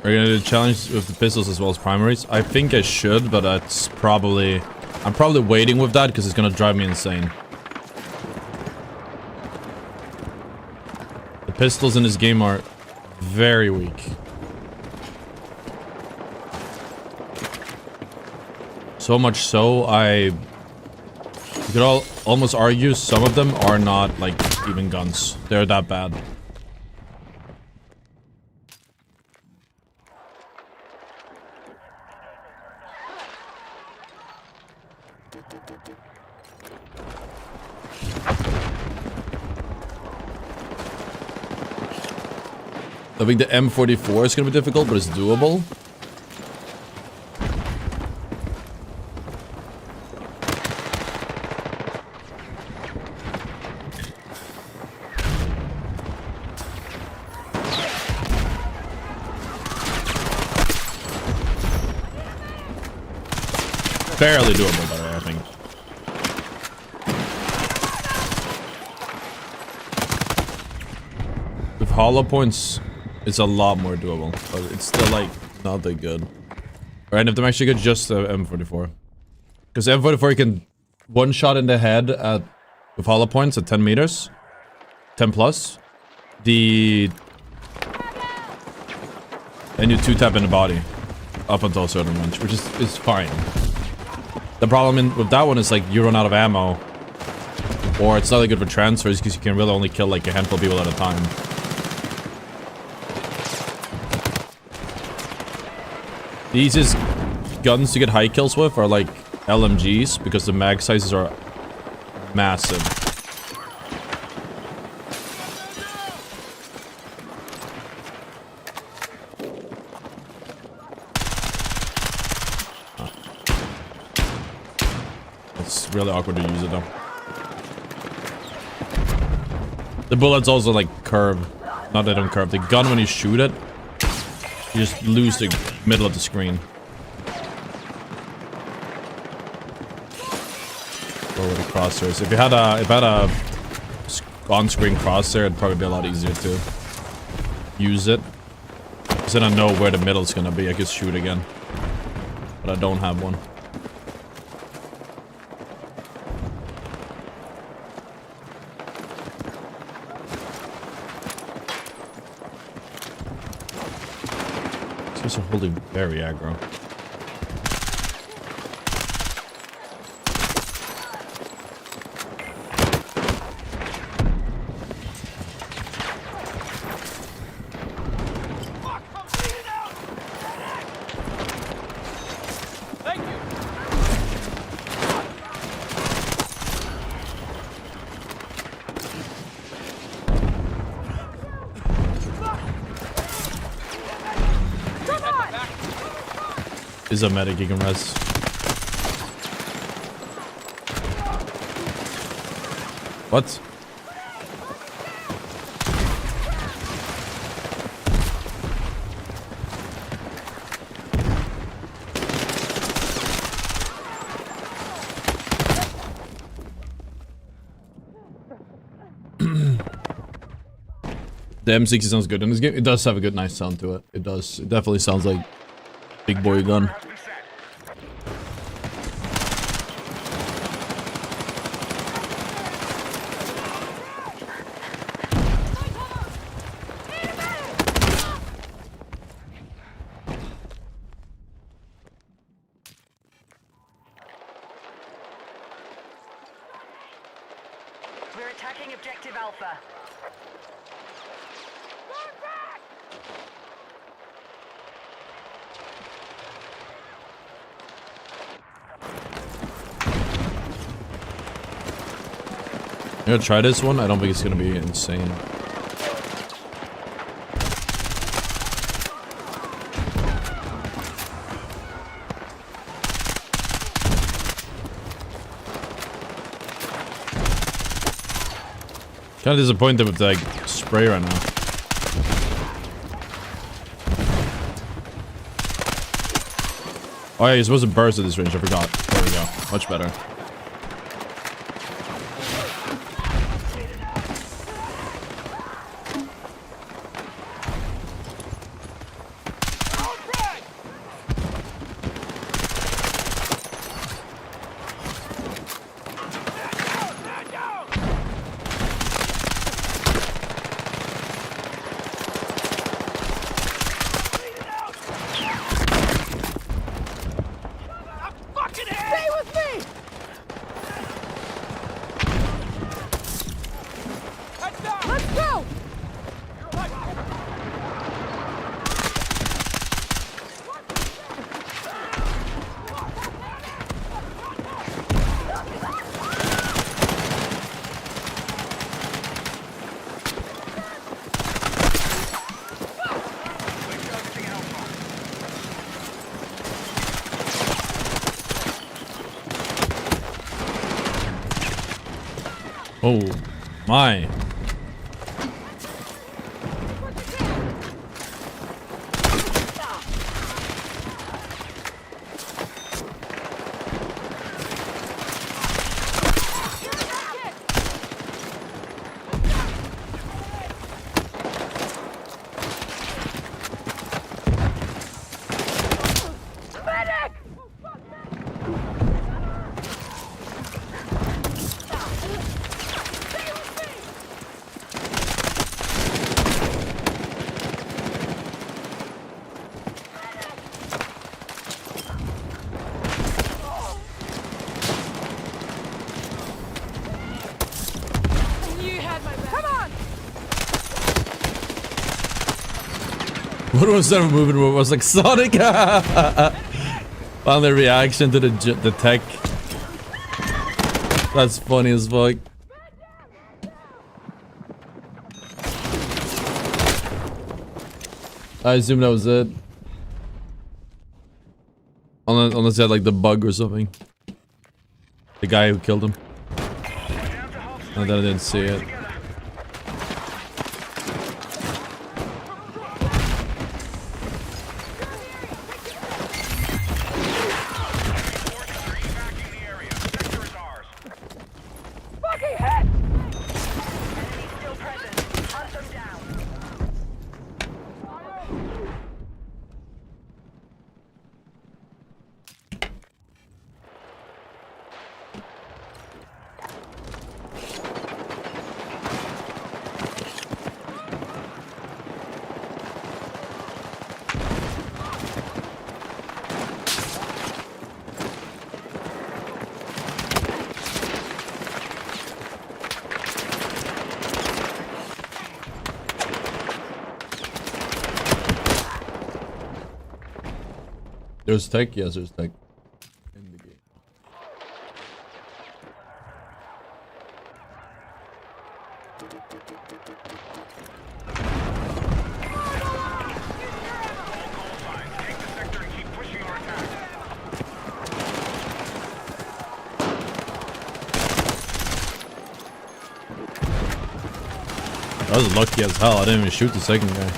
Are you gonna do the challenge with the pistols as well as primaries? I think I should, but that's probably... I'm probably waiting with that because it's gonna drive me insane. The pistols in this game are very weak. So much so, you could almost argue some of them are not, like, even guns. They're that bad. I think the M44 is going to be difficult, but it's doable. Fairly doable, by the way, I think. With hollow points, it's a lot more doable, but it's still, like, not that good. Alright, if I'm actually good, just the M44. Because before you can one shot in the head at with hollow points at 10 meters, 10 plus, and you 2-tap in the body up until a certain range, which is fine. The problem with that one is like you run out of ammo, or it's not that good for transfers because you can really only kill like a handful of people at a time. The easiest guns to get high kills with are like LMGs because the mag sizes are massive. It's really awkward to use it though. The bullets also like curve. Not they don't curve. The gun, when you shoot it, you just lose the middle of the screen. Or with the crosshairs. If I had a on-screen crosshair, it'd probably be a lot easier to use it. Because then I know where the middle's gonna be. I could shoot again. But I don't have one. These are holding very aggro. Is a medic you can res. What? The M60 sounds good in this game. It does have a good, nice sound to it. It does. It definitely sounds like big boy gun. We're attacking objective Alpha. I'm gonna try this one. I don't think it's gonna be insane. Kind of disappointed with like spray right now. Oh yeah, you're supposed to burst at this range. I forgot. There we go. Much better. Oh my. What was that movement where it was like Sonic? On the reaction to the tech. That's funny as fuck. I assume that was it. Unless he had like the bug or something. The guy who killed him. And then I didn't see it. There's tech? Yes, there's tech. In the game. I was lucky as hell. I didn't even shoot the second guy.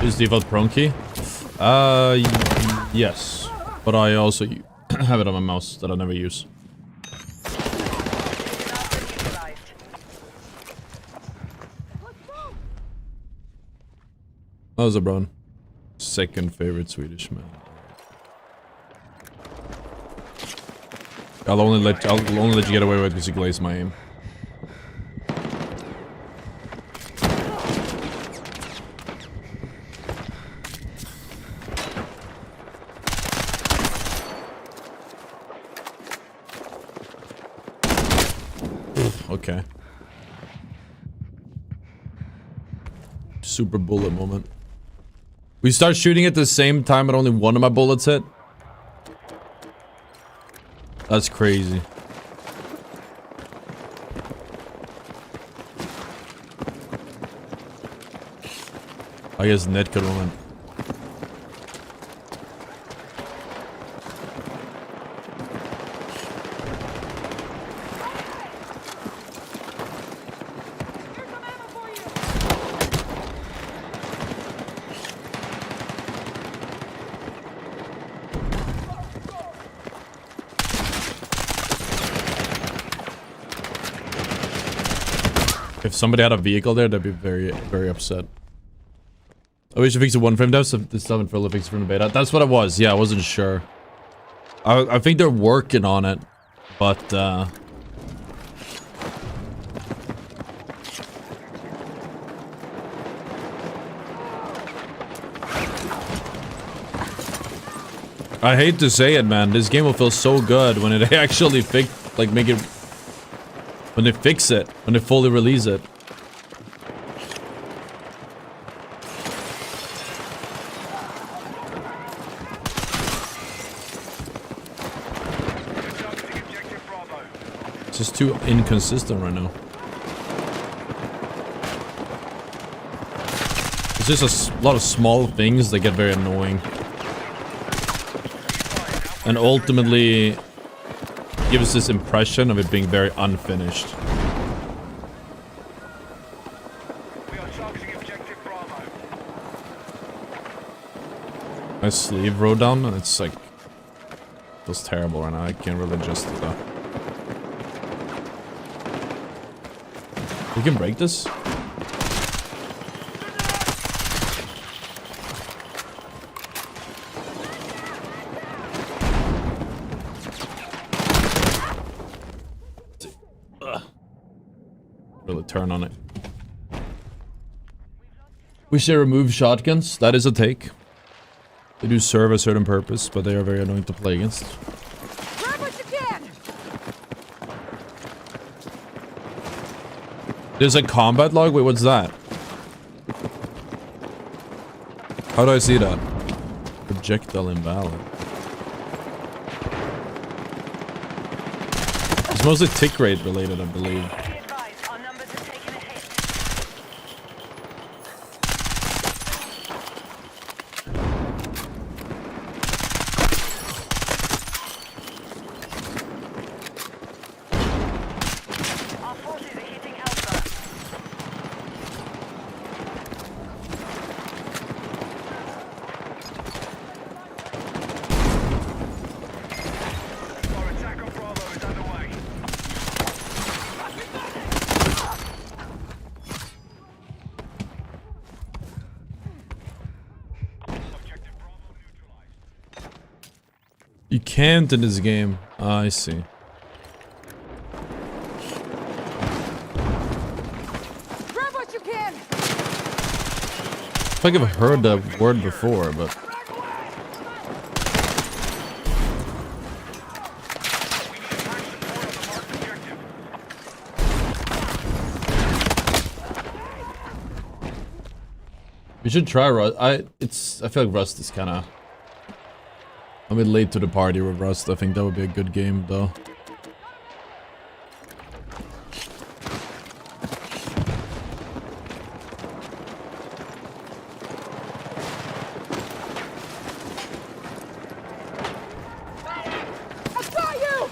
Is default prone key? Yes. But I also have it on my mouse that I never use. That was a brown. Second favorite Swedish man. I'll only let you get away with it because you glaze my aim. Okay. Super bullet moment. We start shooting at the same time and only one of my bullets hit. That's crazy. I guess net could win. If somebody had a vehicle there, they'd be very, very upset. Oh, we should fix the one frame devs. This haven't fully fixed from the beta. That's what it was. Yeah, I wasn't sure. I think they're working on it, but I hate to say it, man. This game will feel so good when it actually make it. When they fix it, when they fully release it. It's just too inconsistent right now. It's just a lot of small things that get very annoying. And ultimately gives this impression of it being very unfinished. We are targeting objective Bravo. My sleeve rode down and it's like... feels terrible right now. I can't really adjust it though. We can break this? turn on it. We should remove shotguns. That is a take. They do serve a certain purpose, but they are very annoying to play against. Grab what you can! There's a combat log? Wait, what's that? How do I see that? Projectile invalid. It's mostly tick rate related, I believe. Be advised, our numbers are taking a hit. Our forces are hitting Alpha. Our attack on Bravo is underway. Objective Bravo neutralized. You can't in this game. Ah, I see. Grab what you can! I feel like I've heard that word before, but... We should try Rust. I feel like Rust is kinda... I'm a bit late to the party with Rust. I think that would be a good game, though. I got you!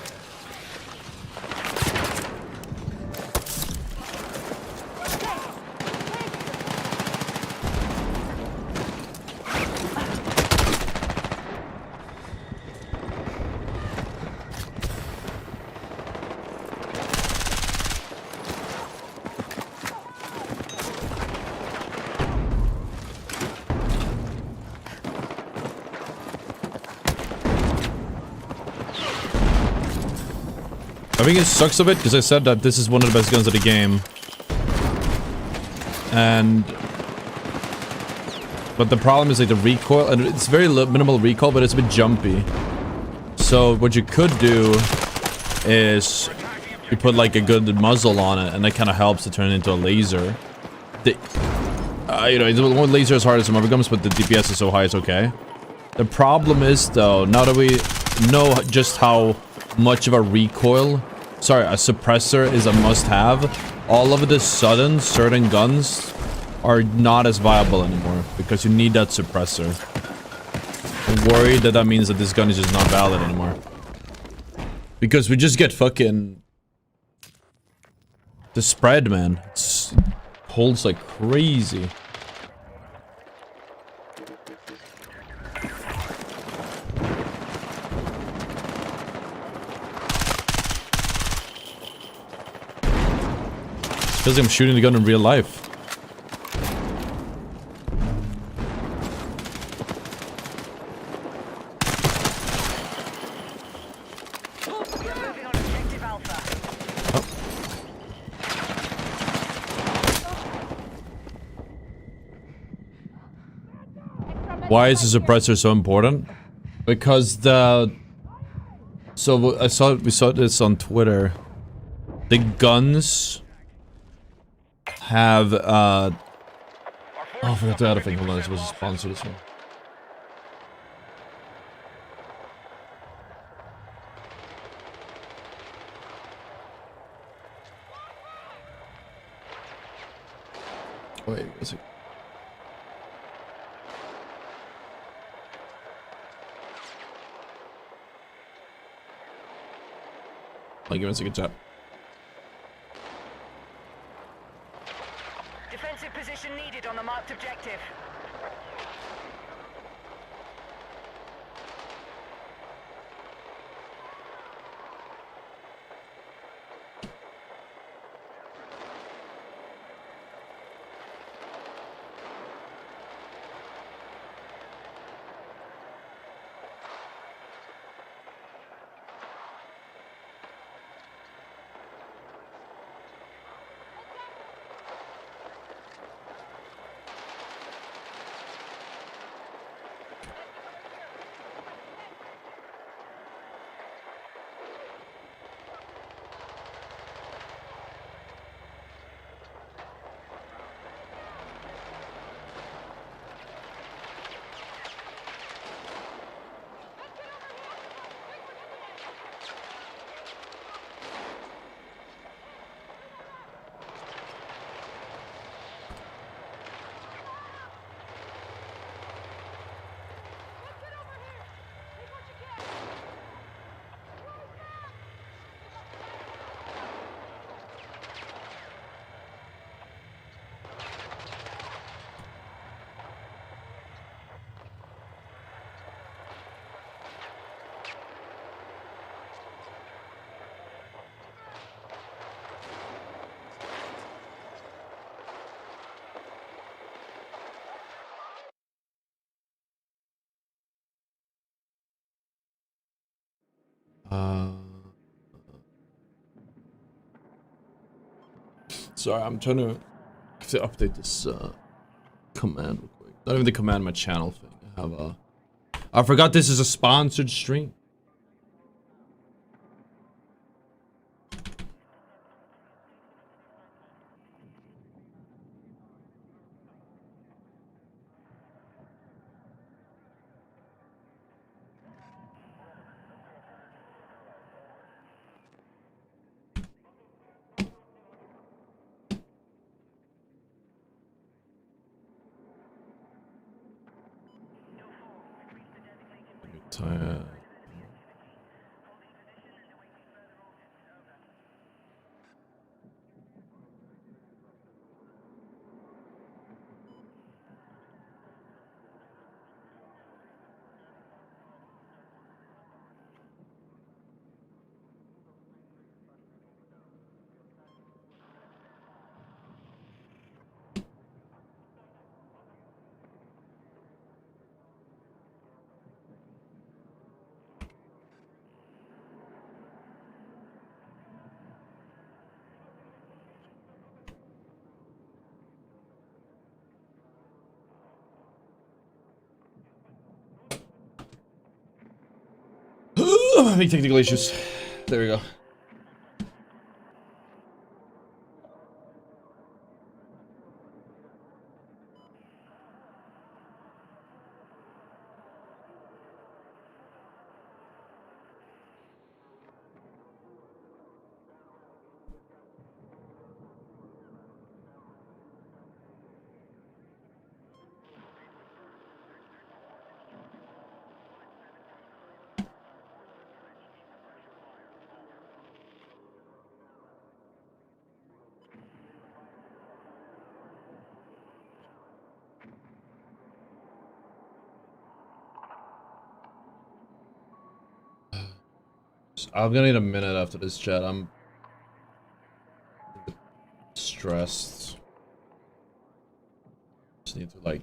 I think it sucks a bit because I said that this is one of the best guns of the game. But the problem is like the recoil, and it's very minimal recoil, but it's a bit jumpy. So what you could do is you put like a good muzzle on it, and that kind of helps to turn it into a laser. You know, one laser is hard as some other guns, but the DPS is so high, it's okay. The problem is though, now that we know just how much of a recoil, sorry, a suppressor is a must-have, all of a sudden certain guns are not as viable anymore because you need that suppressor. I'm worried that that means that this gun is just not valid anymore, because we just get fucking the spread, man. It holds like crazy. Feels like I'm shooting the gun in real life. We're moving on objective Alpha. Why is the suppressor so important? Because the... So we saw this on Twitter. The guns have oh, I forgot the other thing. Hold on, I'm supposed to sponsor this one. Wait, what's it? Like, give us a good job. Defensive position needed on the marked objective. Sorry, I'm trying to have to update this command real quick. Not even the command, my channel thing. I have a. I forgot this is a sponsored stream. Tired. I'm having technical issues. There we go. I'm gonna need a minute after this chat. I'm stressed. Just need to like.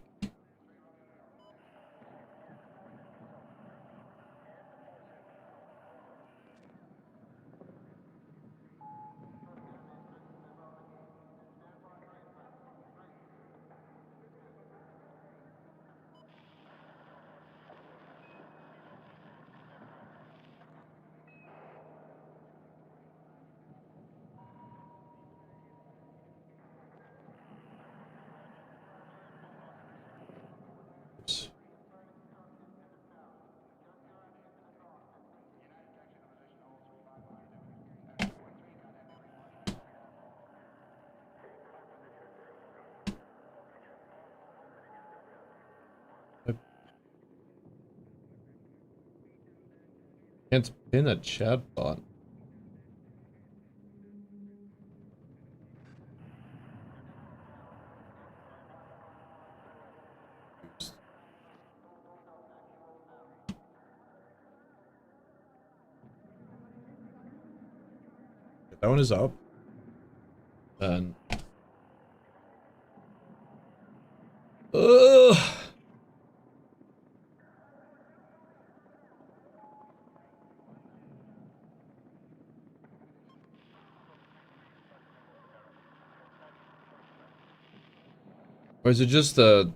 Can't pin a chat bot. That one is up. And or is it just a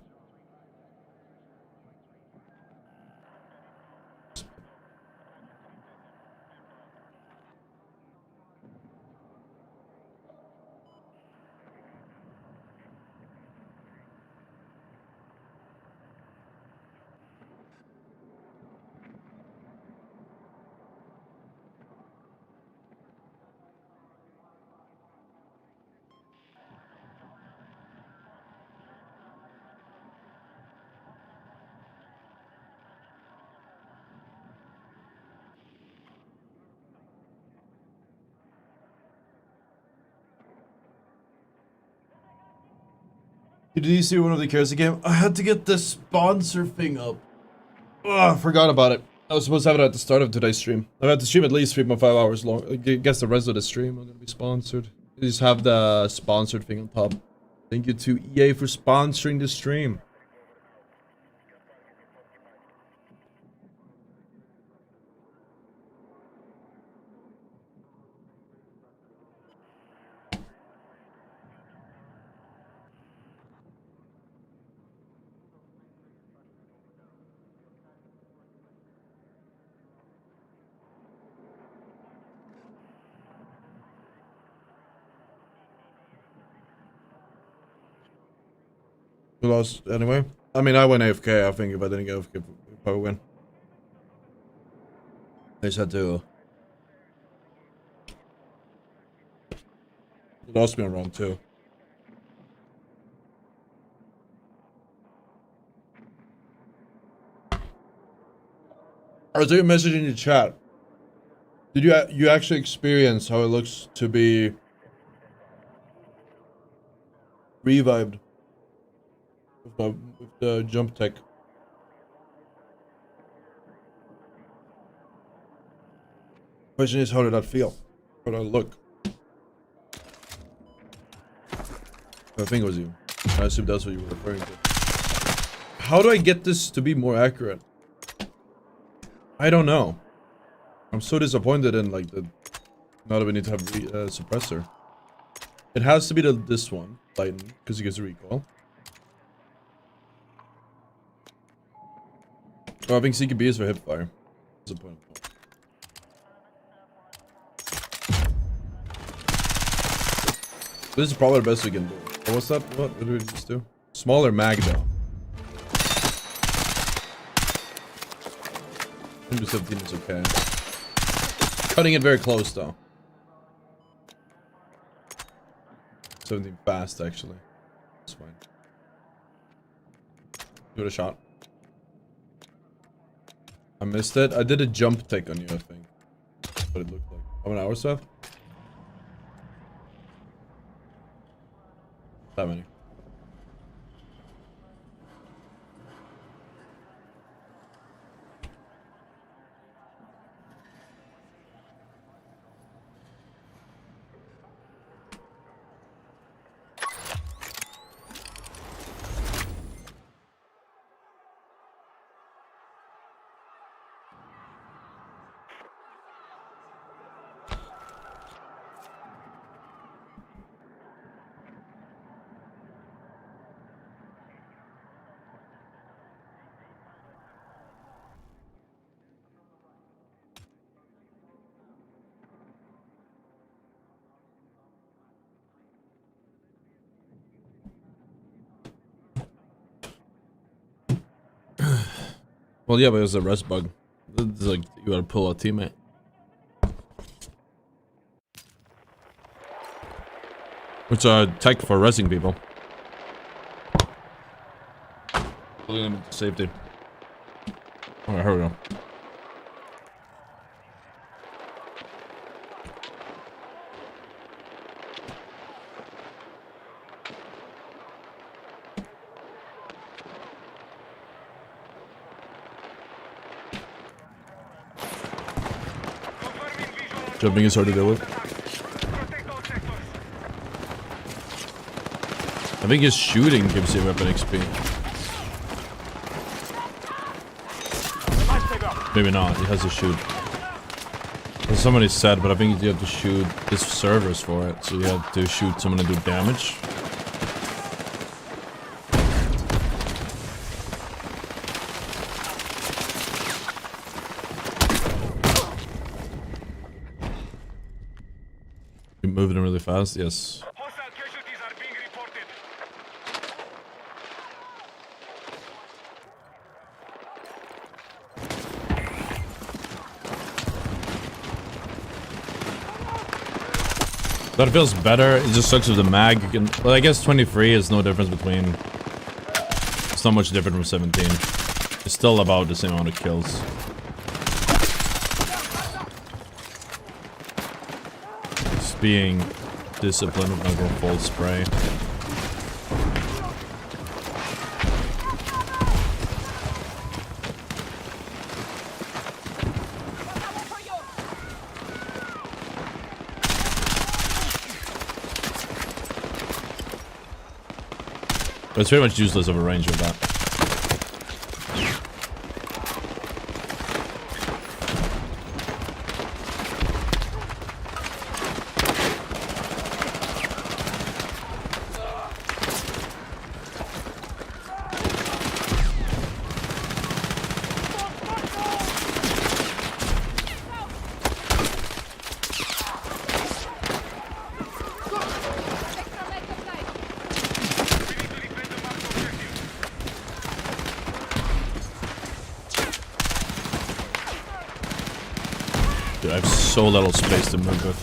Did you see one of the cares game? I had to get the sponsor thing up. I forgot about it. I was supposed to have it at the start of today's stream. I had to stream at least 3.5 hours long. I guess the rest of the stream are gonna be sponsored. You just have the sponsored thing on top. Thank you to EA for sponsoring the stream. We lost anyway. I mean, I went AFK. I think if I didn't get AFK, we probably win. I just had to. You lost me on round 2. I was doing a message in your chat. Did you actually experience how it looks to be revived with the jump tech? Question is, how did that feel? How did that look? I think it was you. I assume that's what you were referring to. How do I get this to be more accurate? I don't know. I'm so disappointed in like the. Now that we need to have suppressor. It has to be this one, Titan, because it gets recoil. Oh, I think CQB is for hipfire. What's the point? This is probably the best we can do. Oh, what's that? What did we just do? Smaller mag though. Maybe 17 is okay. Cutting it very close though. 17 fast actually. That's fine. Give it a shot. I missed it. I did a jump take on you, I think. That's what it looked like. How many hours left? That many. Well, yeah, but it was a rest bug. It's like you gotta pull a teammate. It's a tech for resing people. Pulling them into safety. Alright, here we go. Jumping is hard to deal with. I think his shooting gives you weapon XP. Maybe not, he has to shoot. As somebody said, but I think you have to shoot his servers for it. So you have to shoot someone to do damage. You're moving really fast, yes. Hostile casualties are being reported. That feels better. It just sucks with the mag. You can, well, I guess 23 is no difference between. It's not much different from 17. It's still about the same amount of kills. Just being disciplined, I'm gonna go full spray. But it's very much useless over range with that. Dude, I have so little space to move with.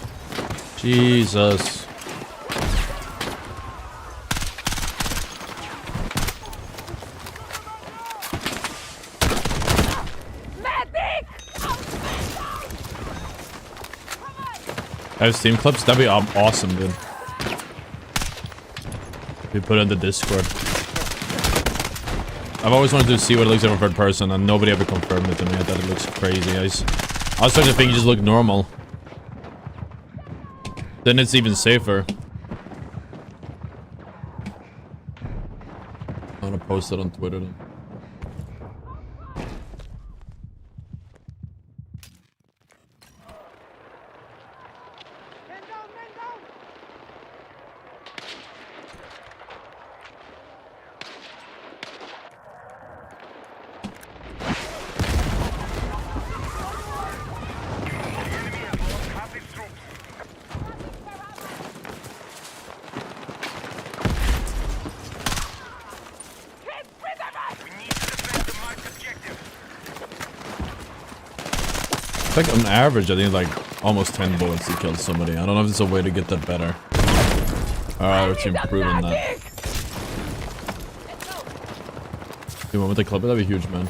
Jesus. I have Steam clips? That'd be awesome, dude. We put it in the Discord. I've always wanted to see what it looks like in third person, and nobody ever confirmed it to me. I thought it looks crazy. I was starting to think it just looked normal. Then it's even safer. I'm gonna post it on Twitter then. Like on average, I think like almost 10 bullets to kill somebody. I don't know if there's a way to get that better. Alright, let's improve on that. You want me to clip it? That'd be huge, man.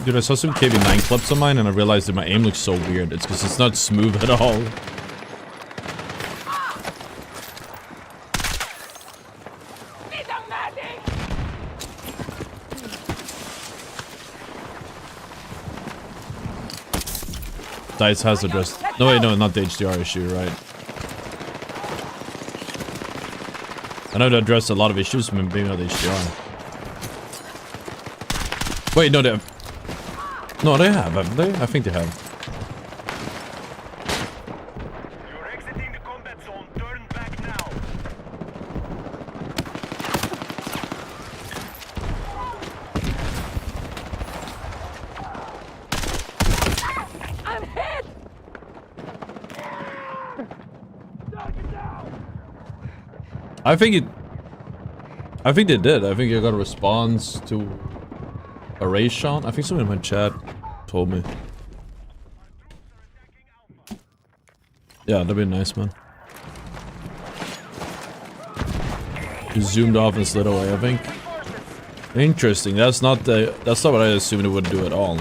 Dude, I saw some KB9 clips of mine and I realized that my aim looks so weird. It's because it's not smooth at all. DICE has addressed... No, wait, no, not the HDR issue, right? I know they addressed a lot of issues, but maybe not the HDR. Wait, no, they have... No, they have, haven't they? I think they have. You're exiting the combat zone. Turn back now. I'm hit! I think they did. I think you got a response to a race shot. I think someone in my chat told me. Yeah, that'd be nice, man. You zoomed off and slid away, I think. Interesting. That's not what I assumed it would do at all.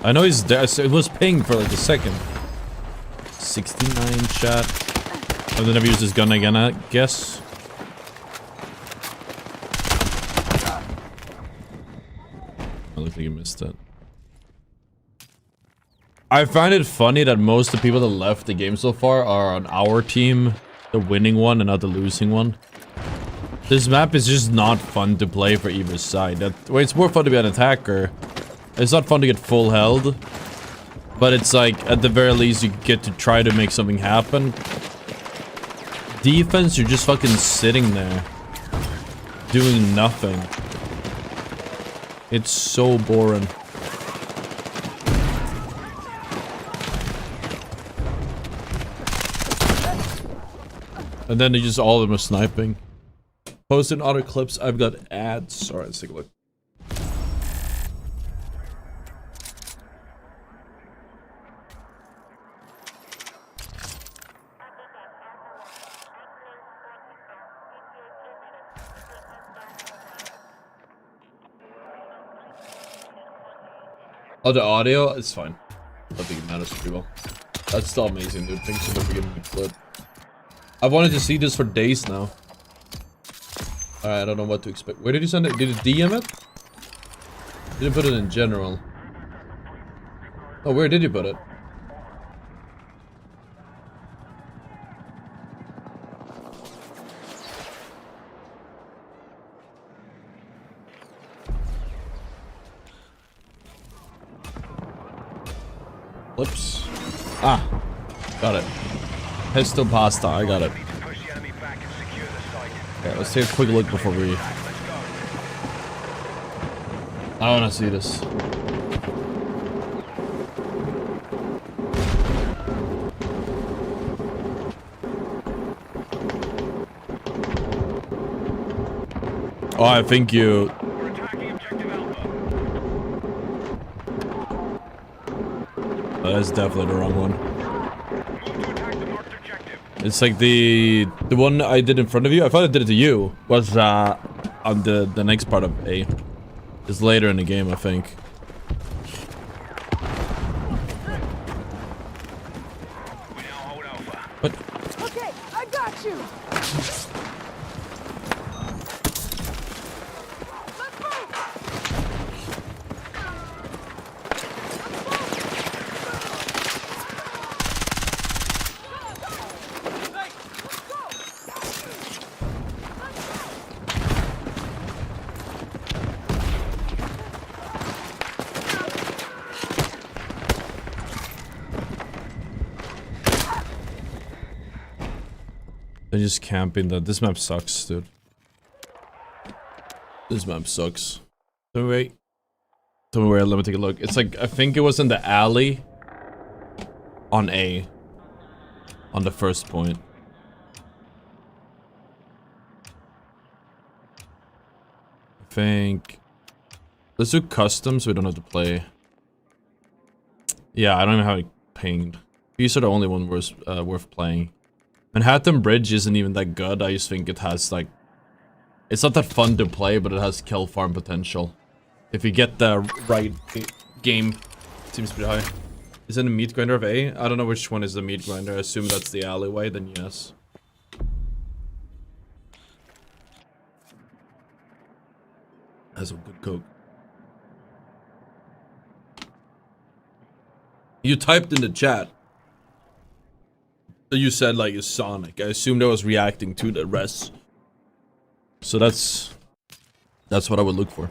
I know he's there. It was pinged for like a second. 69 shot. I've never used his gun again, I guess. I look like you missed it. I find it funny that most of the people that left the game so far are on our team, the winning one and not the losing one. This map is just not fun to play for either side. Well, it's more fun to be an attacker. It's not fun to get full held, but it's like, at the very least, you get to try to make something happen. Defense, you're just fucking sitting there, doing nothing. It's so boring. And then they just all of them are sniping. Posting other clips, I've got ads. Alright, let's take a look. Oh, the audio? It's fine. I don't think it matters to people. That's still amazing, dude. Thanks so much for giving me a clip. I've wanted to see this for days now. Alright, I don't know what to expect. Where did you send it? Did you DM it? Did you put it in general? Oh, where did you put it? Whoops. Ah. Got it. Pistol pasta. I got it. Push the enemy back and secure the site. Yeah, let's take a quick look before we... Let's go. I wanna see this. Oh, I think you... We're attacking objective Alpha. That's definitely the wrong one. Move to attack the marked objective. It's like the one I did in front of you. I thought I did it to you. Was on the next part of A. It's later in the game, I think. We now hold Alpha. What? Okay, I got you. Let's move. They're just camping that. This map sucks, dude. This map sucks. Tell me wait. Tell me where, let me take a look. It's like, I think it was in the alley. On A. On the first point. I think... Let's do custom so we don't have to play. Yeah, I don't even have it pinged. These are the only one worth playing. Manhattan Bridge isn't even that good. I just think it has like... It's not that fun to play, but it has kill farm potential. If you get the right game, it seems pretty high. Is it a meat grinder of A? I don't know which one is the meat grinder. I assume that's the alleyway, then yes. Has some good coke. You typed in the chat. You said like it's Sonic. I assumed I was reacting to the rest. So that's what I would look for.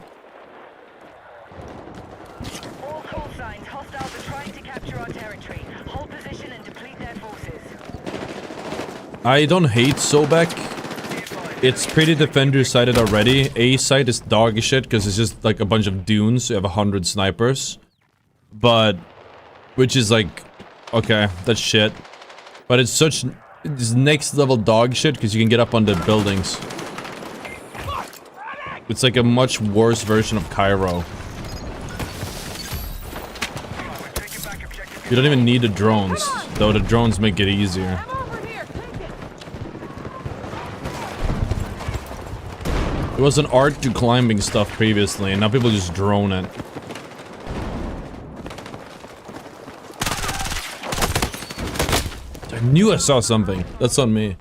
All call signs. Hostiles are trying to capture our territory. Hold position and deplete their forces. I don't hate Sobek. It's pretty defender-sided already. A side is dog shit because it's just like a bunch of dunes. You have 100 snipers. But, which is like, okay, that's shit. But it's such, it's next level dog shit because you can get up on the buildings. It's like a much worse version of Cairo. You don't even need the drones, though the drones make it easier. I'm over here. Take it. It was an art to climbing stuff previously, and now people just drone it. I knew I saw something. That's on me.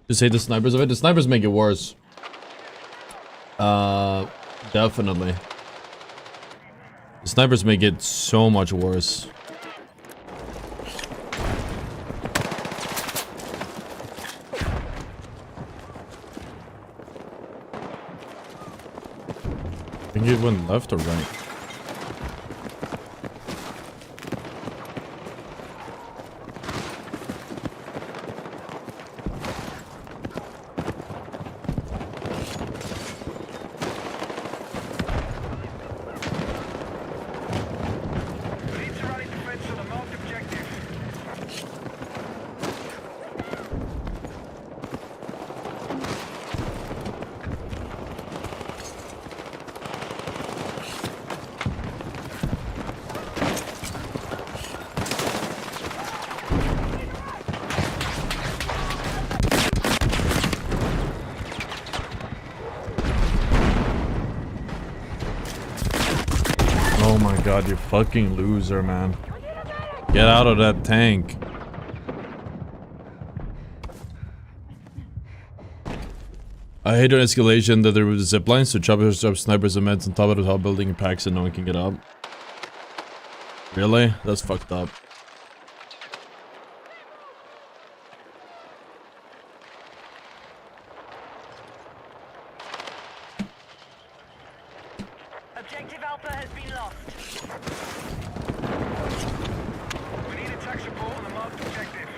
Just hate the snipers of it. The snipers make it worse. Definitely. The snipers make it so much worse. I think it went left or right. god, you fucking loser, man. Get out of that tank. I hate an escalation that there was zip lines, so choppers drop snipers and meds on top of the tall building and packs and no one can get up. Really? That's fucked up. Objective Alpha has been lost. We need attack support on the marked objective.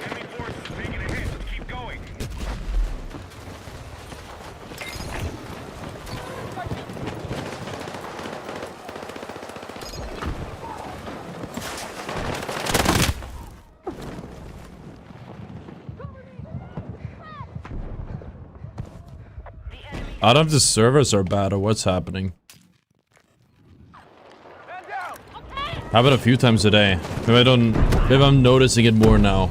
Enemy forces making a hit. Keep going. I don't know if the servers are bad or what's happening. Happened a few times a day. Maybe I'm noticing it more now.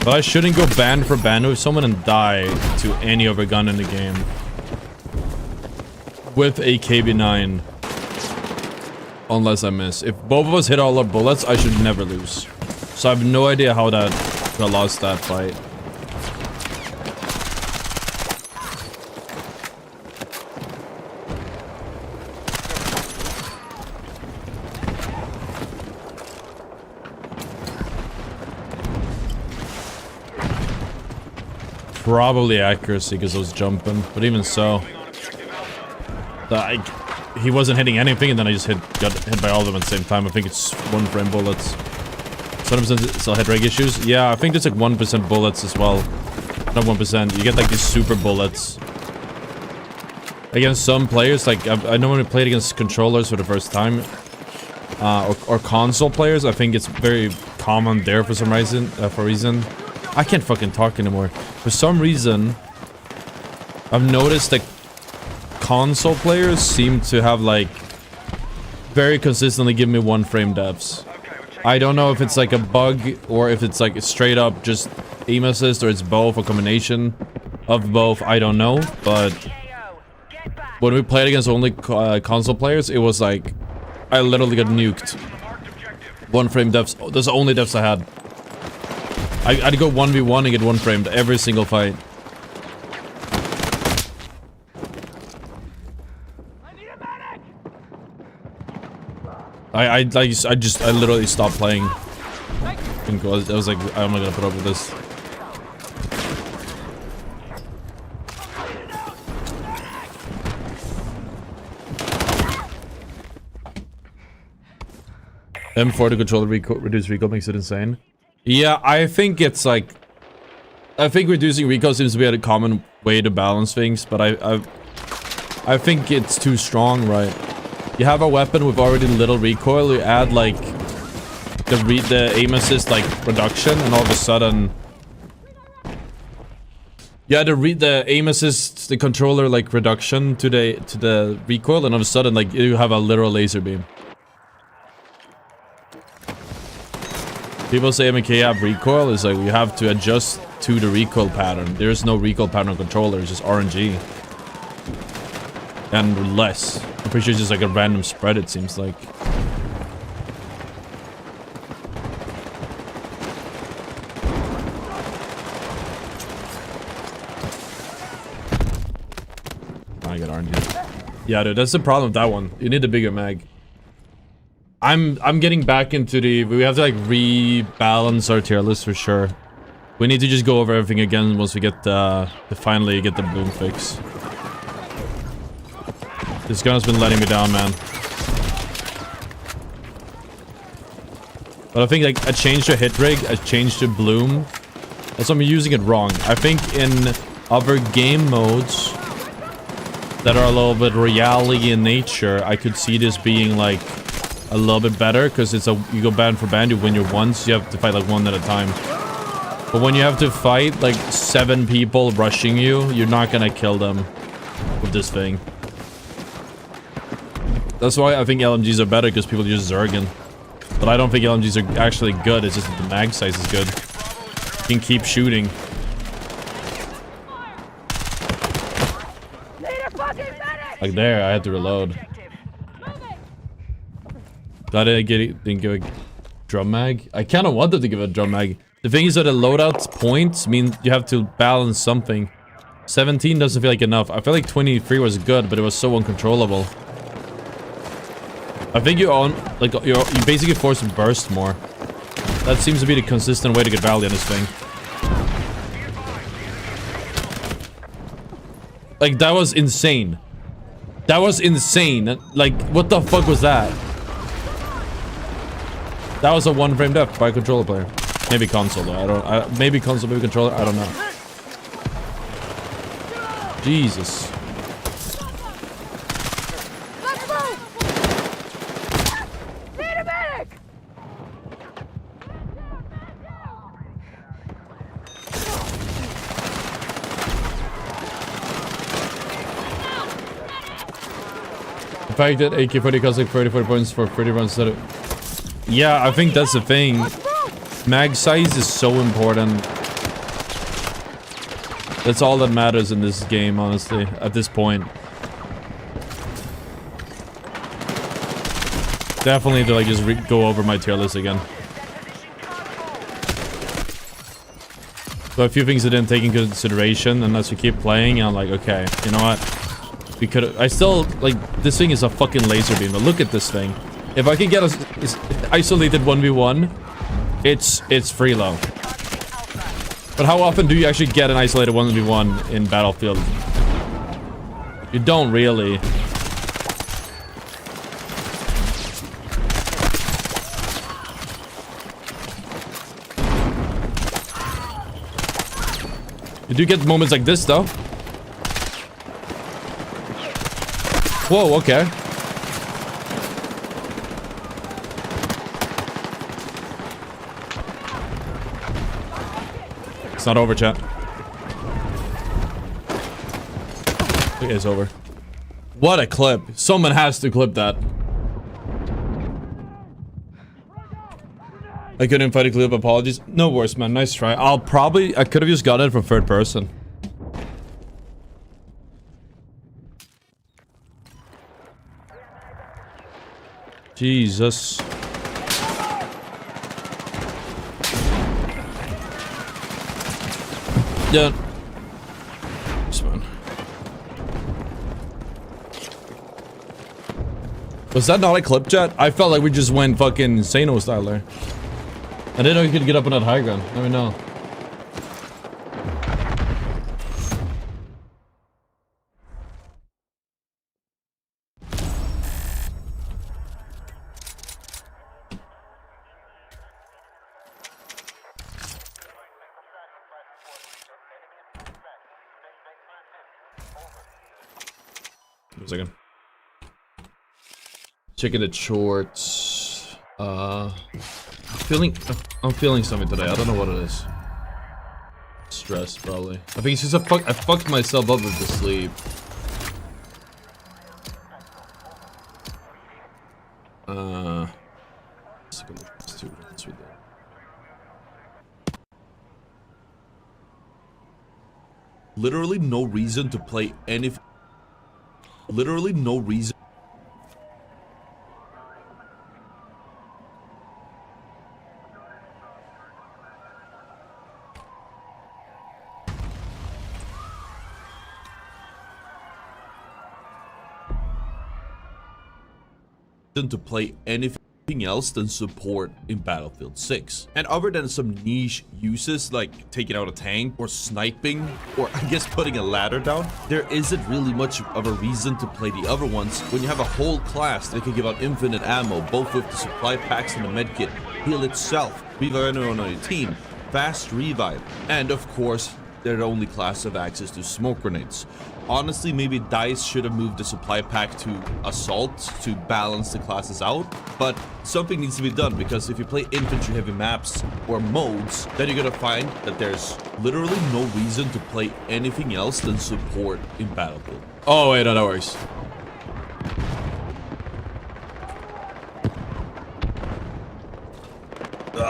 But I shouldn't go band for band with someone and die to any other gun in the game. With a KB9. Unless I miss. If both of us hit all our bullets, I should never lose. So I have no idea how I lost that fight. Probably accuracy because I was jumping, but even so, he wasn't hitting anything, and then I just got hit by all of them at the same time. I think it's 1 frame bullets. 7% still hit reg issues. Yeah, I think there's like 1% bullets as well. Not 1%. You get like these super bullets against some players. Like I know when we played against controllers for the first time, or console players, I think it's very common there for some reason. I can't fucking talk anymore. For some reason, I've noticed that console players seem to have like very consistently give me 1 frame deaths. I don't know if it's like a bug or if it's like straight up just aim assist or it's both, a combination of both. I don't know, but when we played against only console players, it was like I literally got nuked. 1 frame deaths. Oh, those are the only deaths I had. I'd go 1v1 and get 1 framed every single fight. I literally stopped playing. I was like, I'm not gonna put up with this. M4 to control the reduce recoil makes it insane. Yeah, I think it's like... I think reducing recoil seems to be a common way to balance things, but I think it's too strong, right? You have a weapon with already little recoil, you add like the aim assist like reduction, and all of a sudden... Yeah, the aim assist, the controller like reduction to the recoil, and all of a sudden like you have a literal laser beam. People say MK have recoil, is like we have to adjust to the recoil pattern. There's no recoil pattern on controller, it's just RNG. And less. I'm pretty sure it's just like a random spread, it seems like. I got RNG. Yeah, dude, that's the problem with that one. You need a bigger mag. I'm getting back into the... We have to like rebalance our tier list for sure. We need to just go over everything again once we get finally get the boom fix. This gun has been letting me down, man. But I think like I changed the hit rig, I changed the bloom. That's why I'm using it wrong. I think in other game modes that are a little bit reality in nature, I could see this being like a little bit better, because it's you go band for band, you win your once, you have to fight like one at a time. But when you have to fight like 7 people rushing you, you're not gonna kill them with this thing. That's why I think LMGs are better, because people use Zergen. But I don't think LMGs are actually good, it's just that the mag size is good. You can keep shooting. Like there, I had to reload. I didn't give a drum mag. I kind of wanted to give a drum mag. The thing is that the loadout points mean you have to balance something. 17 doesn't feel like enough. I feel like 23 was good, but it was so uncontrollable. I think you basically force to burst more. That seems to be the consistent way to get value on this thing. Like, that was insane. That was insane. Like, what the fuck was that? That was a 1-frame death by a controller player. Maybe console though. Maybe console, maybe controller. I don't know. Jesus. The fact that AK-40 costs like 40 points for 30 rounds instead of... Yeah, I think that's the thing. Mag size is so important. That's all that matters in this game, honestly, at this point. Definitely to like just go over my tier list again. So a few things I didn't take into consideration, and as we keep playing, I'm like, okay, you know what? We could. I still like this thing is a fucking laser beam. But look at this thing. If I can get a isolated 1v1, it's free low. But how often do you actually get an isolated 1v1 in Battlefield? You don't really. You do get moments like this though. Whoa, okay. It's not over, chat. It is over. What a clip. Someone has to clip that. I couldn't find a clip, apologies. No worries, man. Nice try. I could have just gotten it from third person. Jesus. Yeah. This one. Was that not a clip, chat? I felt like we just went fucking Sano style there. I didn't know you could get up on that high ground. Let me know. Give me a second. Checking the shorts. I'm feeling something today. I don't know what it is. Stress, probably. I think it's just I fucked myself up with the sleep. Let's take a look at this too. Let's read that. Literally no reason to play any. Literally no reason. To play anything else than support in Battlefield 6. And other than some niche uses like taking out a tank or sniping or I guess putting a ladder down, there isn't really much of a reason to play the other ones when you have a whole class that can give out infinite ammo, both with the supply packs and the medkit, heal itself, revive anyone on your team, fast revive, and of course their only class of access to smoke grenades. Honestly, maybe DICE should have moved the supply pack to assault to balance the classes out, but something needs to be done, because if you play infantry heavy maps or modes, then you're gonna find that there's literally no reason to play anything else than support in Battlefield. Oh wait, no, that works.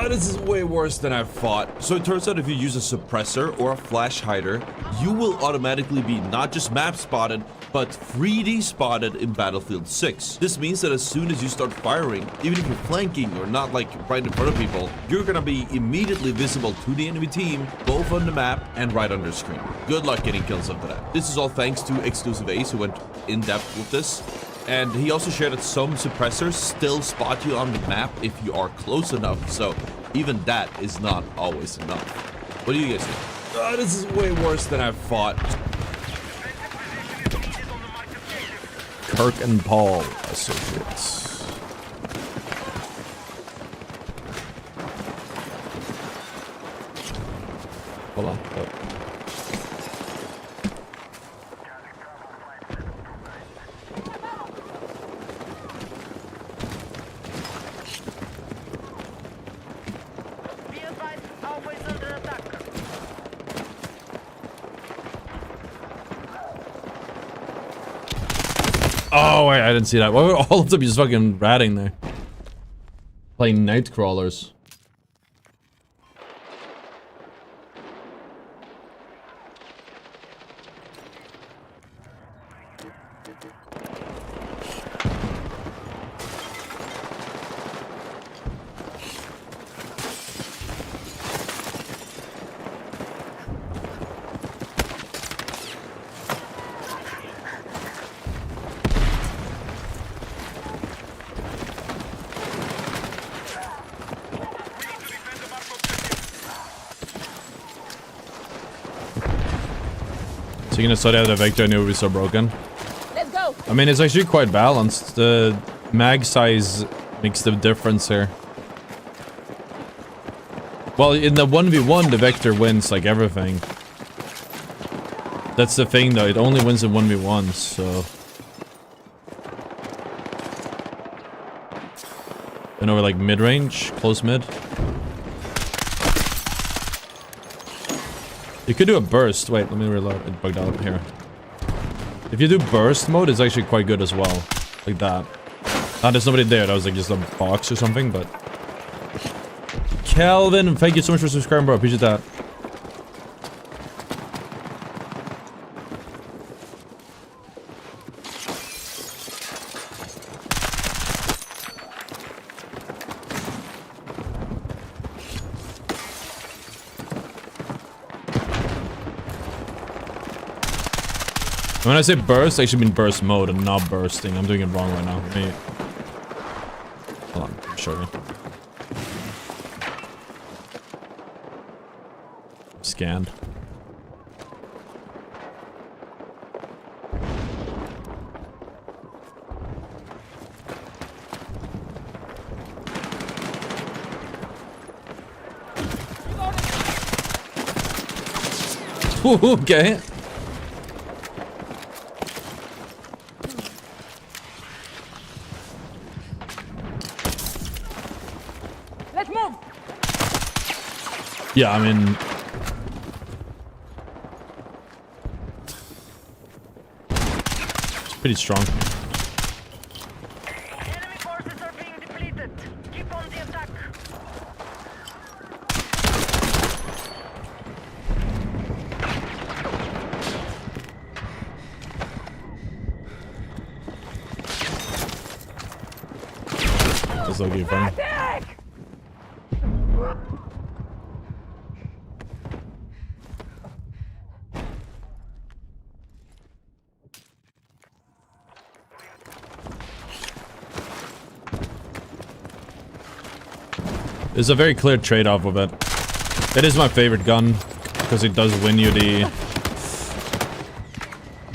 This is way worse than I thought. So it turns out if you use a suppressor or a flash hider, you will automatically be not just map spotted, but 3D spotted in Battlefield 6. This means that as soon as you start firing, even if you're flanking or not like right in front of people, you're gonna be immediately visible to the enemy team, both on the map and right on their screen. Good luck getting kills after that. This is all thanks to Exclusive Ace, who went in depth with this. And he also shared that some suppressors still spot you on the map if you are close enough, so even that is not always enough. What do you guys think? This is way worse than I thought. Kirk and Paul Associates. Hold on. Oh. Be advised, Alpha is under attack. Oh wait, I didn't see that. Why were all of them just fucking ratting there? Playing night crawlers. So you're gonna study out the vector and it will be so broken? Let's go. I mean, it's actually quite balanced. The mag size makes the difference here. Well, in the 1v1, the vector wins like everything. That's the thing though, it only wins in 1v1s, so... And over like mid-range, close mid. You could do a burst. Wait, let me reload. It bugged out here. If you do burst mode, it's actually quite good as well. Like that. Ah, there's nobody there. That was like just a box or something, but... Calvin, thank you so much for subscribing, bro. Appreciate that. When I say burst, I should mean burst mode and not bursting. I'm doing it wrong right now. Let me... Hold on, I'll show you. Scanned. Okay. Let's move. Yeah, I mean... It's pretty strong. Enemy forces are being depleted. Keep on the attack. That's okay, fun. There's a very clear trade-off with it. It is my favorite gun, because it does win you the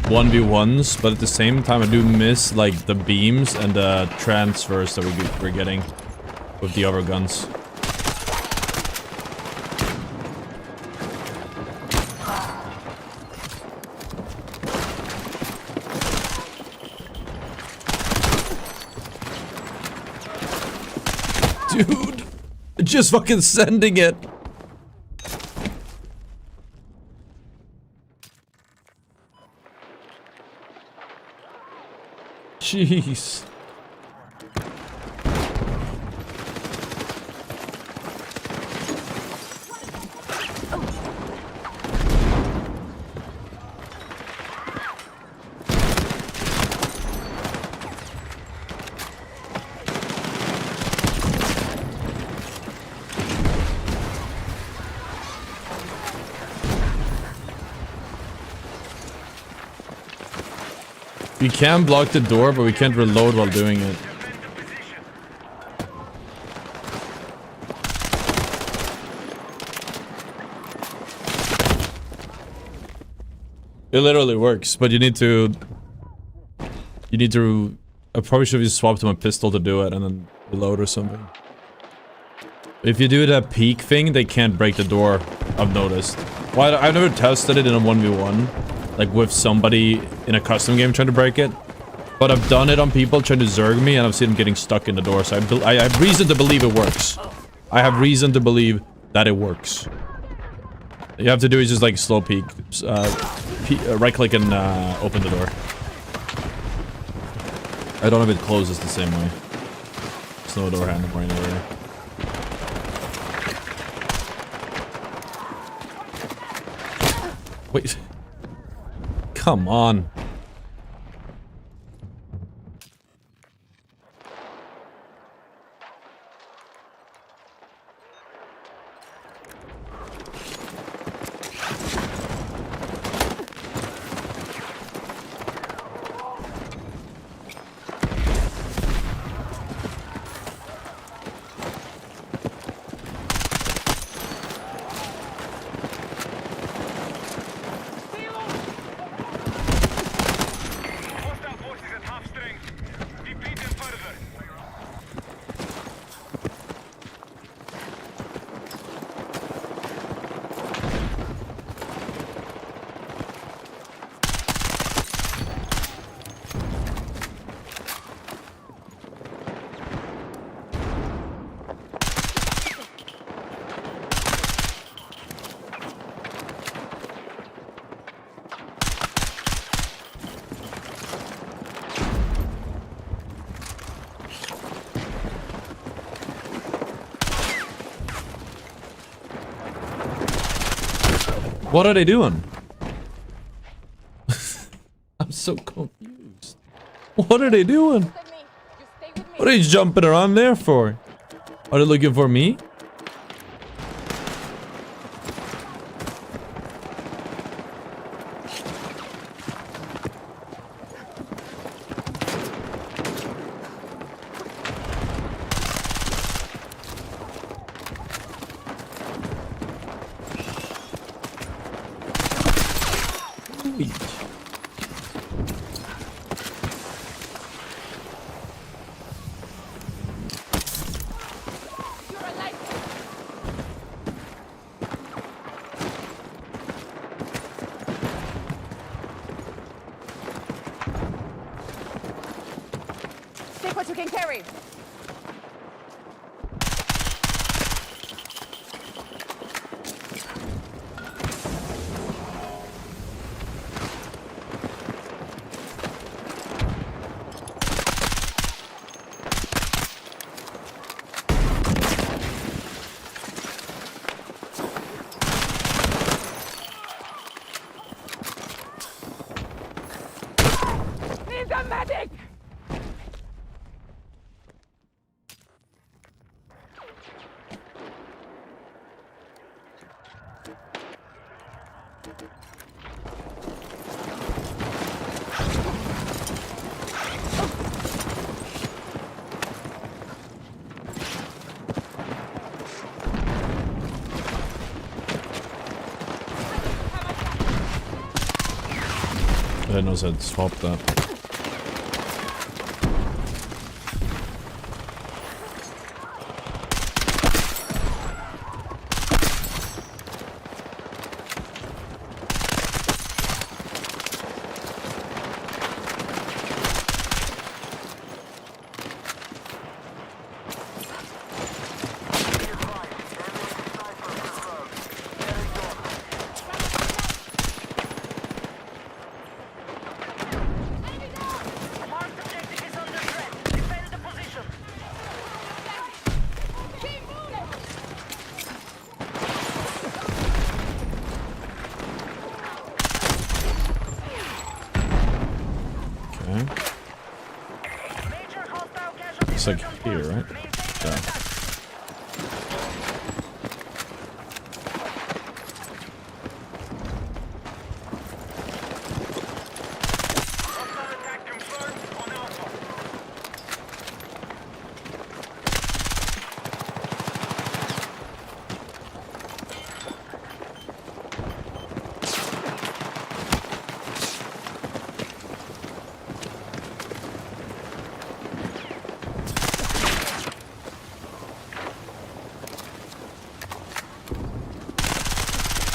1v1s, but at the same time I do miss like the beams and the transfers that we're getting with the other guns. Dude, just fucking sending it. Jeez. We can block the door, but we can't reload while doing it. It literally works, but you need to... I probably should have just swapped to my pistol to do it and then reload or something. If you do that peek thing, they can't break the door, I've noticed. Well, I've never tested it in a 1v1. Like with somebody in a custom game trying to break it. But I've done it on people trying to zerg me and I've seen them getting stuck in the door. So I have reason to believe it works. I have reason to believe that it works. You have to do is just like slow peek. Right click and open the door. I don't know if it closes the same way. There's no door handle right anywhere. Wait. Come on. What are they doing? I'm so confused. What are they doing? What are you jumping around there for? Are they looking for me? Take what you can carry. Need a medic! I didn't know I had swapped that. It's like here, right? Yeah. Hostile attack confirmed on Alpha.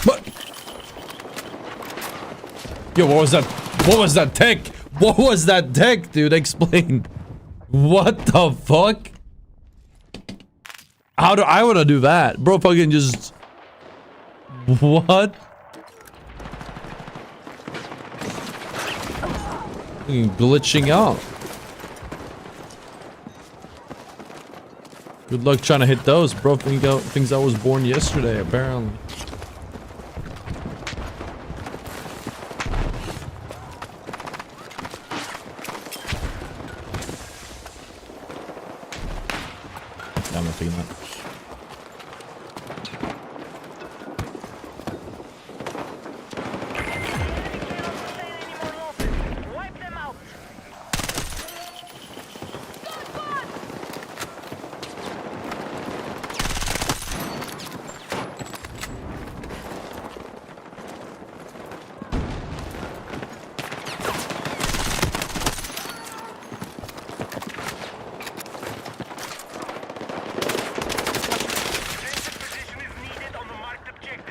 What? Yo, what was that? What was that tech? What was that tech, dude? Explain. What the fuck? How do I wanna do that? Bro fucking just... What? Fucking glitching out. Good luck trying to hit those, bro. Thinks I was born yesterday, apparently. I'm not taking that. Wipe them out.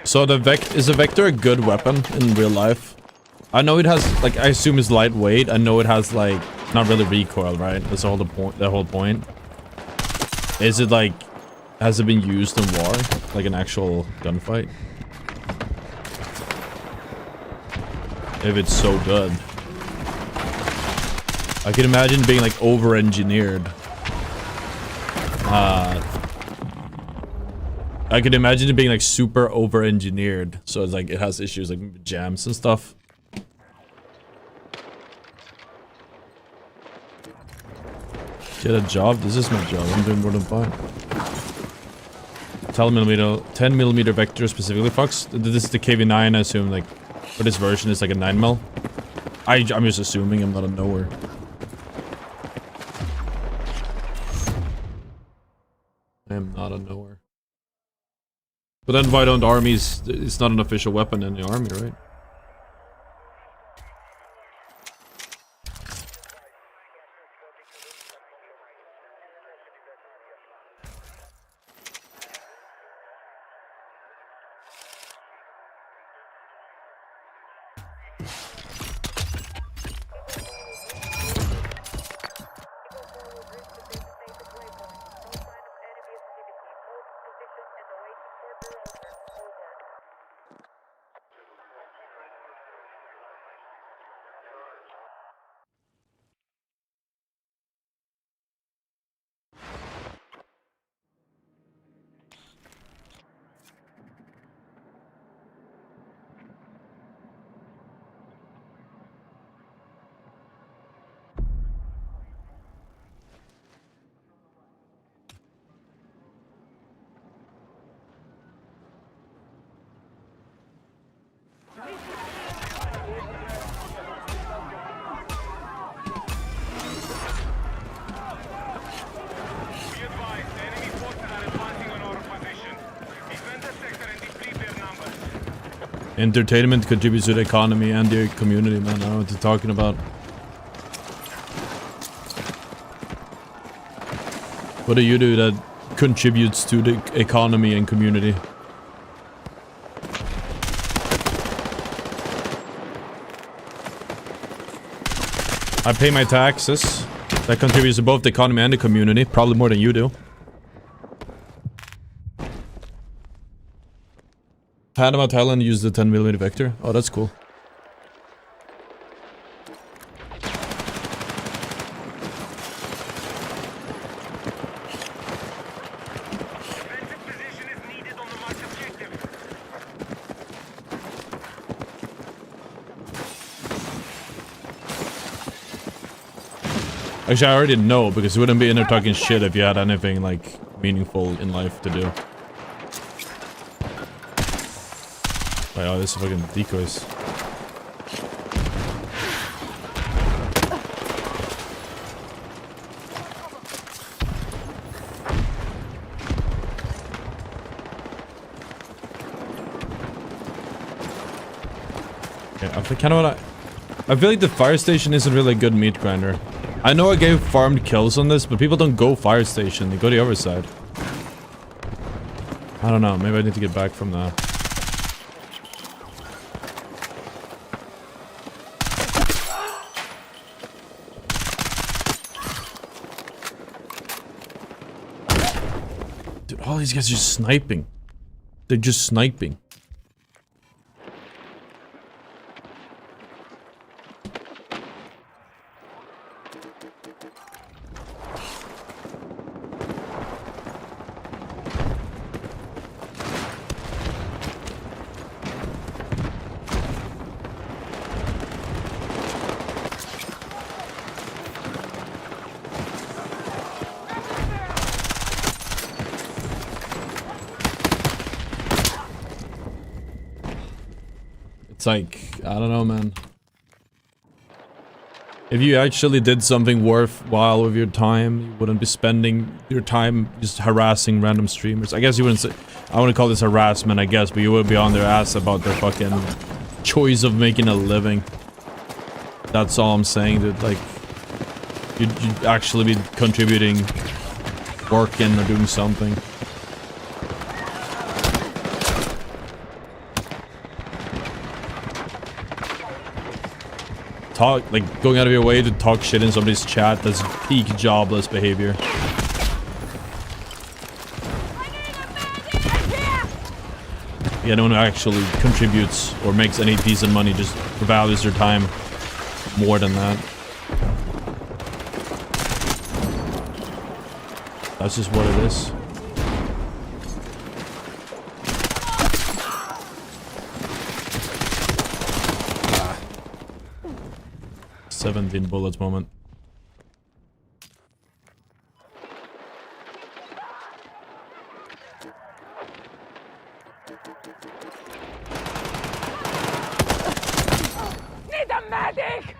So is a Vector a good weapon in real life? I know it has, like, I assume it's lightweight. I know it has, like, not really recoil, right? That's all the whole point. Is it, like, has it been used in war? Like an actual gunfight? If it's so good. I can imagine being, like, over-engineered. I could imagine it being like super over-engineered, so it's like it has issues like jams and stuff. Get a job? This is my job. I'm doing more than fine. 10mm Vector specifically, Fox. This is the KV-9, I assume. Like, for this version, it's like a 9mm. I'm just assuming. I'm not a knower. I am not a knower. But then why don't armies... It's not an official weapon in the army, right? Entertainment contributes to the economy and the community, man. I don't know what you're talking about. What do you do that contributes to the economy and community? I pay my taxes. That contributes to both the economy and the community. Probably more than you do. Panama, Thailand used the 10mm Vector. Oh, that's cool. Defensive position is needed on the marked objective. Actually, I already know, because you wouldn't be in there talking shit if you had anything, like, meaningful in life to do. Like, oh, this is fucking decoys. Okay, I think kind of what I feel like the fire station isn't really a good meat grinder. I know I gave farmed kills on this, but people don't go fire station, they go the other side. I don't know, maybe I need to get back from that. Dude, all these guys are just sniping. They're just sniping. It's like, I don't know, man. If you actually did something worthwhile with your time, you wouldn't be spending your time just harassing random streamers. I guess you wouldn't say, I wouldn't call this harassment, I guess, but you would be on their ass about their fucking choice of making a living. That's all I'm saying, that like, you'd actually be contributing, working or doing something. Talk, like, going out of your way to talk shit in somebody's chat, that's peak jobless behavior. Yeah, no one who actually contributes or makes any decent money just values their time more than that. That's just what it is. 17 bullets moment. Need a medic!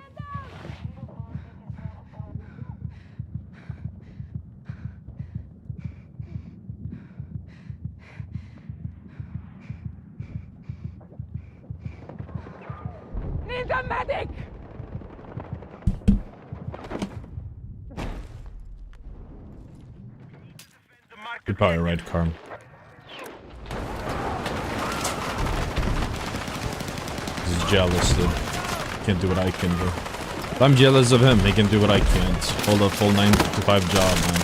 Need a medic! You're probably right, Carm. He's jealous, dude. Can't do what I can do. If I'm jealous of him, he can do what I can't. Hold a full 9 to 5 job, man.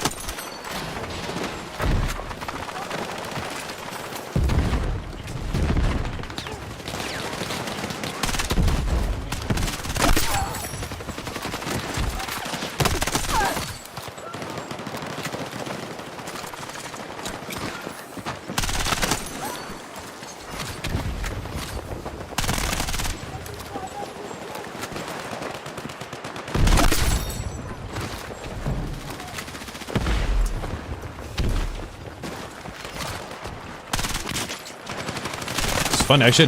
Funny, I actually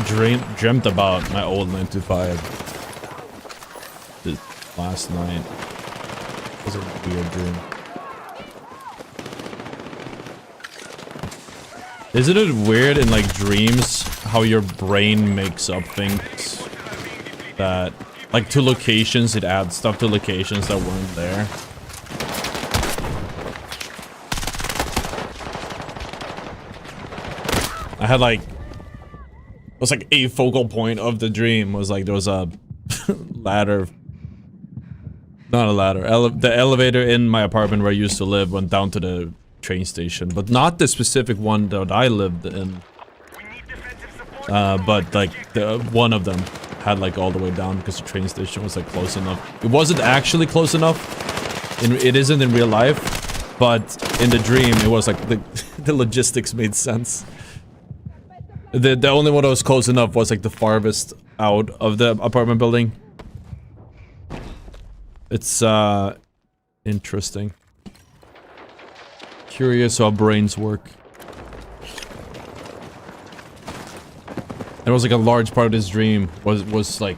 dreamt about my old 925 last night. It was a weird dream. Isn't it weird in like dreams how your brain makes up things that, like, to locations, it adds stuff to locations that weren't there? I had like, it was like a focal point of the dream was like there was a ladder, not a ladder, the elevator in my apartment where I used to live went down to the train station, but not the specific one that I lived in, but like one of them had like all the way down because the train station was like close enough. It wasn't actually close enough, it isn't in real life, but in the dream it was like the logistics made sense. The only one that was close enough was like the farthest out of the apartment building. It's Interesting. Curious how brains work. It was like a large part of this dream was like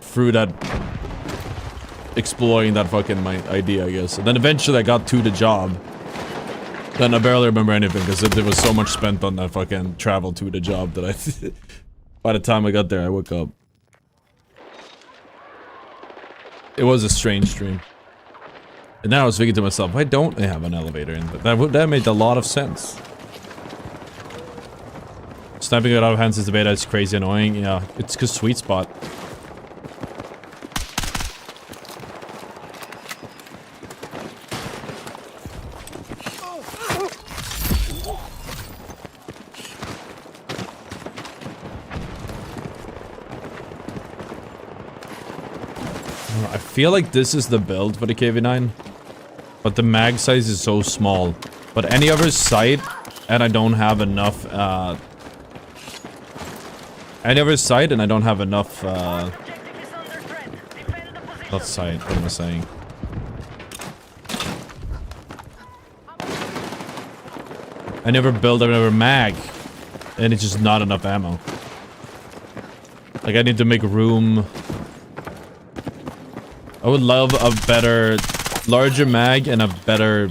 through that exploring that fucking my idea, I guess. And then eventually I got to the job. Then I barely remember anything because there was so much spent on that fucking travel to the job that I by the time I got there I woke up. It was a strange dream. And now I was thinking to myself, why don't they have an elevator in? But that made a lot of sense. Sniping it out of hands is the beta, it's crazy annoying. Yeah, it's cause sweet spot. I feel like this is the build for the KV-9. But the mag size is so small. But any other sight, and I don't have enough, any other sight, and I don't have enough, not sight, what am I saying? I never build another mag, and it's just not enough ammo. Like, I need to make room. I would love a better, larger mag and a better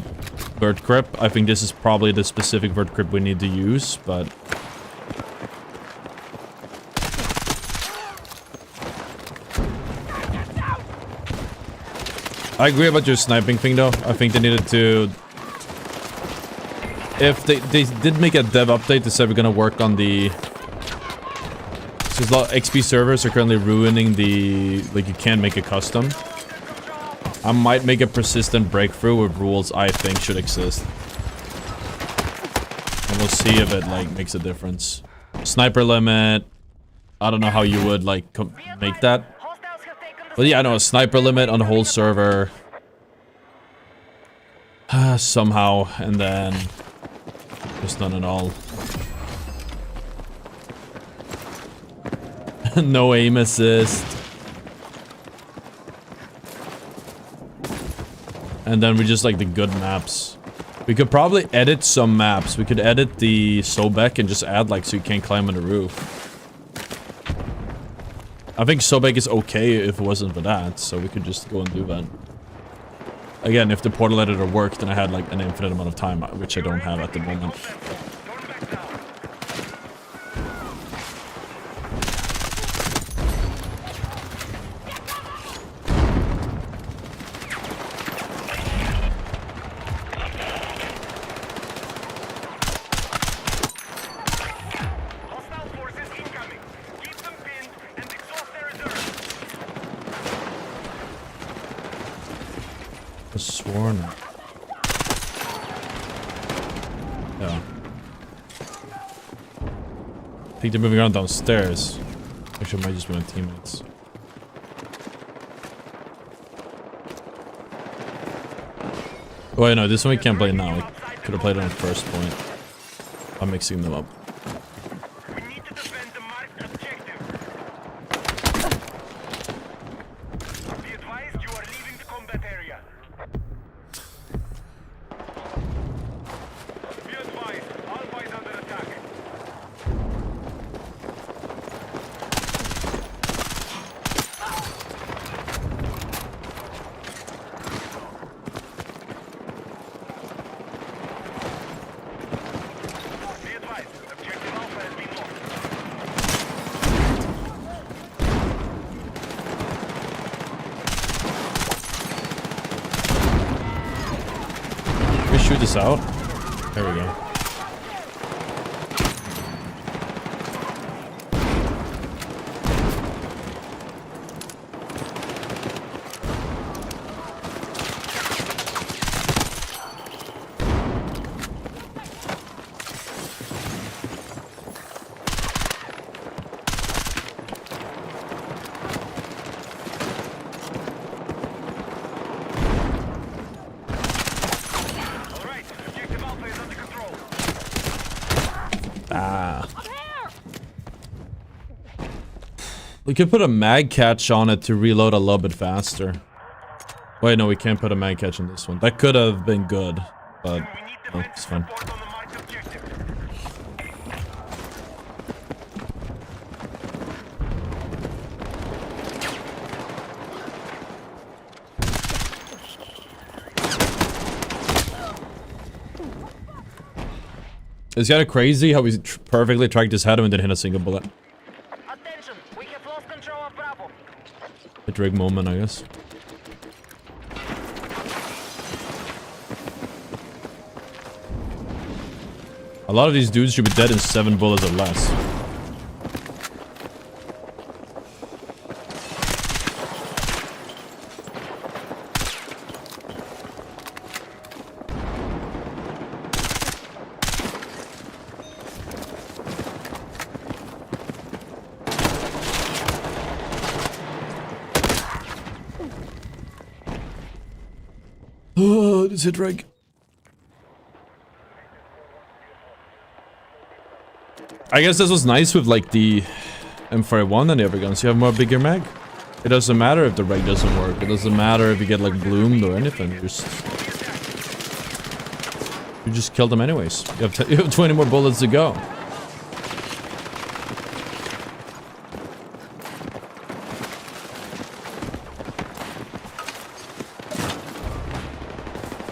vert grip. I think this is probably the specific vert grip we need to use, but... I agree about your sniping thing though. I think they needed to... If they did make a dev update, they said we're gonna work on the... Because a lot of XP servers are currently ruining the... Like, you can't make a custom. I might make a persistent breakthrough with rules I think should exist. And we'll see if it, like, makes a difference. Sniper limit. I don't know how you would, like, make that. But yeah, I know, a sniper limit on the whole server. Somehow, and then... Just none at all. No aim assist. And then we just like the good maps. We could probably edit some maps. We could edit the Sobek and just add like so you can't climb on the roof. I think Sobek is okay if it wasn't for that, so we could just go and do that. Again, if the portal editor worked and I had like an infinite amount of time, which I don't have at the moment. Sworn. Yeah. I think they're moving around downstairs. Actually, it might just be my teammates. Oh, wait, no, this one we can't play now. We could have played it on first point. I'm mixing them up. Shoot this out. There we go. We could put a mag catch on it to reload a little bit faster. Wait, no, we can't put a mag catch in this one. That could have been good, but We need no, it's defensive fine. support on the marked objective. It's kind of crazy how we perfectly tracked his head and didn't hit a single bullet. Attention, we have lost control of Bravo. A Drake moment, I guess. A lot of these dudes should be dead in 7 bullets or less. Oh, this hit Drake. I guess this was nice with like the M41 and the other guns. You have more bigger mag. It doesn't matter if the reg doesn't work. It doesn't matter if you get like bloomed or anything. You just kill them anyways. You have 20 more bullets to go.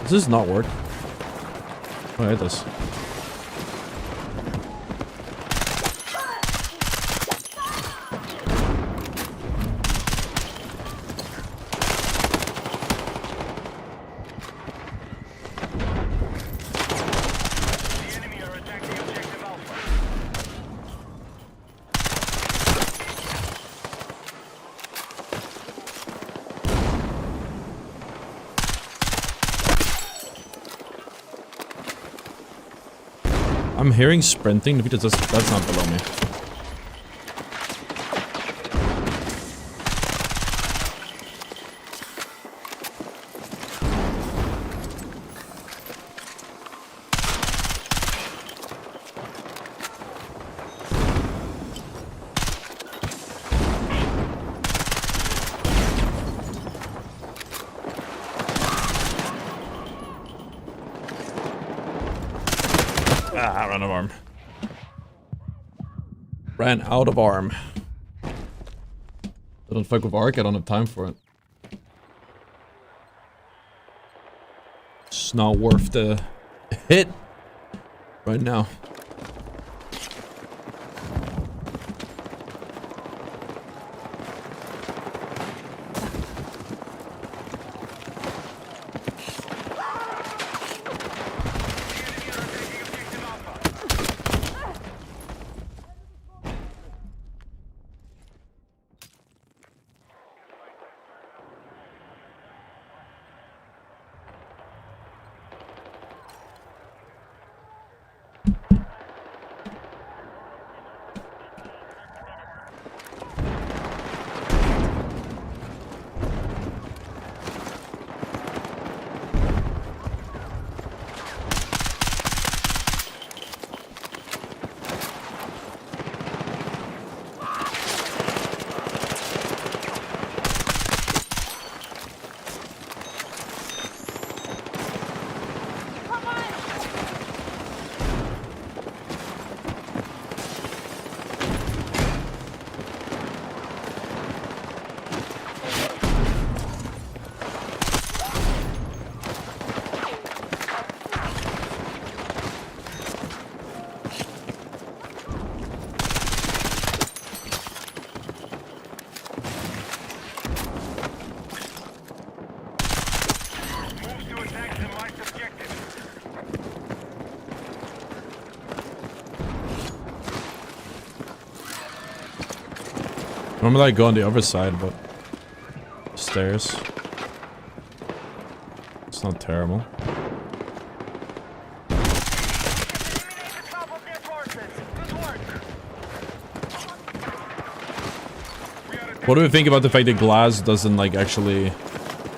Does this not work? Oh, I hate this. The enemy are attacking objective Alpha. I'm hearing sprinting. That's not below me. Ah, ran out of arm. Ran out of arm. I don't fuck with arc, I don't have time for it. It's not worth the hit right now. Moves to attack the marked objective. Normally I go on the other side, but stairs. It's not terrible. Eliminate the top of their forces. Good work. What do we think about the fact that glass doesn't like actually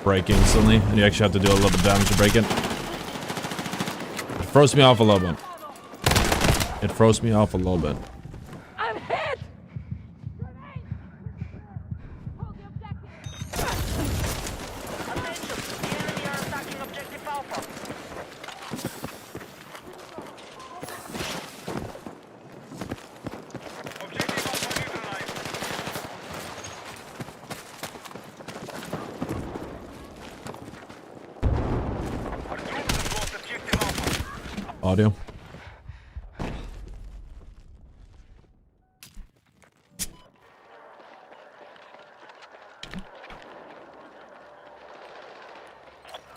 break instantly, and you actually have to do a little bit of damage to break it? It throws me off a little bit. It throws me off a little bit. I'm hit! Grenade! Hold the objective! Attention, audio.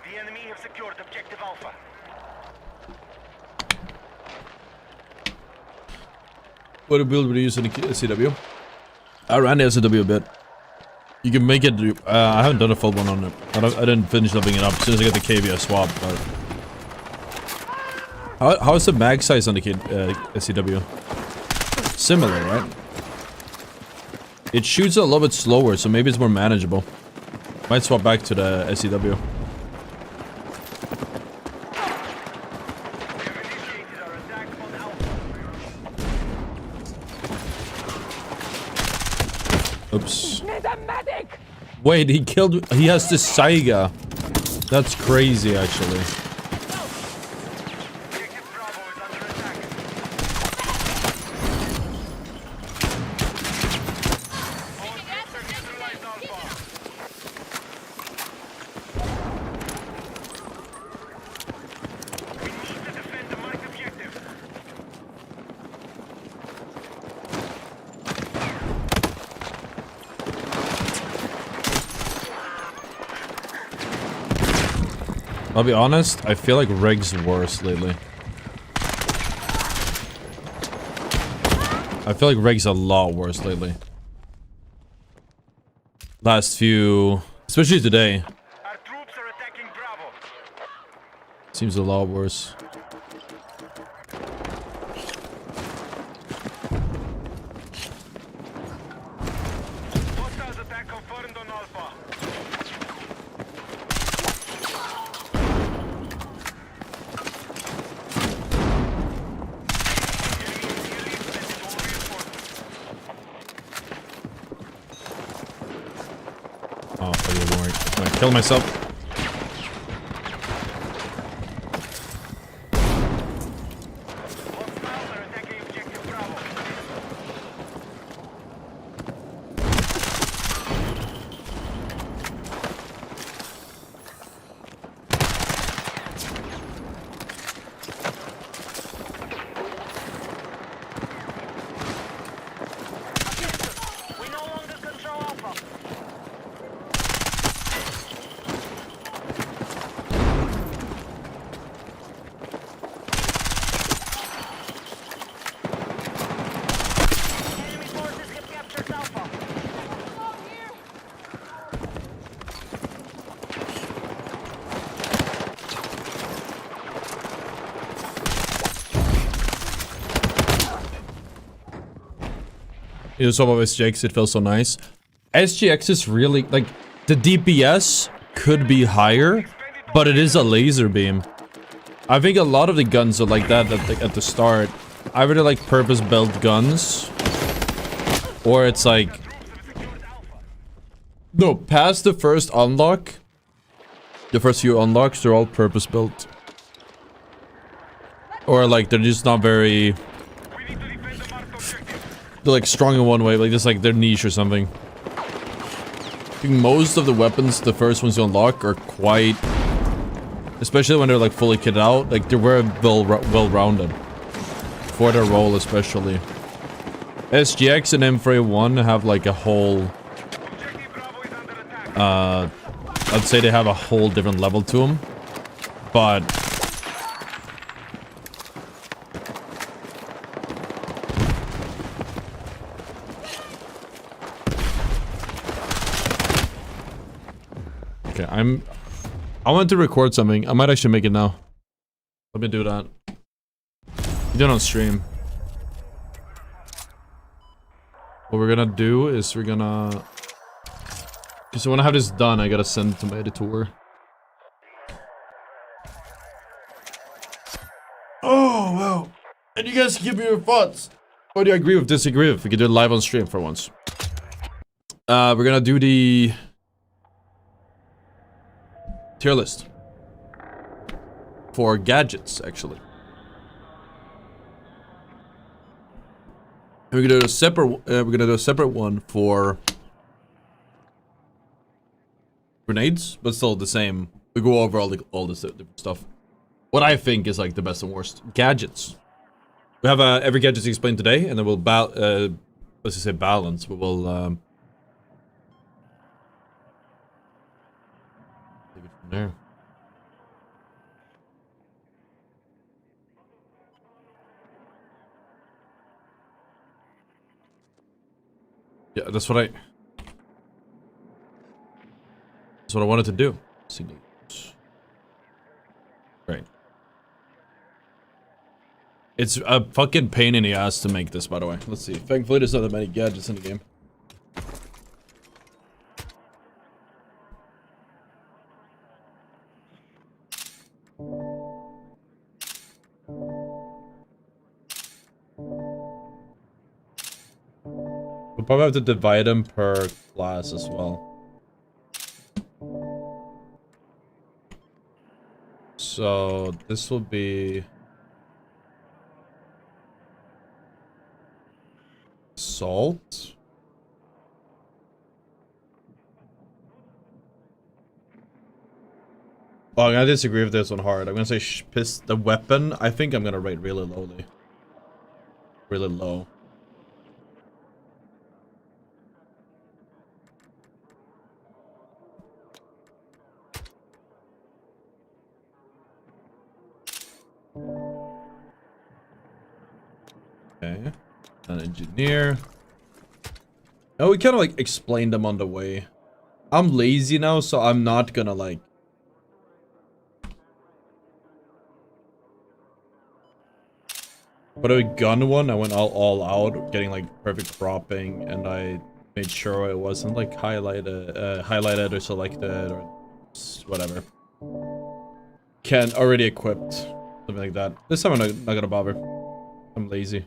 The enemy have secured objective Alpha. What build would you use in the CW? I ran the SCW a bit. You can make it. I haven't done a full one on it. I didn't finish leveling it up. As soon as I get the KV, I swap. But how is the mag size on the SCW? Similar, right? It shoots a little bit slower, so maybe it's more manageable. Might swap back to the SCW. We have initiated our attack on Alpha. Oops. Wait, he killed. He has this Saiga. That's crazy, actually. Objective Bravo is under attack. All troops are neutralized Alpha. We need to defend the marked objective. I'll be honest, I feel like Reg's worse lately. I feel like Reg's a lot worse lately. Last few... Especially today. Our troops are attacking Bravo. Seems a lot worse. Hostiles attack confirmed on Alpha. Oh, fuck it, don't worry. I'm gonna kill myself. Hostiles are attacking objective Bravo. We no longer control Alpha. Enemy forces have captured Alpha. You saw about SGX, it feels so nice. SGX is really, like, the DPS could be higher, but it is a laser beam. I think a lot of the guns are like that at the start. I really like purpose-built guns. Or it's like... No, past the first unlock, the first few unlocks, they're all purpose-built. Or like, they're just not very... We need to defend the marked objective. They're like strong in one way, like just like their niche or something. I think most of the weapons, the first ones you unlock, are quite... Especially when they're like fully kitted out, like they're very well-rounded. For their role especially. SGX and M4A1 have like a whole... Objective Bravo is under attack. I'd say they have a whole different level to them. But... Okay, I want to record something. I might actually make it now. Let me do that. Do it on stream. What we're gonna do is we're gonna... Because when I have this done, I gotta send it to my editor. Oh, wow. And you guys give me your thoughts. What do you agree with, disagree with? We can do it live on stream for once. We're gonna do the... tier list. For gadgets, actually. We're gonna do a separate one for grenades, but still the same. We go over all this different stuff. what I think is like the best and worst gadgets. We have every gadget explained today, and then we'll let's just say balance. We will take it from there. Yeah, that's what I wanted to do. Right. It's a fucking pain in the ass to make this, by the way. Let's see. Thankfully, there's not that many gadgets in the game. We'll probably have to divide them per class as well. So this will be assault. Oh, I'm gonna disagree with this one hard. I'm gonna say piss the weapon. I think I'm gonna rate really lowly. Really low. Okay, an engineer. Oh, we kind of like explained them on the way. I'm lazy now, so I'm not gonna like. But a gun one, I went all out, getting like perfect cropping, and I made sure it wasn't like highlighted or selected or whatever. Already equipped, something like that. This time I'm not gonna bother. I'm lazy.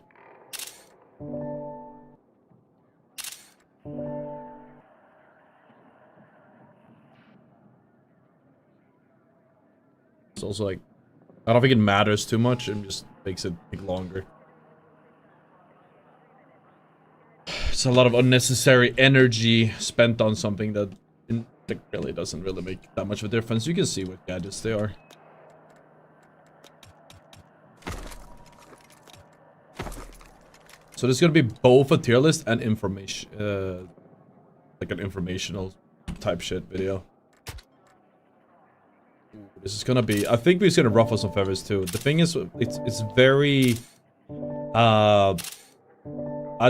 It's also like, I don't think it matters too much, it just makes it take longer. It's a lot of unnecessary energy spent on something that really doesn't really make that much of a difference. You can see what gadgets they are. So there's gonna be both a tier list and information, like an informational type shit video. This is gonna be, I think we're just gonna ruffle some feathers too. The thing is, it's very, I'd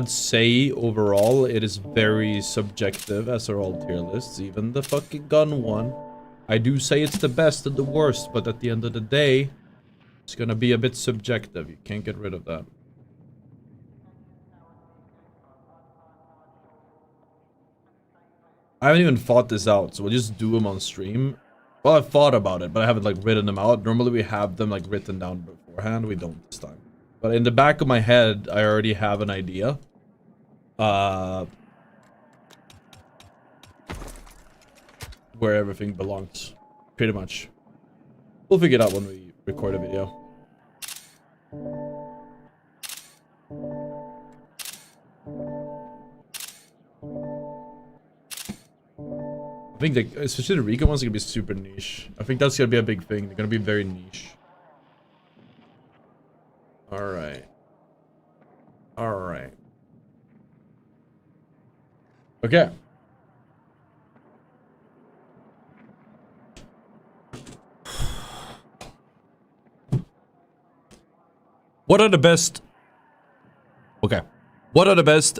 say overall it is very subjective, as are all tier lists, even the fucking gun one. I do say it's the best and the worst, but at the end of the day, it's gonna be a bit subjective. You can't get rid of that. I haven't even thought this out, so we'll just do them on stream. Well, I've thought about it, but I haven't like written them out. Normally we have them like written down beforehand. We don't this time. But in the back of my head, I already have an idea. Where everything belongs. Pretty much. We'll figure it out when we record a video. I think that, especially the Rico ones, are gonna be super niche. I think that's gonna be a big thing. They're gonna be very niche. Alright. Alright. Okay. What are the best... Okay. What are the best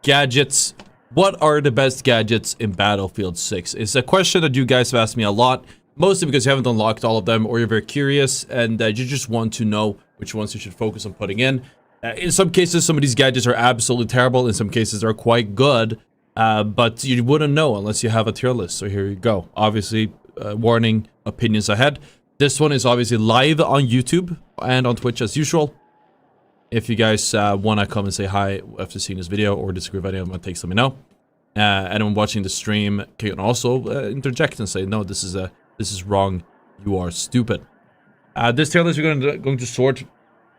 gadgets... What are the best gadgets in Battlefield 6? It's a question that you guys have asked me a lot, mostly because you haven't unlocked all of them, or you're very curious, and you just want to know which ones you should focus on putting in. In some cases, some of these gadgets are absolutely terrible. In some cases, they're quite good, but you wouldn't know unless you have a tier list. So here you go. Obviously, warning, opinions ahead. This one is obviously live on YouTube and on Twitch as usual. If you guys want to come and say hi after seeing this video or disagree with any of my takes, let me know. Anyone watching the stream can also interject and say, no, this is wrong. You are stupid. This tier list we're going to sort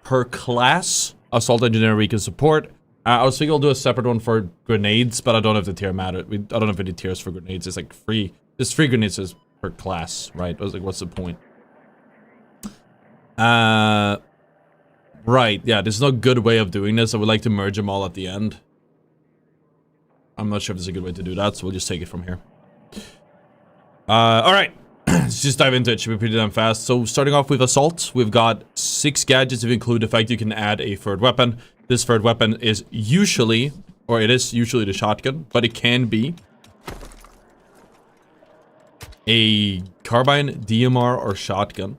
per class. Assault Engineer, Recon Support. I was thinking I'll do a separate one for grenades, but I don't know if the tier matter. I don't have any tiers for grenades. It's like free. There's free grenades per class, right? I was like, what's the point? Right, yeah, there's no good way of doing this. I would like to merge them all at the end. I'm not sure if there's a good way to do that, so we'll just take it from here. Alright. Let's just dive into it. Should be pretty damn fast. So, starting off with Assault, we've got 6 gadgets if you include the fact you can add a third weapon. This third weapon is usually, or it is usually the shotgun, but it can be a carbine, DMR, or shotgun.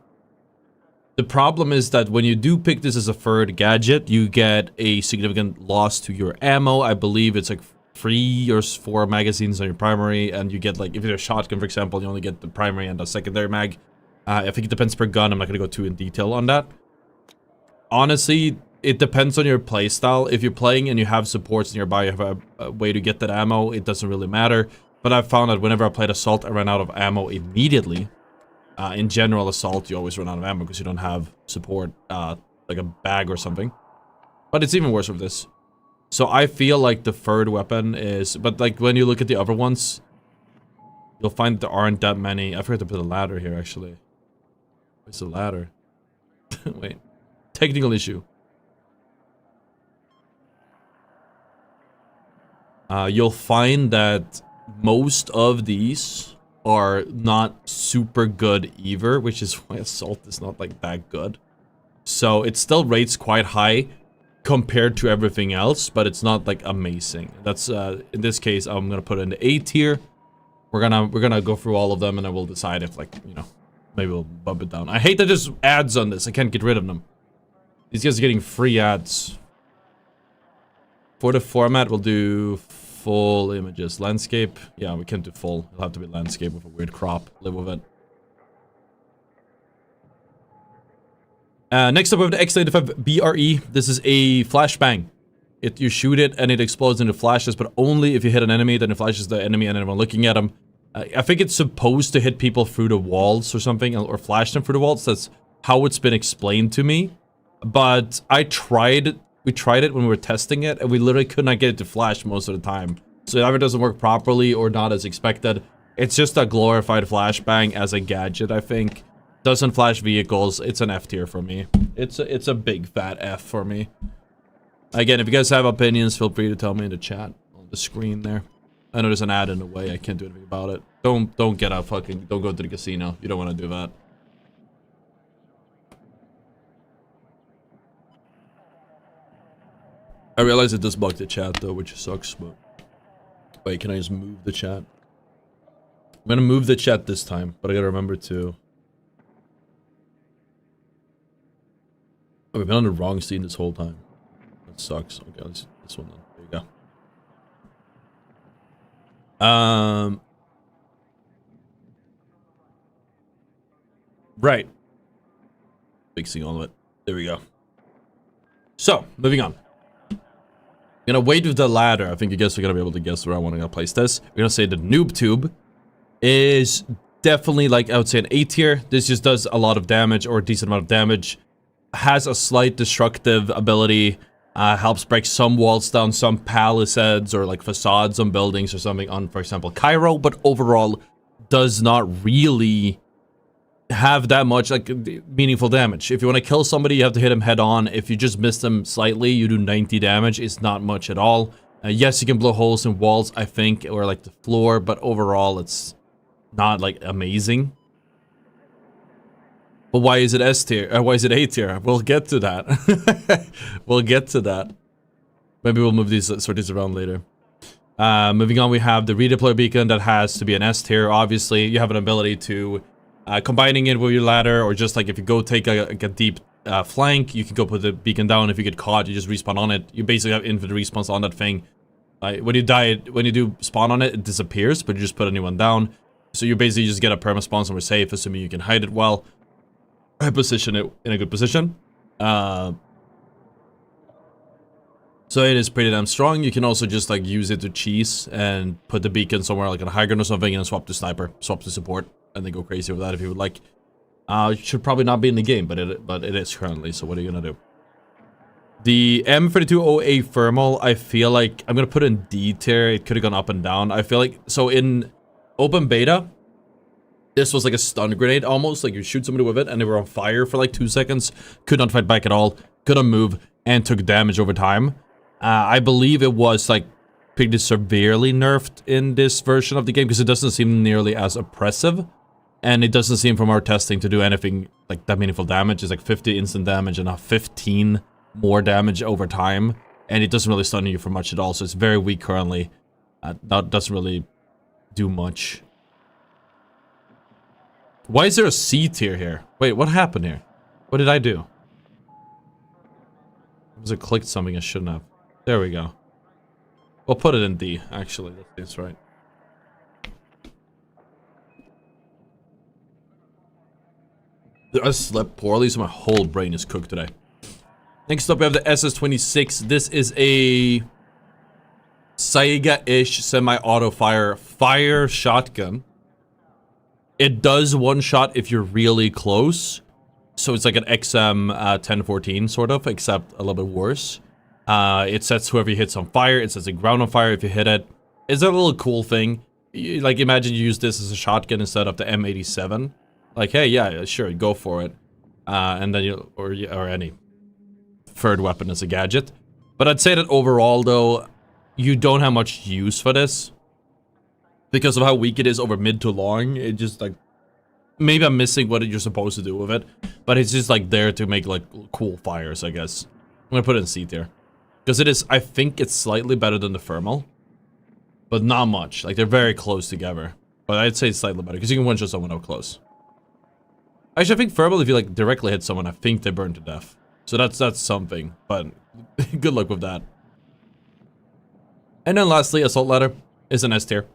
The problem is that when you do pick this as a third gadget, you get a significant loss to your ammo. I believe it's like 3 or 4 magazines on your primary, and you get like, if you're a shotgun, for example, you only get the primary and the secondary mag. I think it depends per gun. I'm not going to go too in detail on that. Honestly, it depends on your playstyle. If you're playing and you have supports nearby, you have a way to get that ammo, it doesn't really matter. But I've found that whenever I played Assault, I ran out of ammo immediately. In general, Assault, you always run out of ammo because you don't have support, like a bag or something. But it's even worse with this. So I feel like the third weapon is... But like when you look at the other ones, you'll find there aren't that many. I forgot to put a ladder here, actually. Where's the ladder? Wait. Technical issue. You'll find that most of these are not super good either, which is why Assault is not like that good. So it still rates quite high compared to everything else, but it's not like amazing. That's in this case I'm gonna put it in the A tier. We're gonna go through all of them and then we'll decide if, like, you know, maybe we'll bump it down. I hate that there's ads on this. I can't get rid of them. These guys are getting free ads. For the format, we'll do full images. Landscape, yeah, we can't do full. It'll have to be landscape with a weird crop. Live with it. Next up, we have the X95 BRE. This is a flashbang. You shoot it and it explodes into flashes, but only if you hit an enemy, then it flashes the enemy and anyone looking at them. I think it's supposed to hit people through the walls or something, or flash them through the walls. That's how it's been explained to me. But we tried it when we were testing it, and we literally could not get it to flash most of the time. So it either doesn't work properly or not as expected. It's just a glorified flashbang as a gadget, I think. Doesn't flash vehicles. It's an F tier for me. It's a big fat F for me. Again, if you guys have opinions, feel free to tell me in the chat on the screen there. I know there's an ad in the way. I can't do anything about it. Don't go to the casino. You don't want to do that. I realize it does bug the chat though, which sucks, but... Wait, can I just move the chat? I'm gonna move the chat this time, but I gotta remember to... Oh, we've been on the wrong scene this whole time. That sucks. Okay, let's this one then. There you go. Right. Fixing all of it. There we go. So, moving on. I'm gonna wait with the ladder. I think you guys are gonna be able to guess where I want to place this. We're gonna say the noob tube is definitely, like, I would say an A tier. This just does a lot of damage, or a decent amount of damage. Has a slight destructive ability. Helps break some walls down, some palisades or like facades on buildings or something on, for example, Cairo. But overall, does not really have that much like meaningful damage. If you want to kill somebody, you have to hit them head on. If you just miss them slightly, you do 90 damage. It's not much at all. Yes, you can blow holes in walls, I think, or like the floor, but overall it's not like amazing. But why is it S tier? Why is it A tier? We'll get to that. We'll get to that. Maybe we'll move these, sort these around later. Moving on, we have the redeploy beacon that has to be an S tier. Obviously, you have an ability to combining it with your ladder, or just like if you go take a deep flank, you can go put the beacon down. If you get caught, you just respawn on it. You basically have infinite respawns on that thing. When you die, when you do spawn on it, it disappears, but you just put a new one down. So you basically just get a perma spawn somewhere safe, assuming you can hide it well. Position it in a good position. So it is pretty damn strong. You can also just like use it to cheese and put the beacon somewhere like on a high ground or something, and swap to sniper, swap to support, and then go crazy with that if you would like. It should probably not be in the game, but it is currently. So what are you gonna do? The M32OA thermal, I feel like I'm gonna put in D tier. It could have gone up and down. I feel like so in open beta, This was like a stun grenade almost, like you shoot somebody with it and they were on fire for like 2 seconds, could not fight back at all, couldn't move, and took damage over time. I believe it was like pretty severely nerfed in this version of the game because it doesn't seem nearly as oppressive. And it doesn't seem from our testing to do anything like that meaningful damage. It's like 50 instant damage and 15 more damage over time. And it doesn't really stun you for much at all, so it's very weak currently. That doesn't really do much. Why is there a C tier here? Wait, what happened here? What did I do? I clicked something I shouldn't have. There we go. We'll put it in D, actually. That's right. I slept poorly, so my whole brain is cooked today. Next up, we have the SS-26. This is a Saiga-ish semi-auto fire shotgun. It does one shot if you're really close. So it's like an XM 1014 sort of, except a little bit worse. It sets whoever you hit's on fire. It sets the ground on fire if you hit it. It's a little cool thing. Like, imagine you use this as a shotgun instead of the M87. Like, hey, yeah, sure, go for it. And then you, or any third weapon as a gadget. But I'd say that overall, though, you don't have much use for this. Because of how weak it is over mid to long. It just, like, maybe I'm missing what you're supposed to do with it. But it's just, like, there to make, like, cool fires, I guess. I'm gonna put it in C tier. Because it is, I think it's slightly better than the thermal. But not much. Like, they're very close together. But I'd say it's slightly better, because you can one-shot someone up close. Actually, I think thermal, if you, like, directly hit someone, I think they burn to death. So that's something. But good luck with that. And then lastly, Assault Ladder is an S tier.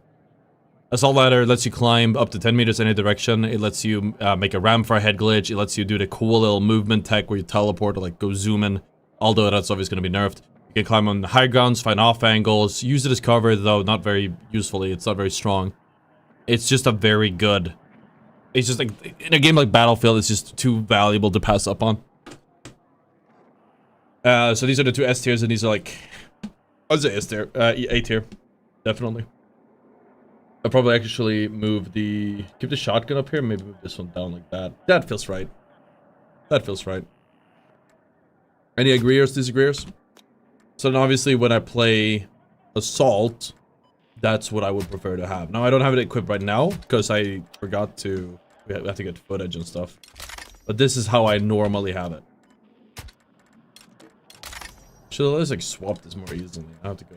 Assault Ladder lets you climb up to 10 meters in any direction. It lets you make a ram for a head glitch. It lets you do the cool little movement tech where you teleport or, like, go zoom in. Although that's obviously going to be nerfed. You can climb on high grounds, find off angles. Use it as cover, though not very usefully. It's not very strong. It's just a very good... It's just like, in a game like Battlefield, it's just too valuable to pass up on. So these are the two S tiers, and these are like... I'd say S tier. A tier. Definitely. I'll probably actually move the... Keep the shotgun up here, maybe move this one down like that. That feels right. That feels right. Any agreeers, disagreeers? So then obviously when I play Assault, that's what I would prefer to have. Now I don't have it equipped right now, because I forgot to... We have to get footage and stuff. But this is how I normally have it. Should let's like swap this more easily. I have to go.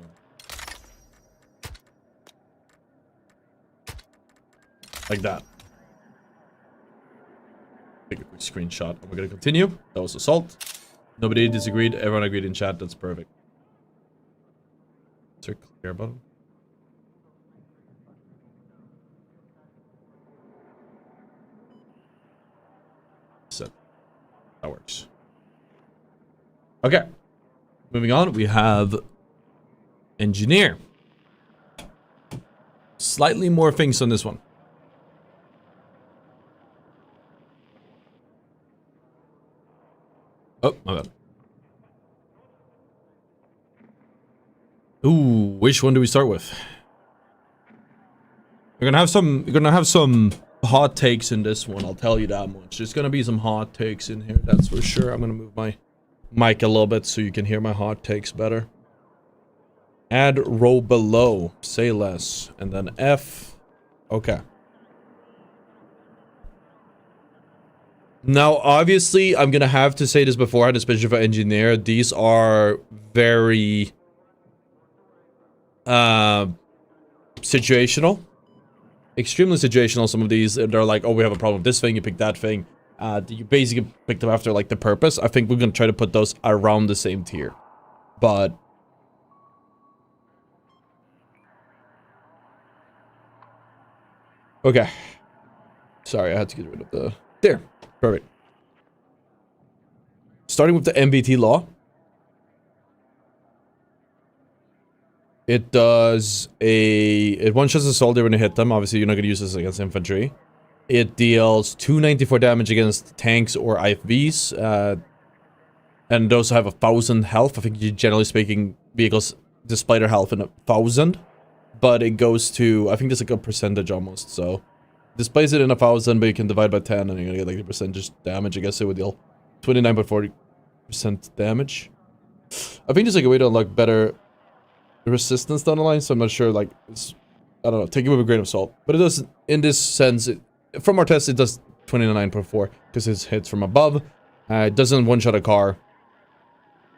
Like that. Take a quick screenshot. And we're gonna continue. That was Assault. Nobody disagreed. Everyone agreed in chat. That's perfect. Is there a clear button? Set. That works. Okay. Moving on, we have Engineer. Slightly more things on this one. Oh, my bad. Ooh, which one do we start with? We're gonna have some hot takes in this one, I'll tell you that much. There's gonna be some hot takes in here, that's for sure. I'm gonna move my mic a little bit so you can hear my hot takes better. Add row below, say less, and then F. Okay. Now, obviously, I'm gonna have to say this beforehand, especially for Engineer. These are very situational. Extremely situational, some of these. They're like, oh, we have a problem with this thing, you pick that thing. You basically pick them after, like, the purpose. I think we're gonna try to put those around the same tier. But... okay. Sorry, I had to get rid of the... There. Perfect. Starting with the MBT law. It does a... It one-shots a soldier when you hit them. Obviously, you're not going to use this against infantry. It deals 294 damage against tanks or IFVs. And those have 1,000 health. I think, generally speaking, vehicles display their health in 1,000. But it goes to... I think there's like a percentage almost, so... displays it in 1,000, but you can divide by 10 and you're gonna get like the percentage damage. I guess it would deal 29.40% damage. I think there's like a way to unlock better resistance down the line, so I'm not sure, like, it's, I don't know, take it with a grain of salt. But it does, in this sense, from our test, it does 29.4 because it hits from above. It doesn't one-shot a car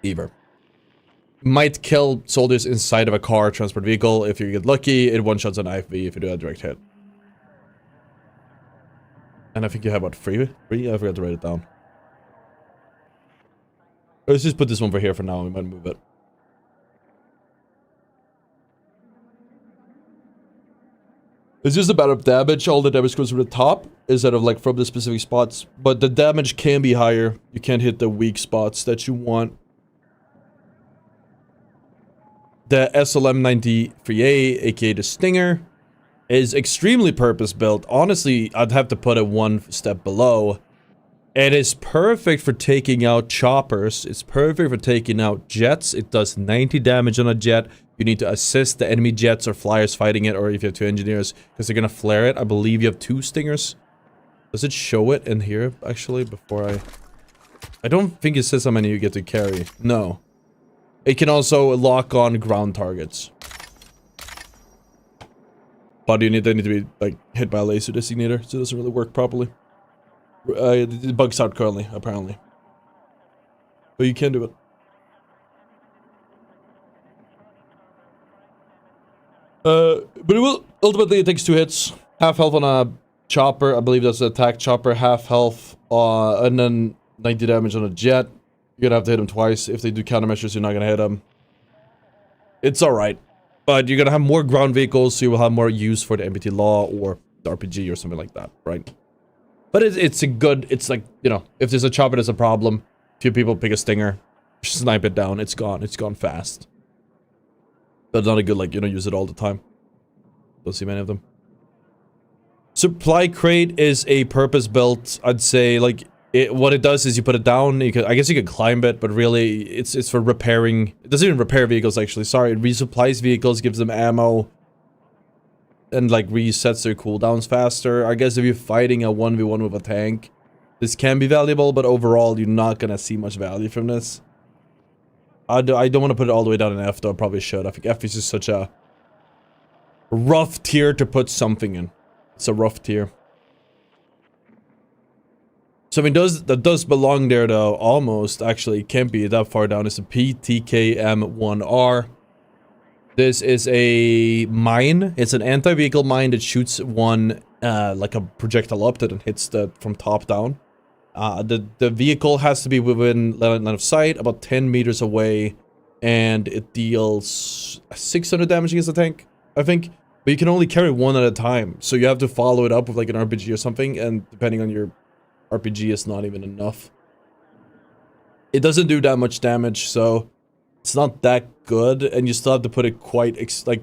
either. Might kill soldiers inside of a car transport vehicle if you get lucky. It one-shots an IFV if you do a direct hit. And I think you have, what, 3? I forgot to write it down. Let's just put this one for here for now. We might move it. It's just a matter of damage. All the damage goes from the top instead of like from the specific spots. But the damage can be higher. You can't hit the weak spots that you want. The SLM-93A, aka the Stinger, is extremely purpose-built. Honestly, I'd have to put it one step below. It is perfect for taking out choppers. It's perfect for taking out jets. It does 90 damage on a jet. You need to assist the enemy jets or flyers fighting it, or if you have 2 engineers, because they're gonna flare it. I believe you have 2 Stingers. Does it show it in here, actually, before I don't think it says how many you get to carry. No. It can also lock on ground targets. But they need to be, like, hit by a laser designator, so it doesn't really work properly. It bugs out currently, apparently. But you can do it. But it will, ultimately it takes 2 hits. Half health on a chopper, I believe that's the attack chopper, half health, and then 90 damage on a jet. You're gonna have to hit him twice. If they do countermeasures, you're not gonna hit them. It's alright. But you're gonna have more ground vehicles, so you will have more use for the MPT Law or the RPG or something like that, right? But it's a good, it's like, you know, if there's a chopper that's a problem, few people pick a Stinger, snipe it down, it's gone fast. But not a good, like, you know, use it all the time. Don't see many of them. Supply crate is a purpose-built, I'd say, like, what it does is you put it down, you can, I guess you can climb it, but really, it's for repairing, it doesn't even repair vehicles, actually, sorry, it resupplies vehicles, gives them ammo, and, like, resets their cooldowns faster. I guess if you're fighting a 1v1 with a tank, this can be valuable, but overall, you're not gonna see much value from this. I don't want to put it all the way down in F, though I probably should. I think F is just such a rough tier to put something in. It's a rough tier. Something that does belong there, though, almost, actually, can't be that far down. It's a PTKM-1R. This is a mine. It's an anti-vehicle mine that shoots one, like a projectile up that hits from top down. The vehicle has to be within line of sight, about 10 meters away, and it deals 600 damage against the tank, I think. But you can only carry one at a time, so you have to follow it up with like an RPG or something, and depending on your RPG, it's not even enough. It doesn't do that much damage, so it's not that good, and you still have to put it quite exposed.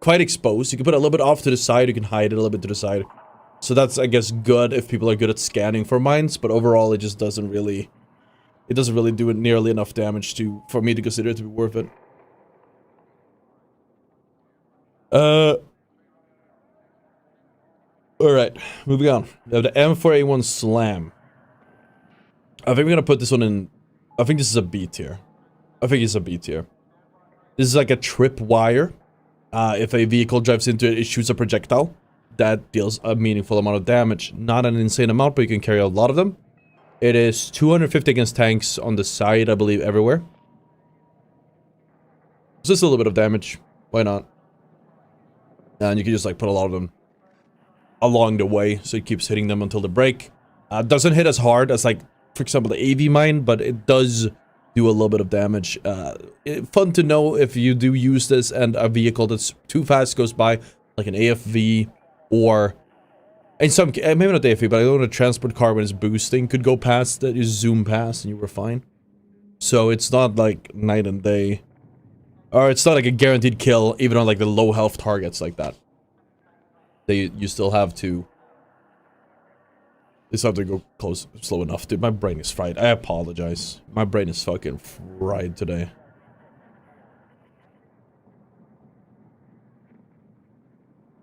You can put it a little bit off to the side, you can hide it a little bit to the side. So that's, I guess, good if people are good at scanning for mines, but overall it just doesn't really... It doesn't really do nearly enough damage for me to consider it to be worth it. Alright, moving on. We have the M4A1 Slam. I think we're gonna put this one in... I think this is a B tier. I think it's a B tier. This is like a tripwire. If a vehicle drives into it, it shoots a projectile. That deals a meaningful amount of damage. Not an insane amount, but you can carry a lot of them. It is 250 against tanks on the side, I believe, everywhere. So it's a little bit of damage. Why not? And you can just like put a lot of them along the way, so it keeps hitting them until they break. Doesn't hit as hard as, like, for example, the AV mine, but it does do a little bit of damage. Fun to know if you do use this and a vehicle that's too fast goes by, like an AFV, or in some, maybe not the AFV, but I know a transport car when it's boosting could go past that, you zoom past and you were fine. So it's not like night and day. Or it's not like a guaranteed kill, even on like the low health targets like that. You still have to... You just have to go close, slow enough. Dude, my brain is fried. I apologize. My brain is fucking fried today.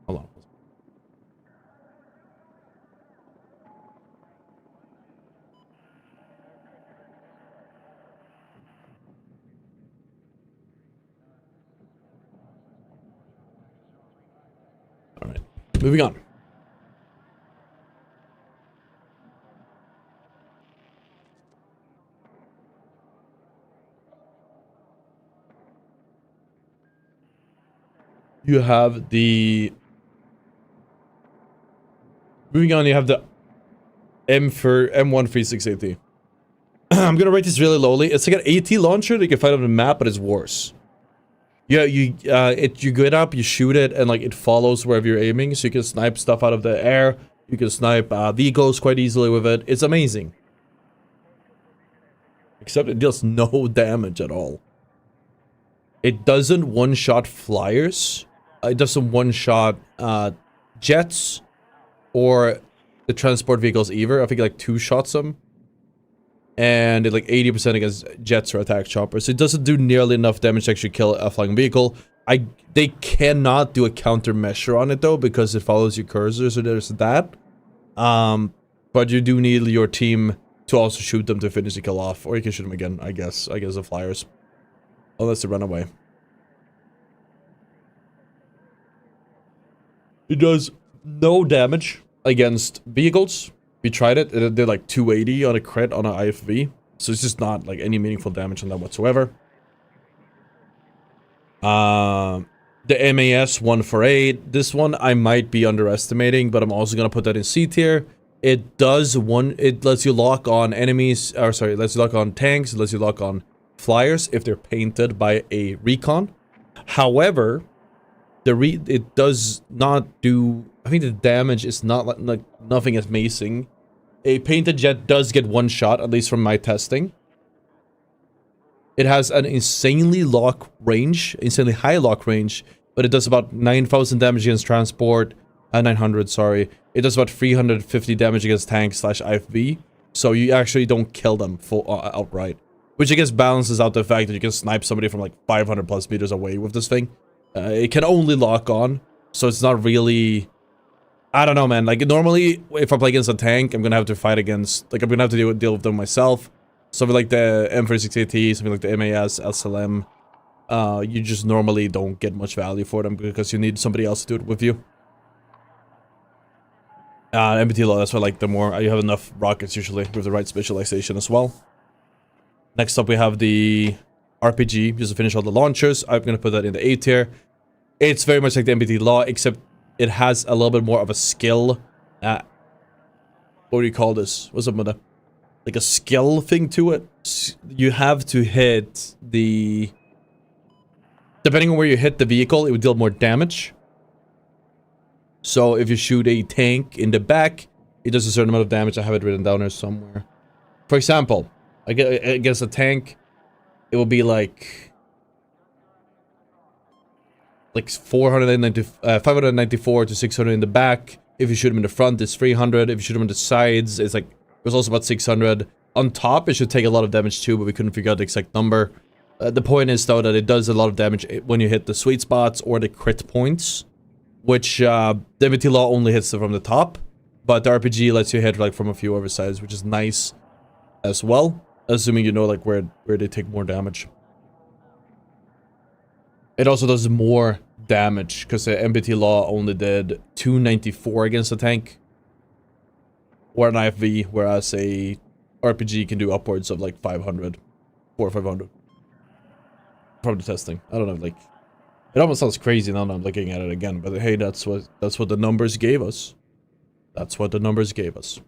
Hold on. moving on. You have the... Moving on, you have the M136AT. I'm gonna rate this really lowly. It's like an AT launcher that you can find on the map, but it's worse. Yeah, you get up, you shoot it, and like it follows wherever you're aiming, so you can snipe stuff out of the air. You can snipe vehicles quite easily with it. It's amazing. Except it deals no damage at all. It doesn't one-shot flyers. It doesn't one-shot jets or the transport vehicles either. I think it like two-shots them. And it like 80% against jets or attack choppers. So it doesn't do nearly enough damage to actually kill a flying vehicle. They cannot do a countermeasure on it though, because it follows your cursor, so there's that. But you do need your team to also shoot them to finish the kill off. Or you can shoot them again, I guess the flyers. Unless they run away. It does no damage against vehicles. We tried it. It did like 280 on a crit on an IFV. So it's just not like any meaningful damage on that whatsoever. The MAS 148. This one I might be underestimating, but I'm also going to put that in C tier. It lets you lock on enemies, or sorry, it lets you lock on tanks, it lets you lock on flyers if they're painted by a recon. However, it does not do, I think the damage is not like nothing amazing. A painted jet does get one shot, at least from my testing. It has an insanely high lock range, but it does about 9,000 damage against transport, 900, sorry. It does about 350 damage against tanks / IFV, so you actually don't kill them outright. Which I guess balances out the fact that you can snipe somebody from like 500 plus meters away with this thing. It can only lock on, so it's not really... I don't know, man. Like, normally, if I play against a tank, I'm gonna have to fight against... Like, I'm gonna have to deal with them myself. Something like the M36AT, something like the MAS, SLM. You just normally don't get much value for them because you need somebody else to do it with you. MBT law, that's why I like the more... You have enough rockets, usually, with the right specialization as well. Next up, we have the RPG, just to finish all the launchers. I'm gonna put that in the A tier. It's very much like the MBT law, except... It has a little bit more of a skill. What do you call this? What's up, mother? Like a skill thing to it. You have to hit the... Depending on where you hit the vehicle, it would deal more damage. So if you shoot a tank in the back, it does a certain amount of damage. I have it written down here somewhere. For example, against a tank, it will be like 594 to 600 in the back. If you shoot him in the front, it's 300. If you shoot him on the sides, it's like... It was also about 600. On top, it should take a lot of damage too, but we couldn't figure out the exact number. The point is, though, that it does a lot of damage when you hit the sweet spots or the crit points. Which, the MBT law only hits from the top. But the RPG lets you hit, like, from a few other sides, which is nice as well. Assuming you know, like, where they take more damage. It also does more damage, because the MBT law only did 294 against a tank. Or an IFV, whereas a RPG can do upwards of like 500. 400 or 500. From the testing. I don't know, like... It almost sounds crazy now that I'm looking at it again, but hey, that's what the numbers gave us. That's what the numbers gave us.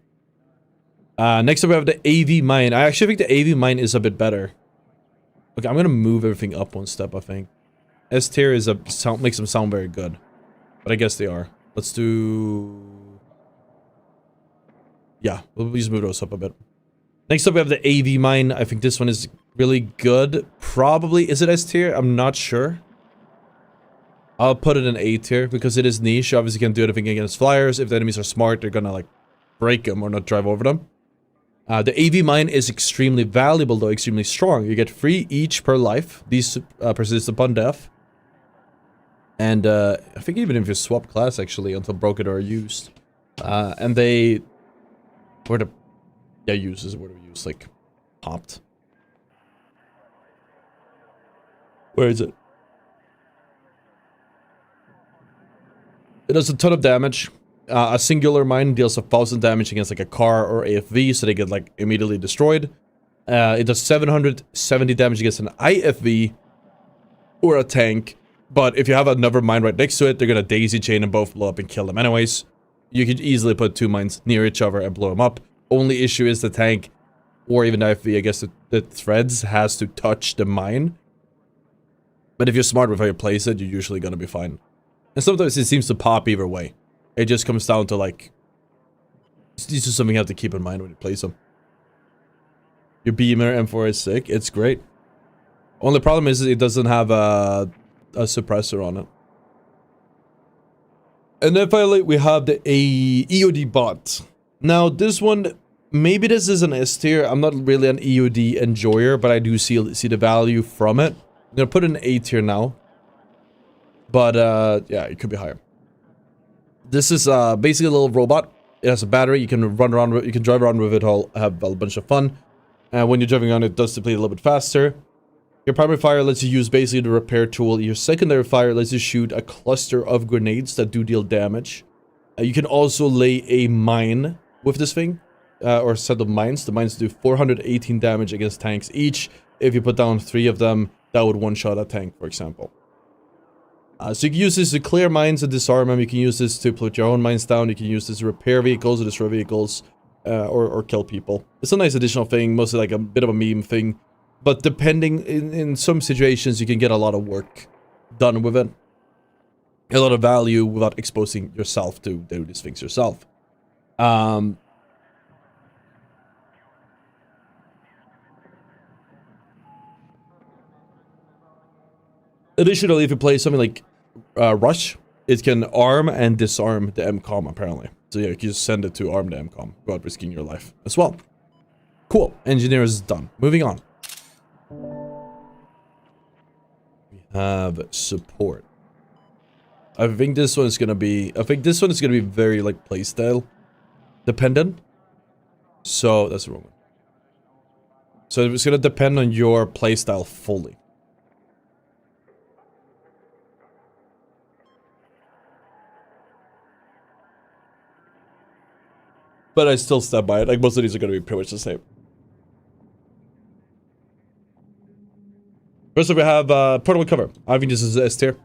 Next up we have the AV mine. I actually think the AV mine is a bit better. Okay, I'm gonna move everything up one step, I think. S tier is makes them sound very good. But I guess they are. Let's do... Yeah, we'll just move those up a bit. Next up we have the AV mine. I think this one is really good. Probably... Is it S tier? I'm not sure. I'll put it in A tier because it is niche. Obviously you can do anything against flyers. If the enemies are smart, they're gonna like break them or not drive over them. The AV mine is extremely valuable though, extremely strong. You get 3 each per life. These persist upon death. And I think even if you swap class actually until broken or used. And they... Where the... Yeah, used is where we use, like, popped. Where is it? It does a ton of damage. A singular mine deals 1,000 damage against like a car or AFV, so they get like immediately destroyed. It does 770 damage against an IFV or a tank. But if you have another mine right next to it, they're gonna daisy chain and both blow up and kill them anyways. You could easily put 2 mines near each other and blow them up. Only issue is the tank, or even the IFV, I guess the threads has to touch the mine. But if you're smart with how you place it, you're usually gonna be fine. And sometimes it seems to pop either way. It just comes down to like... This is something you have to keep in mind when you place them. Your Beamer M4 is sick. It's great. Only problem is it doesn't have a suppressor on it. And then finally we have the EOD bot. Now this one, maybe this is an S tier. I'm not really an EOD enjoyer, but I do see the value from it. I'm gonna put it in A tier now. But yeah, it could be higher. This is basically a little robot. It has a battery. You can run around. You can drive around with it. Have a bunch of fun. And when you're driving around, it does deplete a little bit faster. Your primary fire lets you use basically the repair tool. Your secondary fire lets you shoot a cluster of grenades that do deal damage. You can also lay a mine with this thing, or a set of mines. The mines do 418 damage against tanks each. If you put down 3 of them, that would one-shot a tank, for example. So you can use this to clear mines and disarm them. You can use this to put your own mines down. You can use this to repair vehicles or destroy vehicles, or kill people. It's a nice additional thing, mostly like a bit of a meme thing. But depending, in some situations, you can get a lot of work done with it. A lot of value without exposing yourself to do these things yourself. Additionally, if you play something like Rush, it can arm and disarm the MCOM, apparently. So yeah, you can just send it to arm the MCOM without risking your life as well. Cool. Engineer is done. Moving on. We have support. I think this one is gonna be... very, like, playstyle dependent. So, that's the wrong one. So, it's gonna depend on your playstyle fully. But I still stand by it. Like, most of these are gonna be pretty much the same. First up, we have portable cover. I think this is S tier.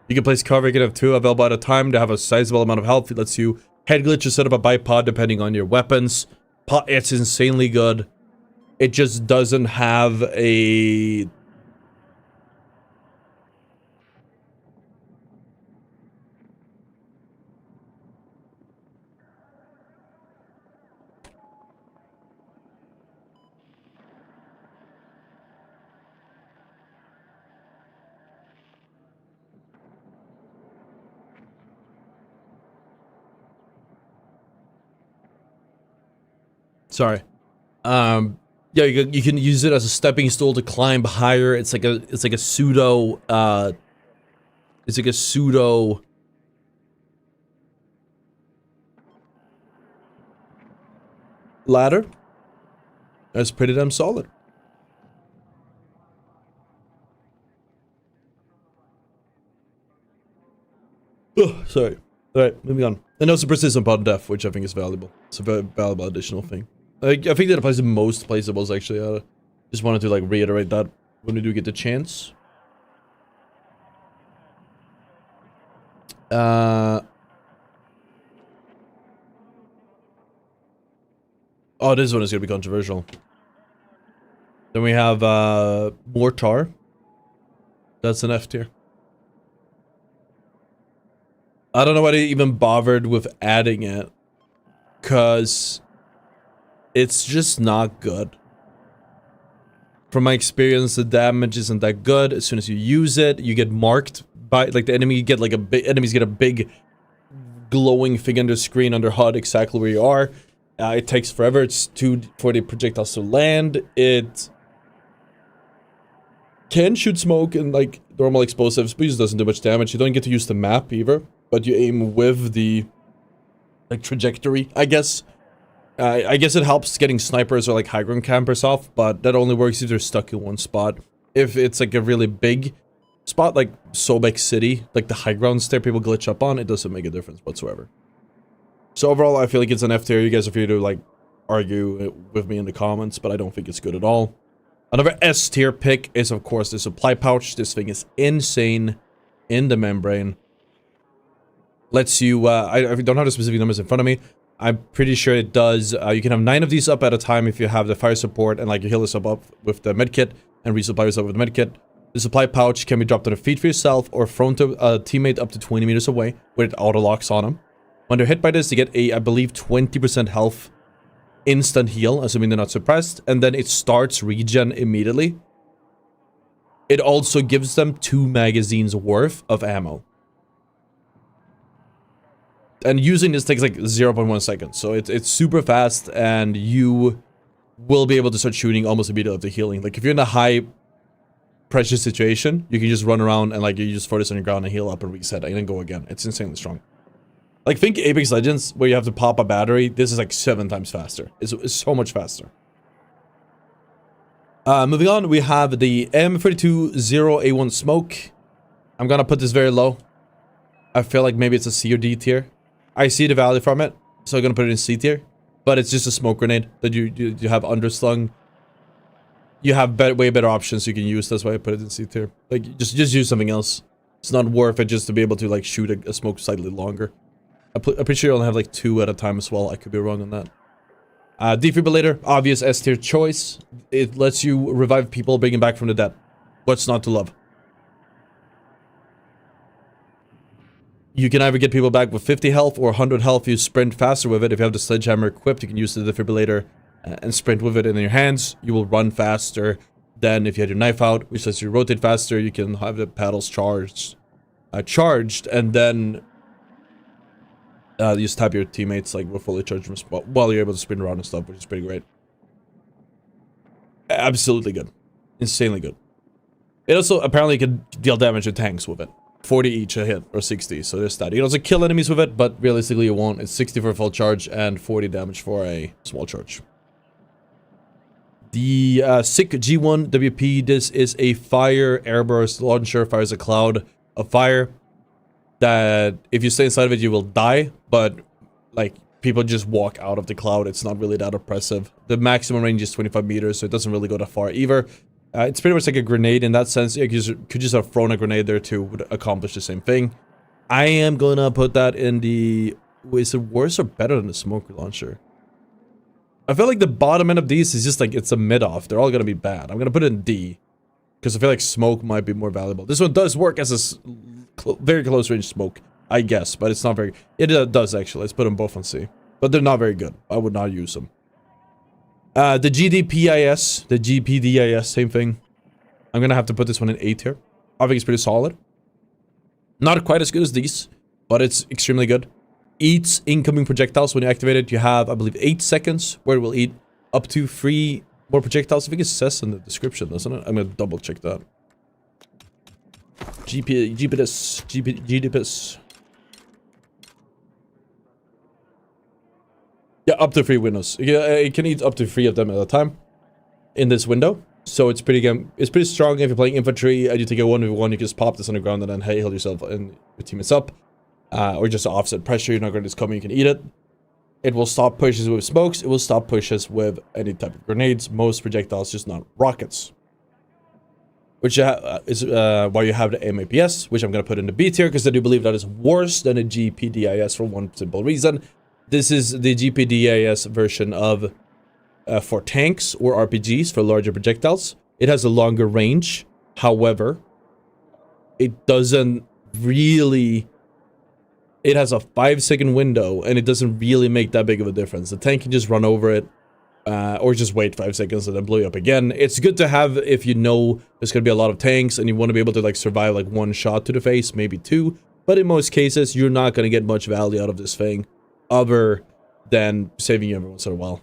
You can place cover, you can have 2 available at a time. They have a sizable amount of health. It lets you head glitch or set up a bipod depending on your weapons. It's insanely good. It just doesn't have a... Sorry. Yeah, you can use it as a stepping stool to climb higher. It's like a pseudo ladder. That's pretty damn solid. Oh, sorry. Alright, moving on. And also persistent pod def, which I think is valuable. It's a very valuable additional thing. I think that applies to most placeables, actually. I just wanted to, like, reiterate that when we do get the chance. Oh, this one is gonna be controversial. Then we have, Mortar. That's an F tier. I don't know why they even bothered with adding it. Because... it's just not good. From my experience, the damage isn't that good. As soon as you use it, you get marked by, like, the enemy get like enemies get a big glowing thing on their screen under HUD exactly where you are. It takes forever. It's for the projectiles to land. It can shoot smoke and like normal explosives, but it just doesn't do much damage. You don't get to use the map either, but you aim with the like trajectory, I guess. I guess it helps getting snipers or like high ground campers off, but that only works if they're stuck in one spot. If it's like a really big spot like Sobek City, like the high grounds there people glitch up on, it doesn't make a difference whatsoever. So overall, I feel like it's an F tier. You guys are free to like argue with me in the comments, but I don't think it's good at all. Another S tier pick is of course the supply pouch. This thing is insane in the membrane. Lets you, I don't have the specific numbers in front of me. I'm pretty sure it does. You can have 9 of these up at a time if you have the fire support and like you heal yourself up with the medkit and resupply yourself with the medkit. The supply pouch can be dropped on a feet for yourself or thrown to a teammate up to 20 meters away with auto locks on them. When they're hit by this, they get a, I believe, 20% health instant heal, assuming they're not suppressed, and then it starts regen immediately. It also gives them 2 magazines worth of ammo. And using this takes like 0.1 seconds, so it's super fast, and you will be able to start shooting almost immediately after healing. Like if you're in a high pressure situation, you can just run around and like you just throw this on your ground and heal up and reset and then go again. It's insanely strong. Like think Apex Legends where you have to pop a battery. This is like 7 times faster. It's so much faster. Moving on, we have the M32-0A1 smoke. I'm gonna put this very low. I feel like maybe it's a C or D tier. I see the value from it, so I'm gonna put it in C tier. But it's just a smoke grenade that you have underslung. You have way better options you can use. That's why I put it in C tier. Like just use something else. It's not worth it just to be able to like shoot a smoke slightly longer. I'm pretty sure you only have like 2 at a time as well. I could be wrong on that. Defibrillator, obvious S tier choice. It lets you revive people, bring them back from the dead. What's not to love? You can either get people back with 50 health or 100 health. You sprint faster with it. If you have the sledgehammer equipped, you can use the defibrillator and sprint with it in your hands. You will run faster than if you had your knife out, which lets you rotate faster. You can have the paddles charged, and then you just tap your teammates like with fully charged while you're able to spin around and stuff, which is pretty great. Absolutely good, insanely good. It also apparently can deal damage to tanks with it. 40 each a hit, or 60, so there's that. You can also kill enemies with it, but realistically you won't. It's 60 for a full charge and 40 damage for a small charge. The SICK G1 WP, this is a fire airburst launcher, fires a cloud of fire that if you stay inside of it you will die, but like people just walk out of the cloud. It's not really that oppressive. The maximum range is 25 meters, so it doesn't really go that far either. It's pretty much like a grenade in that sense. You could just have thrown a grenade there to would accomplish the same thing. I am gonna put that in the... Is it worse or better than the smoke launcher? I feel like the bottom end of these is just like, it's a mid-off. They're all gonna be bad. I'm gonna put it in D. Because I feel like smoke might be more valuable. This one does work as a very close range smoke, I guess. But it's not very... It does actually. Let's put them both on C. But they're not very good. I would not use them. The GDPIS, the GPDIS, same thing. I'm gonna have to put this one in A tier. I think it's pretty solid. Not quite as good as these, but it's extremely good. Eats incoming projectiles when you activate it. You have, I believe, 8 seconds where it will eat up to 3 more projectiles. I think it says in the description, doesn't it? I'm gonna double check that. GDPIS. Yeah, up to 3 windows. Yeah, it can eat up to 3 of them at a time in this window. So it's pretty strong if you're playing infantry and you take a 1v1, you can just pop this on the ground and then heal yourself and your teammates up. Or just offset pressure, you're not going to just come in, you can eat it. It will stop pushes with smokes, it will stop pushes with any type of grenades, most projectiles, just not rockets. Which is why you have the MAPS, which I'm going to put in the B tier, because I do believe that is worse than a GPDIS for one simple reason. This is the GPDIS version of for tanks or RPGs for larger projectiles. It has a longer range. However, it doesn't really... It has a 5-second window, and it doesn't really make that big of a difference. The tank can just run over it, or just wait 5 seconds and then blow you up again. It's good to have if you know there's going to be a lot of tanks, and you want to be able to like survive like 1 shot to the face, maybe 2. But in most cases, you're not going to get much value out of this thing, other than saving you every once in a while.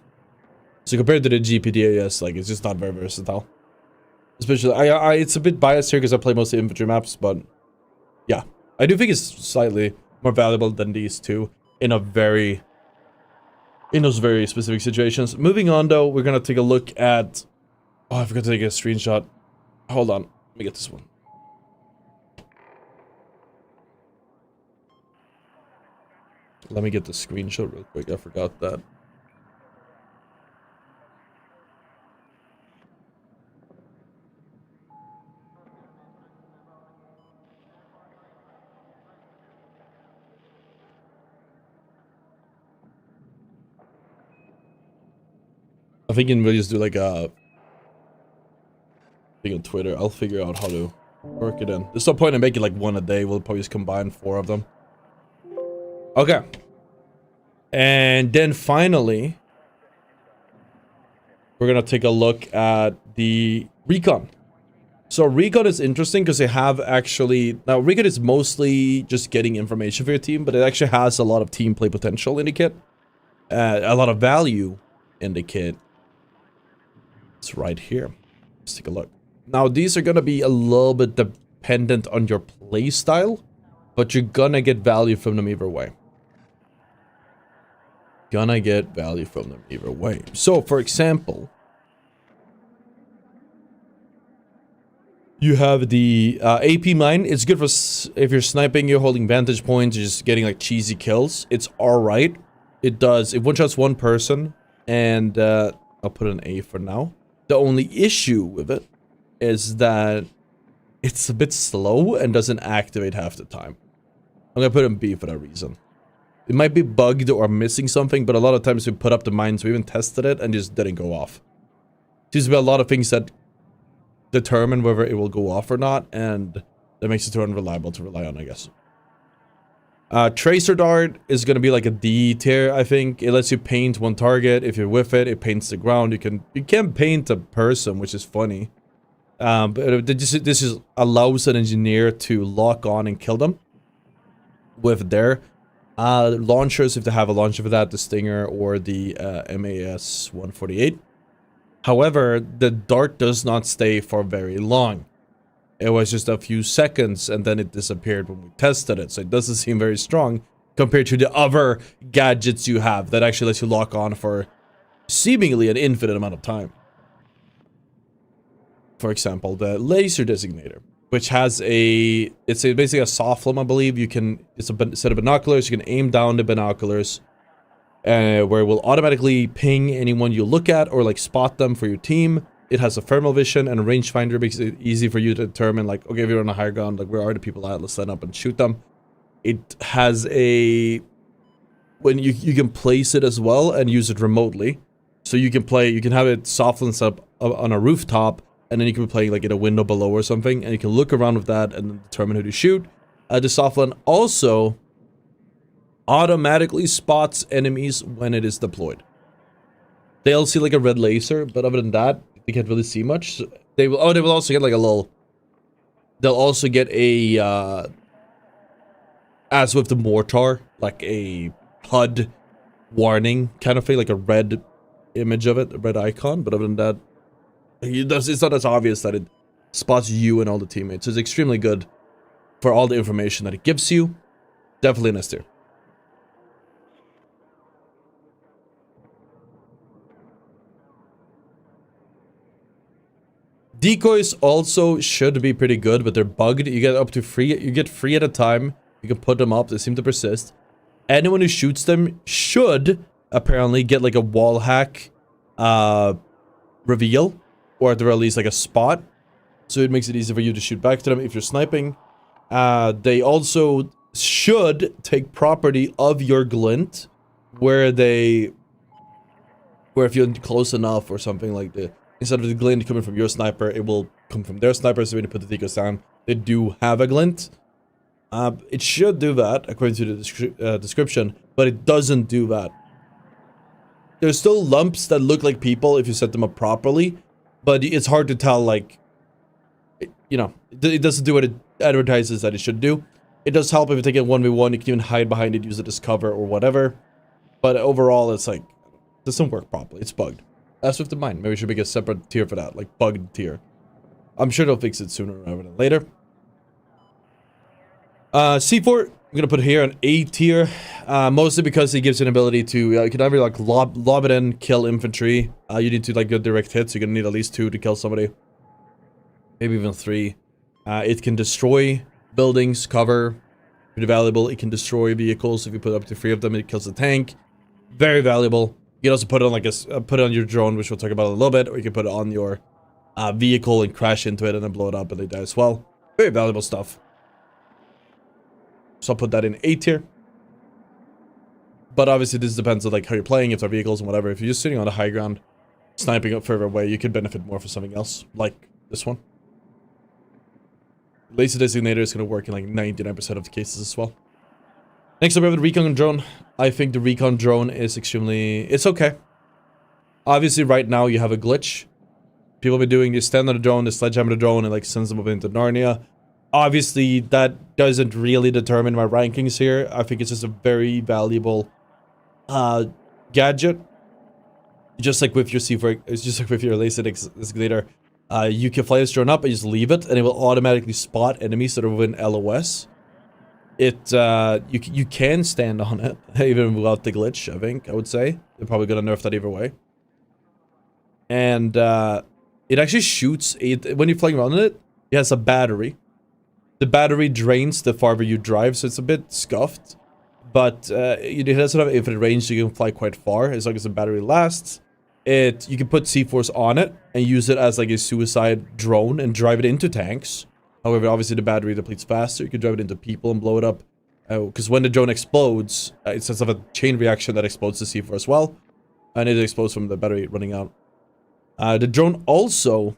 So compared to the GPDAS, like, it's just not very versatile. Especially, it's a bit biased here because I play mostly infantry maps, but yeah. I do think it's slightly more valuable than these two in those very specific situations. Moving on though, we're gonna take a look at... Oh, I forgot to take a screenshot. Hold on, let me get this one. Let me get the screenshot real quick. I forgot that. I think we'll just do like a thing on Twitter. I'll figure out how to work it in. There's no point in making like one a day. We'll probably just combine 4 of them. Okay. And then finally, we're gonna take a look at the recon. So recon is interesting because they have actually, now recon is mostly just getting information for your team, but it actually has a lot of team play potential in the kit. A lot of value in the kit. It's right here. Let's take a look. Now these are gonna be a little bit dependent on your play style, but you're gonna get value from them either way. Gonna get value from them either way. So for example, you have the AP mine. It's good for if you're sniping, you're holding vantage points, you're just getting like cheesy kills. It's alright. It does, it one-shots one person, and I'll put an A for now. The only issue with it is that it's a bit slow and doesn't activate half the time. I'm gonna put in B for that reason. It might be bugged or missing something, but a lot of times we put up the mines, we even tested it and just didn't go off. Seems to be a lot of things that determine whether it will go off or not, and that makes it too unreliable to rely on, I guess. Tracer dart is going to be like a D tier, I think. It lets you paint one target. If you're with it, it paints the ground. You can paint a person, which is funny. But this allows an engineer to lock on and kill them with their launchers, if they have a launcher for that, the Stinger or the MAS 148. However, the dart does not stay for very long. It was just a few seconds and then it disappeared when we tested it. So it doesn't seem very strong compared to the other gadgets you have that actually lets you lock on for seemingly an infinite amount of time. For example, the laser designator, which has it's basically a soft flame, I believe. It's a set of binoculars. You can aim down the binoculars where it will automatically ping anyone you look at or like spot them for your team. It has a thermal vision and a rangefinder, makes it easy for you to determine, like, okay, if you're on a higher ground, like, where are the people at? Let's line up and shoot them. It has when you can place it as well and use it remotely. So you can have it soft lens up on a rooftop, and then you can be playing like in a window below or something, and you can look around with that and determine who to shoot. The soft lens also automatically spots enemies when it is deployed. They'll see like a red laser, but other than that, they can't really see much. So they will also get like a little. They'll also get a as with the mortar, like a HUD warning kind of thing, like a red image of it, a red icon. But other than that, it's not as obvious that it spots you and all the teammates. So it's extremely good for all the information that it gives you. Definitely an S tier. Decoys also should be pretty good, but they're bugged. You get up to 3. You get 3 at a time. You can put them up. They seem to persist. Anyone who shoots them should apparently get like a wall hack reveal, or at the very least like a spot. So it makes it easy for you to shoot back to them if you're sniping. They also should take property of your glint, where if you're close enough or something like that. Instead of the glint coming from your sniper, it will come from their sniper. So when you put the decoys down, they do have a glint. It should do that according to the description, but it doesn't do that. There's still lumps that look like people if you set them up properly, but it's hard to tell, like, you know, it doesn't do what it advertises that it should do. It does help if you take it 1v1, you can even hide behind it, use it as cover or whatever. But overall, it's like, it doesn't work properly. It's bugged. As with the mine, maybe we should make a separate tier for that, like bugged tier. I'm sure they'll fix it sooner rather than later. C4, I'm gonna put here an A tier, mostly because it gives you an ability to, you can either like lob it in, kill infantry. You need to like go direct hits. You're gonna need at least 2 to kill somebody, maybe even 3. It can destroy buildings, cover, Pretty valuable. It can destroy vehicles. If you put up to 3 of them, it kills the tank. Very valuable. You can also put it on like put it on your drone, which we'll talk about in a little bit, or you can put it on your vehicle and crash into it and then blow it up and they die as well. Very valuable stuff. So I'll put that in A tier. But obviously this depends on like how you're playing, if they're vehicles and whatever. If you're just sitting on the high ground, sniping up further away, you could benefit more for something else, like this one. Laser designator is going to work in like 99% of the cases as well. Next up we have the recon drone. I think the recon drone is it's okay. Obviously right now you have a glitch. People have been doing this stand on the drone, the sledgehammer the drone, and like sends them up into Narnia. Obviously that doesn't really determine my rankings here. I think it's just a very valuable gadget. Just like with your C4, it's just like with your laser designator. You can fly this drone up and just leave it, and it will automatically spot enemies that are within LOS. You can stand on it, even without the glitch, I think, I would say. They're probably gonna nerf that either way. And, it actually shoots, when you're flying around in it, it has a battery. The battery drains the farther you drive, so it's a bit scuffed. But, it doesn't have infinite range, so you can fly quite far, as long as the battery lasts. You can put C4s on it, and use it as like a suicide drone, and drive it into tanks. However, obviously the battery depletes faster. You can drive it into people and blow it up. Because when the drone explodes, it sets off a chain reaction that explodes the C4 as well. And it explodes from the battery running out. The drone also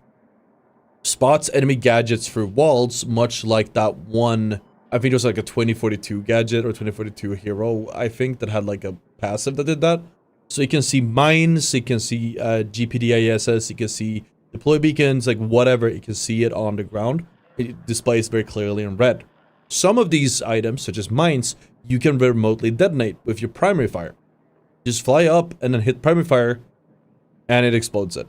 spots enemy gadgets through walls, much like that one, I think it was like a 2042 gadget or 2042 hero, I think, that had like a passive that did that. So you can see mines, you can see GPDISS, you can see deploy beacons, like whatever, you can see it on the ground. It displays very clearly in red. Some of these items, such as mines, you can remotely detonate with your primary fire. Just fly up and then hit primary fire, and it explodes it.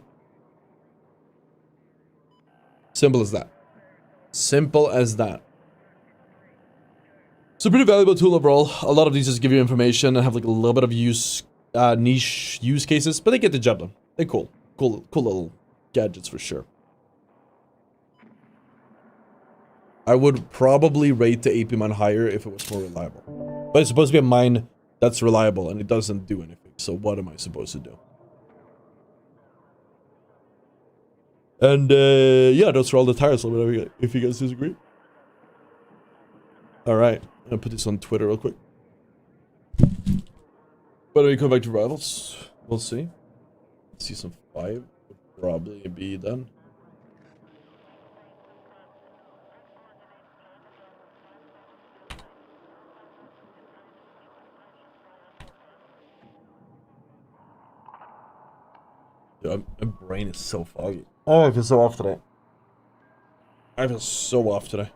Simple as that. Simple as that. It's a pretty valuable tool overall. A lot of these just give you information and have like a little bit of niche use cases, but they get the job done. They're cool. Cool little gadgets for sure. I would probably rate the AP mine higher if it was more reliable. But it's supposed to be a mine that's reliable, and it doesn't do anything. So what am I supposed to do? And, yeah, those are all the tires, if you guys disagree. Alright, I'm gonna put this on Twitter real quick. Whether we come back to rivals, we'll see. Season 5 would probably be done. Dude, my brain is so foggy. Oh, I feel so off today. I feel so off today.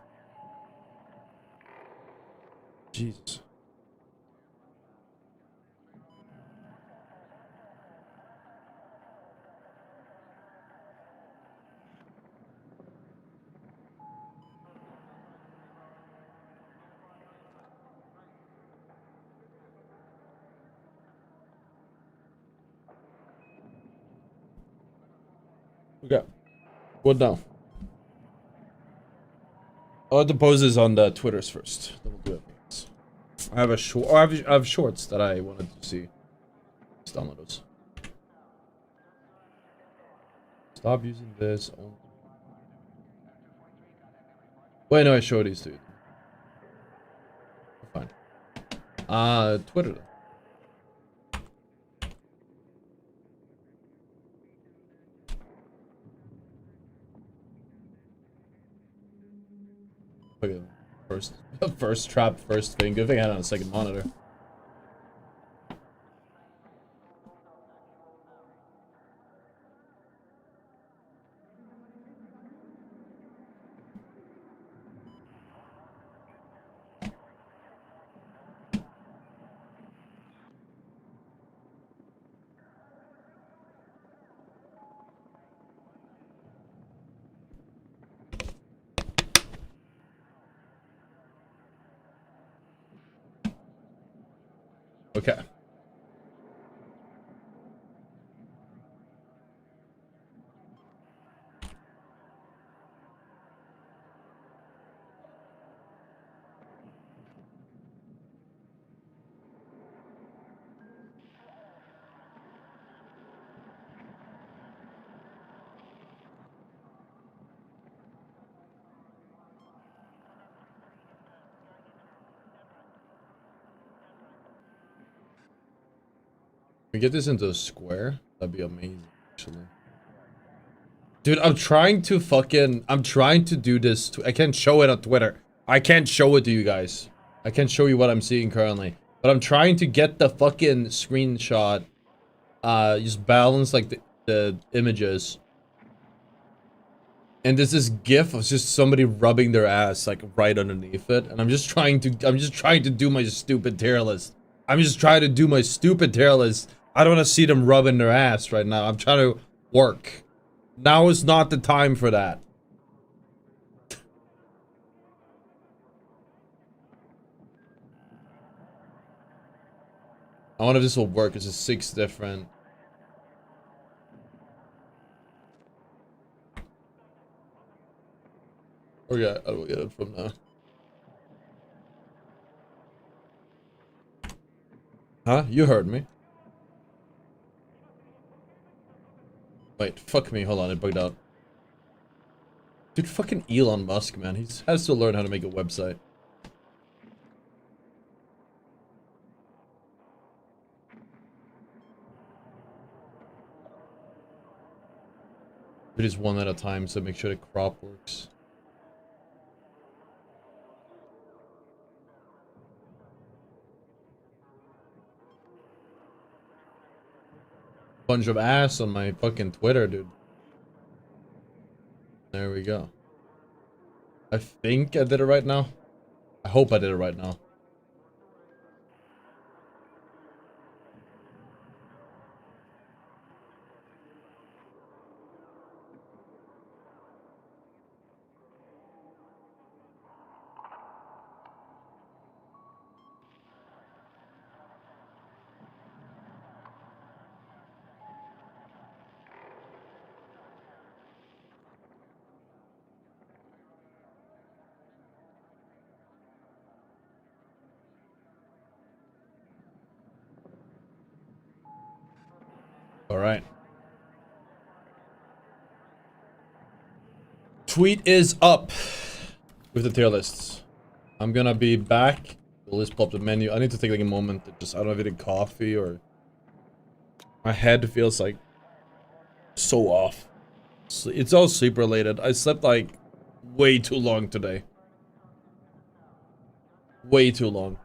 Jesus. Okay. What now? I'll have the poses on the Twitters first. Then we'll do it. I have a short. Oh, I have shorts that I wanted to see. Let's download those. Stop using this. Wait, no, I showed these to you. Fine. Twitter. Okay, first trap, first thing. Good thing I had it on a second monitor. Okay. we get this into a square, that'd be amazing, actually. Dude, I'm trying to do this. I can't show it on Twitter. I can't show it to you guys. I can't show you what I'm seeing currently. But I'm trying to get the fucking screenshot. Just balance like the images. And there's this GIF of just somebody rubbing their ass like right underneath it. And I'm just trying to do my stupid tier list. I don't want to see them rubbing their ass right now. I'm trying to work. Now is not the time for that. I wonder if this will work. It's just 6 different. Oh yeah, I will get it from now. Huh? You heard me. Wait, fuck me. Hold on, it bugged out. Dude, fucking Elon Musk, man. He has to learn how to make a website. It is one at a time, so make sure the crop works. Bunch of ass on my fucking Twitter, dude. There we go. I think I did it right now. I hope I did it right now. All right. Tweet is up with the tier lists. I'm gonna be back. The list popped the menu. I need to take like a moment to just, I don't know if I did coffee or my head feels like so off. It's all sleep related. I slept like way too long today. Way too long.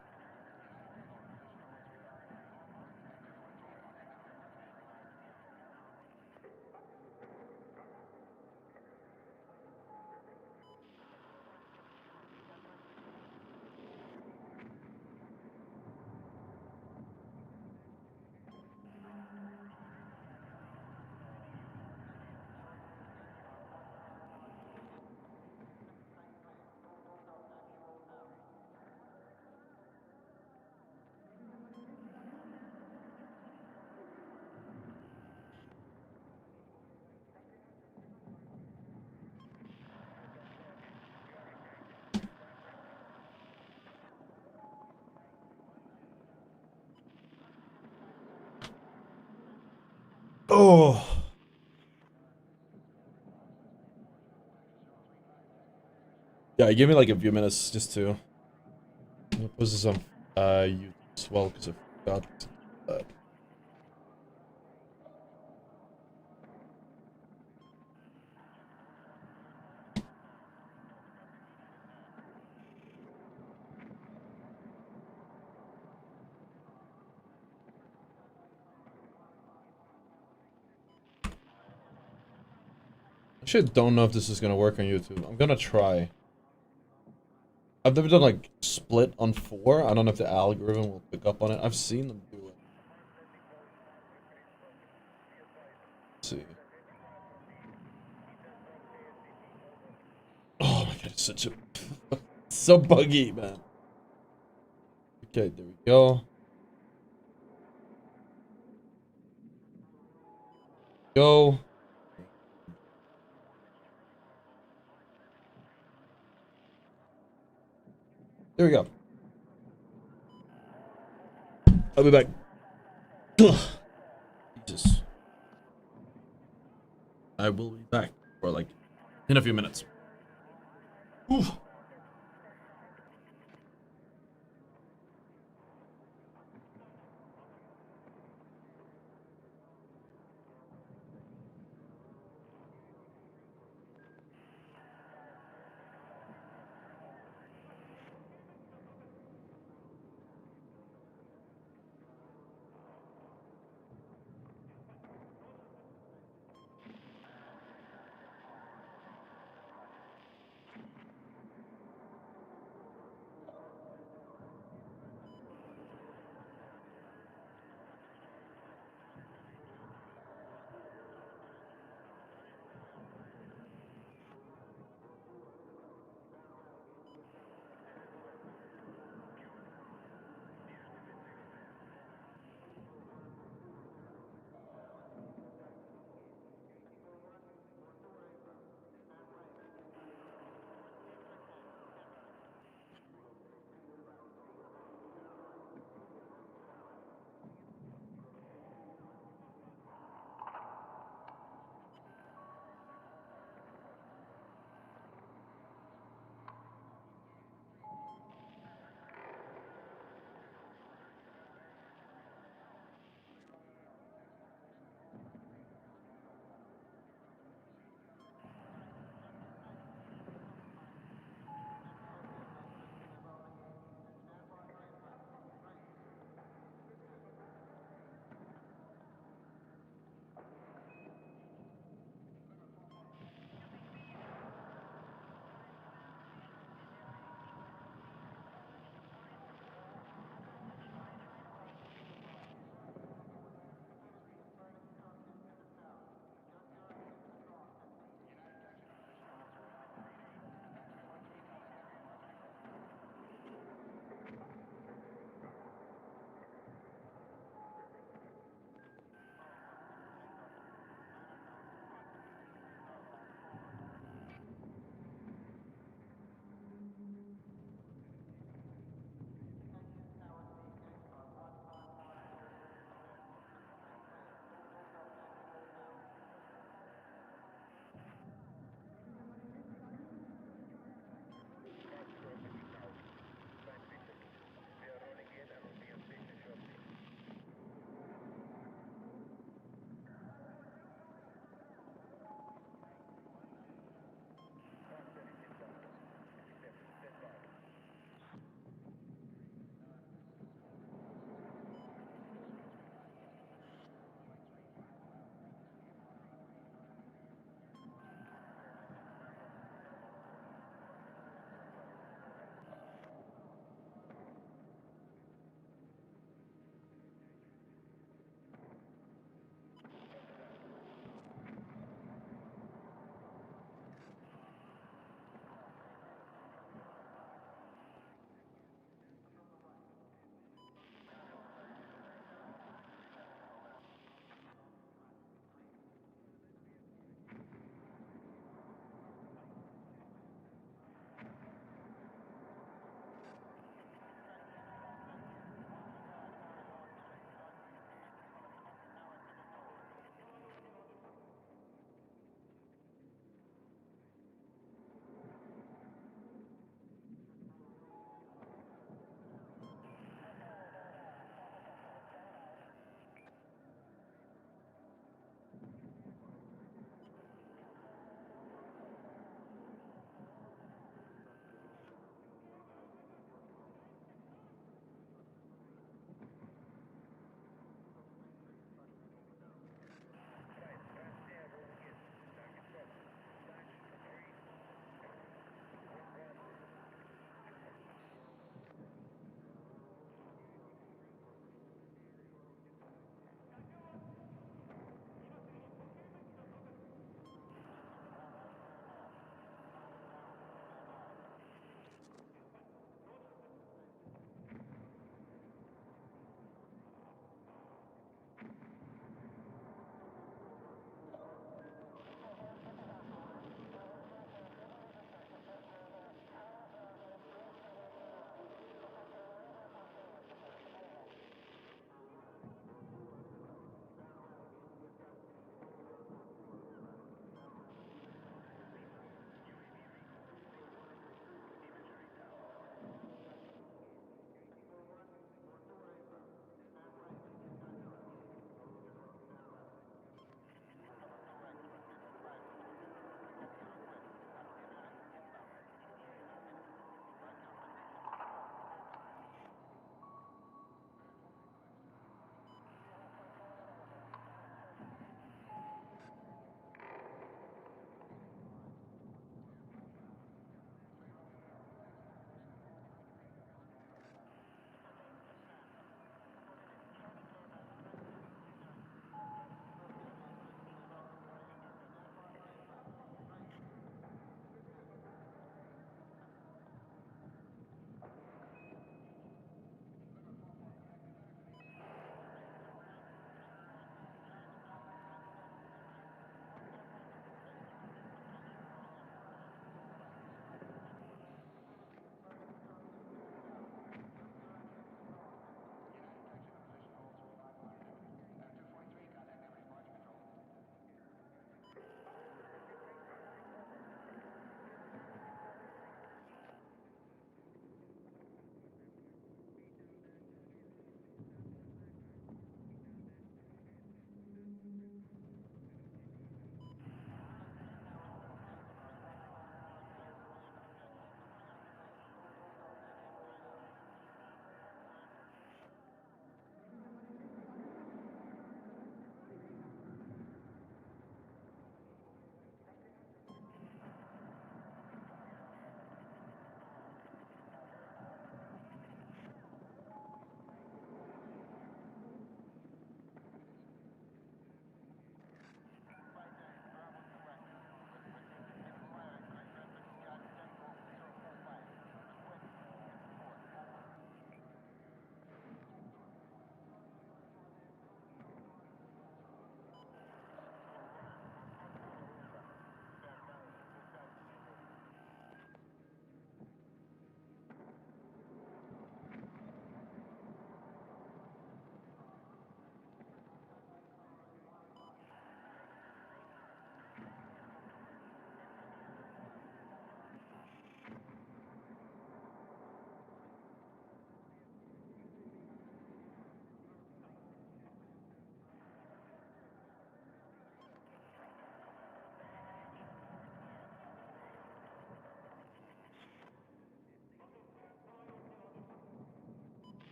Oh. Yeah, give me like a few minutes just to put this on YouTube as well because I forgot that. Actually, I don't know if this is gonna work on YouTube. I'm gonna try. I've never done like split on 4. I don't know if the algorithm will pick up on it. I've seen them do it. Let's see. Oh my god, it's such a so buggy, man. Okay, there we go. Go. There we go. I'll be back. Ugh. Jesus. I will be back for like in a few minutes. Ooh.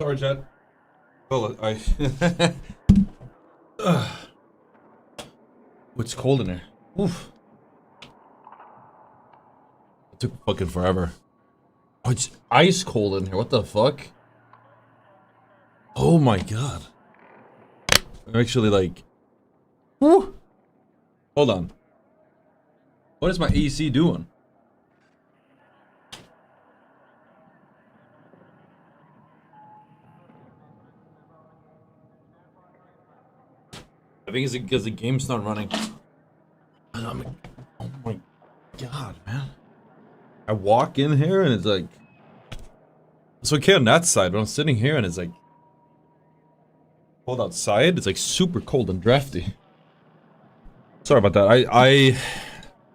Sorry, chat. Well, it's cold in here. Oof. It took fucking forever. Oh, it's ice cold in here. What the fuck? Oh my god. I'm actually like... Woo! Hold on. What is my AC doing? I think it's because the game's not running. And I'm like, oh my god, man. I walk in here and it's like... It's okay on that side, but I'm sitting here and it's like... Cold outside, it's like super cold and drafty. Sorry about that. I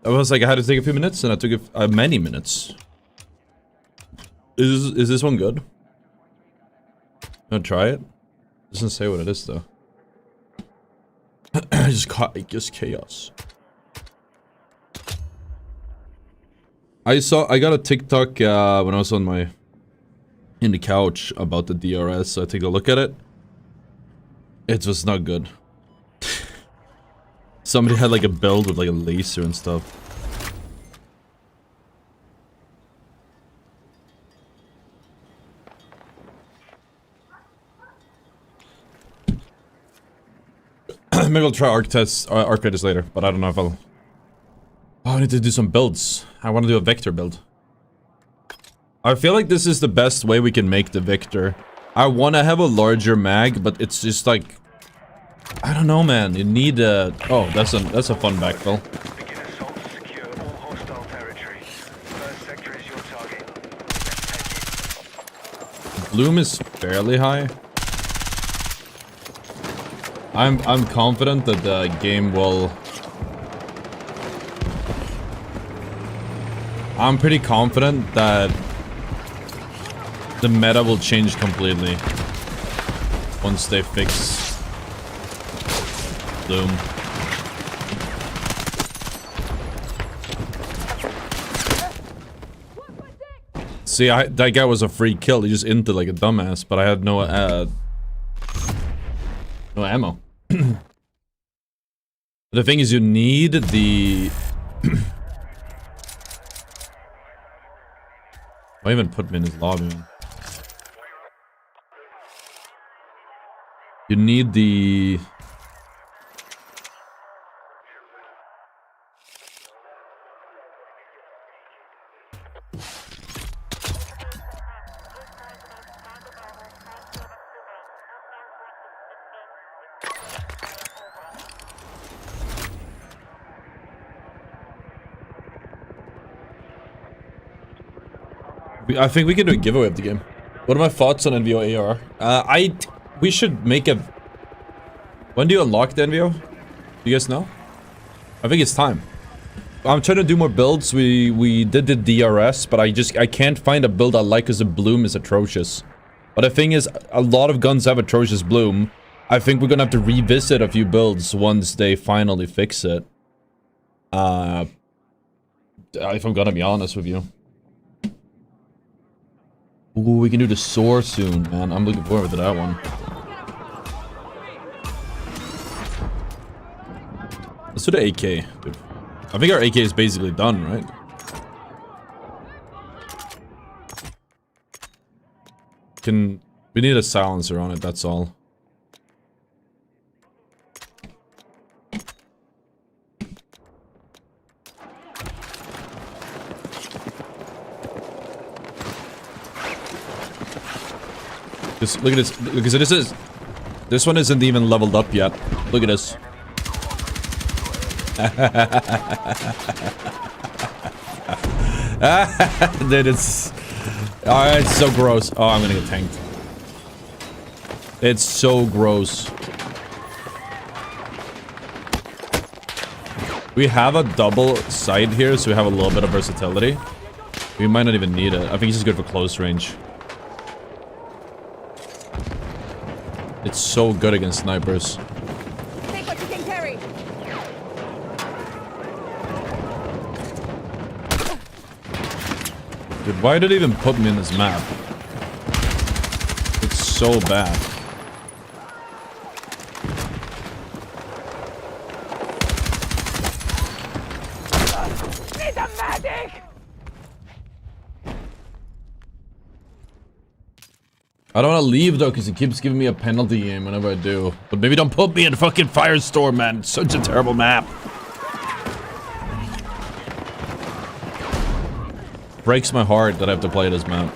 was like, I had to take a few minutes and I took many minutes. Is this one good? Wanna try it? Doesn't say what it is though. I just chaos. I got a TikTok when I was on in the couch about the DRS, so I took a look at it. It was not good. Somebody had like a build with like a laser and stuff. Maybe I'll try arc test later, but I don't know if I'll... Oh, I need to do some builds. I want to do a Vector build. I feel like this is the best way we can make the Vector. I want to have a larger mag, but it's just like... I don't know, man. You need a... Oh, that's a fun backfill. Begin assault to secure all hostile territory. First sector is your target. Let's take it. Bloom is fairly high. I'm confident that the game will... I'm pretty confident that the meta will change completely once they fix Bloom. See, that guy was a free kill. He just inted like a dumbass, but I had no ammo. The thing is, you need the... Why even put me in his lobby, man? You need the... I think we can do a giveaway of the game. What are my thoughts on NVO AR? We should make a... When do you unlock the NVO? Do you guys know? I think it's time. I'm trying to do more builds. We did the DRS, but I can't find a build I like because the bloom is atrocious. But the thing is, a lot of guns have atrocious bloom. I think we're gonna have to revisit a few builds once they finally fix it. If I'm gonna be honest with you. Ooh, we can do the SOAR soon, man. I'm looking forward to that one. Let's do the AK, dude. I think our AK is basically done, right? We need a silencer on it, that's all. Just look at this. Because this one isn't even leveled up yet. Look at this. Dude, it's... Oh, it's so gross. Oh, I'm gonna get tanked. It's so gross. We have a double sight here, so we have a little bit of versatility. We might not even need it. I think it's just good for close range. It's so good against snipers. Take what you can carry. Dude, why did it even put me in this map? It's so bad. Need a medic! I don't want to leave though, because it keeps giving me a penalty game whenever I do. But maybe don't put me in fucking Firestorm, man. It's such a terrible map. Breaks my heart that I have to play this map.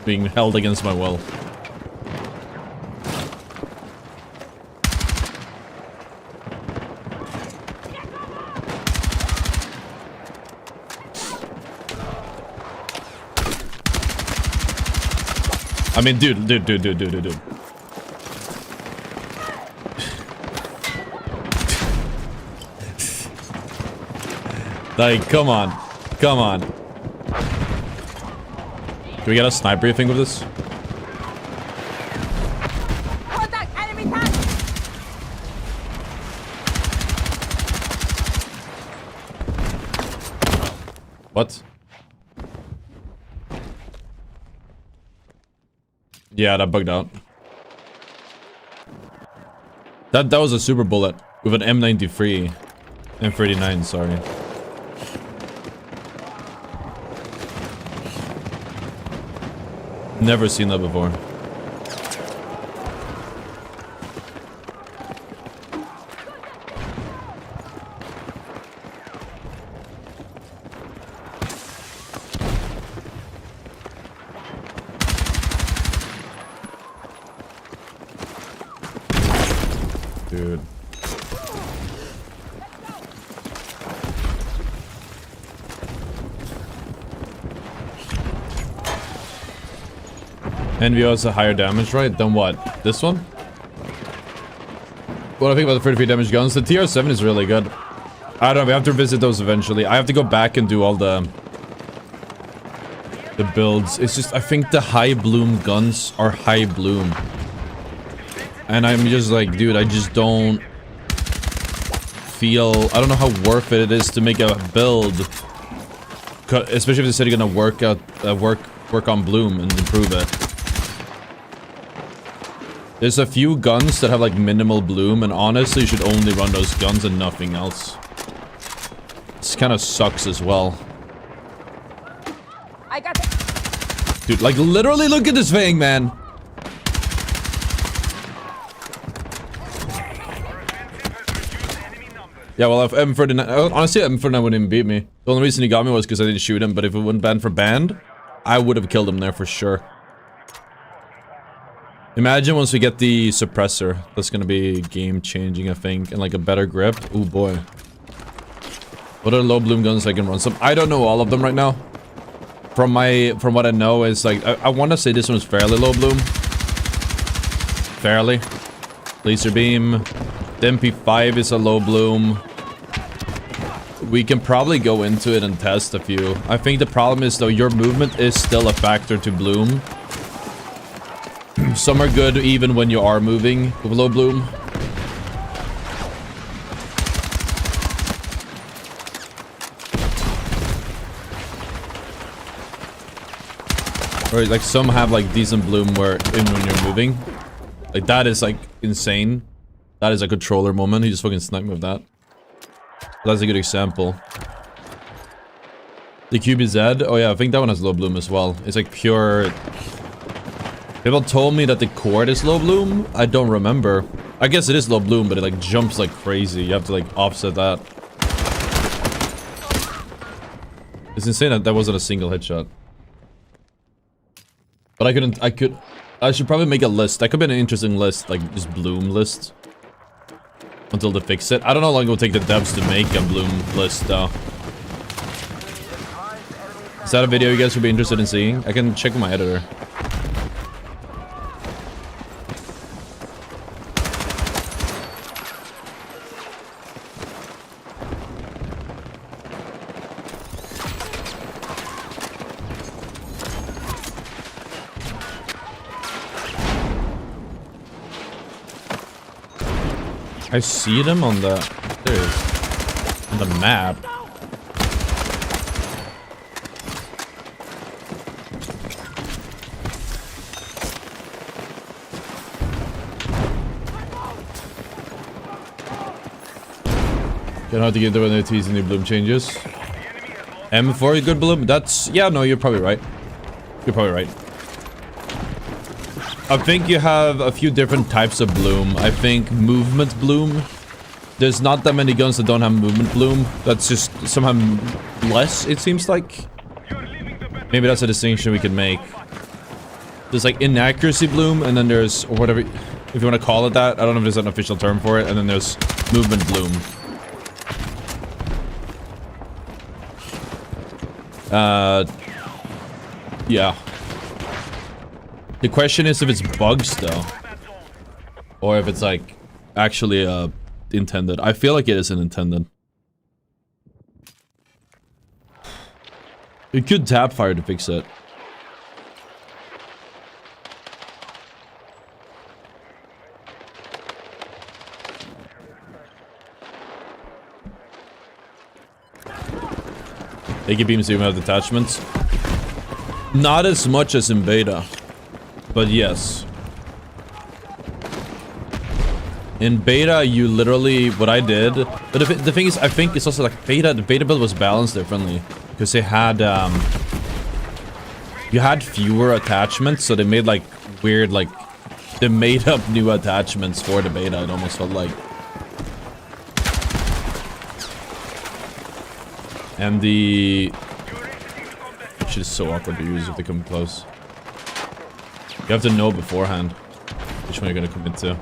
Being held against my will. I mean, dude. Like, come on. Come on. Do we get a sniper, you think, with this? Contact enemy tank! What? Yeah, that bugged out. That was a super bullet with an M93. M39, sorry. Never seen that before. Dude. NVO has a higher damage, right? Than what? This one? What do I think about the 33 damage guns? The TR7 is really good. I don't know, we have to visit those eventually. I have to go back and do all the builds. It's just, I think the high bloom guns are high bloom. And I'm just like, dude, I just don't feel... I don't know how worth it is to make a build. Especially if they said you're gonna work on bloom and improve it. There's a few guns that have like minimal bloom, and honestly you should only run those guns and nothing else. This kind of sucks as well. I got it. Dude, like literally look at this thing, man. Yeah, well, if M49... Honestly, M49 wouldn't even beat me. The only reason he got me was because I didn't shoot him, but if it wasn't banned for banned, I would have killed him there for sure. Imagine once we get the suppressor. That's gonna be game-changing, I think, and like a better grip. Oh boy. What are low bloom guns I can run? Some I don't know all of them right now. From what I know is like I want to say this one's fairly low bloom. Fairly. Laser beam. The MP5 is a low bloom. We can probably go into it and test a few. I think the problem is though your movement is still a factor to bloom. Some are good even when you are moving with low bloom. Or like some have like decent bloom where even when you're moving. Like that is like insane. That is a controller moment. He just fucking sniped me with that. That's a good example. The QBZ. Oh yeah, I think that one has low bloom as well. It's like pure... People told me that the cord is low bloom. I don't remember. I guess it is low bloom, but it like jumps like crazy. You have to like offset that. It's insane that that wasn't a single headshot. But I should probably make a list. That could be an interesting list, like just bloom list. Until they fix it. I don't know how long it will take the devs to make a bloom list though. Is that a video you guys would be interested in seeing? I can check with my editor. I see them on the... There it is. On the map. Gonna have to get the when they're teasing the bloom changes. M4 good bloom? That's... Yeah, no, you're probably right. You're probably right. I think you have a few different types of bloom. I think movement bloom. There's not that many guns that don't have movement bloom. That's just somehow less, it seems like. Maybe that's a distinction we could make. There's like inaccuracy bloom, and then there's, or whatever, if you want to call it that. I don't know if there's an official term for it. And then there's movement bloom. Yeah. The question is if it's bugs though, or if it's like actually intended. I feel like it isn't intended. You could tap fire to fix it. AK beams do have detachments. Not as much as in beta, but yes. In beta, you literally, what I did, but the thing is, I think it's also like beta, the beta build was balanced differently. Because they had, you had fewer attachments, so they made like weird, like, they made up new attachments for the beta, it almost felt like. And the... Which is so awkward to use if they come close. You have to know beforehand which one you're gonna commit to.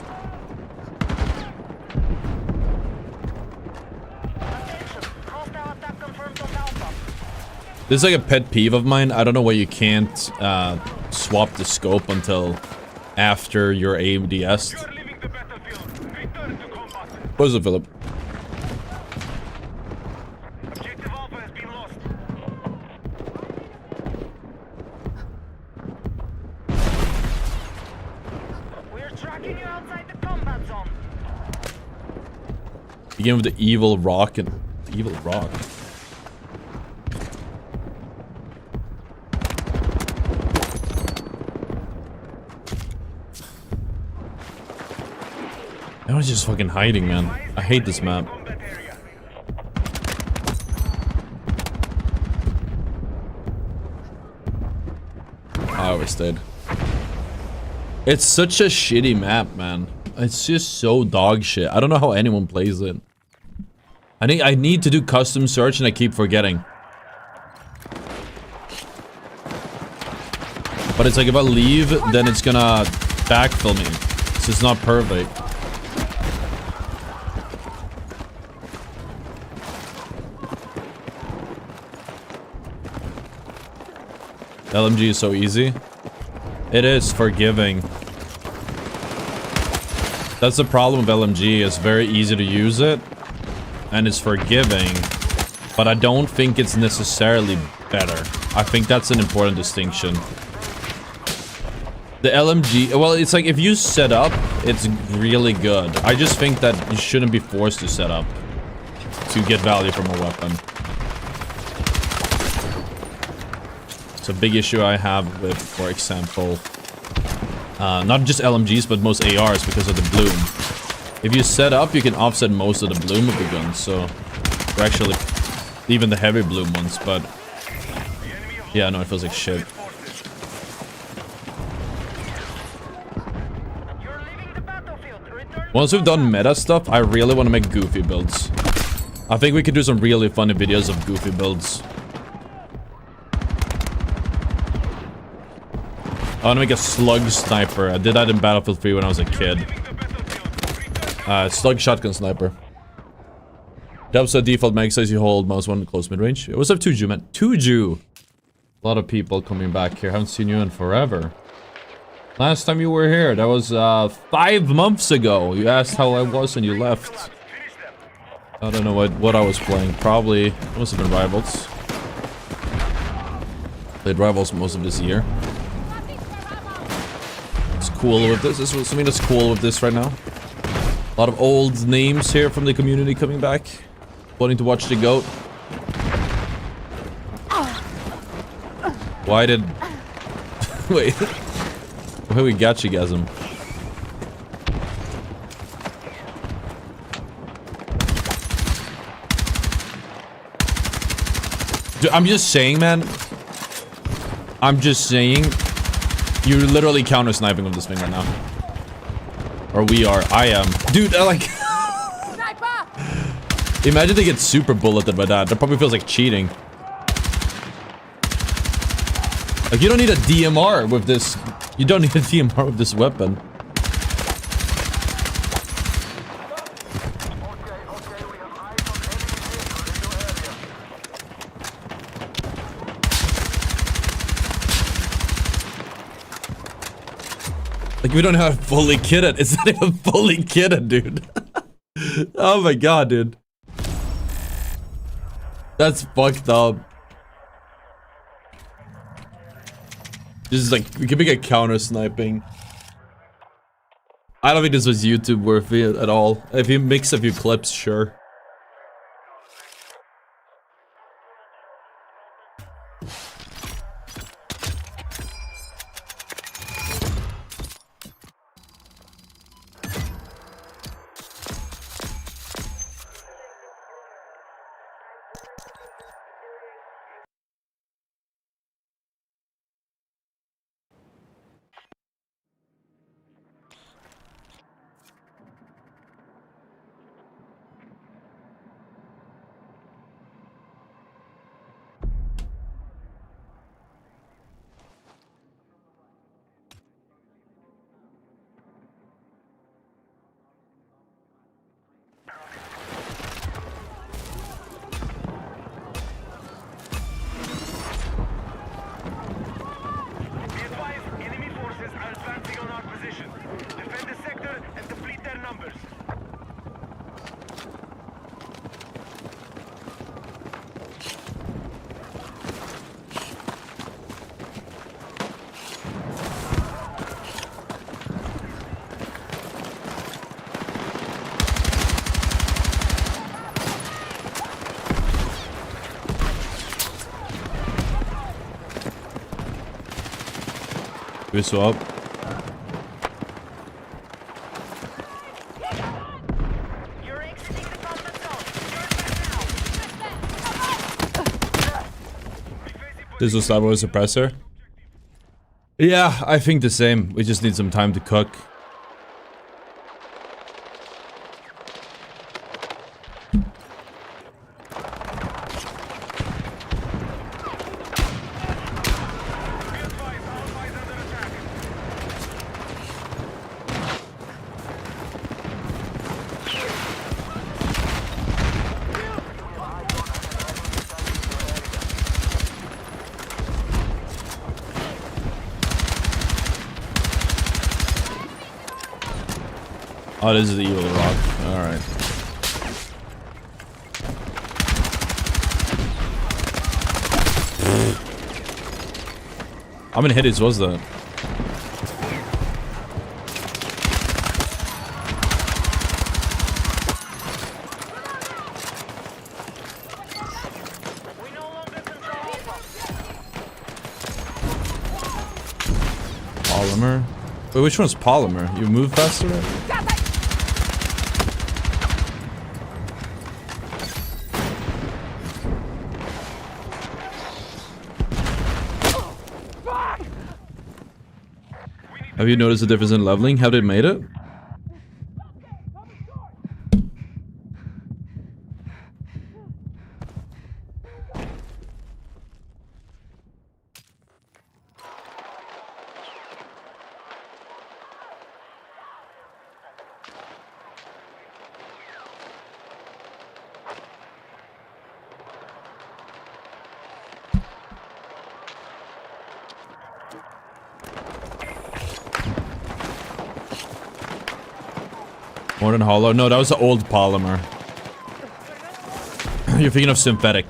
This is like a pet peeve of mine. I don't know why you can't swap the scope until after you're AMDS'd. What is it, Philip? Begin with the evil rock and the evil rock. Everyone's just fucking hiding, man. I hate this map. I overstayed. It's such a shitty map, man. It's just so dog shit. I don't know how anyone plays it. I need to do custom search and I keep forgetting. But it's like if I leave, then it's gonna backfill me. So it's not perfect. LMG is so easy. It is forgiving. That's the problem with LMG. It's very easy to use it. And it's forgiving. But I don't think it's necessarily better. I think that's an important distinction. The LMG... Well, it's like if you set up, it's really good. I just think that you shouldn't be forced to set up to get value from a weapon. It's a big issue I have with, for example... not just LMGs, but most ARs because of the bloom. If you set up, you can offset most of the bloom of the guns, so... Or actually, even the heavy bloom ones, but... Yeah, no, it feels like shit. Once we've done meta stuff, I really want to make goofy builds. I think we could do some really funny videos of goofy builds. I want to make a slug sniper. I did that in Battlefield 3 when I was a kid. Slug shotgun sniper. Dubs a default mag size you hold mouse 1 close mid range. What's up, 2Ju, man? 2Ju! A lot of people coming back here. Haven't seen you in forever. Last time you were here, that was 5 months ago. You asked how I was and you left. I don't know what I was playing. Probably, it must have been Rivals. Played Rivals most of this year. It's cool with this. This was something that's cool with this right now. A lot of old names here from the community coming back. Wanting to watch the GOAT. Why did... Wait. Why we Gachigasm? Dude, I'm just saying, man. I'm just saying. You're literally counter sniping with this thing right now. Or we are. I am. Dude, I like. Imagine they get super bulleted by that. That probably feels like cheating. Like, you don't need a DMR with this. You don't need a DMR with this weapon. Like, we don't have fully kitted. It's not even fully kitted, dude. Oh my god, dude. That's fucked up. This is like, we can make a counter sniping. I don't think this was YouTube worthy at all. If you mix a few clips, sure. Be advised, enemy forces are advancing on our position. Defend the sector and deplete their numbers. We swap. You're exiting the combat zone. Turn back now. This was start with a suppressor. Yeah, I think the same. We just need some time to cook. Oh, this is the evil rock. Alright. How many hits was that? We no longer control Alpha. Polymer? Wait, which one's polymer? You move faster? Have you noticed the difference in leveling? How they made it? Modern hollow? No, that was the old polymer. You're thinking of synthetic.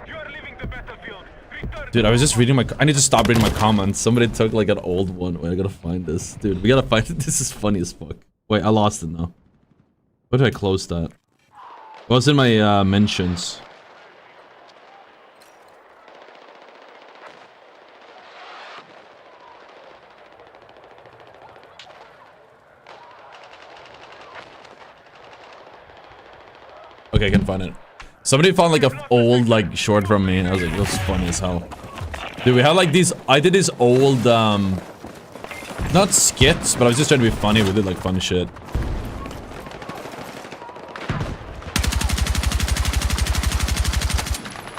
You are leaving the battlefield. Return. Dude, I was just reading my... I need to stop reading my comments. Somebody took like an old one. Wait, I gotta find this. Dude, we gotta find it. This is funny as fuck. Wait, I lost it now. Where did I close that? What's in my mentions? Okay, I can find it. Somebody found like a old like short from me and I was like, that's funny as hell. Dude, we had like these, I did these old, not skits, but I was just trying to be funny. We did like funny shit.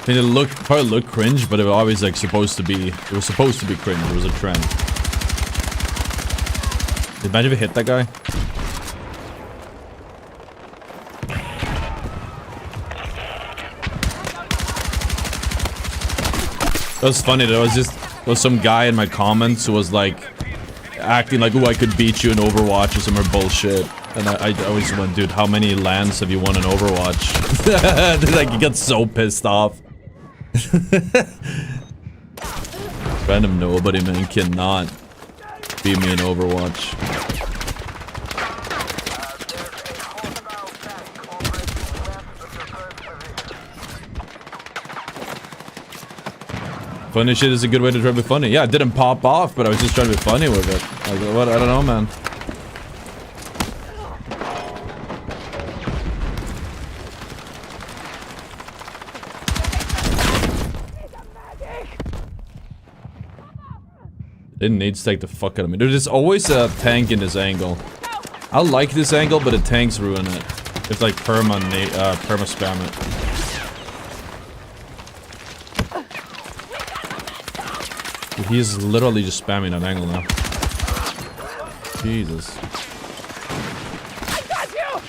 I mean, it probably looked cringe, but it was always like supposed to be, it was supposed to be cringe. It was a trend. Imagine if it hit that guy. It was funny though. There was some guy in my comments who was like acting like, "Oh, I could beat you in Overwatch" or some more bullshit. And I always went, dude, how many lands have you won in Overwatch? Like, he got so pissed off. Random nobody, man, cannot beat me in Overwatch. Funny shit is a good way to try to be funny. Yeah, it didn't pop off, but I was just trying to be funny with it. Like, what? I don't know, man. Didn't need to take the fuck out of me. There's always a tank in this angle. I like this angle, but the tanks ruin it. It's like perma spam it. Dude, he's literally just spamming that angle now. Jesus. I got you!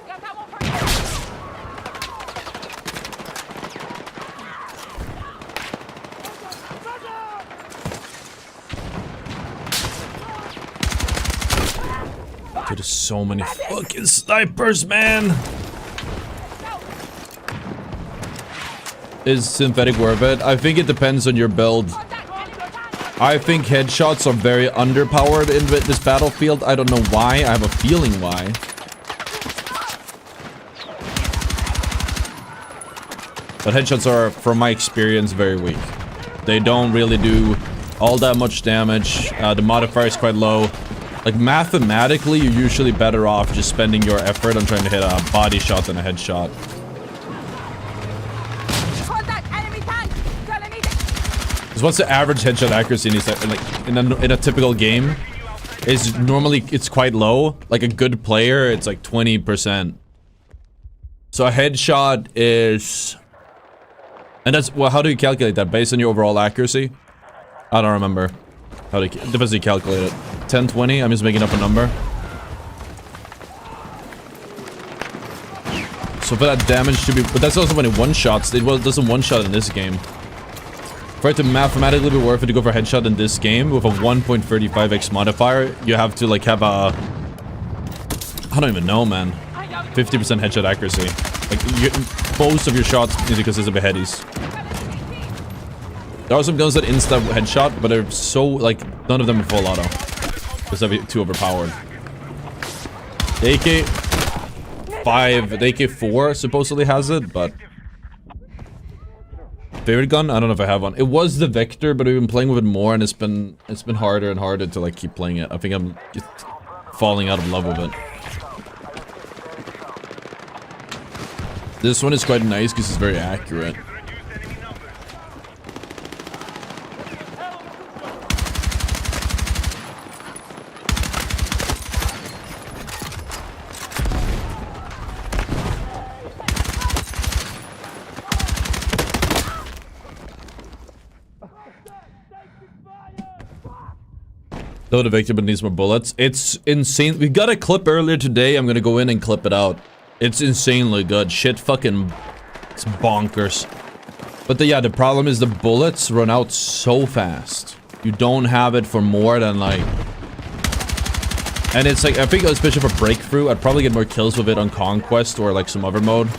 Got that one for you. Dude, there's so many fucking snipers, man! Is synthetic worth it? I think it depends on your build. I think headshots are very underpowered in this battlefield. I don't know why. I have a feeling why. But headshots are, from my experience, very weak. They don't really do all that much damage. The modifier is quite low. Like, mathematically, you're usually better off just spending your effort on trying to hit a body shot than a headshot. Contact enemy tank. Telling me Because what's the average headshot accuracy in a typical game? Is normally, it's quite low. Like, a good player, it's like 20%. So a headshot is... And that's, well, how do you calculate that? Based on your overall accuracy? I don't remember. How do you, depends how you calculate it. 10, 20? I'm just making up a number. So for that damage to be... But that's also when it one-shots. It doesn't one-shot in this game. For it to mathematically be worth it to go for a headshot in this game with a 1.35x modifier, you have to, like, have a... I don't even know, man. 50% headshot accuracy. Like, most of your shots need to consist of headies. There are some guns that insta headshot, but they're so, like, none of them are full auto. Because they're too overpowered. The AK-5, the AK-4 supposedly has it, but... Favorite gun? I don't know if I have one. It was the Vector, but we've been playing with it more, and it's been harder and harder to, like, keep playing it. I think I'm just falling out of love with it. This one is quite nice because it's very accurate. Though the victim needs more bullets. It's insane. We got a clip earlier today. I'm gonna go in and clip it out. It's insanely good. Shit fucking... It's bonkers. But yeah, the problem is the bullets run out so fast. You don't have it for more than like... And it's like, I think especially for Breakthrough, I'd probably get more kills with it on Conquest or like some other mode.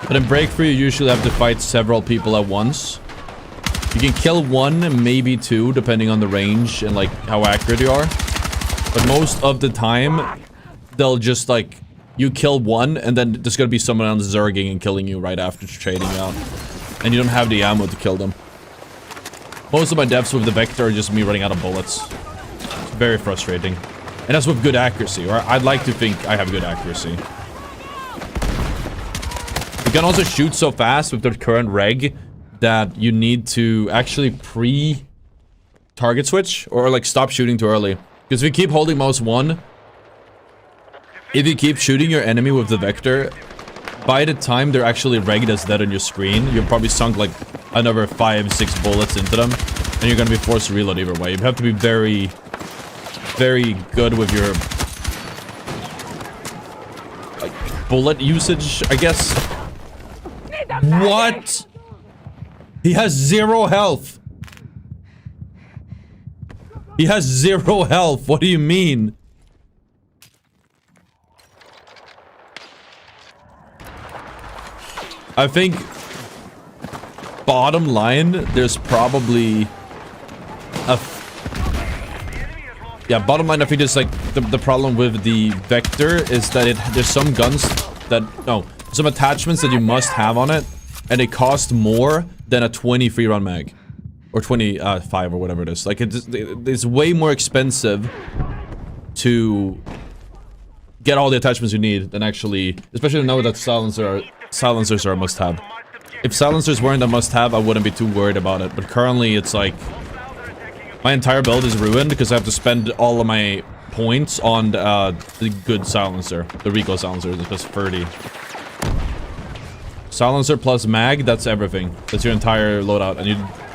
But in Breakthrough, you usually have to fight several people at once. You can kill one, maybe two, depending on the range and like how accurate you are. But most of the time, they'll just like... You kill one, and then there's gonna be someone else zerging and killing you right after trading out. And you don't have the ammo to kill them. Most of my deaths with the Vector are just me running out of bullets. very frustrating. And that's with good accuracy, or I'd like to think I have good accuracy. You can also shoot so fast with the current reg that you need to actually pre-target switch, or like stop shooting too early. Because if you keep holding mouse 1, if you keep shooting your enemy with the vector, by the time they're actually regged as dead on your screen, you've probably sunk like another 5-6 bullets into them, and you're gonna be forced to reload either way. You have to be very, very good with your like bullet usage, I guess. What? He has 0 health. He has 0 health. What do you mean? I think bottom line, there's probably a bottom line, I think there's like the problem with the vector is that there's some guns that some attachments that you must have on it, and they cost more than a 20 free run mag, or 25 or whatever it is. Like it's way more expensive to get all the attachments you need than actually, especially now that silencers are a must-have. If silencers weren't a must-have, I wouldn't be too worried about it. But currently, it's like my entire build is ruined because I have to spend all of my points on the good silencer, the recoil silencer, that plus 30. Silencer plus mag, that's everything. That's your entire loadout, and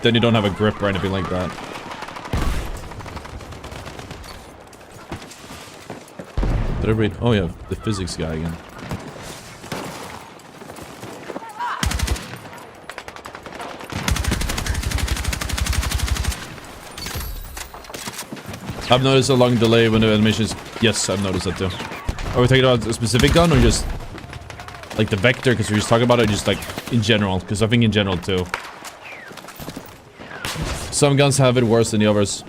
then you don't have a grip or anything like that. Did I read? Oh yeah, the physics guy again. I've noticed a long delay when the animations. Yes, I've noticed that too. Are we talking about a specific gun or just like the vector? Because we're just talking about it, just like in general. Because I think in general too. Some guns have it worse than the others.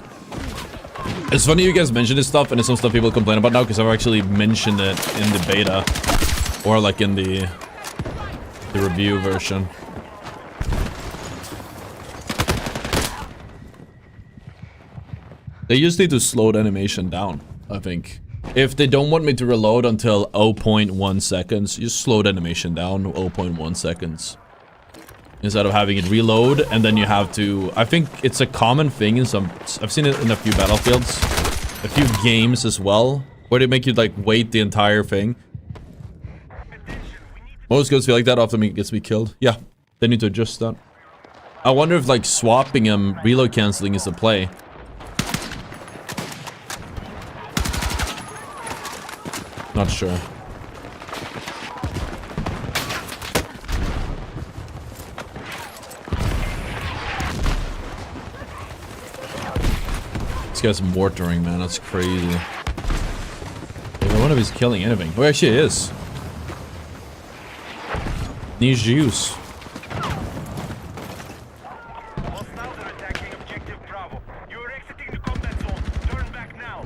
It's funny you guys mention this stuff, and it's some stuff people complain about now because I've actually mentioned it in the beta or like in the review version. They just need to slow the animation down, I think. If they don't want me to reload until 0.1 seconds, just slow the animation down 0.1 seconds. Instead of having it reload, and then you have to... I think it's a common thing in some... I've seen it in a few battlefields. A few games as well, where they make you, like, wait the entire thing. Most guns feel like that after it gets me killed. Yeah, they need to adjust that. I wonder if, like, swapping them, reload cancelling is the play. Not sure. This guy's mortaring, man. That's crazy. I wonder if he's killing anything. Oh, actually, he is. Needs juice. Hostiles are attacking objective Bravo. You are exiting the combat zone. Turn back now.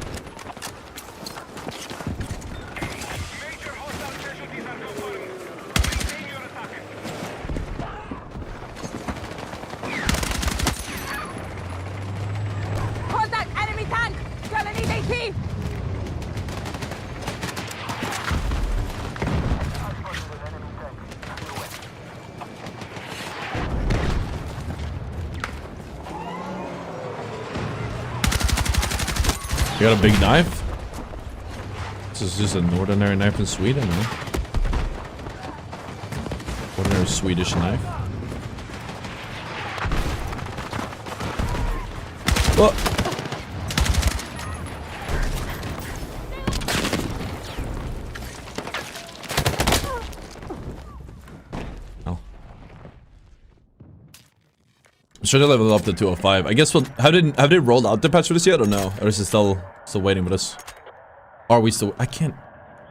Major hostile casualties are confirmed. Maintain your attack. Contact enemy tank! Gonna need AT! You got a big knife? This is just an ordinary knife in Sweden, man. Ordinary Swedish knife. What? Oh. I'm sure they leveled up to 205. I guess have they rolled out the patch for this yet or no? Or is it still waiting for this? Are we still? I can't.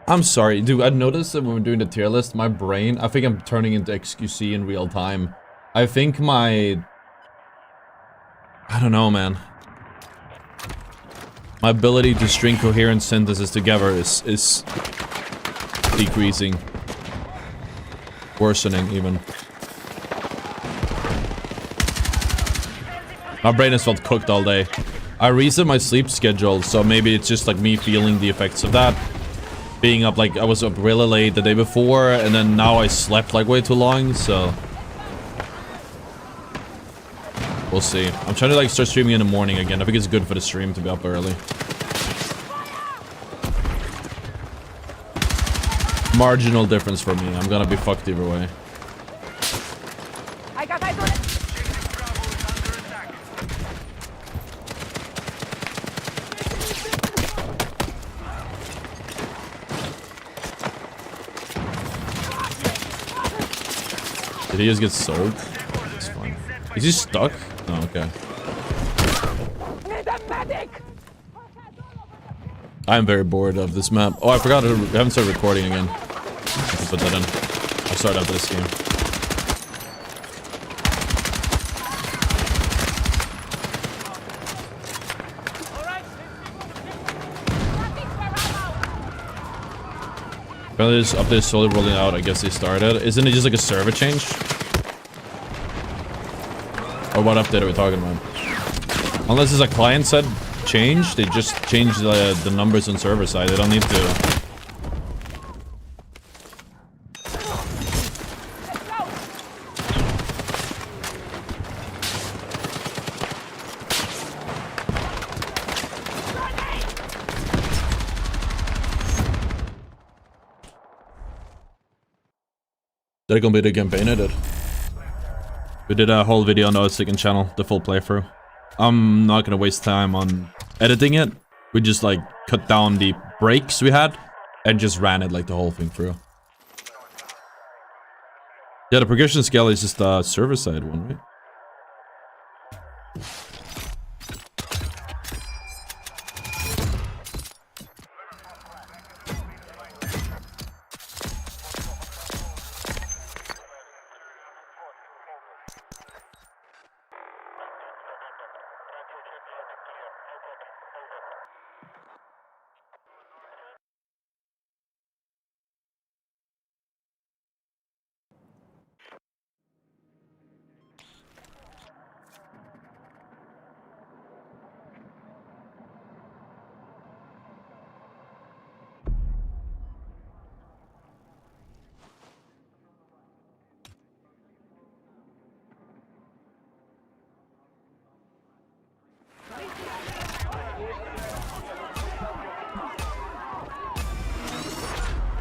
I'm sorry, dude. I noticed that when we're doing the tier list, my brain, I think I'm turning into XQC in real time. I think I don't know, man. My ability to string coherent sentences together is decreasing. Worsening, even. My brain has felt cooked all day. I reset my sleep schedule, so maybe it's just like me feeling the effects of that. Being up, like, I was up really late the day before, and then now I slept like way too long, so... We'll see. I'm trying to like start streaming in the morning again. I think it's good for the stream to be up early. Marginal difference for me. I'm gonna be fucked either way. I got eyes on it. Did he just get sold? It's fine. Is he stuck? No, okay. Need a medic. I'm very bored of this map. Oh, I forgot to, I haven't started recording again. I can put that in. I'll start after this game. Apparently this update is slowly rolling out. I guess they started. Isn't it just like a server change? Or what update are we talking about? Unless it's a client-side change, they just change the numbers on server side. They don't need to... They're gonna be the campaign edit. We did a whole video on the second channel, the full playthrough. I'm not gonna waste time on editing it. We just like cut down the breaks we had and just ran it like the whole thing through. Yeah, the progression scale is just the server side one, right?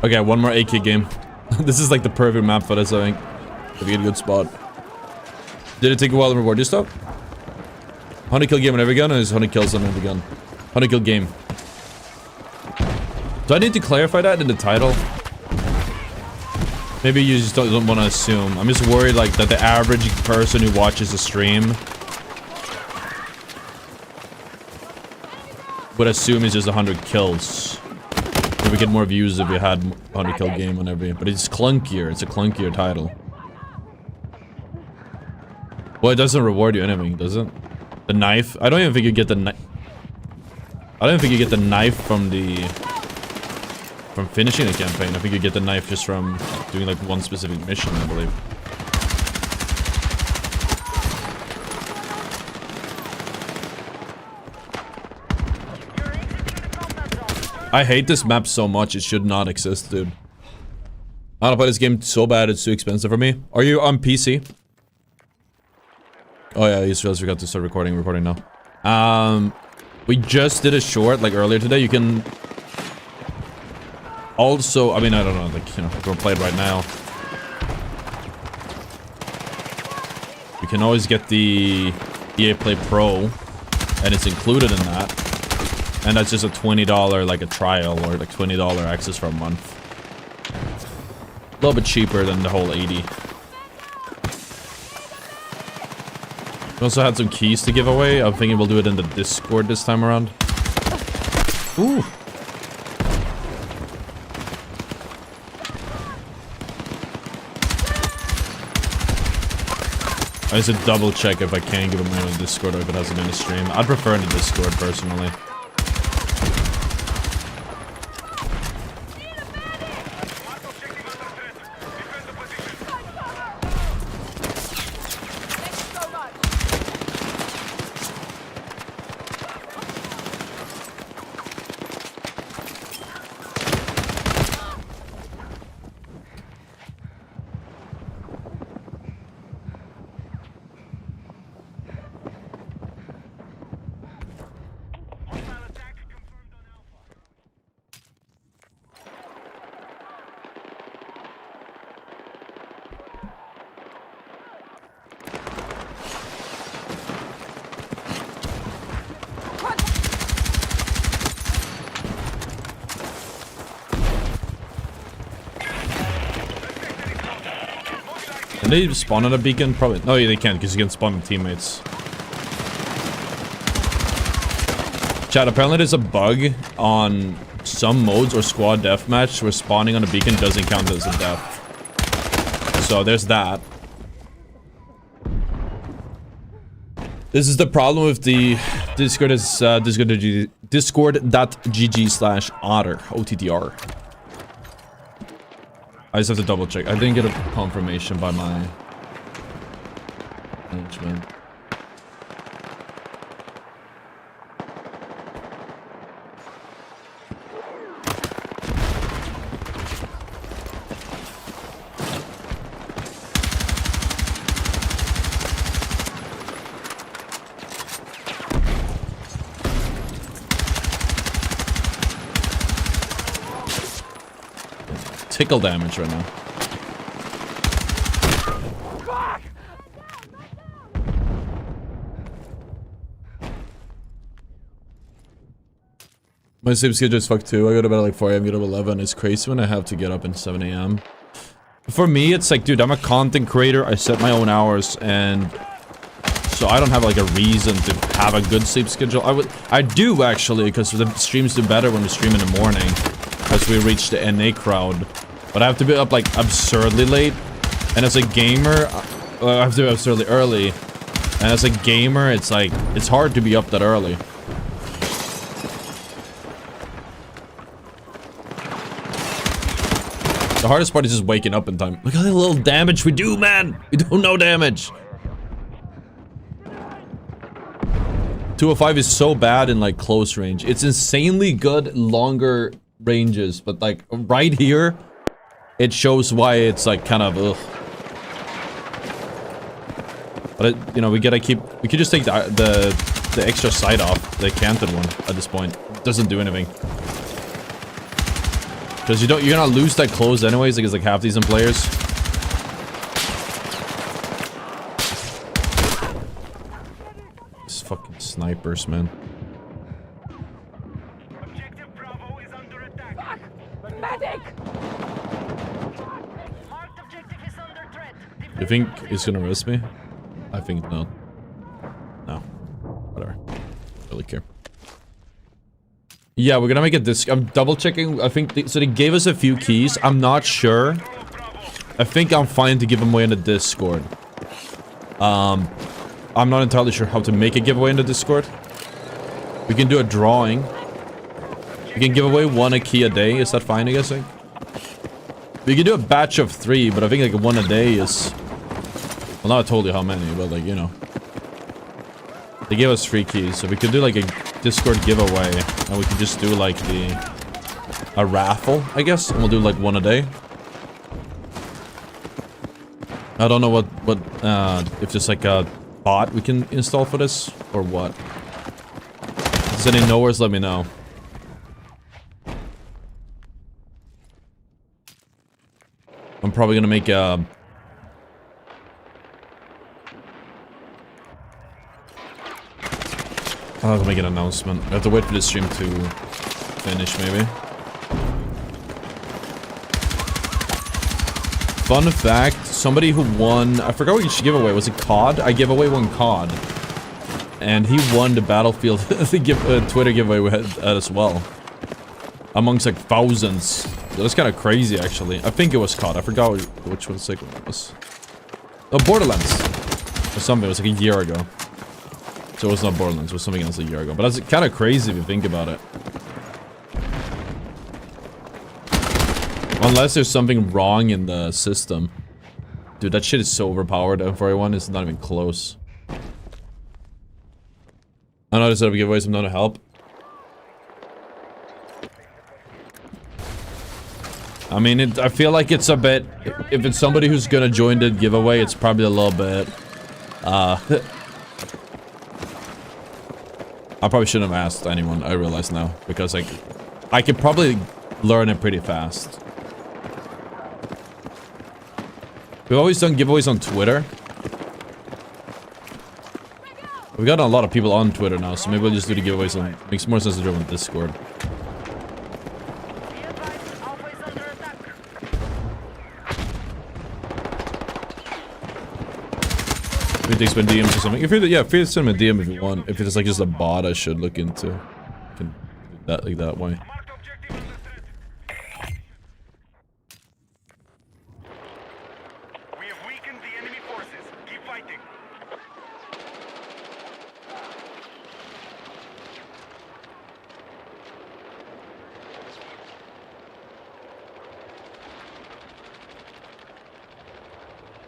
Okay, one more AK game. This is like the perfect map for this, I think. If you get a good spot. Did it take a while to reward you stuff? 100 kill game on every gun, or is 100 kills on every gun? 100 kill game. Do I need to clarify that in the title? Maybe you just don't want to assume. I'm just worried like that the average person who watches the stream would assume it's just 100 kills. We get more views if we had 100 kill game on every, but it's clunkier. It's a clunkier title. Well, it doesn't reward you anything, does it? The knife. I don't even think you get the knife. I don't think you get the knife from finishing the campaign. I think you get the knife just from doing like one specific mission, I believe. I hate this map so much, it should not exist, dude. I don't play this game so bad, it's too expensive for me. Are you on PC? Oh yeah, I just forgot to start recording now. We just did a short, like earlier today. You can... Also, I mean, I don't know, like, you know, we're gonna play it right now. You can always get the EA Play Pro, and it's included in that. And that's just a $20, like a trial, or like $20 access for a month. A little bit cheaper than the whole 80. We also had some keys to give away. I'm thinking we'll do it in the Discord this time around. Ooh. I just have to double check if I can give them away on the Discord or if it has them in the stream. I'd prefer in the Discord personally. Can they spawn on a beacon? Probably. No, they can't because you can spawn with teammates. Chat, apparently there's a bug on some modes or squad deathmatch where spawning on a beacon doesn't count as a death. So there's that. This is the problem with the Discord is discord.gg/ottr, OTTR. I just have to double check. I didn't get a confirmation by my management. Tickle damage right now. My sleep schedule is fucked too. I go to bed at like 4 AM, get up at 11. It's crazy when I have to get up at 7 AM. For me, it's like, dude, I'm a content creator. I set my own hours, and so I don't have like a reason to have a good sleep schedule. I do actually, because the streams do better when we stream in the morning, as we reach the NA crowd. But I have to be up like absurdly late, and as a gamer, I have to be absurdly early. And as a gamer, it's like, it's hard to be up that early. The hardest part is just waking up in time. Look at the little damage we do, man! We do no damage! 205 is so bad in like close range. It's insanely good longer ranges, but like right here, it shows why it's like kind of ugh. But it, you know, we could just take the extra sight off, the canted one at this point. It doesn't do anything. Because you're gonna lose that close anyways against like half decent players. These fucking snipers, man. Objective Bravo is under attack. Medic! Marked objective is under threat. You think he's gonna risk me? I think not. No. Whatever. Don't really care. Yeah, we're gonna make it this. I'm double checking. I think so. They gave us a few keys. I'm not sure. I think I'm fine to give them away in the Discord. I'm not entirely sure how to make a giveaway in the Discord. We can do a drawing. We can give away a key a day. Is that fine, I guess? We can do a batch of 3, but I think like 1 a day is... Well, not I told you how many, but like, you know. They gave us 3 keys, so we could do like a Discord giveaway, and we could just do like a raffle, I guess, and we'll do like 1 a day. I don't know if there's like a bot we can install for this, or what. If there's any knowers, let me know. I'm probably gonna make a... I'll have to make an announcement. I have to wait for the stream to finish, maybe. Fun fact, somebody who won... I forgot which giveaway. Was it COD? I gave away 1 COD. And he won the Battlefield Twitter giveaway we had as well. Amongst like thousands. So that's kind of crazy, actually. I think it was COD. I forgot which one it was. Oh, Borderlands. Or something. It was like a year ago. So it was not Borderlands, it was something else a year ago. But that's kind of crazy if you think about it. Unless there's something wrong in the system. Dude, that shit is so overpowered. M4A1 is not even close. I know there's other giveaways, I'm not to help. I mean, I feel like it's a bit... If it's somebody who's gonna join the giveaway, it's probably a little bit... I probably shouldn't have asked anyone, I realize now. Because, like, I could probably learn it pretty fast. We've always done giveaways on Twitter. We've got a lot of people on Twitter now, so maybe we'll just do the giveaways on... Makes more sense to do it on Discord. If it takes my DMs or something. If you're, yeah, if you send me a DM if you want. If it's like just a bot, I should look into. I can do that like that way. Marked objective under threat. We have weakened the enemy forces. Keep fighting.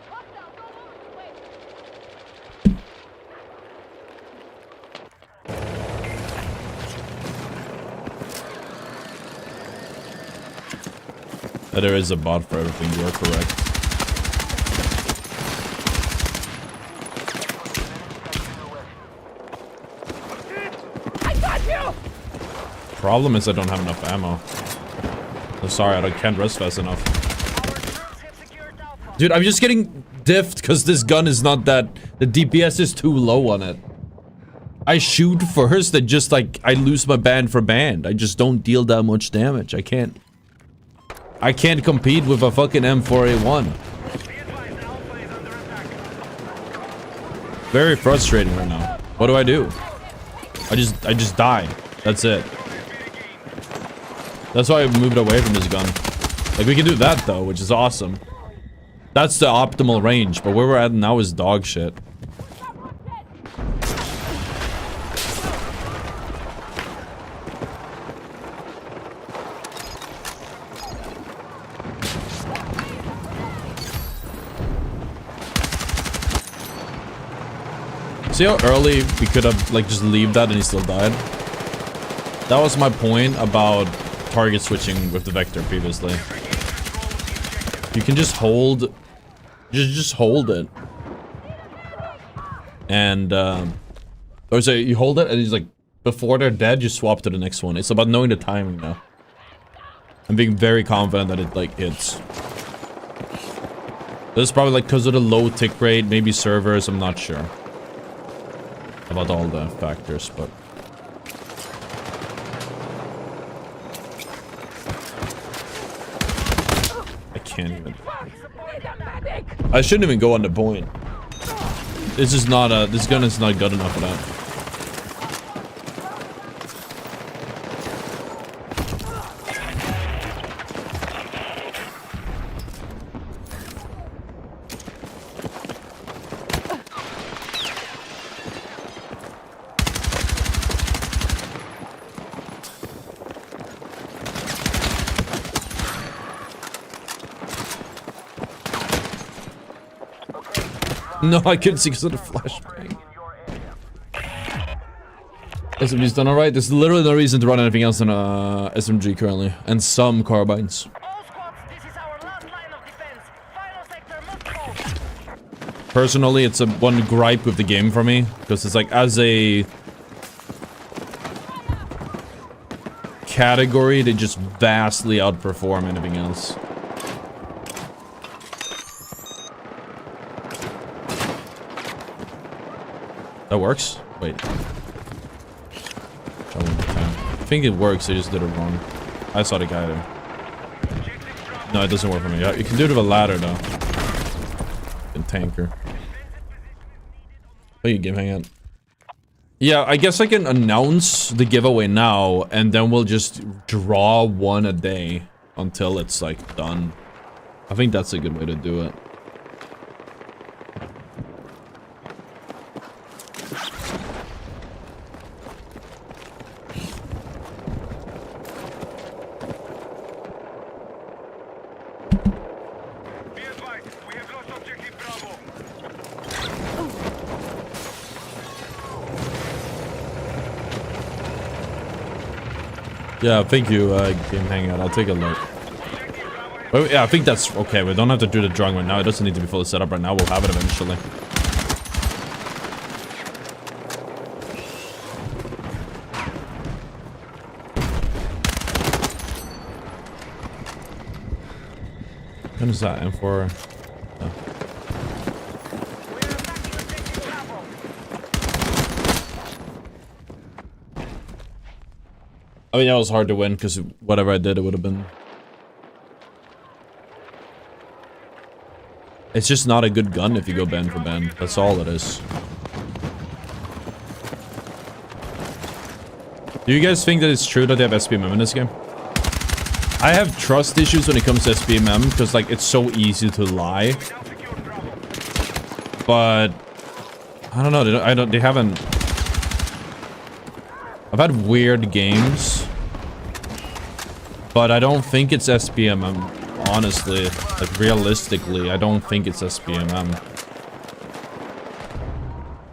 Hostile, go over. Wait. There is a bot for everything, you are correct. I got you! Problem is I don't have enough ammo. I'm sorry, I can't rest fast enough. Dude, I'm just getting diffed because this gun is not that... The DPS is too low on it. I shoot first and just like, I lose my band for band. I just don't deal that much damage. I can't compete with a fucking M4A1. Very frustrating right now. What do I do? I just die. That's it. That's why I moved away from this gun. Like, we can do that though, which is awesome. That's the optimal range, but where we're at now is dog shit. See how early we could have, like, just leave that and he still died? That was my point about target switching with the Vector previously. You can just hold... Just hold it. And, or say you hold it and he's like, before they're dead, you swap to the next one. It's about knowing the timing now. I'm being very confident that it, like, hits. This is probably, like, because of the low tick rate, maybe servers, I'm not sure about all the factors, but I can't even. I shouldn't even go on the point. This is not a. This gun is not good enough for that. No, I couldn't see because of the flashbang. SMG's done alright. There's literally no reason to run anything else than SMG currently. And some carbines. All squads, this is our last line of defense. Final sector must hold. Personally, it's a one gripe with the game for me. Because it's like, as a category, they just vastly outperform anything else. That works? Wait. I think it works, I just did it wrong. I saw the guy there. No, it doesn't work for me. Yeah, you can do it with a ladder though. And tanker. Oh, you game hang out. Yeah, I guess I can announce the giveaway now, and then we'll just draw one a day until it's like done. I think that's a good way to do it. Be advised, we have lost objective Bravo. Yeah, thank you, Game Hangout. I'll take a look. Wait, yeah, I think that's okay. We don't have to do the drawing right now. It doesn't need to be fully set up right now. We'll have it eventually. When is that? M4? We're attacking objective Bravo. I mean, that was hard to win because whatever I did, it would have been. It's just not a good gun if you go band for band. That's all it is. Do you guys think that it's true that they have SPMM in this game? I have trust issues when it comes to SPMM because like it's so easy to lie. But I don't know. They haven't. I've had weird games, but I don't think it's SPMM. Honestly, like realistically, I don't think it's SPMM.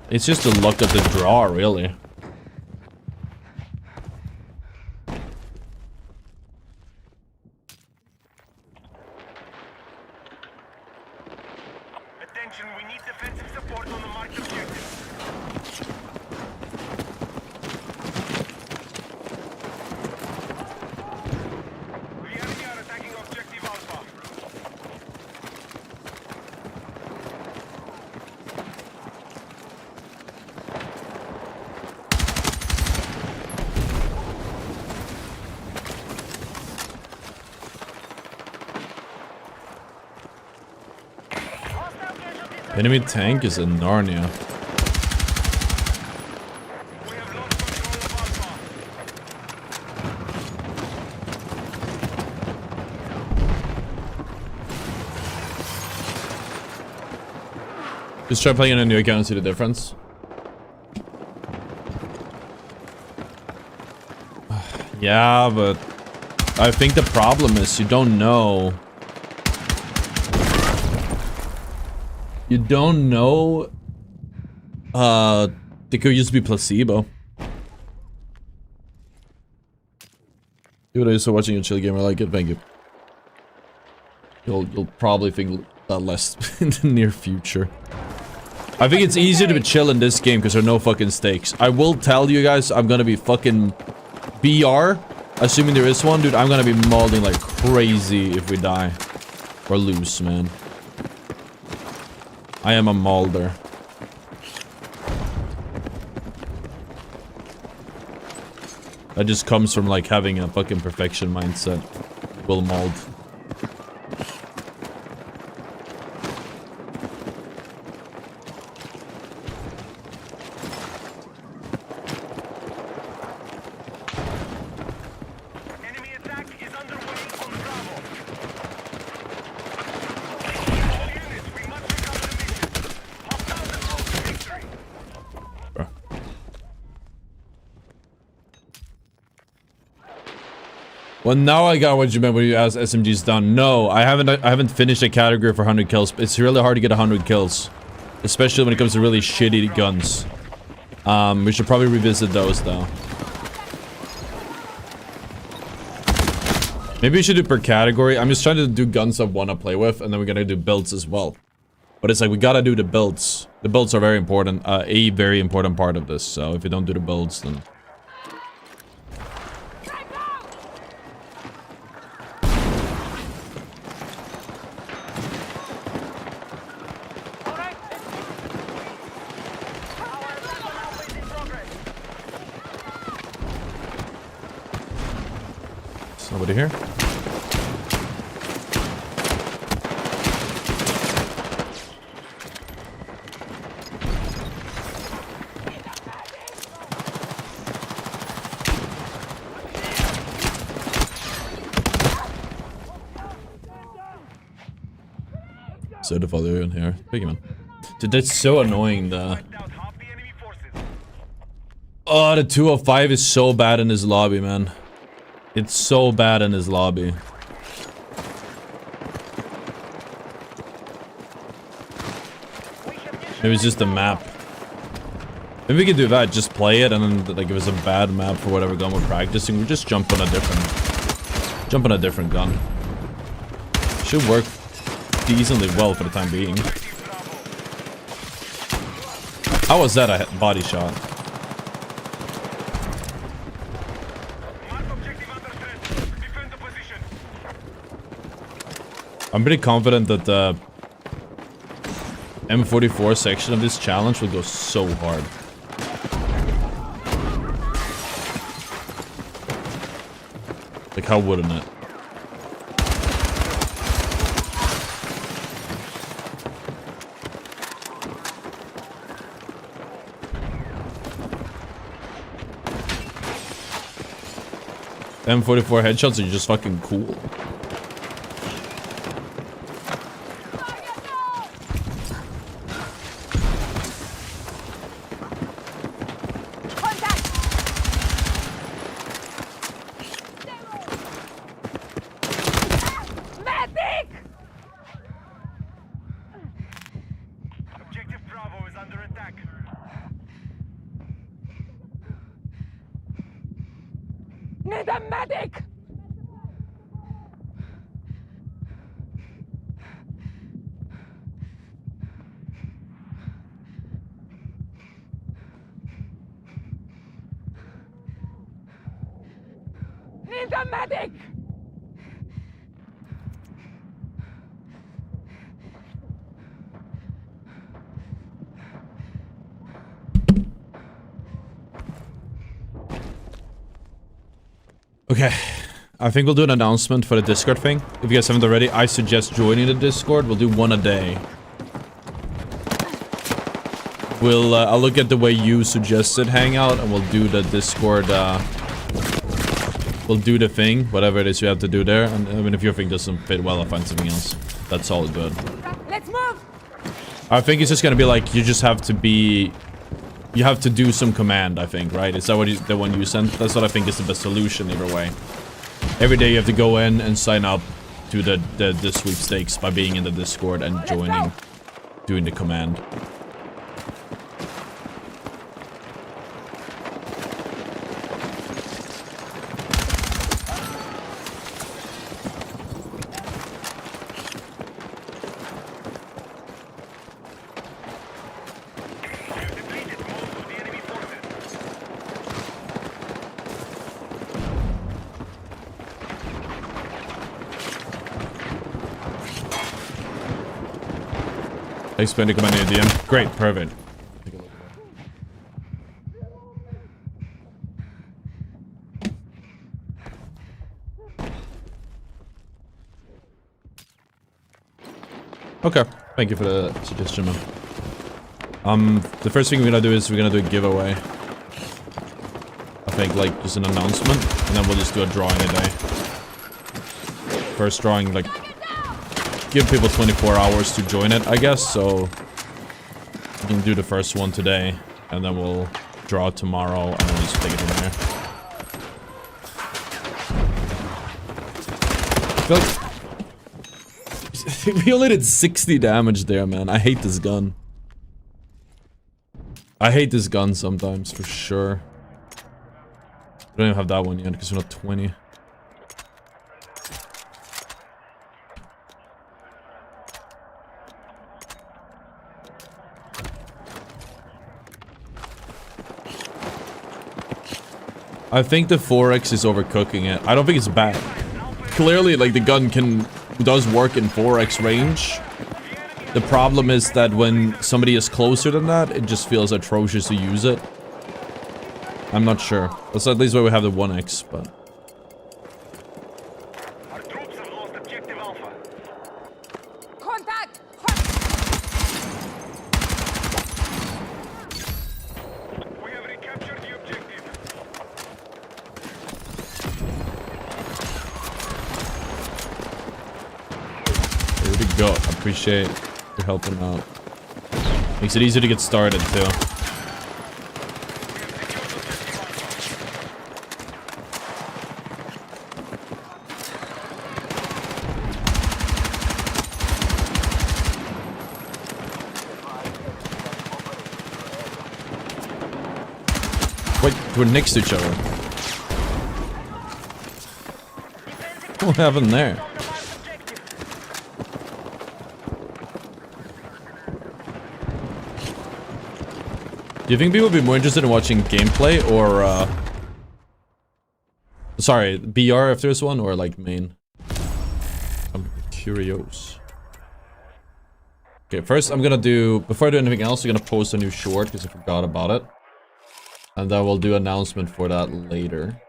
It's just the luck of the draw, really. Attention, we need defensive support on the marked objective. The enemy are attacking objective Alpha. Enemy tank is in Narnia. We have lost control of Alpha. Just try playing on a new account and see the difference. Yeah, but I think the problem is you don't know. You don't know. They could just be placebo. Dude, I used to watching a chill gamer like it. Thank you. You'll probably think that less in the near future. I think it's easier to be chill in this game because there are no fucking stakes. I will tell you guys, I'm gonna be fucking BR, assuming there is one, dude. I'm gonna be mauling like crazy if we die or lose, man. I am a Mulder. That just comes from like having a fucking perfection mindset. Will mold. Enemy attack is underway on Bravo. All units, we must recover the mission. Hostiles are close to victory. Well, now I got what you meant when you asked SMG's done. No, I haven't finished a category for 100 kills. It's really hard to get 100 kills, especially when it comes to really shitty guns. We should probably revisit those though. Maybe we should do per category. I'm just trying to do guns I want to play with, and then we're gonna do builds as well. But it's like we gotta do the builds. The builds are very important. A very important part of this. So if you don't do the builds, then. Nobody here? So to follow you in here. Big man. Dude, that's so annoying, the... Oh, the 205 is so bad in his lobby, man. It's so bad in his lobby. Maybe it's just the map. Maybe we could do that, just play it, and then like if it's a bad map for whatever gun we're practicing, we just jump on a different gun. Should work decently well for the time being. How was that a body shot? I'm pretty confident that the M44 section of this challenge will go so hard. Like, how wouldn't it? M44 headshots are just fucking cool. Medic! Objective Bravo is under attack. Need a medic! Need a medic! Okay, I think we'll do an announcement for the Discord thing. If you guys haven't already, I suggest joining the Discord. We'll do one a day. I'll look at the way you suggested hangout, and we'll do the Discord, we'll do the thing, whatever it is you have to do there. And I mean, if your thing doesn't fit well, I'll find something else. That's all good. Let's move! I think it's just gonna be like, you have to do some command, I think, right? Is that what the one you sent? That's what I think is the best solution either way. Every day you have to go in and sign up to the sweepstakes by being in the Discord and joining, doing the command. Explain the command in the DM. Great, perfect. Okay, thank you for the suggestion, man. The first thing we're gonna do is we're gonna do a giveaway. I think, like, just an announcement, and then we'll just do a drawing a day. First drawing, like, give people 24 hours to join it, I guess, so we can do the first one today, and then we'll draw tomorrow, and then we'll just take it from there. I feel like we only did 60 damage there, man. I hate this gun. I hate this gun sometimes, for sure. We don't even have that one yet, because we're not 20. I think the 4x is overcooking it. I don't think it's bad. Clearly, like, the gun does work in 4x range. The problem is that when somebody is closer than that, it just feels atrocious to use it. I'm not sure. That's at least why we have the 1x, but... Our troops have lost objective Alpha. Contact! We have recaptured the objective. There we go. I appreciate your helping out. Makes it easier to get started, too. Wait, we're next to each other. What happened there? Do you think people would be more interested in watching gameplay or, sorry, BR if there's one, or like main? I'm curious. Okay, first I'm gonna do, before I do anything else, I'm gonna post a new short because I forgot about it. And then we'll do an announcement for that later.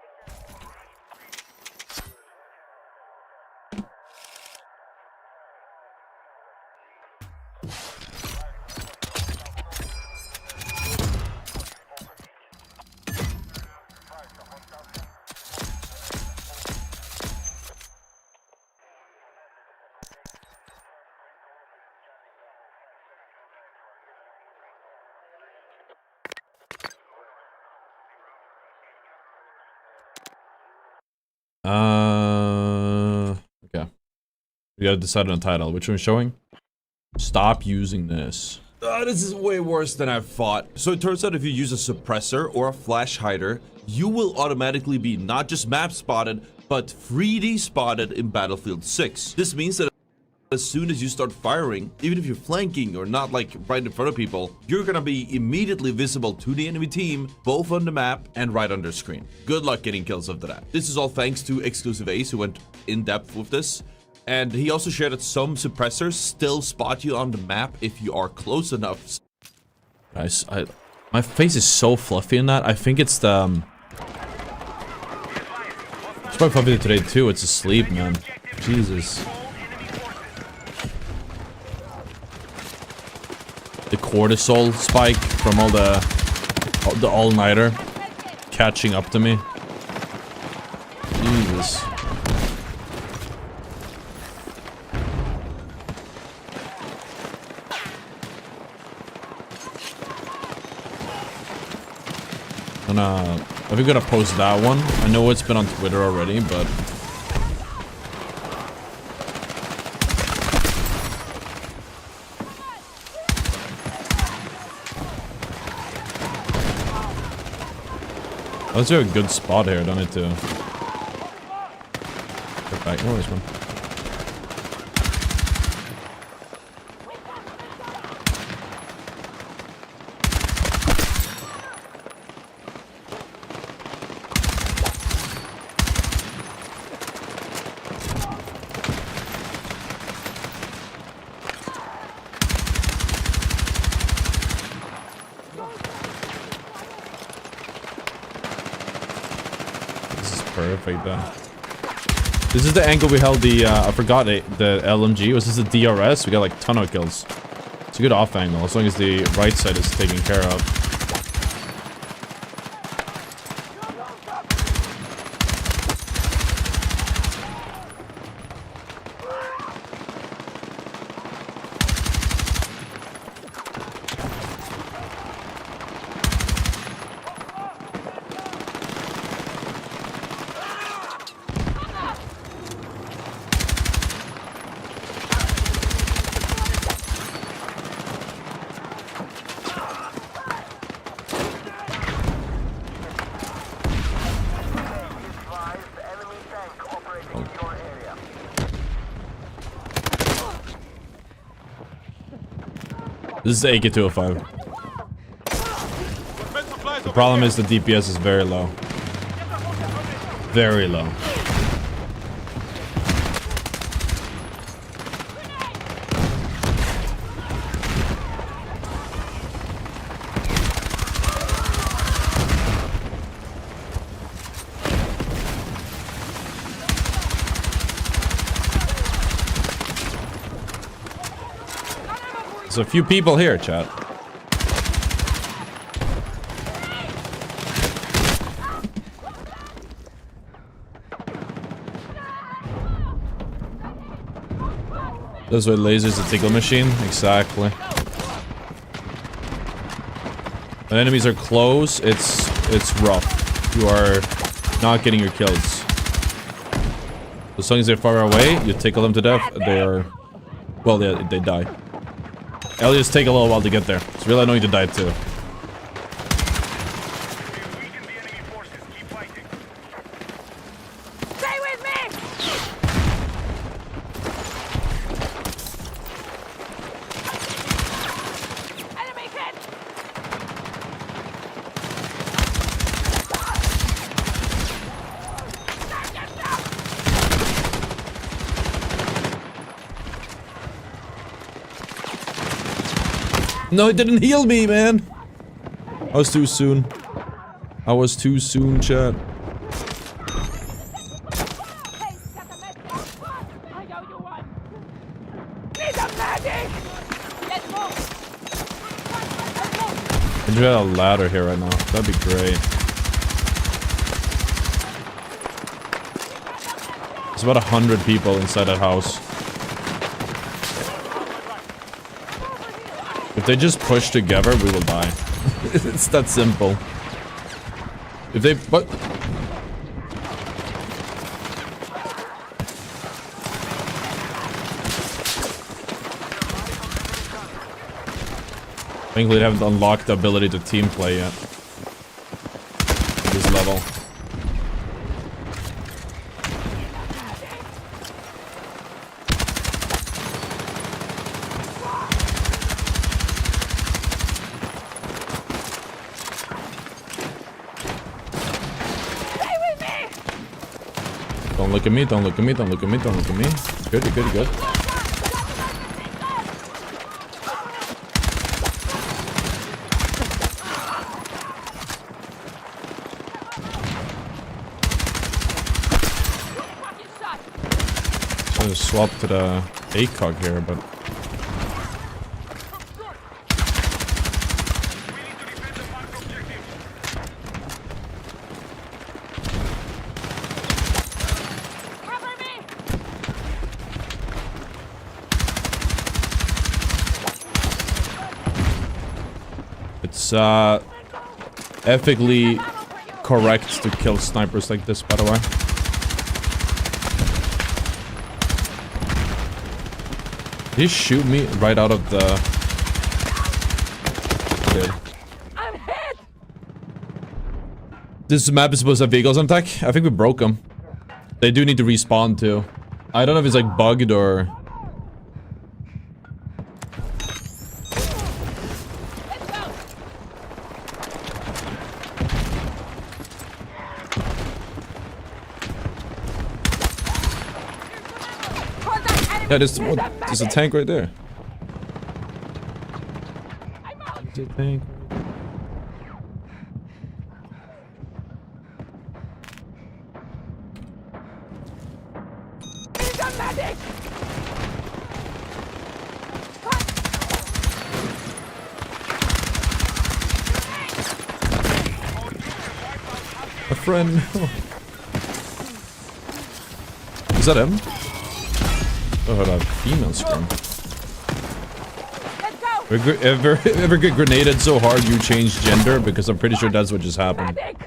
Okay. We gotta decide on a title. Which one's showing? Stop using this. This is way worse than I thought. So it turns out if you use a suppressor or a flash hider, you will automatically be not just map spotted, but 3D spotted in Battlefield 6. This means that as soon as you start firing, even if you're flanking or not like right in front of people, you're gonna be immediately visible to the enemy team, both on the map and right under screen. Good luck getting kills after that. This is all thanks to Exclusive Ace, who went in depth with this. And he also shared that some suppressors still spot you on the map if you are close enough. Guys, my face is so fluffy in that. I think it's the... It's probably fluffy today too. It's asleep, man. Jesus. The cortisol spike from all the all-nighter catching up to me. Jesus. Are we gonna post that one? I know it's been on Twitter already, but... Let's do a good spot here, don't need to... Get back. Oh, this one. Perfect then. This is the angle we held the, I forgot it, the LMG. Was this the DRS? We got like a ton of kills. It's a good off angle, as long as the right side is taken care of. This is AK-205. The problem is the DPS is very low. Very low. There's a few people here, chat. That's what lasers a tickle machine? Exactly. When enemies are close, it's rough. You are not getting your kills. As long as they're far away, you tickle them to death, they are... Well, yeah, they die. It'll just take a little while to get there. It's really annoying to die too. Stay with me! Enemy hit! No, it didn't heal me, man. I was too soon. I was too soon, chat. Hey, got a medic! I know you want! Need a medic! Let's move! I do have a ladder here right now. That'd be great. There's about 100 people inside that house. If they just push together, we will die. It's that simple. If they... What? Thankfully, they haven't unlocked the ability to team play yet. At this level. Don't look at me, don't look at me, don't look at me, don't look at me. Good, you're good, you're good. I'm gonna swap to the ACOG here, but... Cover me! It's, ethically correct to kill snipers like this, by the way. Did he shoot me right out of the... Okay. I'm hit! This map is supposed to have vehicles on tech. I think we broke them. They do need to respawn too. I don't know if it's like bugged or... Let's go! Contact enemy! Yeah, there's a tank right there. I'm out! There's a tank. Need a medic! A friend. Is that him? Oh, hold on. Female scream. Let's go! Ever get grenaded so hard you change gender? Because I'm pretty sure that's what just happened. Medic!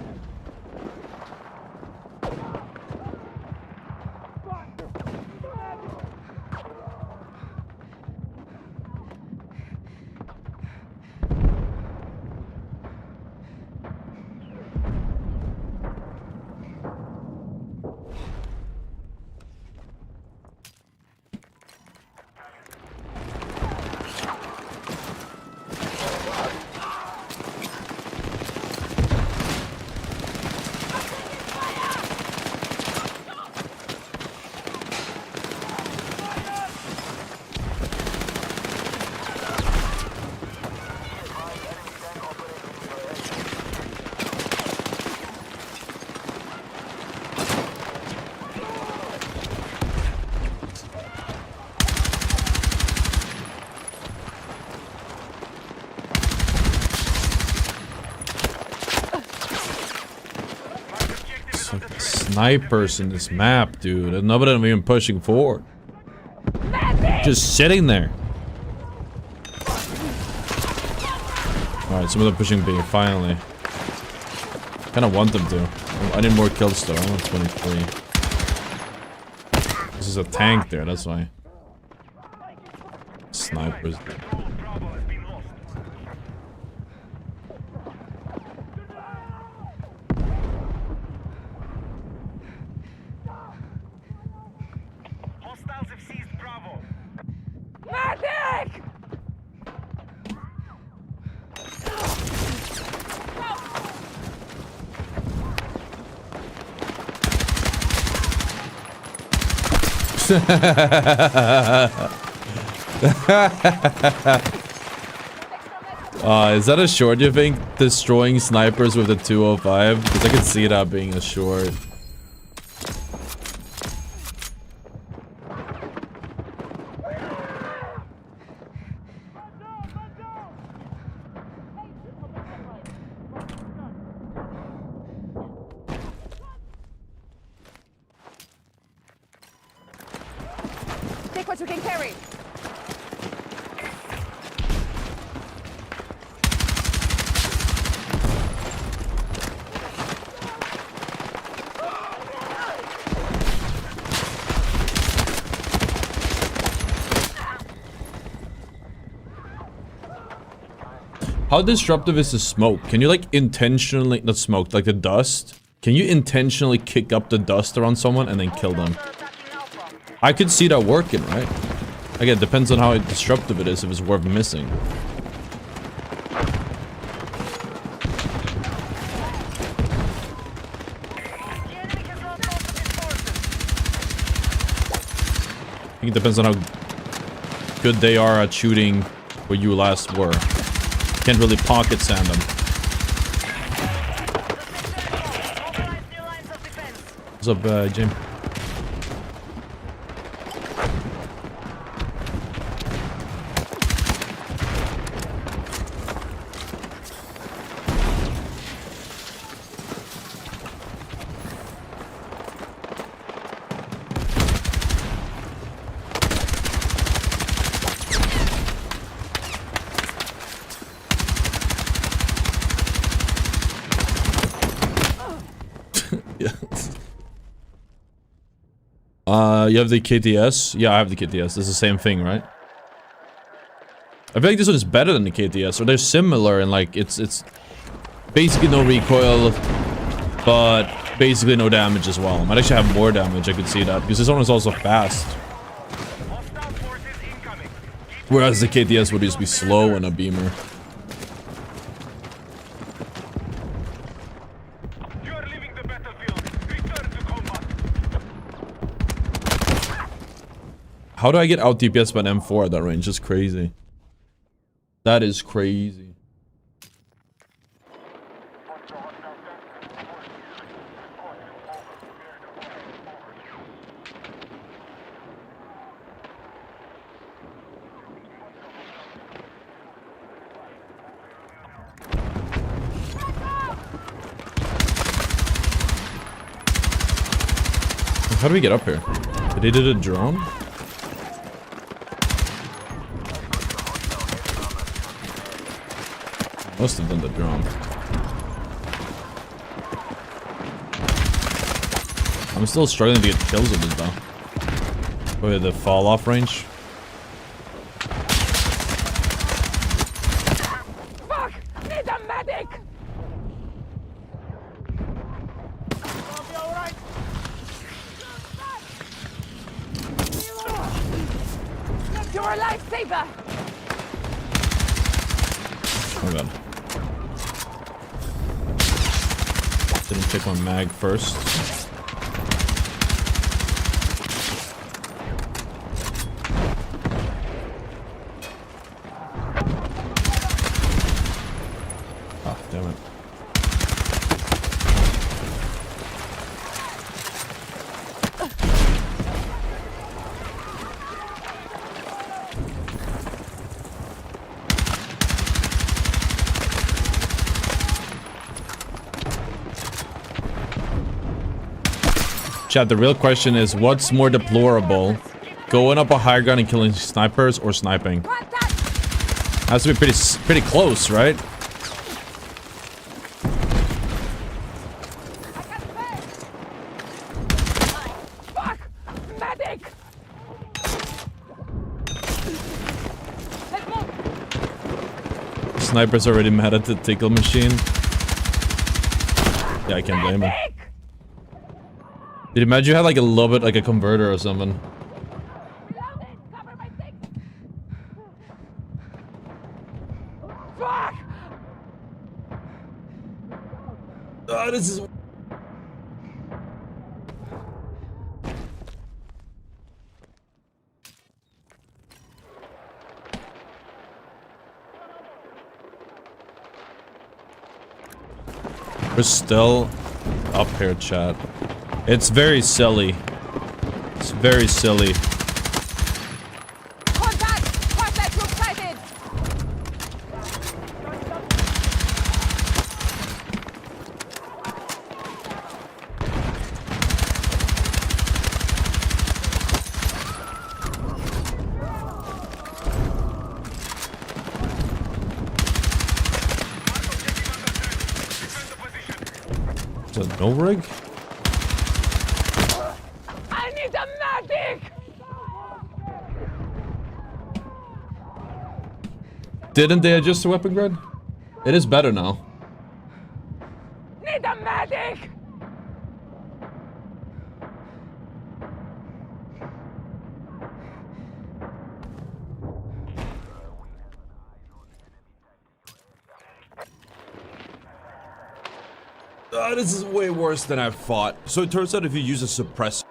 Snipers in this map, dude. And none of them even pushing forward. Just sitting there. Alright, some of them pushing B, finally. Kinda want them to. I need more kills though. I'm at 23. This is a tank there, that's why. Snipers. Hostiles have seized Bravo. Medic! Is that a short, you think? Destroying snipers with the 205? Because I can see that being a short. Take what you can carry. How disruptive is the smoke? Can you like intentionally, not smoke, like the dust? Can you intentionally kick up the dust around someone and then kill them? I could see that working, right? Again, it depends on how disruptive it is, if it's worth missing. I think it depends on how good they are at shooting where you last were. Can't really pocket sand them. What's up, Jim? You have the KTS? Yeah, I have the KTS. This is the same thing, right? I feel like this one is better than the KTS, or they're similar in like it's basically no recoil, but basically no damage as well. Might actually have more damage, I could see that, because this one is also fast. Whereas the KTS would just be slow in a beamer. How do I get out DPS by an M4 at that range? That's crazy. That is crazy. How do we get up here? Did they do a drone? Must have done the drone. I'm still struggling to get kills with this though. Oh yeah, the fall off range. Fuck! Need a medic! I'll be alright. You're a lifesaver! Oh god. Didn't check my mag first. Ah, damn it. Chat, the real question is, what's more deplorable? Going up a high ground and killing snipers or sniping? Has to be pretty close, right? Fuck! Medic! Let's move! Sniper's already mad at the tickle machine. Yeah, I can't blame him. Dude, imagine you had like a little bit like a converter or something. Cover my thing! Fuck! Oh, this is... We're still up here, chat. It's very silly. It's very silly. Contact! Contact group sighted! Is that no rig? I need a medic! Didn't they adjust the weapon grid? It is better now. Need a medic! This is way worse than I thought. So it turns out if you use a suppressor.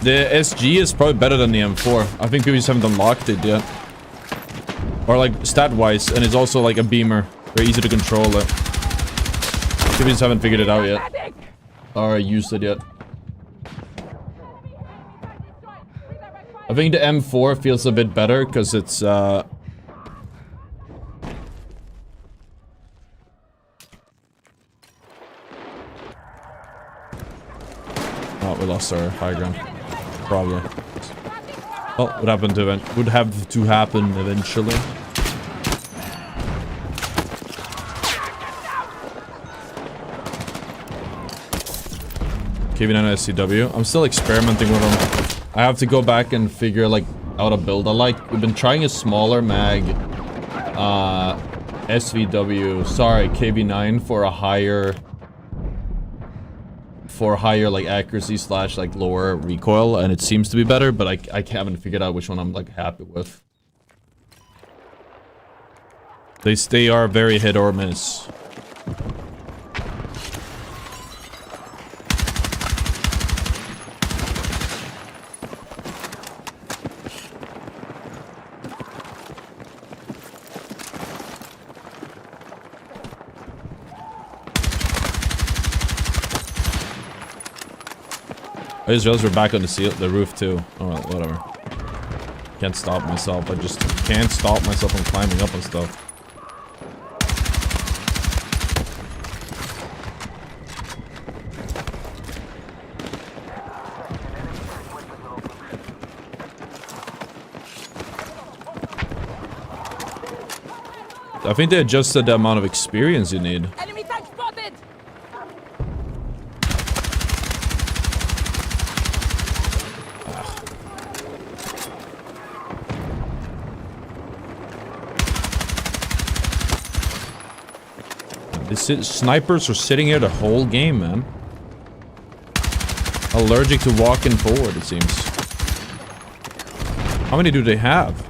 The SG is probably better than the M4. I think people just haven't unlocked it yet. Or like stat-wise, and it's also like a beamer. Very easy to control it. People just haven't figured it out yet. Or used it yet. I think the M4 feels a bit better because it's oh, we lost our high ground. Probably. Well, what happened to it? Would have to happen eventually. KV9 SCW. I'm still experimenting with them. I have to go back and figure like out a build I like. We've been trying a smaller mag, SVW. Sorry, KV9 for a higher. For higher like accuracy slash like lower recoil, and it seems to be better, but I haven't figured out which one I'm like happy with. They are very hit or miss. I just realized we're back on the roof too. Oh, well, whatever. Can't stop myself. I just can't stop myself from climbing up on stuff. I think they adjusted the amount of experience you need. Enemy tank spotted! Snipers are sitting here the whole game, man. Allergic to walking forward, it seems. How many do they have?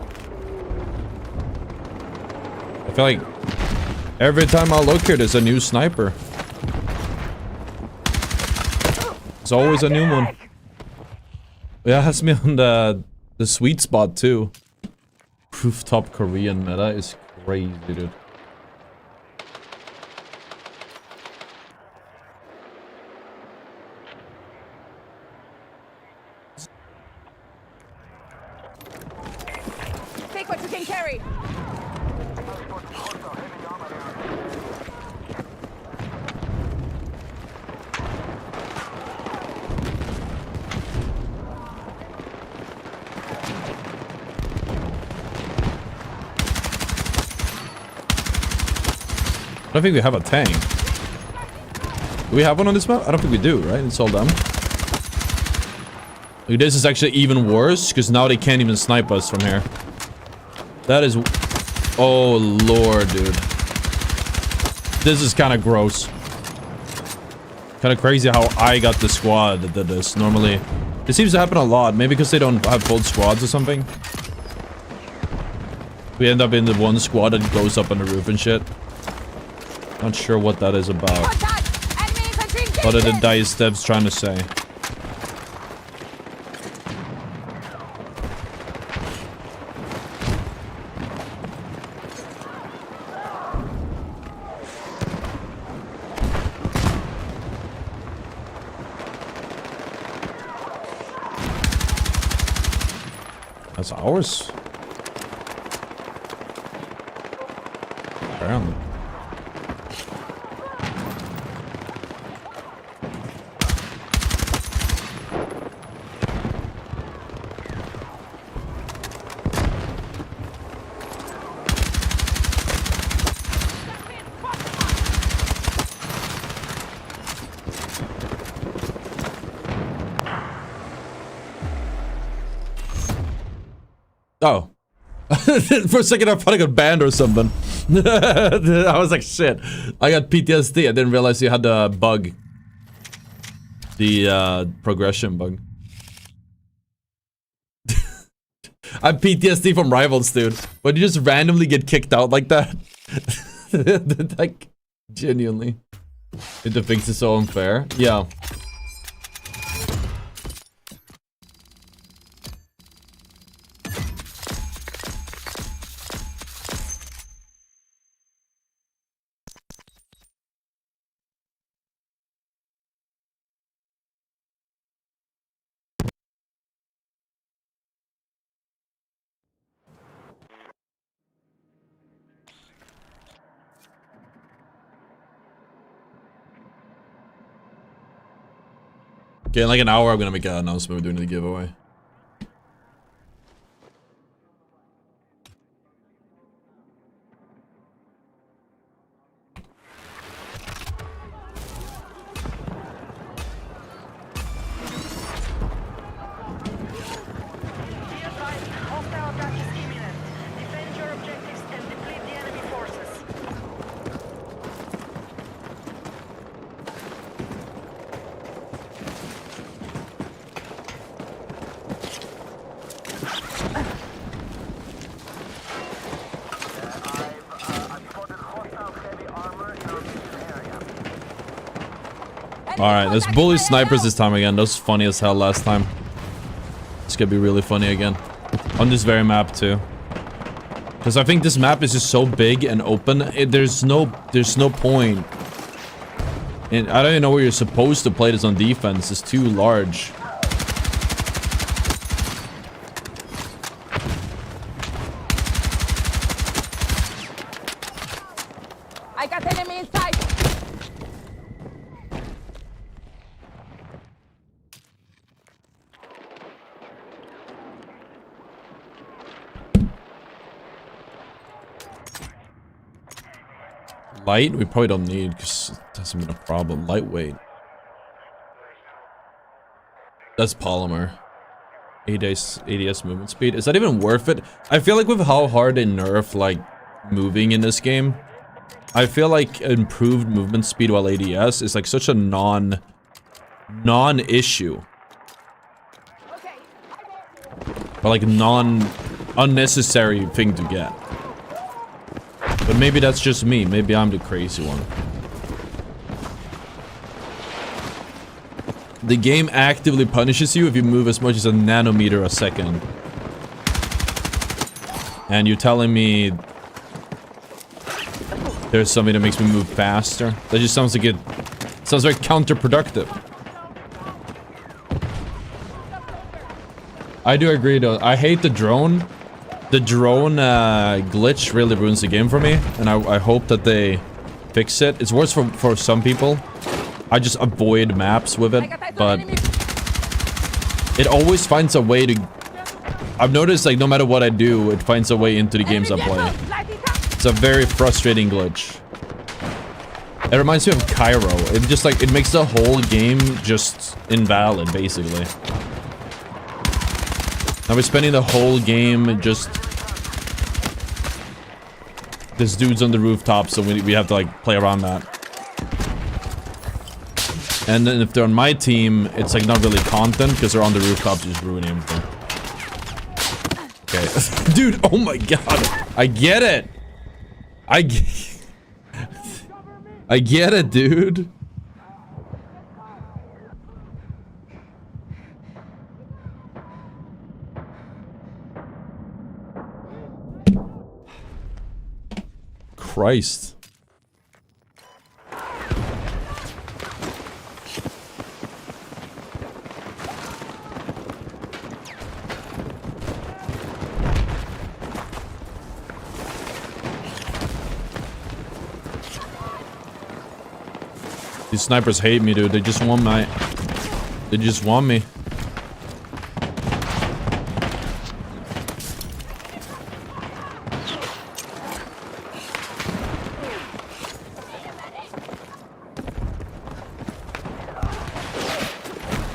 I feel like every time I look here, there's a new sniper. There's always a new one. Yeah, it has me on the sweet spot too. Rooftop Korean meta is crazy, dude. Take what you can carry! I don't think we have a tank. Do we have one on this map? I don't think we do, right? It's all them. Look, this is actually even worse, because now they can't even snipe us from here. That is... Oh, lord, dude. This is kind of gross. Kind of crazy how I got the squad that did this. Normally, it seems to happen a lot. Maybe because they don't have full squads or something. We end up in the one squad that goes up on the roof and shit. Not sure what that is about. What are the dice devs trying to say? That's ours. Apparently. Oh. For a second I thought I got banned or something. I was like, shit. I got PTSD. I didn't realize you had the bug. The progression bug. I have PTSD from Rivals, dude. But you just randomly get kicked out like that? Like, genuinely. It depicts it so unfair. Yeah. Okay, in like an hour I'm gonna make an announcement we're doing the giveaway. Be advised, hostile attack is imminent. Defend your objectives and deplete the enemy forces. Alright, let's bully snipers this time again. That was funny as hell last time. It's gonna be really funny again. On this very map too. Because I think this map is just so big and open. There's no point. And I don't even know where you're supposed to play this on defense. It's too large. I got enemy inside. Light? We probably don't need, because it hasn't been a problem. Lightweight. That's polymer. ADS movement speed. Is that even worth it? I feel like with how hard they nerf, like, moving in this game, I feel like improved movement speed while ADS is like such a non-issue. Or like unnecessary thing to get. But maybe that's just me. Maybe I'm the crazy one. The game actively punishes you if you move as much as a nanometer a second. And you're telling me there's something that makes me move faster? That just sounds like it sounds very counterproductive. I do agree though. I hate the drone. The drone glitch really ruins the game for me, and I hope that they fix it. It's worse for some people. I just avoid maps with it, but it always finds a way to... I've noticed, like, no matter what I do, it finds a way into the games I play. It's a very frustrating glitch. It reminds me of Cairo. It just, like, it makes the whole game just invalid, basically. Now we're spending the whole game just... This dude's on the rooftop, so we have to, like, play around that. And then if they're on my team, it's, like, not really content, because they're on the rooftop, just ruining everything. Okay. Dude, oh my god. I get it. I get it, dude. Christ. These snipers hate me, dude. They just want my... They just want me.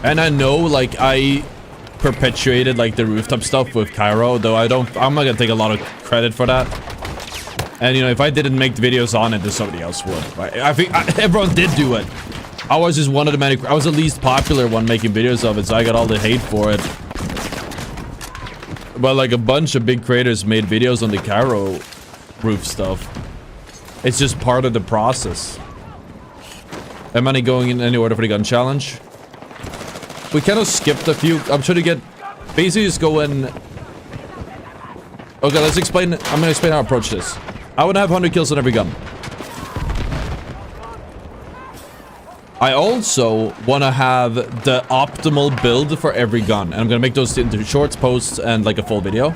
And I know, like, I perpetuated like the rooftop stuff with Cairo, though I'm not gonna take a lot of credit for that. And you know, if I didn't make videos on it, then somebody else would. Right? I think everyone did do it. I was just one of the many. I was the least popular one making videos of it, so I got all the hate for it. But like a bunch of big creators made videos on the Cairo roof stuff. It's just part of the process. Am I going in any order for the gun challenge? We kind of skipped a few. I'm trying to get... Basically just go in... Okay, let's explain... I'm gonna explain how I approach this. I want to have 100 kills on every gun. I also want to have the optimal build for every gun. And I'm gonna make those into shorts, posts, and like a full video.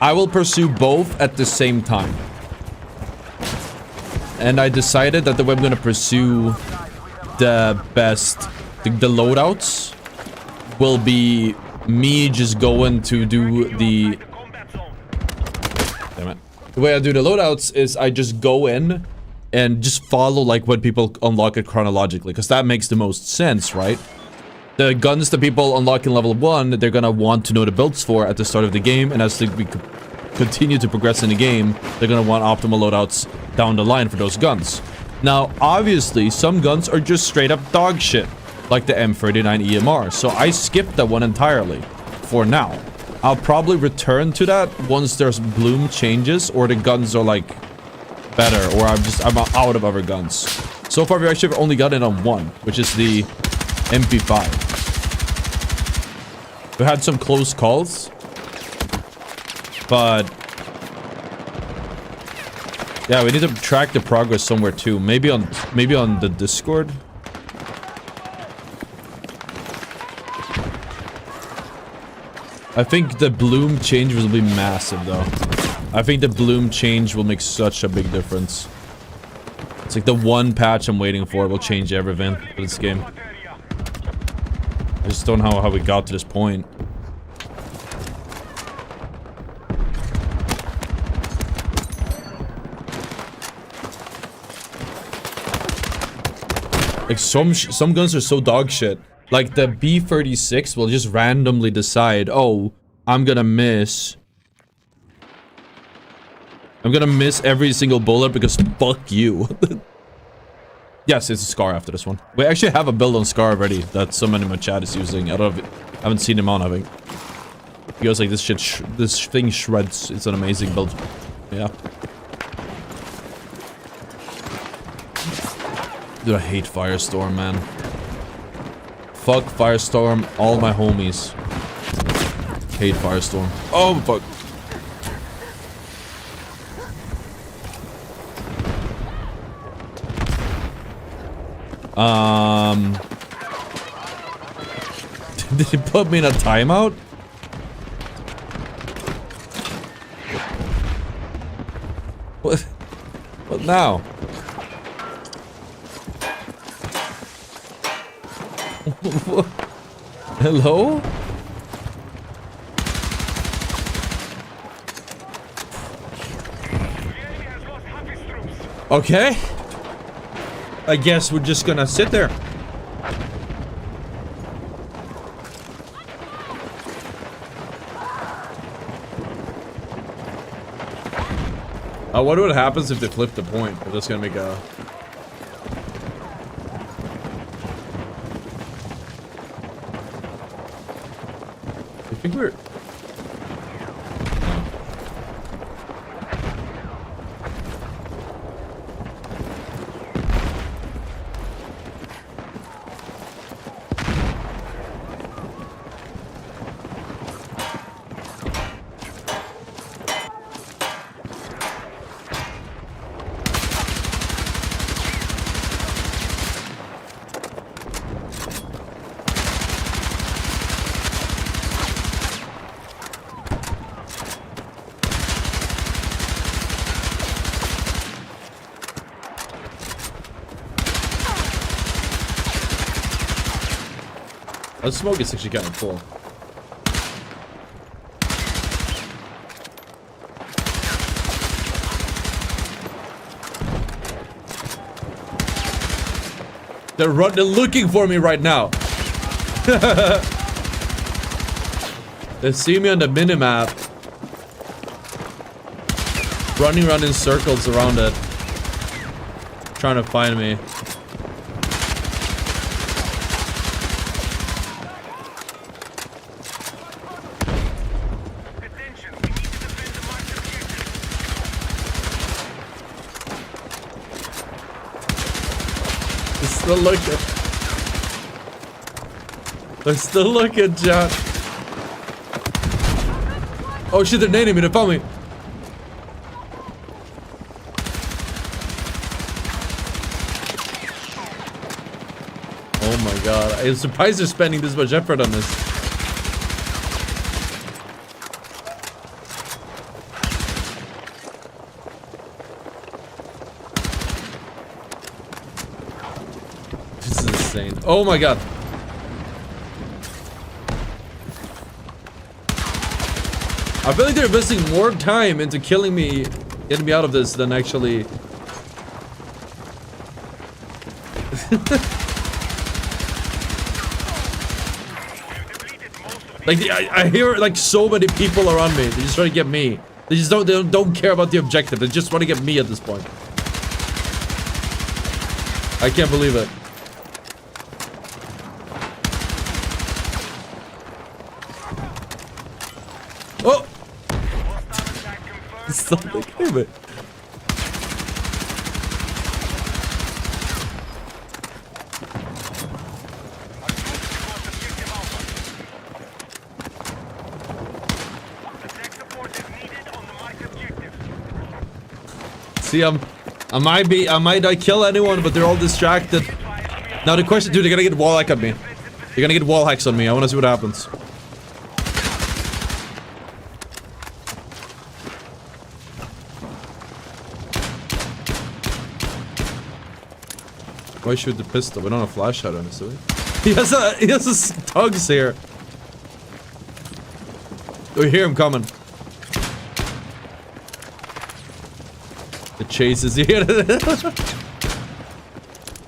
I will pursue both at the same time. And I decided that the way I'm gonna pursue the best... The loadouts will be me just going to do the... Damn it. The way I do the loadouts is I just go in and just follow like when people unlock it chronologically, because that makes the most sense, right? The guns that people unlock in level 1, they're gonna want to know the builds for at the start of the game, and as we continue to progress in the game, they're gonna want optimal loadouts down the line for those guns. Now, obviously, some guns are just straight up dog shit, like the M39 EMR, so I skipped that one entirely for now. I'll probably return to that once there's bloom changes or the guns are like better, or I'm out of other guns. So far, we've actually only got it on one, which is the MP5. We had some close calls, but yeah, we need to track the progress somewhere too. Maybe on the Discord. I think the bloom change will be massive though. I think the bloom change will make such a big difference. It's like the one patch I'm waiting for will change everything for this game. I just don't know how we got to this point. Like some guns are so dog shit. Like the B36 will just randomly decide, oh, I'm gonna miss every single bullet because fuck you. Yes, it's a Scar after this one. We actually have a build on Scar already that someone in my chat is using. I haven't seen him on, I think. He goes like, this thing shreds. It's an amazing build. Yeah. Dude, I hate Firestorm, man. Fuck Firestorm, all my homies. Hate Firestorm. Oh, fuck. Did he put me in a timeout? What? What now? Hello? Okay. I guess we're just gonna sit there. I wonder what happens if they flip the point. We're just gonna make a... I think we're... The smoke is actually kind of cool. They're looking for me right now. They see me on the minimap. Running around in circles around it. Trying to find me. Attention, we need to defend the marked objective. They're still looking. They're still looking, John. Oh shit, they're nading me. They found me. Oh my god. I'm surprised they're spending this much effort on this. This is insane. Oh my god. I feel like they're investing more time into killing me, getting me out of this than actually... Like, I hear like so many people around me. They just try to get me. They just don't care about the objective. They just want to get me at this point. I can't believe it. Oh! Stop looking at me. See, I might kill anyone, but they're all distracted. Now the question, dude, they're gonna get wall hack on me. They're gonna get wall hacks on me. I wanna see what happens. Why shoot the pistol? We don't have flash shot on us, do we? He has a tugs here. We hear him coming. The chase is here.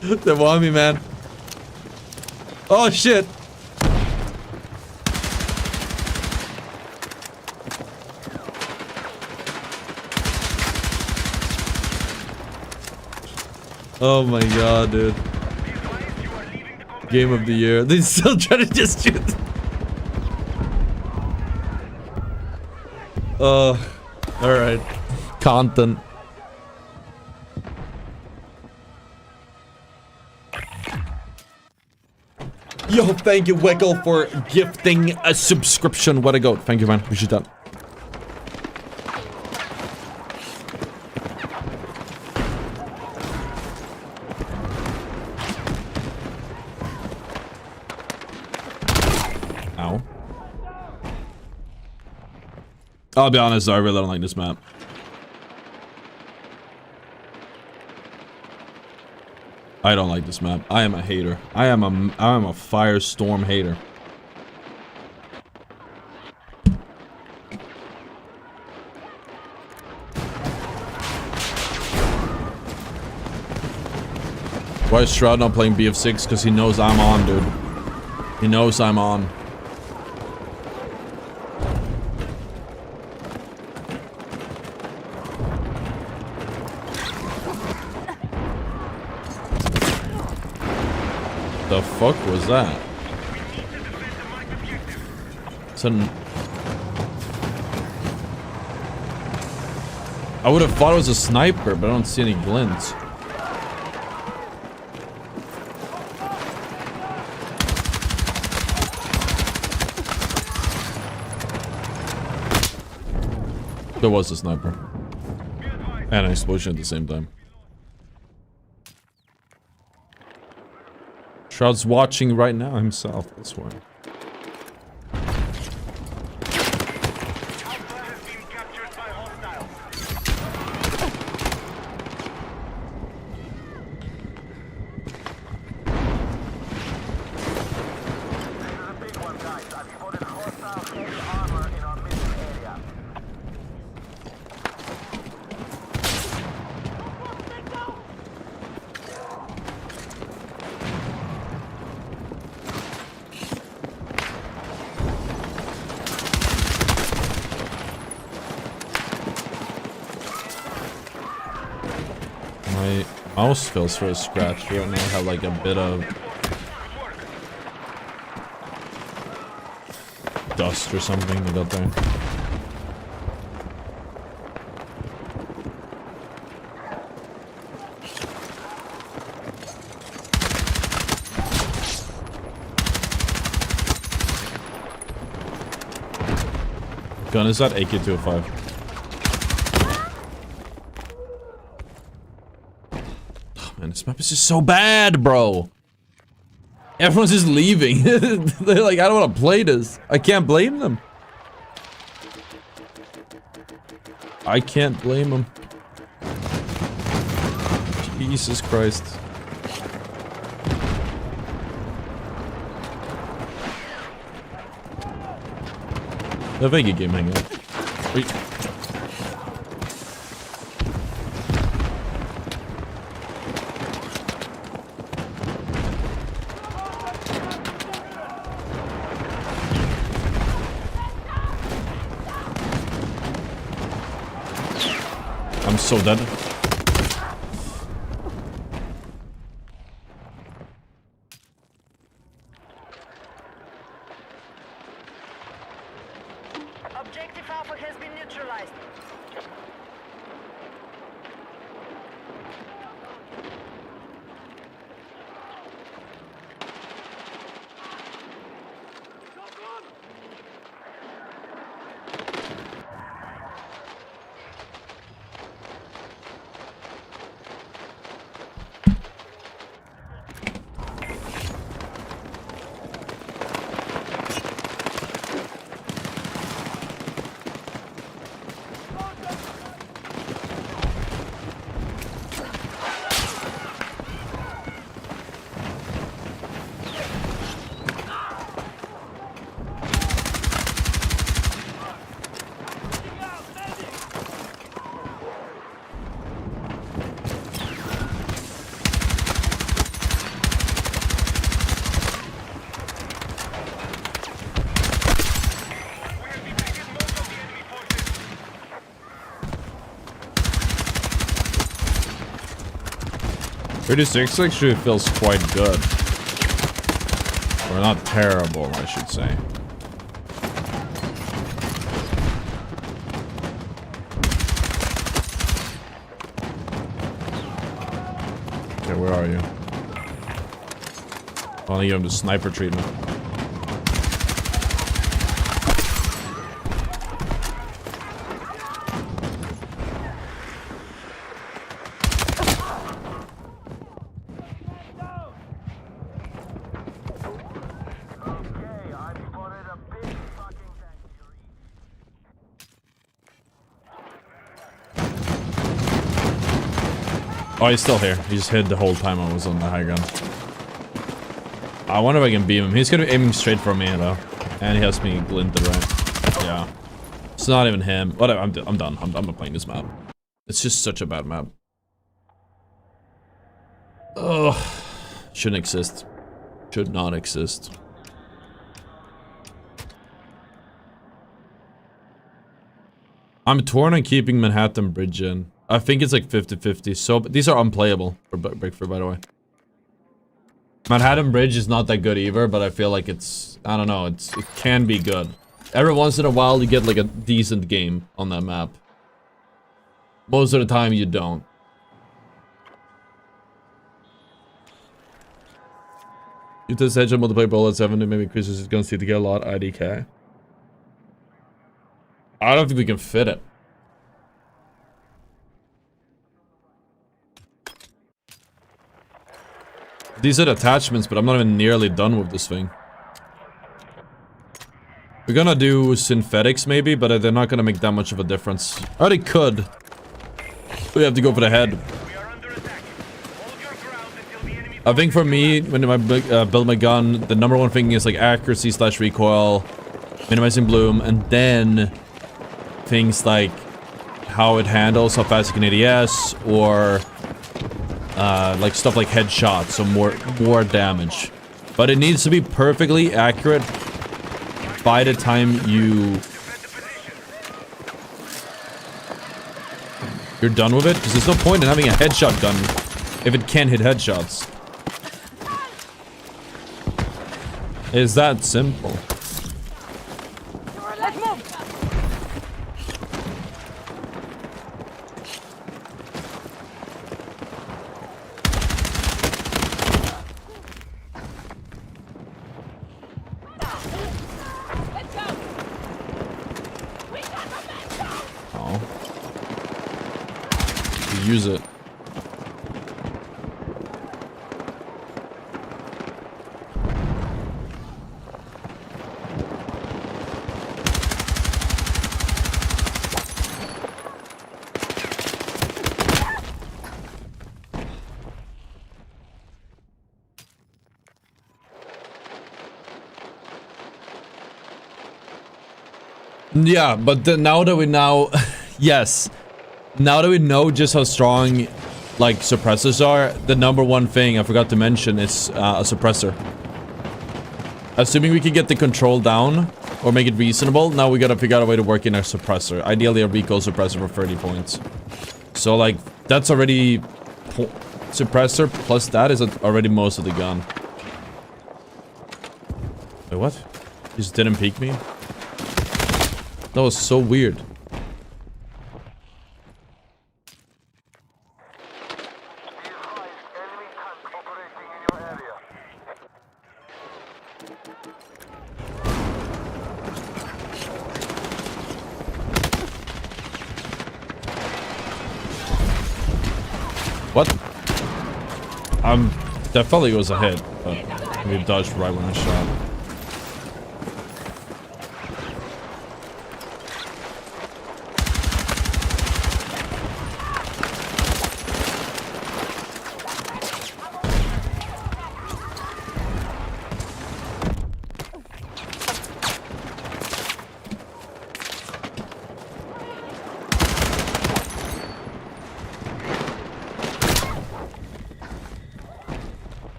They want me, man. Oh shit. Oh my god, dude. Game of the year. They still try to just shoot. Alright. Content. Yo, thank you, Weckel, for gifting a subscription. What a goat. Thank you, man. Appreciate that. Ow. I'll be honest, though, I really don't like this map. I don't like this map. I am a hater. I am a Firestorm hater. Why is Shroud not playing BF6? Because he knows I'm on, dude. He knows I'm on. The fuck was that? I would have thought it was a sniper, but I don't see any glints. There was a sniper. And an explosion at the same time. Shroud's watching right now himself, that's why. My mouse feels sort of scratchy right now. I have like a bit of dust or something that got there. Gun is that AK-205. Oh man, this map is just so bad, bro. Everyone's just leaving. They're like, I don't want to play this. I can't blame them. I can't blame them. Jesus Christ. The Vega game hang up. Wait. I'm so dead. Objective Alpha has been neutralized. .36 actually feels quite good. Or not terrible, I should say. Okay, where are you? I want to give him the sniper treatment. Oh, he's still here. He just hid the whole time I was on the high ground. I wonder if I can beam him. He's gonna be aiming straight for me, though. And he has me glinted, right? Yeah. It's not even him. Whatever, I'm done. I'm not playing this map. It's just such a bad map. Ugh. Shouldn't exist. Should not exist. I'm torn on keeping Manhattan Bridge in. I think it's like 50-50. So these are unplayable for Breakford, by the way. Manhattan Bridge is not that good either, but I feel like it's, I don't know, it can be good. Every once in a while you get like a decent game on that map. Most of the time you don't. You test headshot multiplayer ball at 70, maybe Chris is gonna see to get a lot IDK. I don't think we can fit it. These are the attachments, but I'm not even nearly done with this thing. We're gonna do synthetics maybe, but they're not gonna make that much of a difference. Or they could. We have to go for the head. I think for me, when I build my gun, the number one thing is like accuracy / recoil, minimizing bloom, and then things like how it handles, how fast it can ADS, or like stuff like headshots, so more damage. But it needs to be perfectly accurate by the time you you're done with it? Because there's no point in having a headshot gun if it can't hit headshots. It's that simple. Let's move. Let's go. We got momentum. Oh. Use it. Yeah, but now that we yes, now that we know just how strong, like, suppressors are, the number one thing I forgot to mention is a suppressor. Assuming we can get the control down, or make it reasonable, now we gotta figure out a way to work in our suppressor. Ideally a recoil suppressor for 30 points. So, like, that's already... suppressor plus that is already most of the gun. Wait, what? You just didn't peek me? That was so weird. What? That felt like it was a hit, but we dodged right when I shot.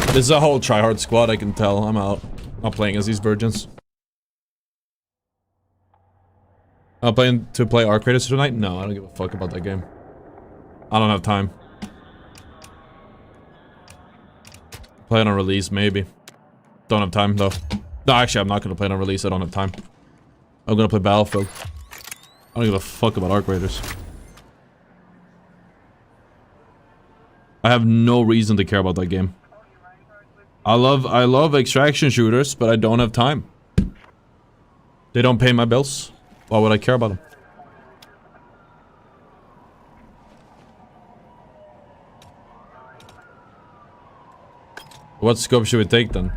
This is a whole tryhard squad, I can tell. I'm out. Not playing as these virgins. I'm playing to play Arc Raiders tonight? No, I don't give a fuck about that game. I don't have time. Play it on release, maybe. Don't have time, though. No, actually, I'm not gonna play it on release. I don't have time. I'm gonna play Battlefield. I don't give a fuck about Arc Raiders. I have no reason to care about that game. I love extraction shooters, but I don't have time. They don't pay my bills. Why would I care about them? What scope should we take then?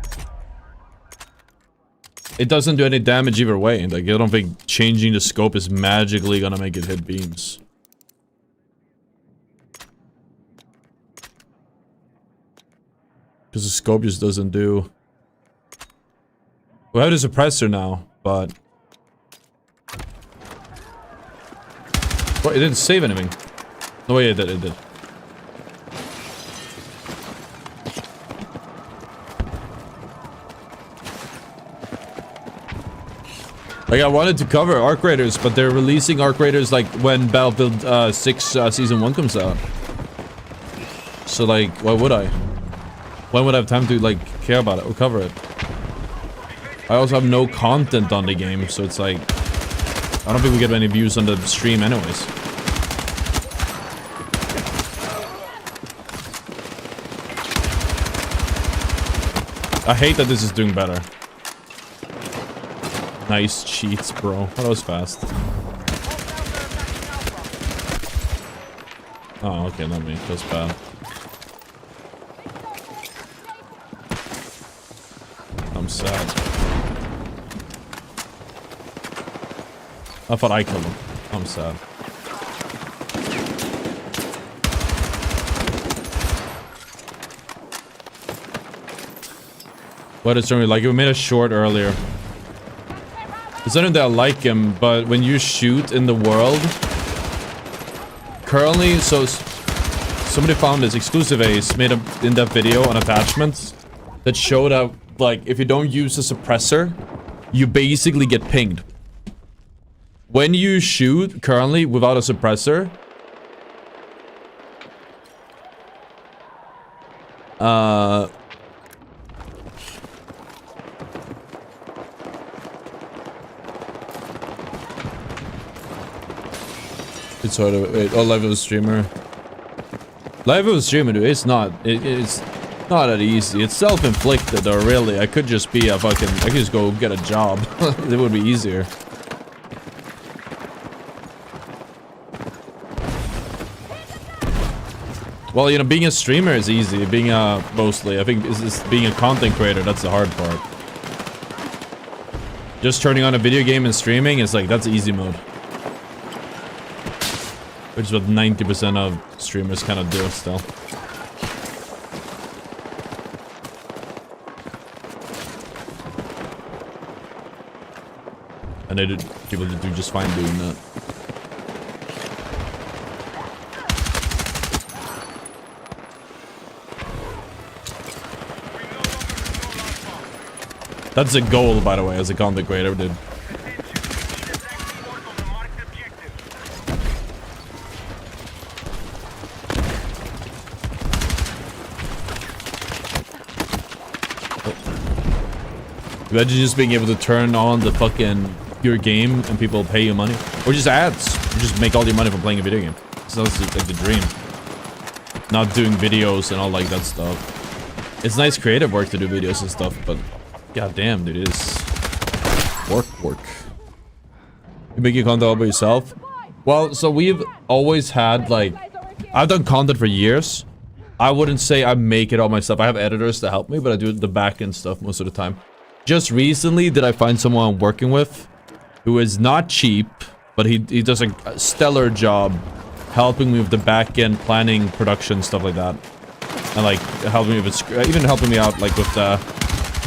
It doesn't do any damage either way. Like, I don't think changing the scope is magically gonna make it hit beams. Because the scope just doesn't do... We have the suppressor now, but... What? It didn't save anything. No way, it did, it did. Like, I wanted to cover Arc Raiders, but they're releasing Arc Raiders, like, when Battlefield 6 Season 1 comes out. So, like, why would I? When would I have time to, like, care about it or cover it? I also have no content on the game, so it's like... I don't think we get any views on the stream anyways. I hate that this is doing better. Nice cheats, bro. Oh, that was fast. Oh, okay, not me. That's bad. I'm sad. I thought I killed him. I'm sad. What is wrong? Like, we made a short earlier. It's not that I like him, but when you shoot in the world, currently, so somebody found this exclusive ace, made an in-depth video on attachments that showed how, like, if you don't use a suppressor, you basically get pinged. When you shoot currently without a suppressor, It's hard to wait. Oh, live with a streamer. Live with a streamer, dude. It's not. It's not that easy. It's self-inflicted, or really. I could just be a fucking. I could just go get a job. It would be easier. Well, you know, being a streamer is easy. Being a mostly, I think, is being a content creator. That's the hard part. Just turning on a video game and streaming is like that's easy mode. Which is what 90% of streamers kind of do still. And they do, people do just fine doing that. That's a goal, by the way, as a content creator, dude. Imagine just being able to turn on the fucking your game and people pay you money, or just ads. You just make all your money from playing a video game. So that's like the dream. Not doing videos and all like that stuff. It's nice creative work to do videos and stuff, but god damn, dude, it is work. You make your content all by yourself? Well, so we've always had like, I've done content for years. I wouldn't say I make it all myself. I have editors to help me, but I do the back end stuff most of the time. Just recently did I find someone I'm working with who is not cheap, but he does a stellar job helping me with the back end planning, production, stuff like that. And like helping me with even helping me out like with the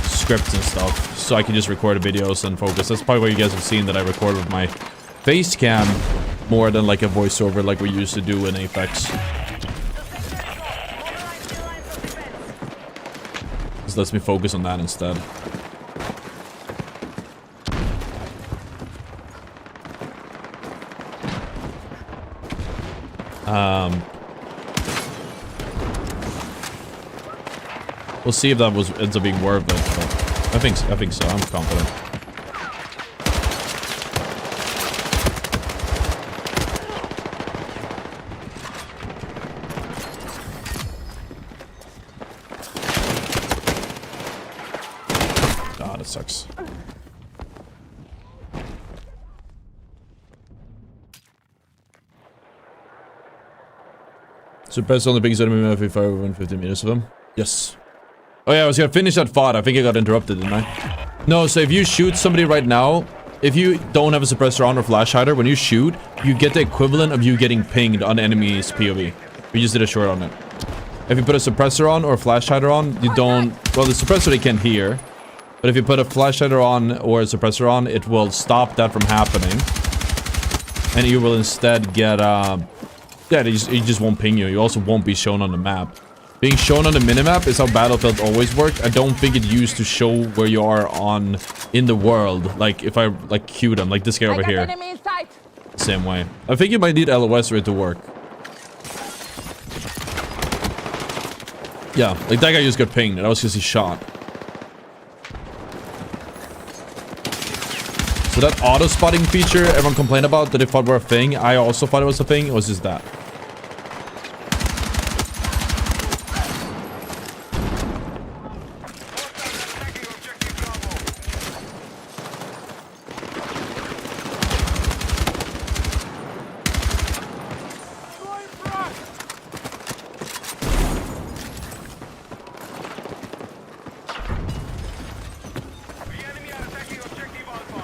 scripts and stuff, so I can just record videos and focus. That's probably why you guys have seen that I record with my face cam more than like a voiceover like we used to do in Apex. This lets me focus on that instead. We'll see if that ends up being worth it, but I think so. I'm confident. God, it sucks. Suppress on the biggest enemy if we fire within 50 meters of him. Yes. Oh yeah, I was gonna finish that thought. I think I got interrupted, didn't I? No, so if you shoot somebody right now, if you don't have a suppressor on or flash hider, when you shoot, you get the equivalent of you getting pinged on enemy's POV. We just did a short on it. If you put a suppressor on or a flash hider on, you don't... Well, the suppressor they can't hear. But if you put a flash hider on or a suppressor on, it will stop that from happening. And you will instead get... yeah, it just won't ping you. You also won't be shown on the map. Being shown on the minimap is how Battlefield always worked. I don't think it used to show where you are in the world. Like if I like queue them, like this guy over here. Same way. I think you might need LOS for it to work. Yeah, like that guy just got pinged, and that was because he shot. So that auto spotting feature everyone complained about that they thought were a thing. I also thought it was a thing. It was just that.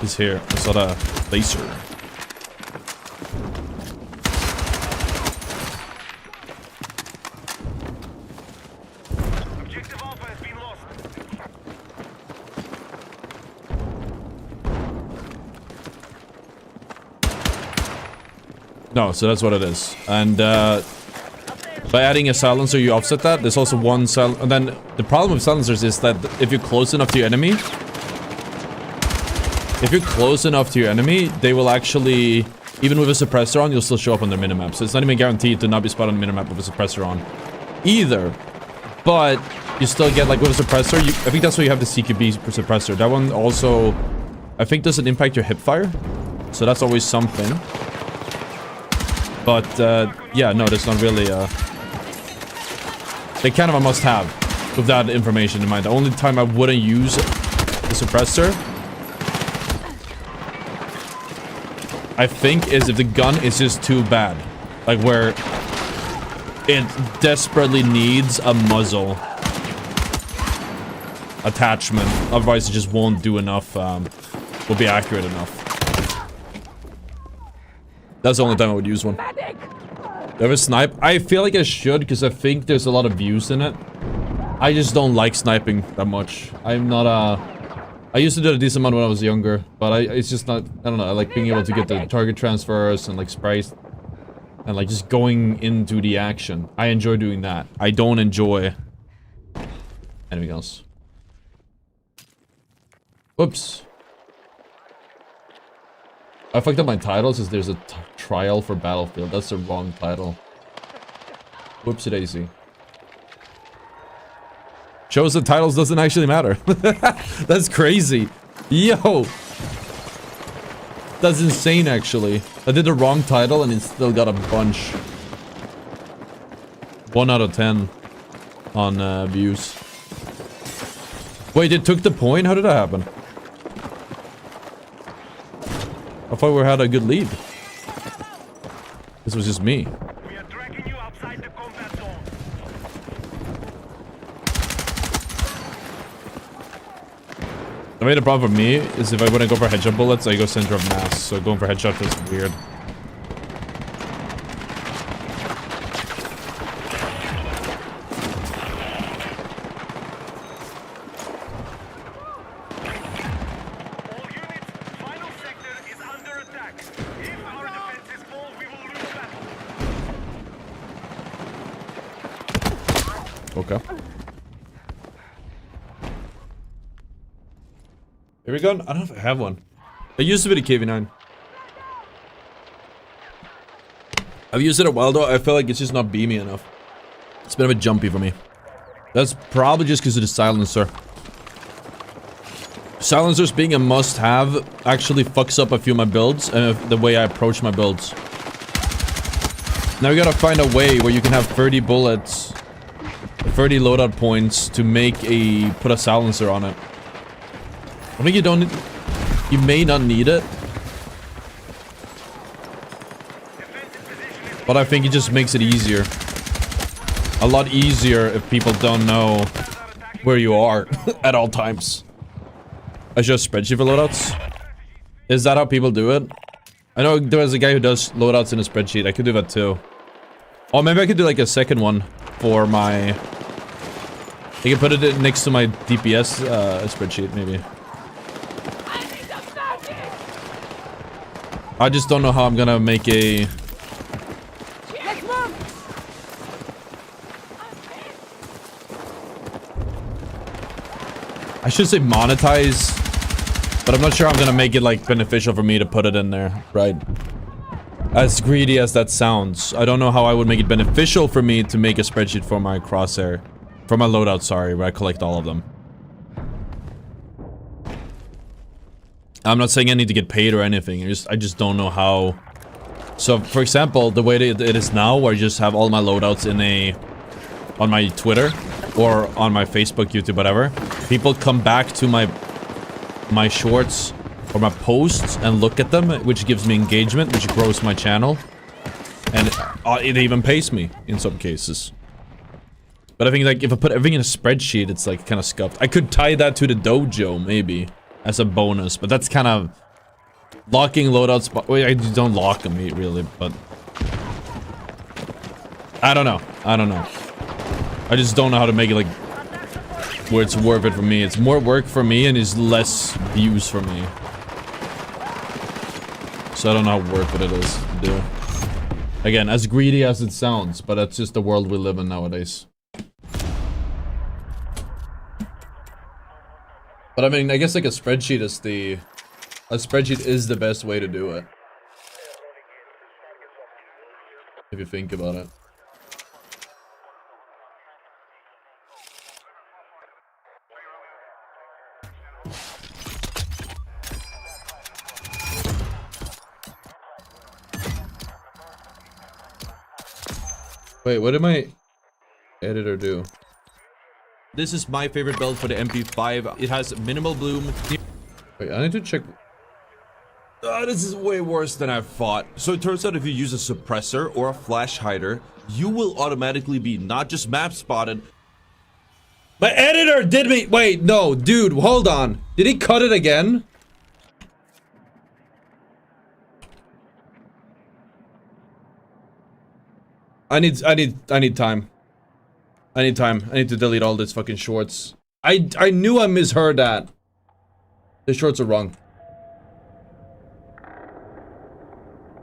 He's here. I saw the laser. Objective Alpha has been lost. No, so that's what it is. And By adding a silencer, you offset that. There's also one and then the problem with silencers is that if you're close enough to your enemy, they will actually, even with a suppressor on, you'll still show up on their minimap. So it's not even guaranteed to not be spotted on the minimap with a suppressor on either. But you still get, like, with a suppressor, I think that's why you have the CQB suppressor. That one also, I think, doesn't impact your hip fire. So that's always something. But, yeah, no, there's not really, they kind of a must-have with that information in mind. The only time I wouldn't use the suppressor, I think, is if the gun is just too bad. Like, where it desperately needs a muzzle attachment. Otherwise, it just won't do enough, will be accurate enough. That's the only time I would use one. Do I have a snipe? I feel like I should, because I think there's a lot of views in it. I just don't like sniping that much. I'm not I used to do a decent amount when I was younger, but it's just not, I don't know, I like being able to get the target transfers and like sprays. And like just going into the action. I enjoy doing that. I don't enjoy anything else. Whoops. I fucked up my title since there's a trial for Battlefield. That's the wrong title. Whoopsie daisy. Shows the titles doesn't actually matter. That's crazy. Yo! That's insane, actually. I did the wrong title and it still got a bunch. 1 out of 10 on views. Wait, it took the point? How did that happen? I thought we had a good lead. This was just me. We are dragging you outside the combat zone. The main problem for me is if I wouldn't go for headshot bullets, I go center of mass. So going for headshot is weird. Okay. Here we go. I don't know if I have one. I used to be the KV9. I've used it a while though. I feel like it's just not beamy enough. It's been a bit jumpy for me. That's probably just because of the silencer. Silencers being a must-have actually fucks up a few of my builds and the way I approach my builds. Now we gotta find a way where you can have 30 bullets, 30 loadout points to make put a silencer on it. I think you may not need it. But I think it just makes it easier. A lot easier if people don't know where you are at all times. I should have a spreadsheet for loadouts. Is that how people do it? I know there's a guy who does loadouts in a spreadsheet. I could do that too. Or maybe I could do like a second one for my... I can put it next to my DPS spreadsheet, maybe. I just don't know how I'm gonna make a... I should say monetize, but I'm not sure I'm gonna make it like beneficial for me to put it in there, right? As greedy as that sounds, I don't know how I would make it beneficial for me to make a spreadsheet for my crosshair. For my loadout, sorry, where I collect all of them. I'm not saying I need to get paid or anything. I just don't know how. So, for example, the way that it is now, where I just have all my loadouts in on my Twitter or on my Facebook, YouTube, whatever. People come back to my shorts or my posts and look at them, which gives me engagement, which grows my channel, and it even pays me in some cases. But I think like if I put everything in a spreadsheet, it's like kind of scuffed. I could tie that to the dojo maybe. As a bonus, but that's kind of locking loadouts. Wait, I don't lock them really, but I don't know. I just don't know how to make it like where it's worth it for me. It's more work for me and is less views for me. So I don't know how worth it is to do. Again, as greedy as it sounds, but that's just the world we live in nowadays. But I mean, I guess like a spreadsheet is the best way to do it. If you think about it. Wait, what did my editor do? This is my favorite build for the MP5. It has minimal bloom. Wait, I need to check. This is way worse than I thought. So it turns out if you use a suppressor or a flash hider, you will automatically be not just map spotted. My editor did me. Wait, no, dude, hold on. Did he cut it again? I need time. I need time. I need to delete all these fucking shorts. I knew I misheard that. The shorts are wrong.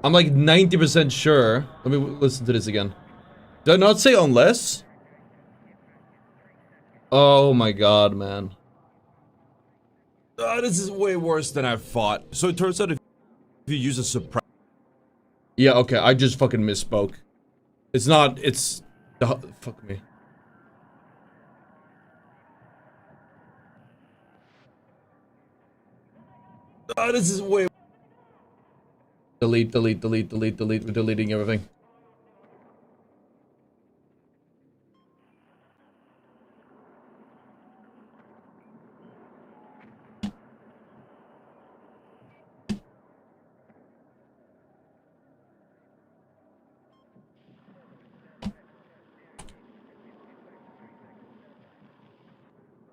I'm like 90% sure. Let me listen to this again. Did I not say unless? Oh my god, man. This is way worse than I thought. So it turns out if you use a suppressor. Yeah, okay, I just fucking misspoke. It's not, it's... fuck me. This is way... Delete. We're deleting everything.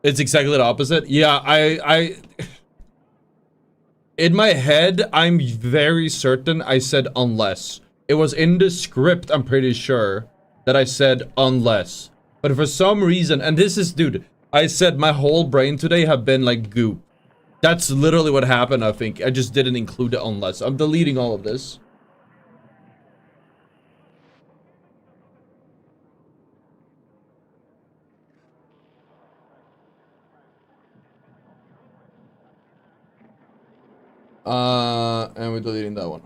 It's exactly the opposite. Yeah, I in my head, I'm very certain I said unless. It was in the script, I'm pretty sure, that I said unless. But for some reason, and this is, dude, I said my whole brain today have been like goop. That's literally what happened, I think. I just didn't include the unless. I'm deleting all of this. And we're deleting that one.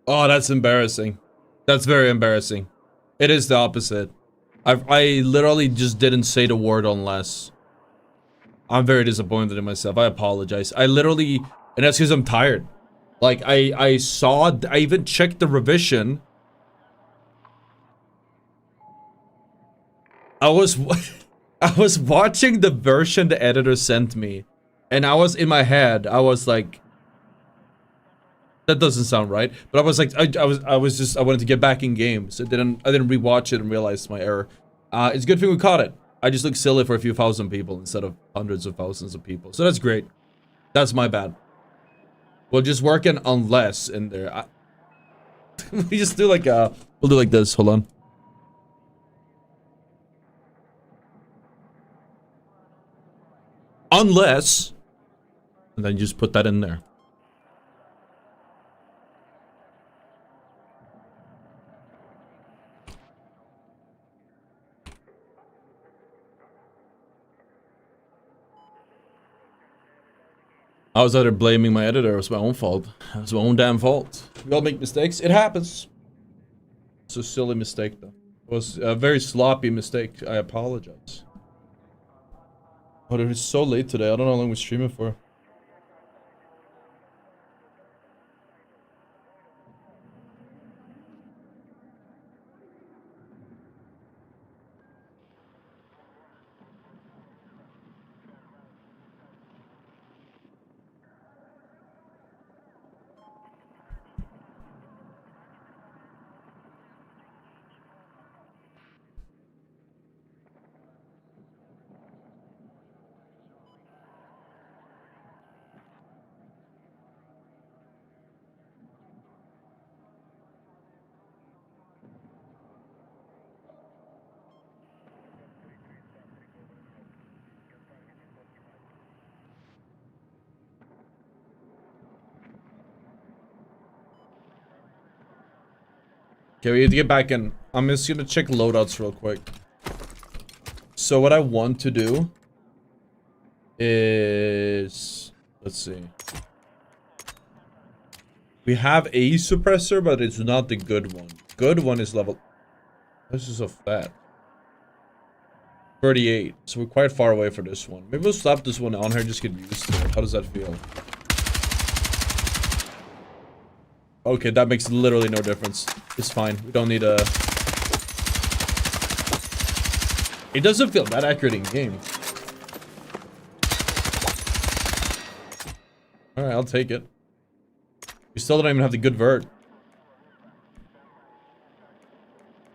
Oh, that's embarrassing. That's very embarrassing. It is the opposite. I literally just didn't say the word unless. I'm very disappointed in myself. I apologize. I literally, and that's because I'm tired. Like, I saw, I even checked the revision. I was watching the version the editor sent me. And I was in my head, I was like, that doesn't sound right. But I was like, I wanted to get back in game. So I didn't rewatch it and realize my error. It's a good thing we caught it. I just look silly for a few thousand people instead of hundreds of thousands of people. So that's great. That's my bad. We'll just work an unless in there. We just do like we'll do like this. Hold on. Unless, and then just put that in there. I was either blaming my editor, it was my own fault. It was my own damn fault. We all make mistakes. It happens. It's a silly mistake, though. It was a very sloppy mistake. I apologize. Oh, it is so late today. I don't know how long we're streaming for. Okay, we need to get back in. I'm just gonna check loadouts real quick. So what I want to do is, let's see. We have a suppressor, but it's not the good one. Good one is level. This is so fat. 38. So we're quite far away for this one. Maybe we'll slap this one on here and just get used to it. How does that feel? Okay, that makes literally no difference. It's fine. We don't need a... It doesn't feel that accurate in game. Alright, I'll take it. We still don't even have the good vert.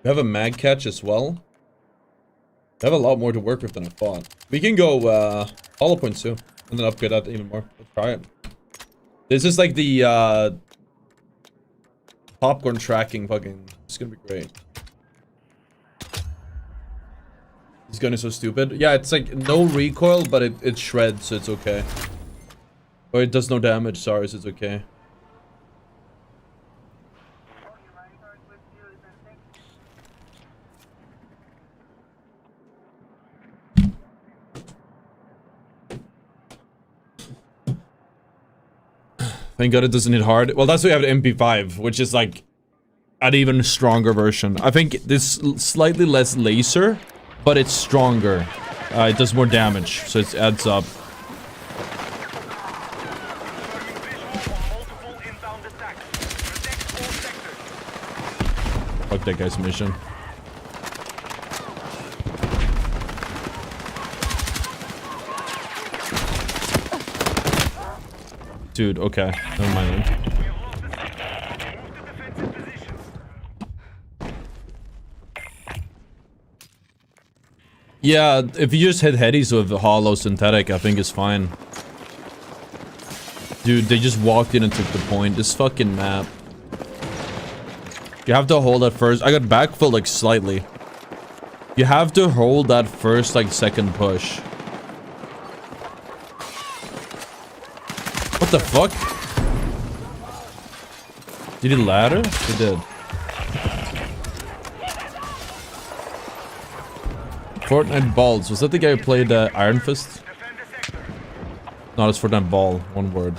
We have a mag catch as well. We have a lot more to work with than I thought. We can go hollow points too. And then upgrade that even more. Let's try it. This is like the popcorn tracking fucking. It's gonna be great. This gun is so stupid. Yeah, it's like no recoil, but it shreds, so it's okay. Or it does no damage, sorry, so it's okay. Thank God it doesn't hit hard. Well, that's why we have the MP5, which is like an even stronger version. I think this slightly less laser, but it's stronger. It does more damage, so it adds up. Fuck that guy's mission. Dude, okay. Never mind then. Yeah, if you just hit headies with hollow synthetic, I think it's fine. Dude, they just walked in and took the point. This fucking map. You have to hold that first. I got backfilled like slightly. You have to hold that first like second push. What the fuck? Did he ladder? He did. Fortnite Balls. Was that the guy who played Iron Fist? No, it's Fortnite Ball. One word.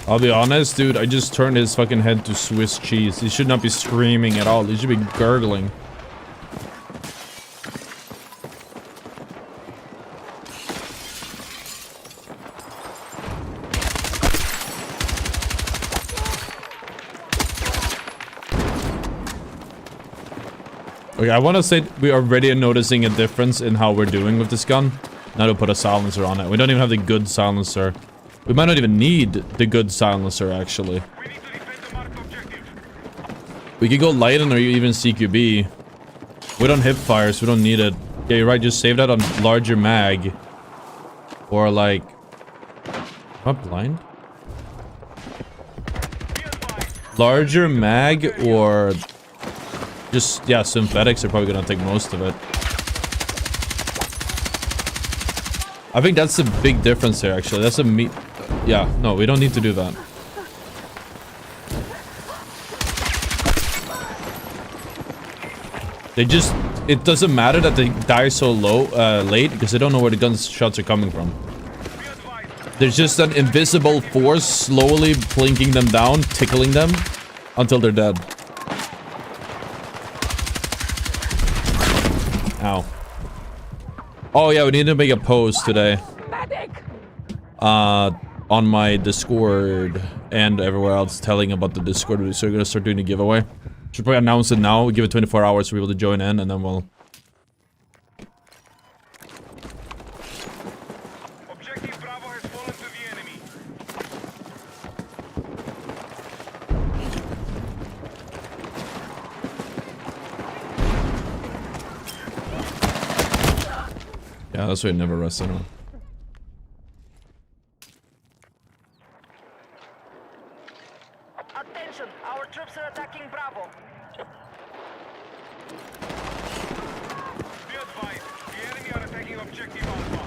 I'll be honest, dude, I just turned his fucking head to Swiss cheese. He should not be screaming at all. He should be gurgling. Okay, I want to say we are already noticing a difference in how we're doing with this gun. Now to put a silencer on it. We don't even have the good silencer. We might not even need the good silencer, actually. We could go Lighten or even CQB. We don't hip fire, so we don't need it. Yeah, you're right, just save that on larger mag. Or like... Am I blind? Larger mag or... Just, yeah, synthetics are probably gonna take most of it. I think that's the big difference here, actually. That's a meat... Yeah, no, we don't need to do that. They just... It doesn't matter that they die so low, late, because they don't know where the gunshots are coming from. There's just an invisible force slowly plinking them down, tickling them, until they're dead. Ow. Oh yeah, we need to make a post today. On my Discord and everywhere else telling about the Discord. So we're gonna start doing a giveaway. Should probably announce it now. We give it 24 hours for people to join in, and then we'll Yeah, that's why I never rest anyone. Attention, our troops are attacking Bravo. Be advised, the enemy are attacking objective Alpha.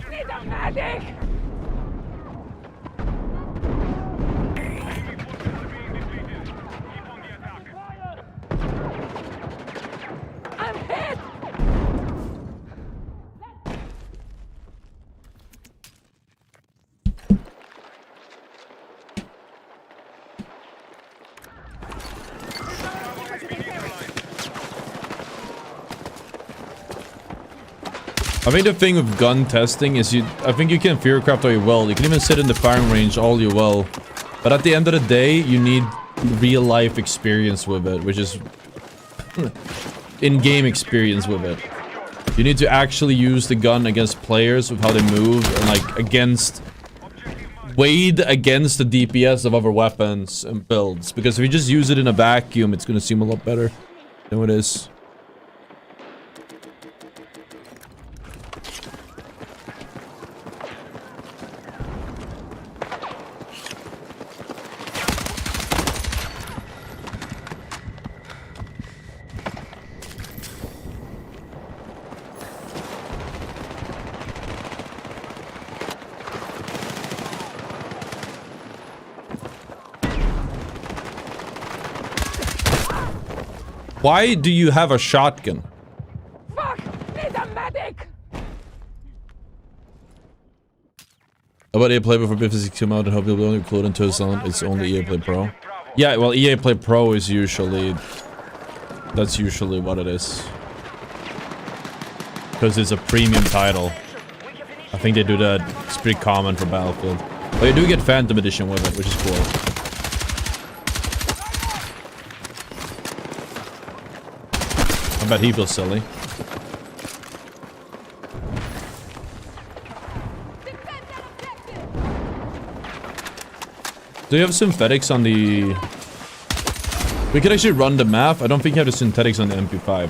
Need a medic! Enemy forces are being defeated. Keep on the attack. I'm hit! Bravo has been neutralized. I think the thing with gun testing is I think you can fearcraft all you will. You can even sit in the firing range all you will. But at the end of the day, you need real life experience with it, which is in-game experience with it. You need to actually use the gun against players with how they move and like against weighed against the DPS of other weapons and builds. Because if you just use it in a vacuum, it's gonna seem a lot better than what it is. Why do you have a shotgun? Fuck! Need a medic! About EA Play before physics come out and hope you'll be only included into his own. It's only EA Play Pro. Yeah, well, EA Play Pro is usually... That's usually what it is. Because it's a premium title. I think they do that. It's pretty common for Battlefield. But you do get Phantom Edition with it, which is cool. I bet he feels silly. Defend that objective! Do you have synthetics on the... We could actually run the map. I don't think you have the synthetics on the MP5.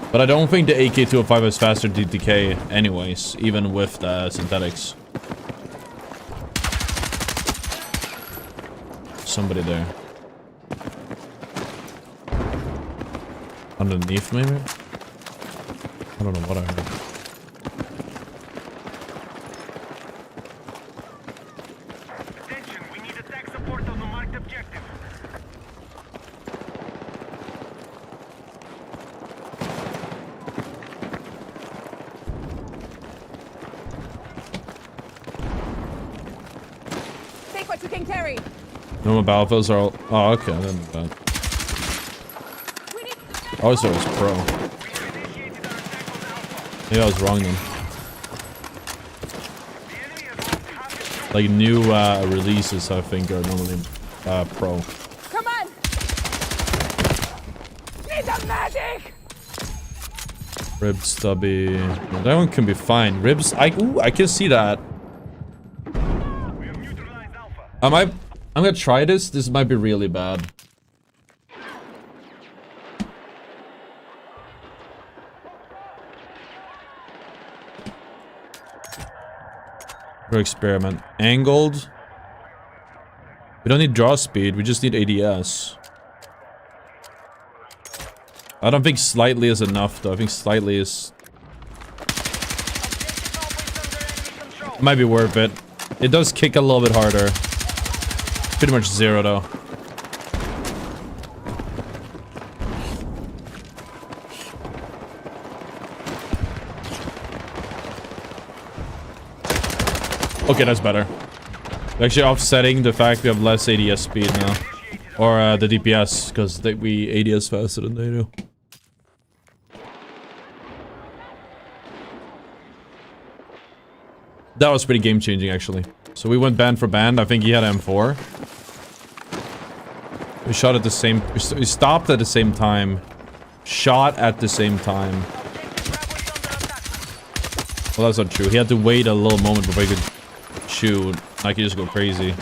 But I don't think the AK-205 has faster DTK anyways, even with the synthetics. Somebody there. Underneath, maybe? I don't know what I heard. Attention, we need attack support on the marked objective. Take what you can carry! Normal battlefields are all... Oh, okay, I didn't know that. We need to defend I always thought it was pro. We have initiated our attack on Alpha. Maybe I was wrong then. The enemy has lost half its troops. Like new releases, I think, are normally pro. Come on! Need a medic! Rib stubby. Yeah, that one can be fine. Ribs. Ooh, I can see that. We have neutralized Alpha. I'm gonna try this. This might be really bad. For experiment. Angled. We don't need draw speed. We just need ADS. I don't think slightly is enough though. I think slightly is... Might be worth it. It does kick a little bit harder. Pretty much zero though. Okay, that's better. We're actually offsetting the fact we have less ADS speed now. Or the DPS, because we ADS faster than they do. That was pretty game changing actually. So we went band for band. I think he had M4. We shot at the same... We stopped at the same time. Shot at the same time. Well, that's not true. He had to wait a little moment before he could shoot. Like, he just go crazy.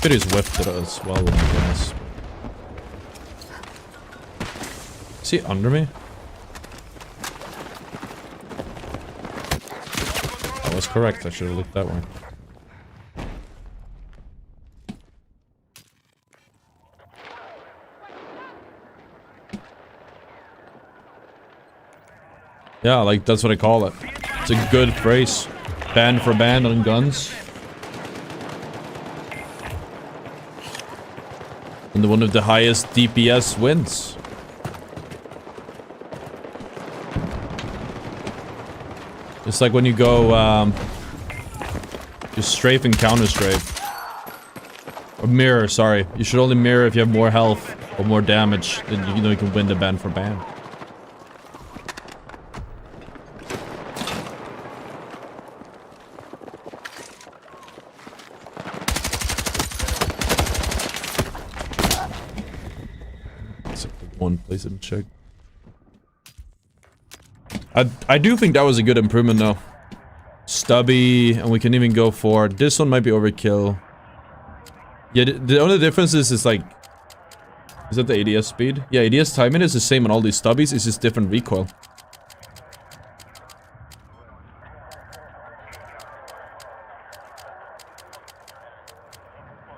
Could have whiffed it as well, I guess. Is he under me? That was correct. I should have looked that way. Yeah, like, that's what I call it. It's a good phrase. Band for band on guns. And the one with the highest DPS wins. It's like when you go, you strafe and counter strafe. Or mirror, sorry. You should only mirror if you have more health or more damage. Then you know you can win the band for band. One place and check. I do think that was a good improvement though. Stubby, and we can even go for this one. Might be overkill. Yeah, the only difference is like, is that the ADS speed? Yeah, ADS timing is the same on all these stubbies. It's just different recoil.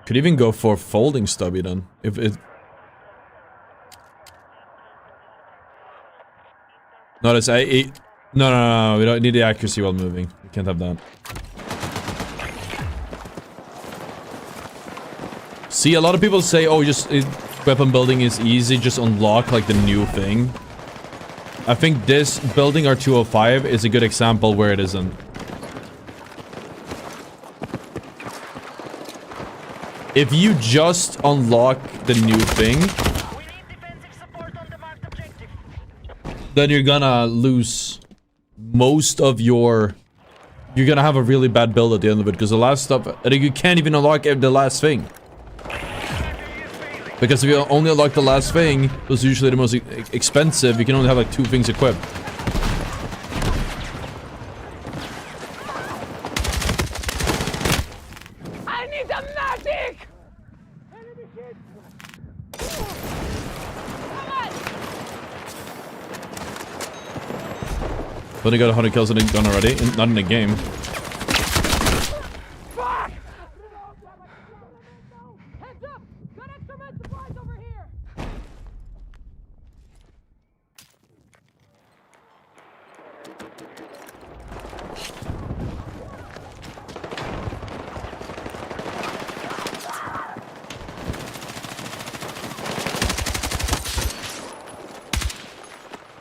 Could even go for folding stubby then if it. No, it's no, we don't need the accuracy while moving. We can't have that. See, a lot of people say, oh, weapon building is easy, just unlock like the new thing. I think this building our 205 is a good example where it isn't. If you just unlock the new thing, then you're gonna lose most of your... You're gonna have a really bad build at the end of it, because the last stuff... I think you can't even unlock the last thing. Because if you only unlock the last thing, those are usually the most expensive, you can only have like 2 things equipped. I need a medic! But I got 100 kills in a gun already, not in a game. Fuck! Heads up! Got extra med supplies over here!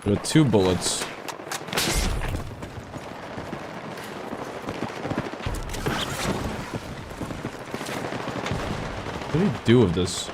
There are 2 bullets. What do you do with this?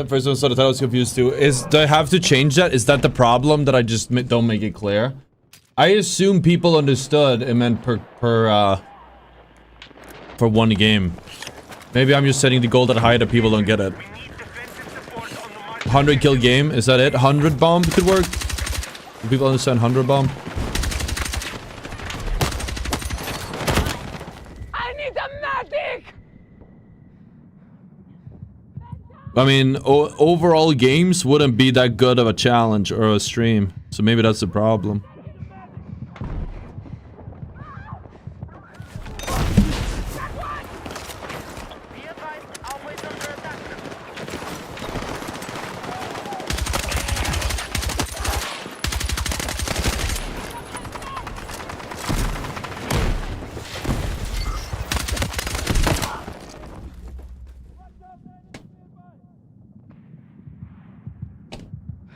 First one, so the title was confused too. Do I have to change that? Is that the problem, that I just don't make it clear? I assume people understood it meant for one game. Maybe I'm just setting the goal that high that people don't get it. 100 kill game, is that it? 100 bomb could work? Do people understand 100 bomb? I need a medic! I mean, overall games wouldn't be that good of a challenge or a stream. So maybe that's the problem.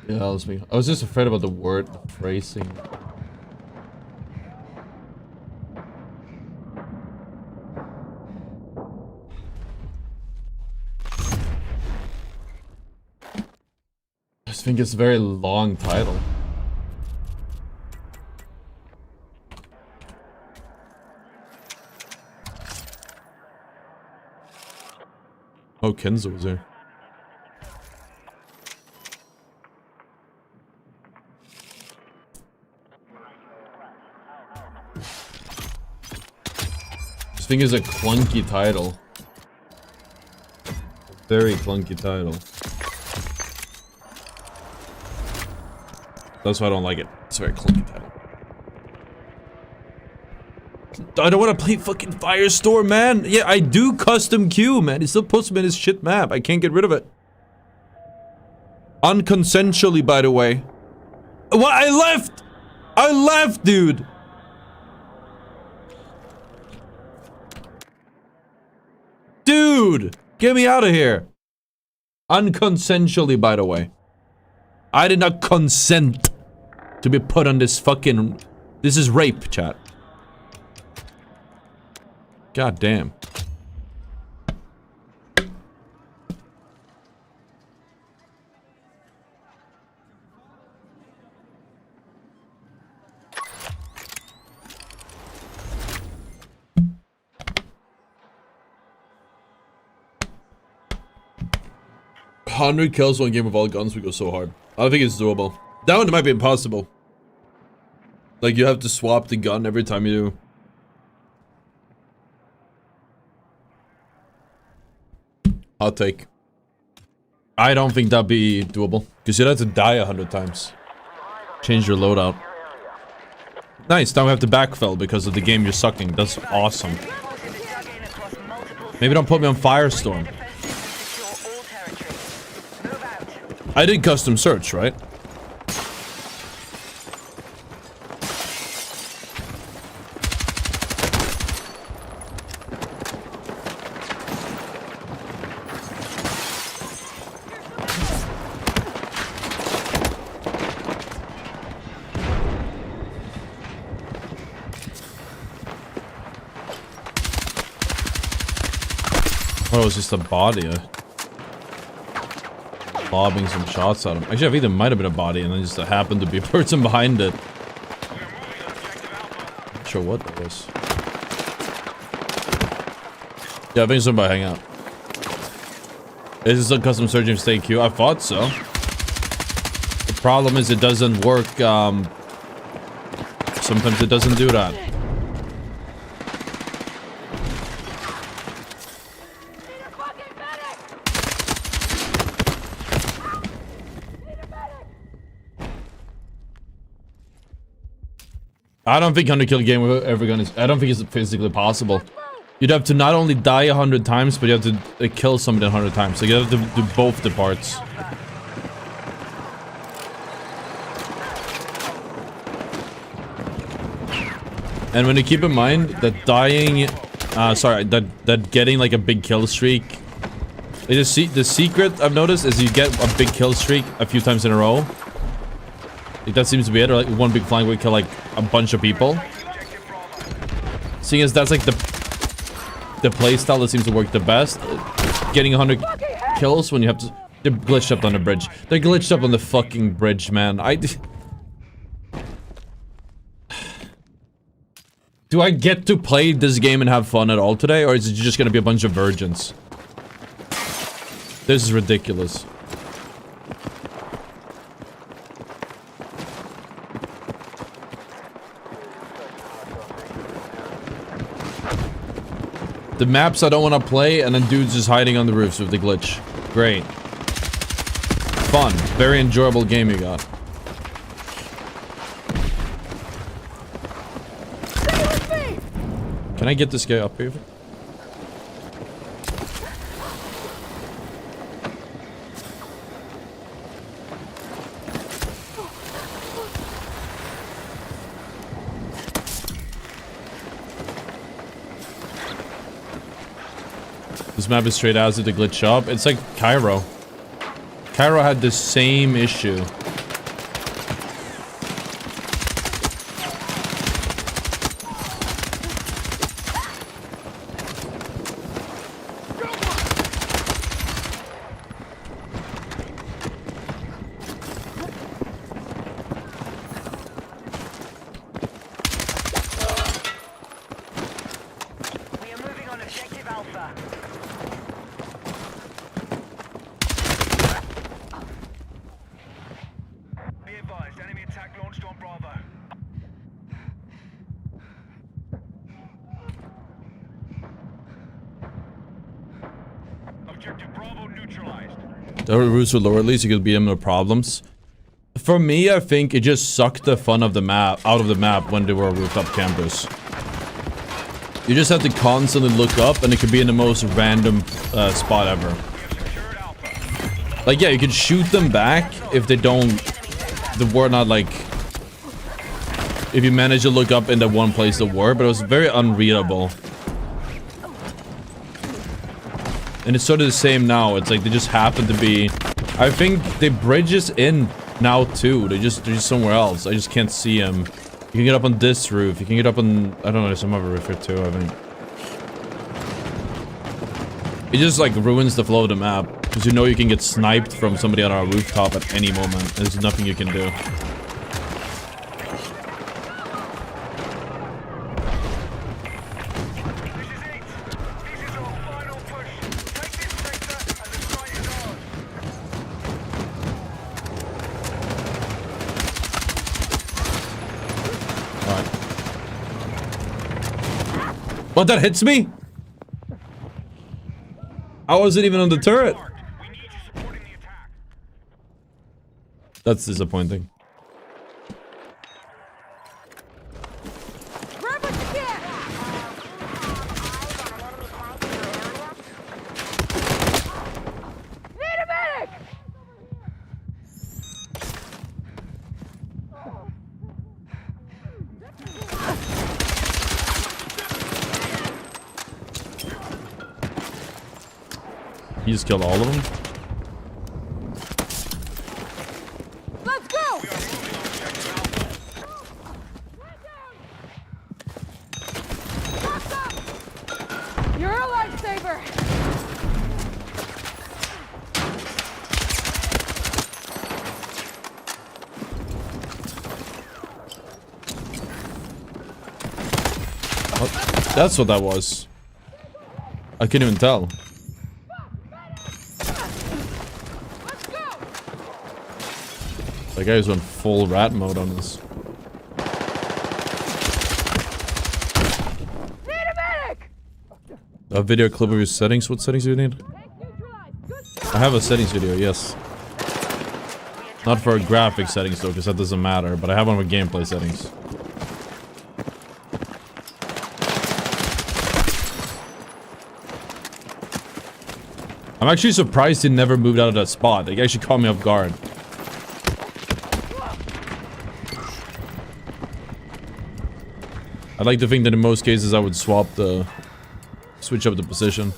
Yeah, that was me. I was just afraid about the word, the phrasing. I just think it's a very long title. Oh, Kenzo was there. This thing is a clunky title. Very clunky title. That's why I don't like it. It's a very clunky title. I don't want to play fucking Firestorm, man. Yeah, I do custom queue, man. It still puts me in this shit map. I can't get rid of it. Unconsensually, by the way. What? I left! I left, dude! Dude! Get me out of here. Unconsensually, by the way. I did not consent to be put on this fucking... This is rape, chat. God damn. $100 kills one game with all guns would go so hard. I don't think it's doable. That one might be impossible. Like, you have to swap the gun every time you do. I'll take. I don't think that'd be doable. Because you'd have to die 100 times. Change your loadout. Nice, now we have to backfill because of the game you're sucking. That's awesome. Maybe don't put me on Firestorm. I did custom search, right? Oh, it's just a body. Lobbing some shots at him. Actually, I think there might have been a body and then just happened to be a person behind it. Not sure what that was. Yeah, I think somebody hang out. Is this a custom search and stay queue? I thought so. The problem is it doesn't work. Sometimes it doesn't do that. I don't think 100 kill game we're ever gonna... I don't think it's physically possible. You'd have to not only die 100 times, but you have to kill somebody 100 times. So you have to do both the parts. And when you keep in mind that dying... that getting like a big kill streak... The secret I've noticed is you get a big kill streak a few times in a row. Like that seems to be it, or like one big flank would kill like a bunch of people. Seeing as that's like the playstyle that seems to work the best. Getting 100 kills when you have to... They're glitched up on the bridge. They're glitched up on the fucking bridge, man. Do I get to play this game and have fun at all today, or is it just gonna be a bunch of virgins? This is ridiculous. The maps I don't want to play, and then dudes just hiding on the roofs with the glitch. Great. Fun. Very enjoyable game you got. Can I get this guy up here? This map is straight as it to glitch up. It's like Cairo. Cairo had the same issue. The roofs were lower, at least you could beat them no problems. For me, I think it just sucked the fun of the map out of the map when they were rooftop campers. You just have to constantly look up, and it could be in the most random spot ever. Like, yeah, you could shoot them back if they don't... They were not, like... If you manage to look up in the one place they were, but it was very unreadable. And it's sort of the same now. It's like they just happen to be... I think the bridge is in now, too. They're just somewhere else. I just can't see them. You can get up on this roof. You can get up on... I don't know, there's some other roof here, too, I think. It just, like, ruins the flow of the map. Because you know you can get sniped from somebody on our rooftop at any moment. There's nothing you can do. What, that hits me? I wasn't even on the turret. That's disappointing. Grab what you can! Need a medic! You just killed all of them? Let's go! You're a lifesaver! Oh, that's what that was. I couldn't even tell. That guy's on full rat mode on this. Need a medic! A video clip of your settings? What settings do you need? I have a settings video, yes. Not for graphic settings though, because that doesn't matter, but I have one with gameplay settings. I'm actually surprised he never moved out of that spot. It actually caught me off guard. I'd like to think that in most cases I would switch up the position.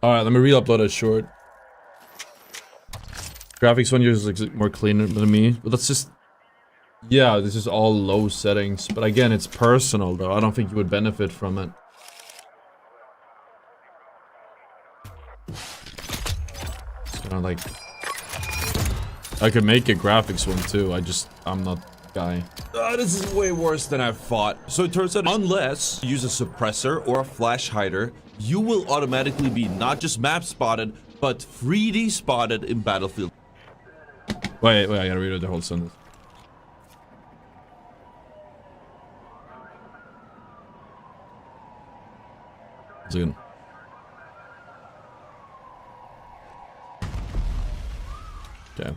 Alright, let me re-upload it short. Graphics one is like more cleaner than me, but that's just... Yeah, this is all low settings, but again, it's personal though. I don't think you would benefit from it. It's kinda like... I could make a graphics one too, I'm not the guy. This is way worse than I thought. So it turns out unless you use a suppressor or a flash hider, you will automatically be not just map spotted, but 3D spotted in Battlefield. Wait, I gotta read the whole sentence. It's good. Okay.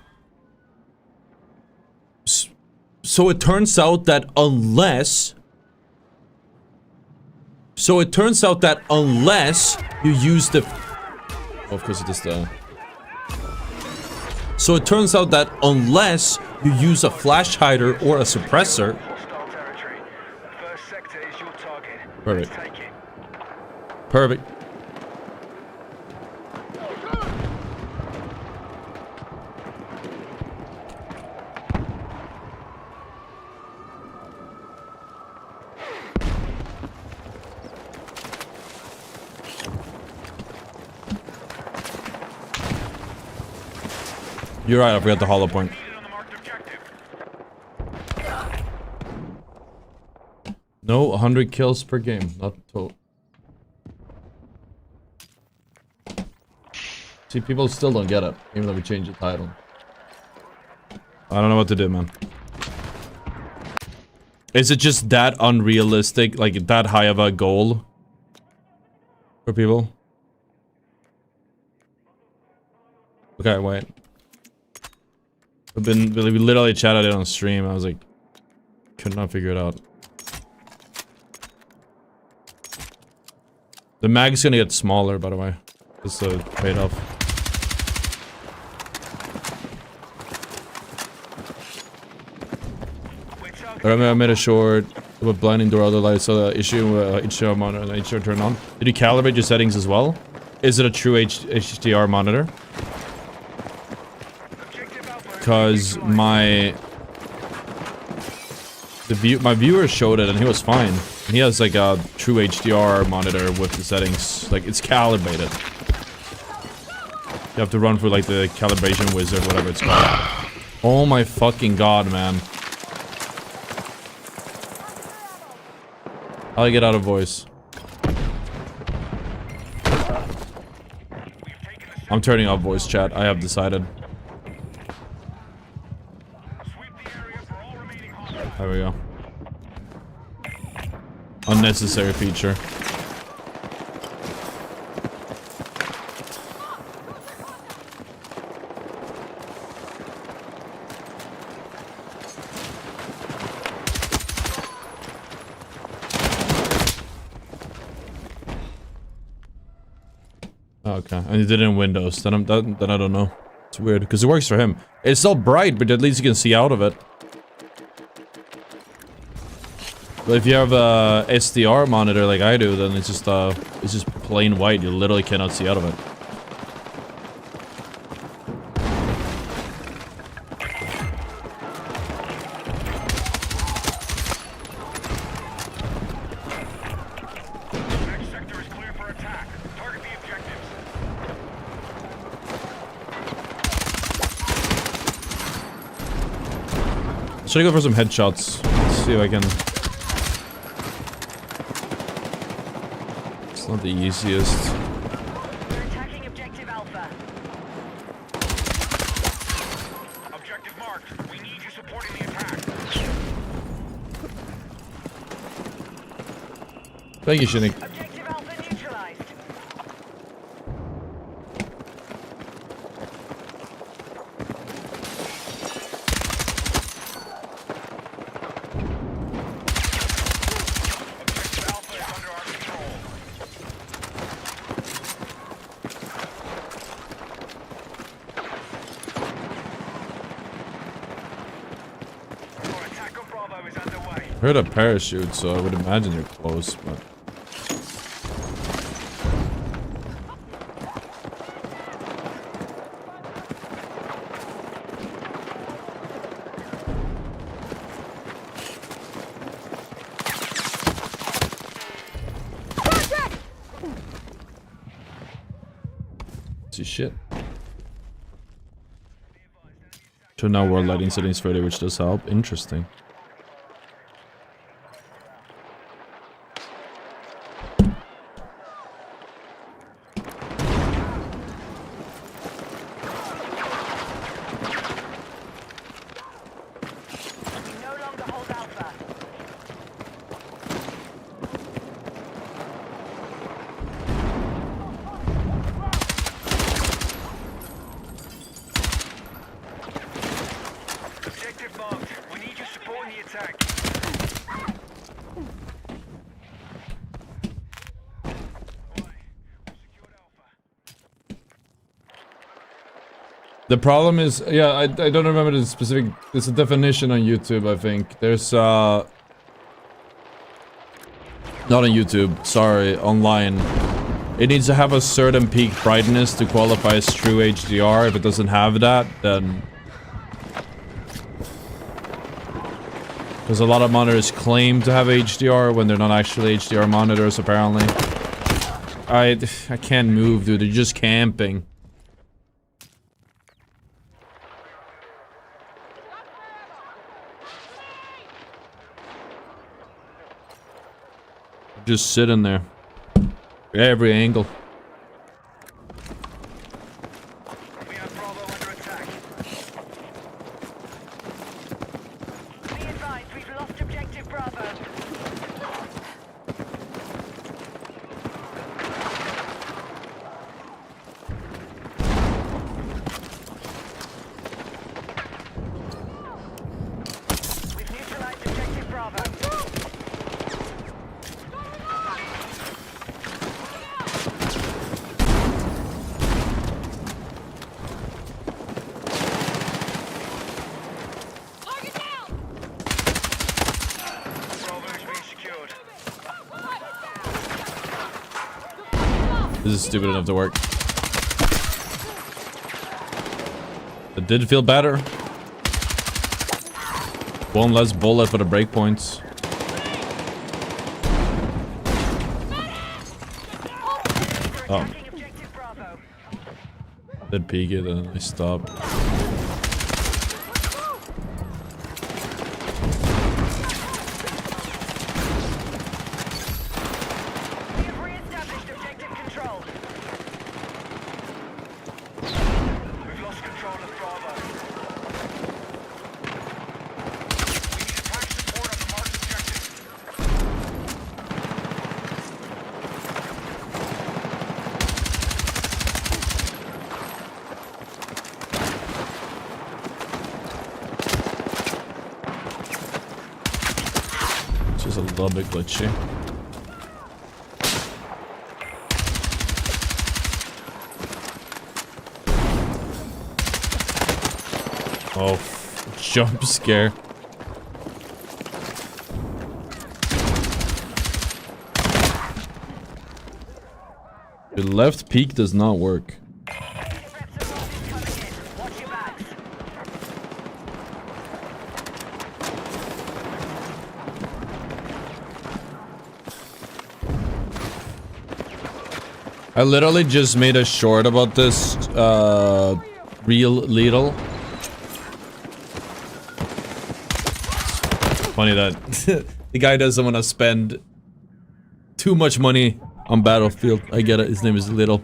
So it turns out that unless you use the... Oh, of course it is the... So it turns out that unless you use a flash hider or a suppressor... Perfect. Perfect. You're right, I forgot the hollow point. Needed on the marked objective. No, 100 kills per game, not total. See, people still don't get it, even though we changed the title. I don't know what to do, man. Is it just that unrealistic, like that high of a goal for people? Okay, wait. We literally chatted it on stream. I was like, could not figure it out. The mag's gonna get smaller, by the way. This is a trade-off. I remember I made a short with blinding door other lights, so the issue HDR monitor and HDR turned on. Did you calibrate your settings as well? Is it a true HDR monitor? Because my viewer showed it and he was fine. He has like a true HDR monitor with the settings, like it's calibrated. You have to run through like the calibration wizard, whatever it's called. Oh my fucking god, man. I'll get out of voice. I'm turning off voice chat, I have decided. There we go. Unnecessary feature. Okay, and he did it in Windows. Then I don't know. It's weird because it works for him. It's still bright, but at least you can see out of it. But if you have a SDR monitor like I do, then it's just plain white. You literally cannot see out of it. Next sector is clear for attack. Target the objectives. Should I go for some headshots? Let's see if I can. It's not the easiest. We're attacking objective Alpha. Objective marked. We need you supporting the attack. Thank you, Shinik. Objective Alpha neutralized. Objective Alpha is under our control. Our attack on Bravo is underway. I heard a parachute, so I would imagine you're close, but. See shit. So now world lighting settings further, which does help. Interesting. We no longer hold Alpha. Objective marked. We need you supporting the attack. The problem is, yeah, I don't remember the specific. There's a definition on YouTube, I think. There's not on YouTube. Sorry, online. It needs to have a certain peak brightness to qualify as true HDR. If it doesn't have that, then because a lot of monitors claim to have HDR when they're not actually HDR monitors, apparently. I can't move, dude. They're just camping. Just sit in there. Every angle. We have Bravo under attack. Be advised, we've lost objective Bravo. We've neutralized objective Bravo. Target down! Bravo is being secured. This is stupid enough to work. It did feel better. One less bullet for the breakpoints. Oh, Attacking objective Bravo. did peek it and I stopped. We have re-established objective control. We've lost control of Bravo. We need attack support on the marked objective. It's just a little bit glitchy. Oh, jump scare. The left peak does not work. Reps of losses coming in. Watch your backs. I literally just made a short about this, real little. Funny that the guy doesn't want to spend too much money on Battlefield. I get it, his name is Little.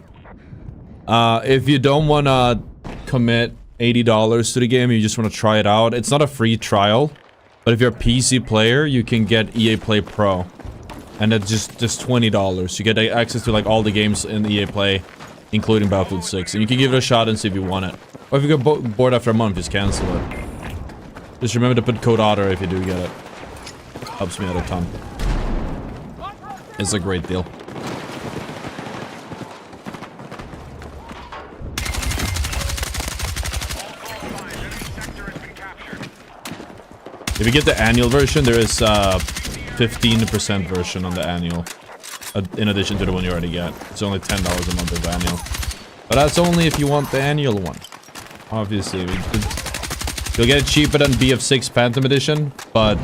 If you don't want to commit $80 to the game, you just want to try it out. It's not a free trial, but if you're a PC player, you can get EA Play Pro. And it's just $20. You get access to like all the games in EA Play, including Battlefield 6. And you can give it a shot and see if you want it. Or if you get bored after a month, just cancel it. Just remember to put code ottr if you do get it. Helps me out a ton. It's a great deal. If you get the annual version, there is 15% version on the annual. In addition to the one you already get. It's only $10 a month of annual. But that's only if you want the annual one. Obviously, you'll get it cheaper than BF6 Phantom Edition, but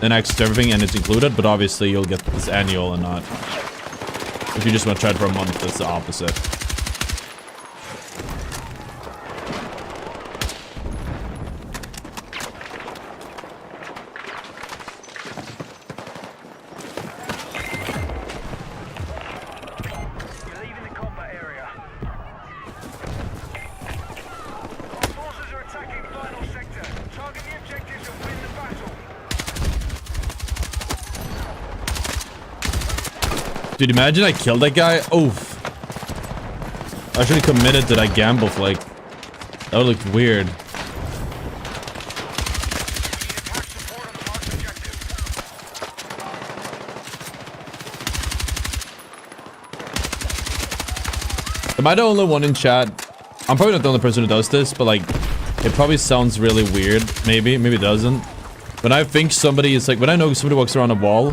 then access to everything and it's included, but obviously you'll get this annual and not. If you just want to try it for a month, that's the opposite. You're leaving the combat area. Our forces are attacking final sector. Target the objectives and win the battle. Dude, imagine I killed that guy. Oof. I should have committed to that gamble flake. That would look weird. Attack support on the marked objective. Am I the only one in chat? I'm probably not the only person who does this, but like, it probably sounds really weird. Maybe it doesn't. When I think somebody is like, when I know somebody walks around a wall,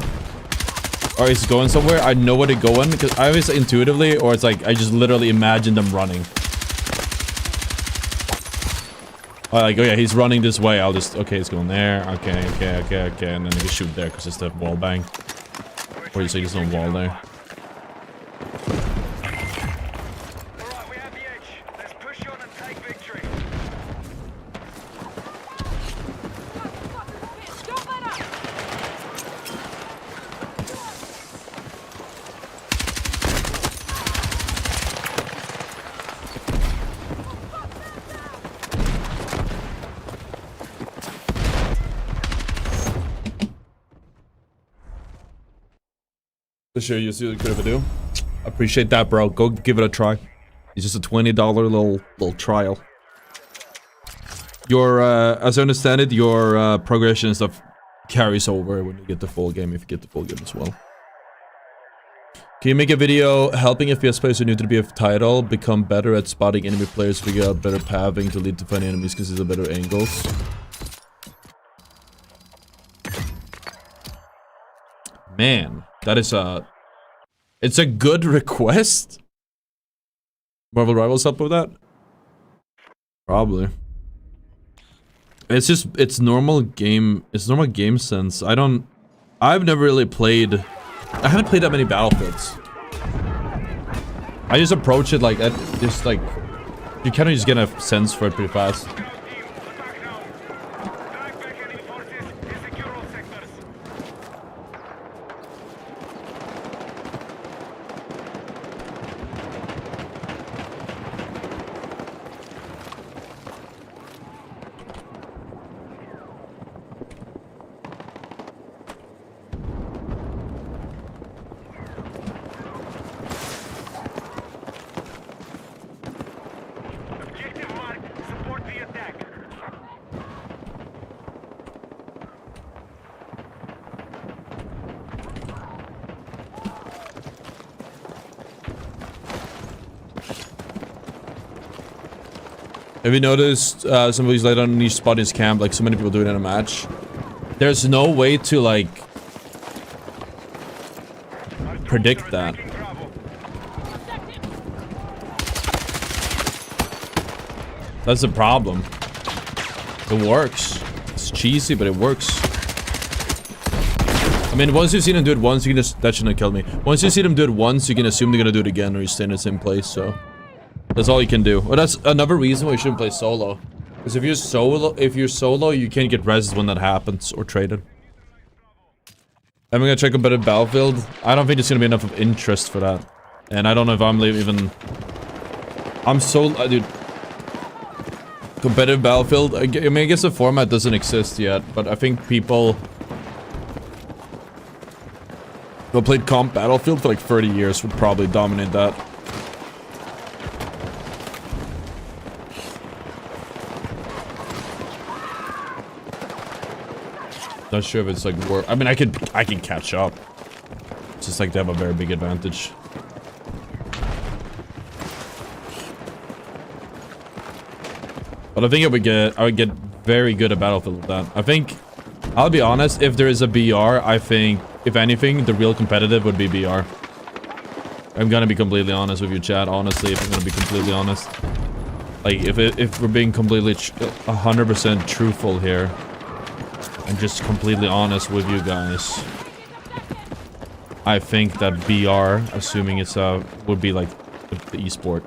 or is going somewhere, I know where they're going, because I always intuitively, or it's like, I just literally imagine them running. Like, oh yeah, he's running this way, I'll just, okay, he's going there, okay, and then you can shoot there, because it's the wall bang. Or you say there's no wall there. Alright, we have the edge. Let's push on and take victory. Don't let up! For sure, you see what good of a do. Appreciate that, bro. Go give it a try. It's just a $20 little trial. Your, as I understand it, your progression and stuff carries over when you get the full game, if you get the full game as well. Can you make a video helping FPS players who are new to the BF title become better at spotting enemy players, figure out better pathing to lead to finding enemies because there's better angles? Man, that is a... It's a good request. Marvel Rivals help with that? Probably. It's just, it's normal game sense. I've never really played... I haven't played that many Battlefields. I just approach it like that, just like... You kind of just get a sense for it pretty fast. Have you noticed somebody's laid on niche spot in his camp, like so many people do it in a match? There's no way to like predict that. That's the problem. It works. It's cheesy, but it works. I mean, once you've seen him do it once, you can just... That shouldn't have killed me. Once you see them do it once, you can assume they're gonna do it again, or you stay in the same place, so... That's all you can do. Well, that's another reason why you shouldn't play solo. Because if you're solo, you can't get reses when that happens, or traded. I'm gonna check a better Battlefield. I don't think there's gonna be enough of interest for that. And I don't know if I'm even... I'm so... dude... Competitive Battlefield, I mean, I guess the format doesn't exist yet, but I think people who played comp Battlefield for like 30 years would probably dominate that. Not sure if it's like work. I mean, I can catch up. It's just like they have a very big advantage. But I think I would get very good at Battlefield with that. I think, I'll be honest, if there is a BR, I think, if anything, the real competitive would be BR. I'm gonna be completely honest with you, chat, honestly, if I'm gonna be completely honest. Like, if we're being completely 100% truthful here, and just completely honest with you guys, I think that BR, assuming it's would be like the esport.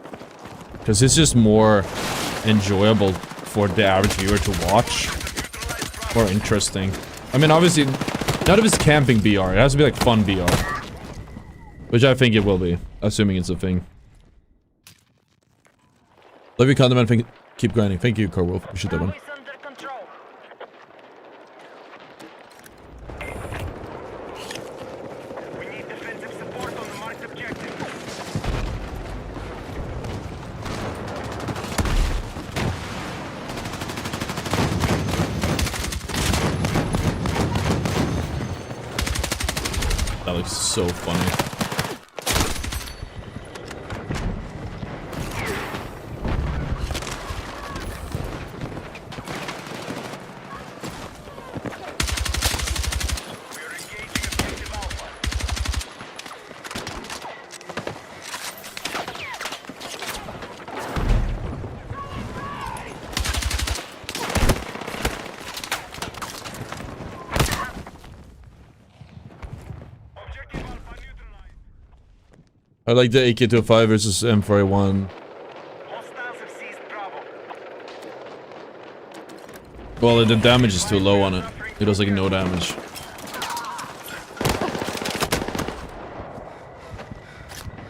Because it's just more enjoyable for the average viewer to watch. More interesting. I mean, obviously, none of it's camping BR. It has to be like fun BR. Which I think it will be, assuming it's a thing. Love your content, keep grinding. Thank you, Carwolf. We should that one. That looks so funny. I like the AK-205 versus M4A1. Well, the damage is too low on it. It does like no damage.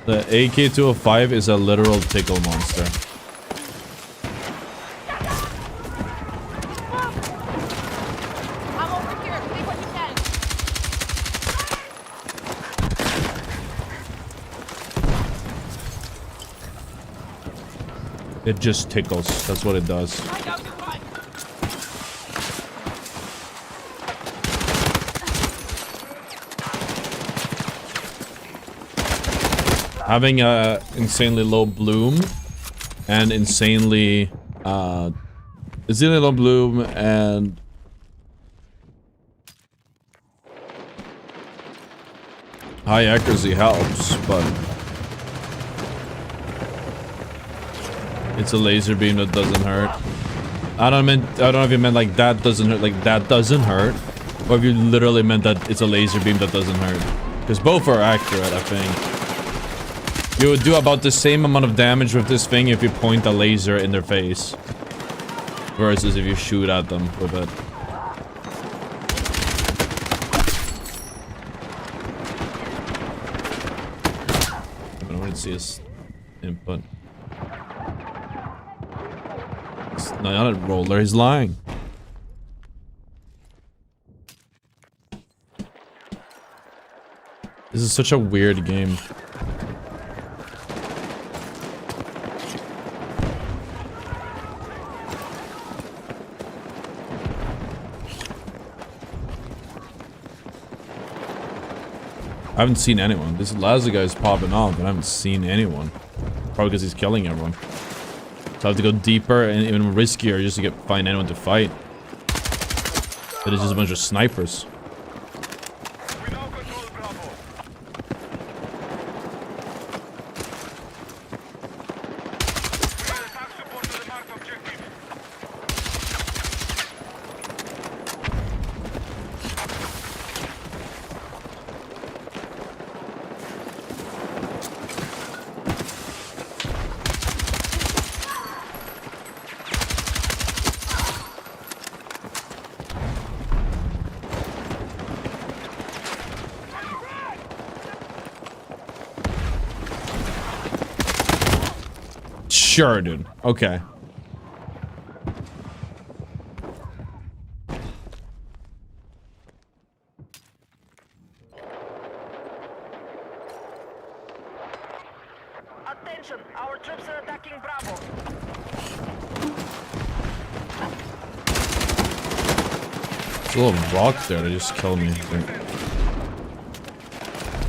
The AK-205 is a literal tickle monster. I'm over here. Take what you can. It just tickles. That's what it does. I know you one. Having a insanely low bloom and insanely low bloom and high accuracy helps, but it's a laser beam that doesn't hurt. I don't know if you meant like that doesn't hurt, like that doesn't hurt, or if you literally meant that it's a laser beam that doesn't hurt. Because both are accurate, I think. You would do about the same amount of damage with this thing if you point a laser in their face. Versus if you shoot at them with it. I want to see his input. It's not a roller, he's lying. This is such a weird game. I haven't seen anyone. This Laza guy is popping off, but I haven't seen anyone. Probably because he's killing everyone. So I have to go deeper and even riskier just to find anyone to fight. But it's just a bunch of snipers. We now control Bravo. We need attack support to the marked objective. Sure, dude. Okay. Attention, our troops are attacking Bravo. There's a little rock there that just killed me.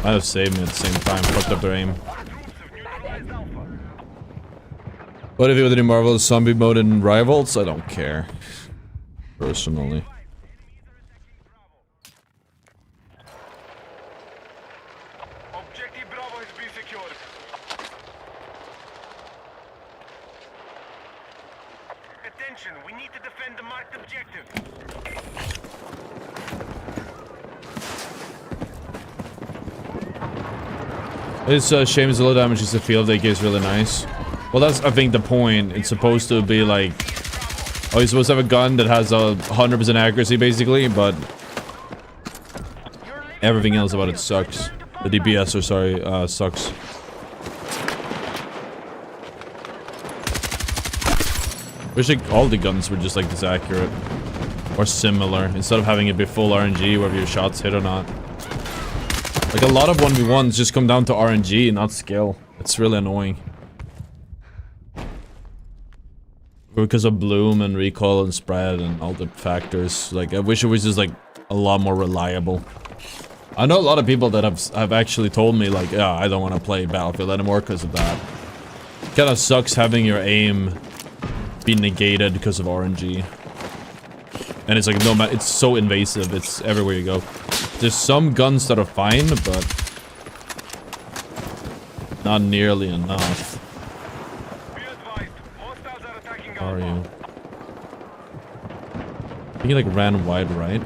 Might have saved me at the same time. Fucked up their aim. What if you with any Marvel zombie mode in Rivals? I don't care. Personally. Objective Bravo has been secured. Attention, we need to defend the marked objective. It's a shame it's a low damage, just the field AK is really nice. Well, that's, I think, the point. It's supposed to be like... Oh, you're supposed to have a gun that has a 100% accuracy, basically, but... Everything else about it sucks. The DPS, or sorry, sucks. Wish like all the guns were just like this accurate. Or similar, instead of having it be full RNG, whether your shots hit or not. Like, a lot of 1v1s just come down to RNG, not skill. It's really annoying. Because of bloom and recoil and spread and all the factors. Like, I wish it was just like a lot more reliable. I know a lot of people that have actually told me like, yeah, I don't want to play Battlefield anymore because of that. It kind of sucks having your aim be negated because of RNG. And it's like, no matter, it's so invasive, it's everywhere you go. There's some guns that are fine, but not nearly enough. How are you? I think he like ran wide right.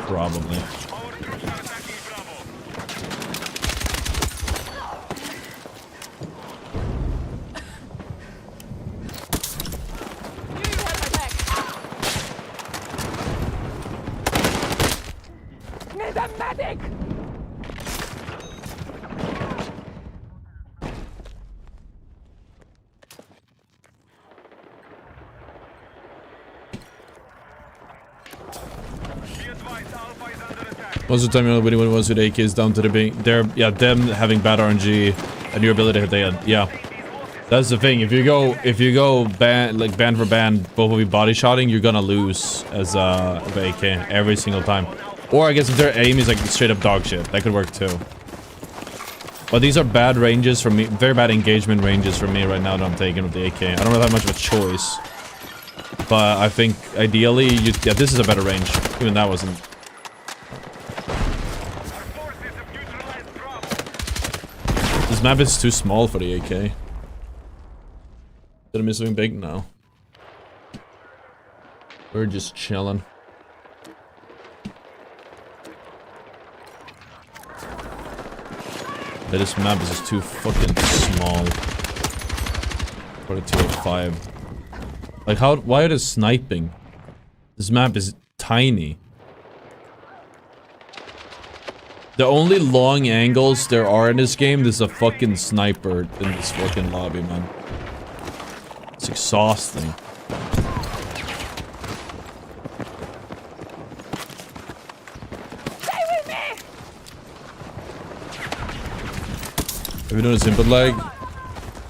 Probably. Need a medic! Most of the time, you know, when it was with AKs down to the being, they're, yeah, them having bad RNG and your ability to hit the head, yeah. That's the thing. If you go band for band, both of you body shotting, you're gonna lose as the AK every single time. Or I guess if their aim is like straight up dog shit, that could work too. But these are bad ranges for me, very bad engagement ranges for me right now that I'm taking with the AK. I don't really have much of a choice. But I think ideally, yeah, this is a better range. Even that wasn't. This map is too small for the AK. Did I miss something big? No. We're just chilling. Yeah, this map is just too fucking small. For the 205. Like why are they sniping? This map is tiny. The only long angles there are in this game, there's a fucking sniper in this fucking lobby, man. It's exhausting. Stay with me! Have you noticed input lag?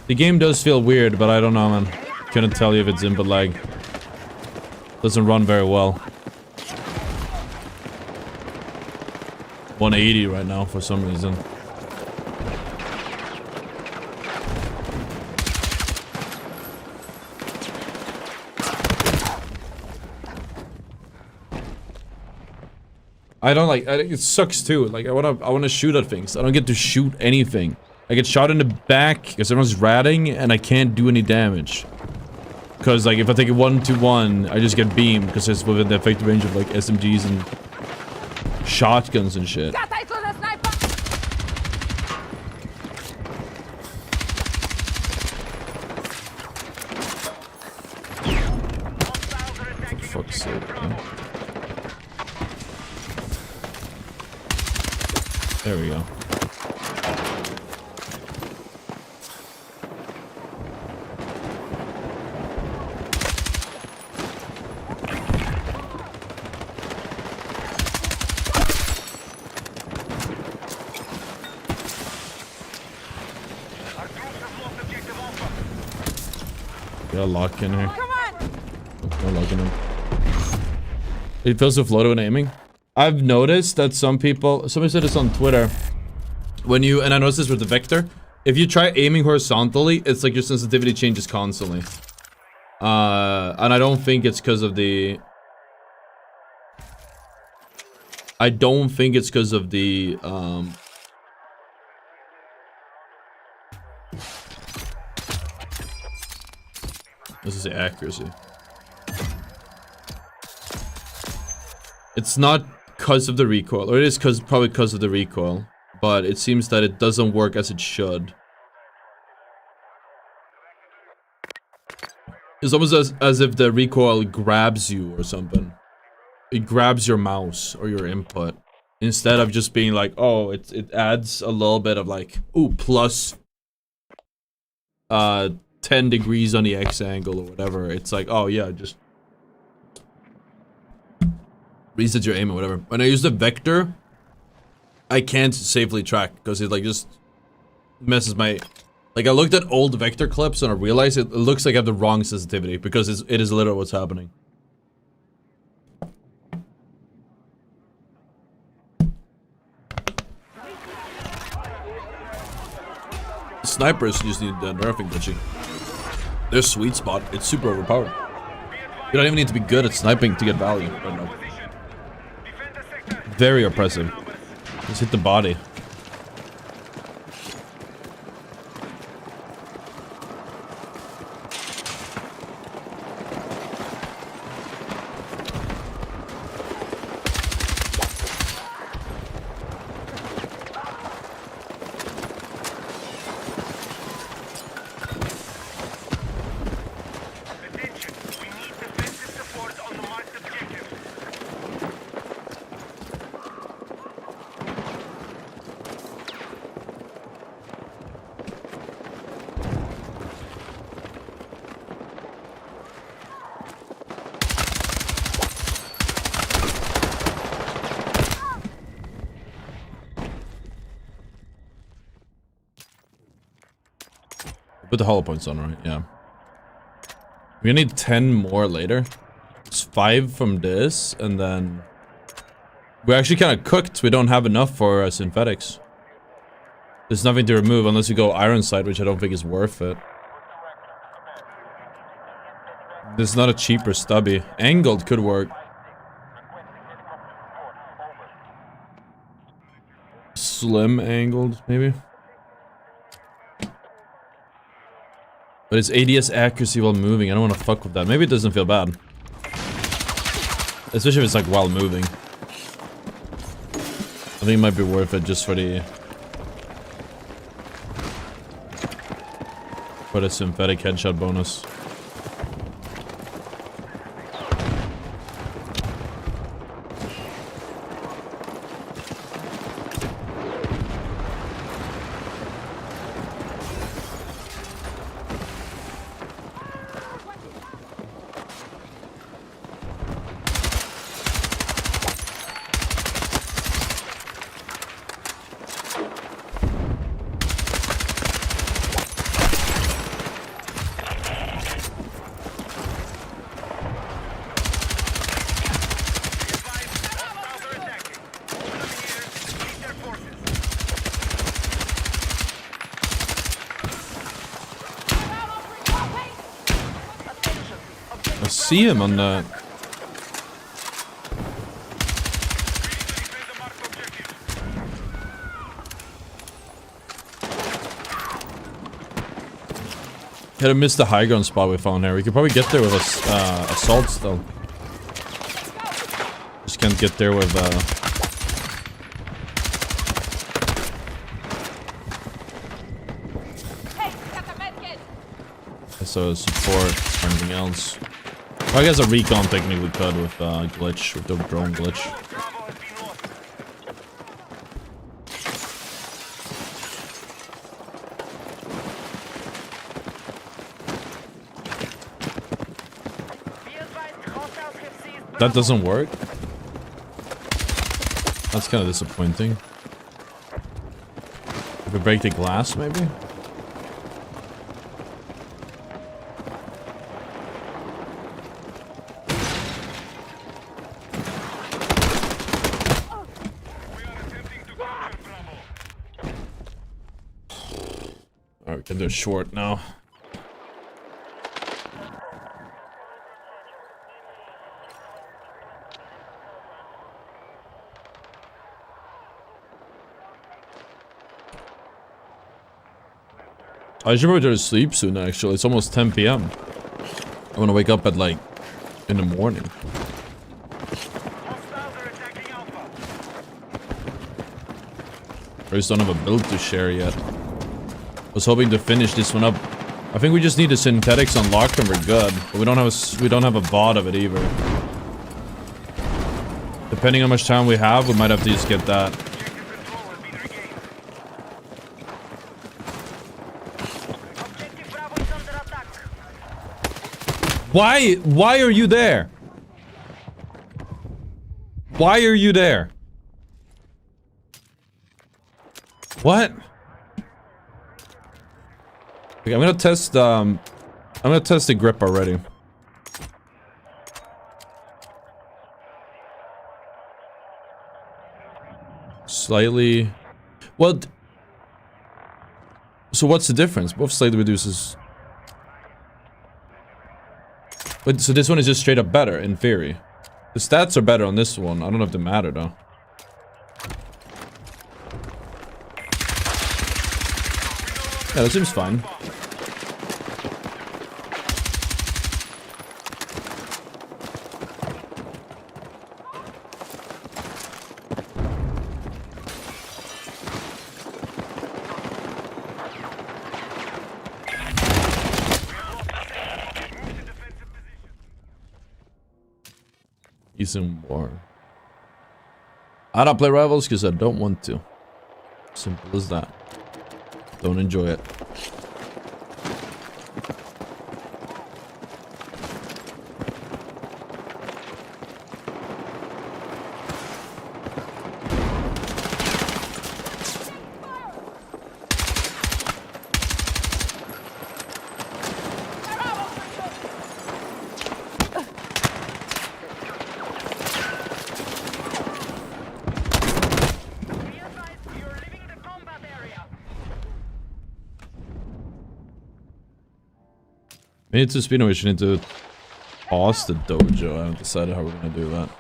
The game does feel weird, but I don't know, man. Couldn't tell you if it's input lag. Doesn't run very well. 180 right now for some reason. I don't like, it sucks too. Like I wanna shoot at things. I don't get to shoot anything. I get shot in the back because everyone's ratting and I can't do any damage. Because like if I take it 1-1, I just get beamed because it's within the effective range of like SMGs and shotguns and shit. For fuck's sake, man. There we go. Got a lock in here. Come on! No lock in him. It feels with Loadout and aiming. I've noticed that somebody said this on Twitter. And I noticed this with the Vector. If you try aiming horizontally, it's like your sensitivity changes constantly. And I don't think it's because of the... This is the accuracy. It's not because of the recoil, or it is probably because of the recoil, but it seems that it doesn't work as it should. It's almost as if the recoil grabs you or something. It grabs your mouse or your input instead of just being like, oh, it adds a little bit of like, ooh, plus 10 degrees on the X angle or whatever. It's like, oh yeah, just reset your aim or whatever. When I use the Vector, I can't safely track because it like just messes my... Like I looked at old Vector clips and I realized it looks like I have the wrong sensitivity because it is literally what's happening. Snipers just need nerfing, glitchy. Their sweet spot, it's super overpowered. You don't even need to be good at sniping to get value right now. Very oppressive. Just hit the body. Put the hollow points on, right? Yeah. We're gonna need 10 more later. It's 5 from this, and then... We're actually kind of cooked. We don't have enough for synthetics. There's nothing to remove unless you go iron sight, which I don't think is worth it. There's not a cheaper stubby. Angled could work. Slim angled, maybe? But it's ADS accuracy while moving. I don't want to fuck with that. Maybe it doesn't feel bad. Especially if it's like while moving. I think it might be worth it just for the... For the synthetic headshot bonus. I see him on the... Could have missed the high ground spot we found here. We could probably get there with a assault still. Just can't get there with so support or anything else. Well, I guess a recon technically could with glitch, with the drone glitch. That doesn't work? That's kind of disappointing. If we break the glass, maybe? Alright, we can do it short now. I should probably go to sleep soon, actually. It's almost 10 p.m. I want to wake up at, like, in the morning. I just don't have a build to share yet. I was hoping to finish this one up. I think we just need the synthetics unlocked and we're good. But we don't have a VOD of it either. Depending on how much time we have, we might have to just get that. Why are you there? Why are you there? What? Okay, I'm gonna test the grip already. Slightly. Well, so what's the difference? Both slightly reduces. But so this one is just straight up better, in theory. The stats are better on this one. I don't know if they matter, though. Yeah, that seems fine. Some more. I don't play Rivals because I don't want to. Simple as that. Don't enjoy it. We need to speed, we should need to pause the dojo. I haven't decided how we're gonna do that.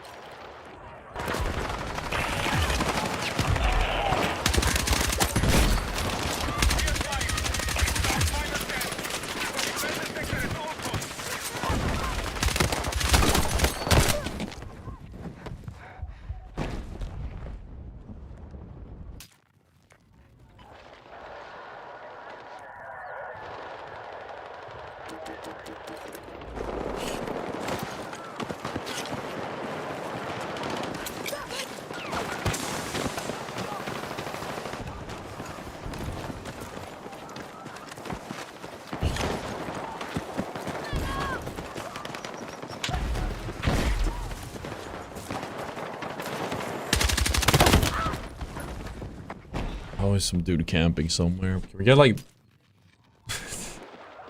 Always some dude camping somewhere. Can we get like...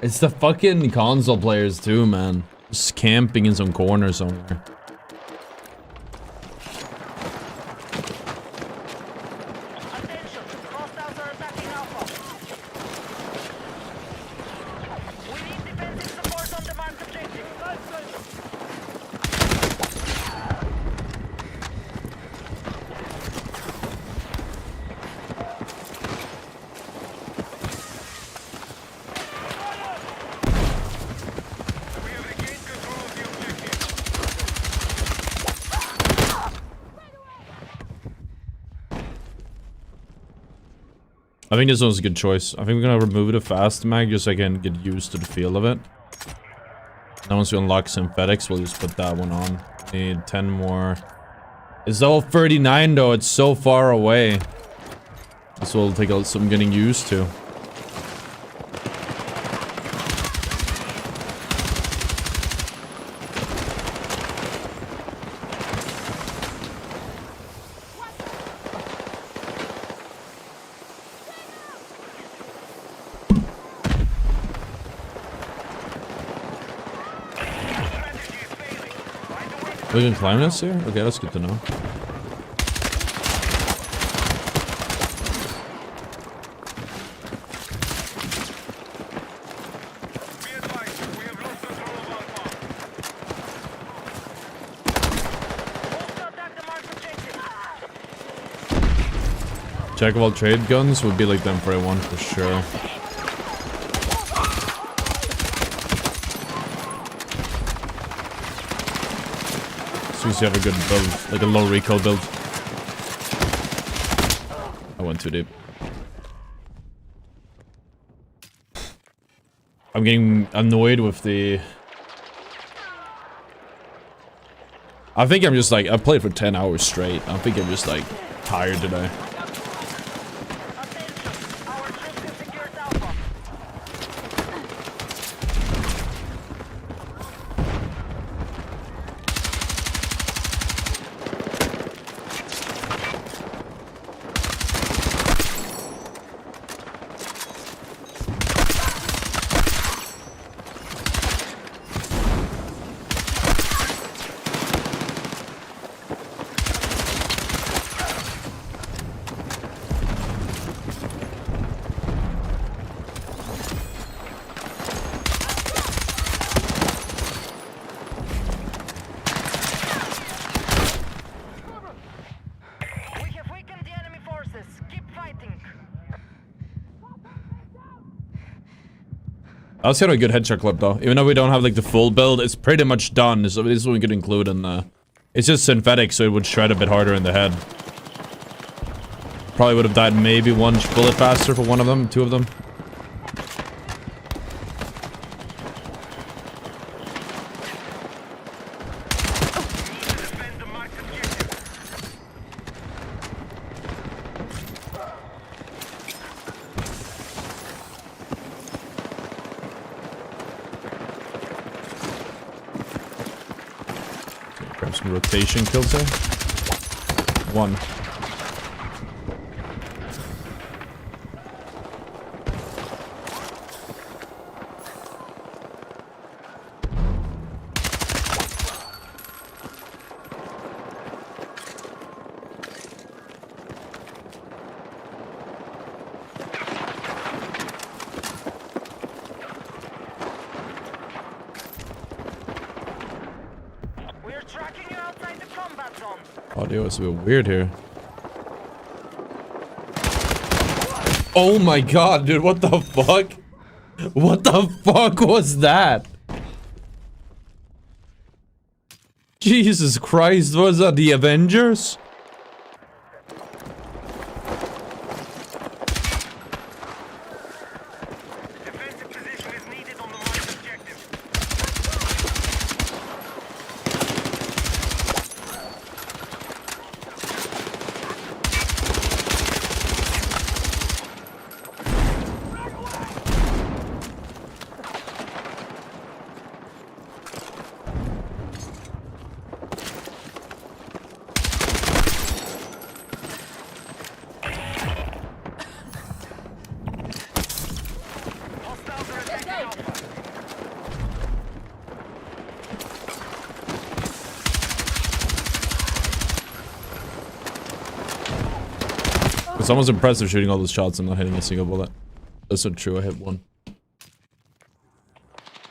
It's the fucking console players too, man. Just camping in some corner somewhere. Attention, hostiles are attacking Alpha. We need defensive support on the marked objective. We have regained control of the objective. I think this one's a good choice. I think we're gonna remove the fast mag just so I can get used to the feel of it. Now once we unlock synthetics, we'll just put that one on. Need 10 more. It's level 39 though, it's so far away. This will take some getting used to. We can climb this here? Okay, that's good to know. Be advised, we have lost control of Alpha. Hold to attack the marked objective. Jack of all trade guns would be like them for A1 for sure. As soon as you have a good build, like a low recoil build. I went too deep. I'm getting annoyed with the... I think I'm just like, I played for 10 hours straight. I think I'm just like, tired today. Attention, our troops have secured Alpha. We have weakened the enemy forces. Keep fighting. I was hitting a good headshot clip though. Even though we don't have like the full build, it's pretty much done. So this is what we could include in the... It's just synthetic, so it would shred a bit harder in the head. Probably would have died maybe one bullet faster for one of them, two of them. Defend the marked objective. Grab some rotation kills there. One. Audio is a bit weird here. Oh my god, dude, what the fuck? What the fuck was that? Jesus Christ, was that the Avengers? Defensive position is needed on the right objective. Hostiles are attacking Alpha. It's almost impressive shooting all those shots and not hitting a single bullet. That's not true, I hit one.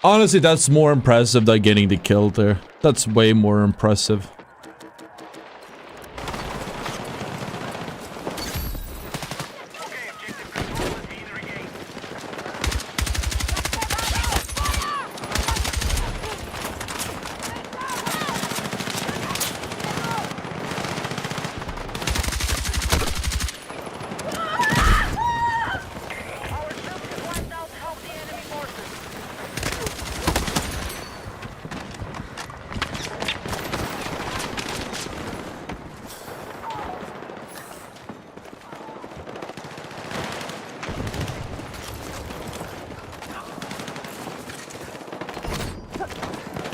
Honestly, that's more impressive than getting the kill there. That's way more impressive. Okay, objective control is being regained. Our troops have wiped out half the enemy forces.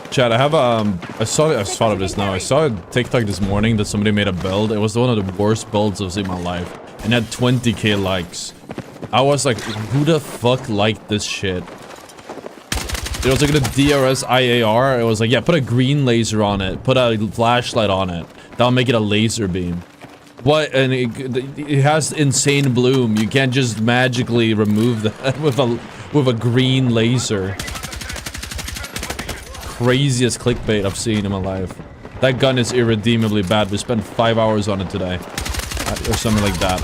Chat, I have I just thought of this now. I saw a TikTok this morning that somebody made a build. It was one of the worst builds I've seen in my life. And had 20k likes. I was like, who the fuck liked this shit? It was like the DRS-IAR. It was like, yeah, put a green laser on it. Put a flashlight on it. That'll make it a laser beam. What? And it has insane bloom. You can't just magically remove that with a green laser. Craziest clickbait I've seen in my life. That gun is irredeemably bad. We spent 5 hours on it today. Or something like that.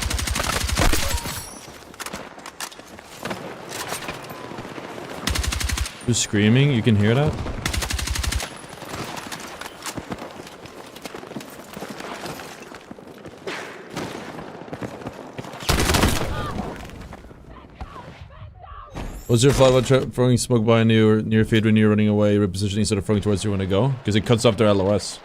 Who's screaming? You can hear that? What's your thought about throwing smoke behind you or near feed when you're running away, repositioning instead of throwing towards you when to go? Because it cuts off their LOS.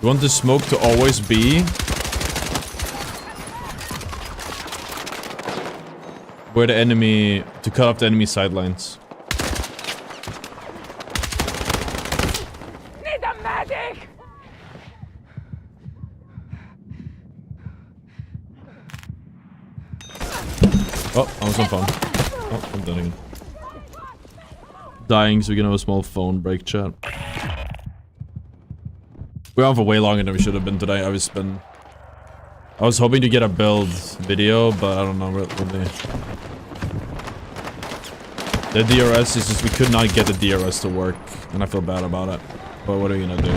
You want the smoke to always be where the enemy, to cut off the enemy sidelines. Need a medic! Oh, I was on phone. Oh, I'm done again. Dying so we can have a small phone break, chat. We're on for way longer than we should have been today. I was hoping to get a build video, but I don't know really. The DRS is just, we could not get the DRS to work, and I feel bad about it. But what are you gonna do?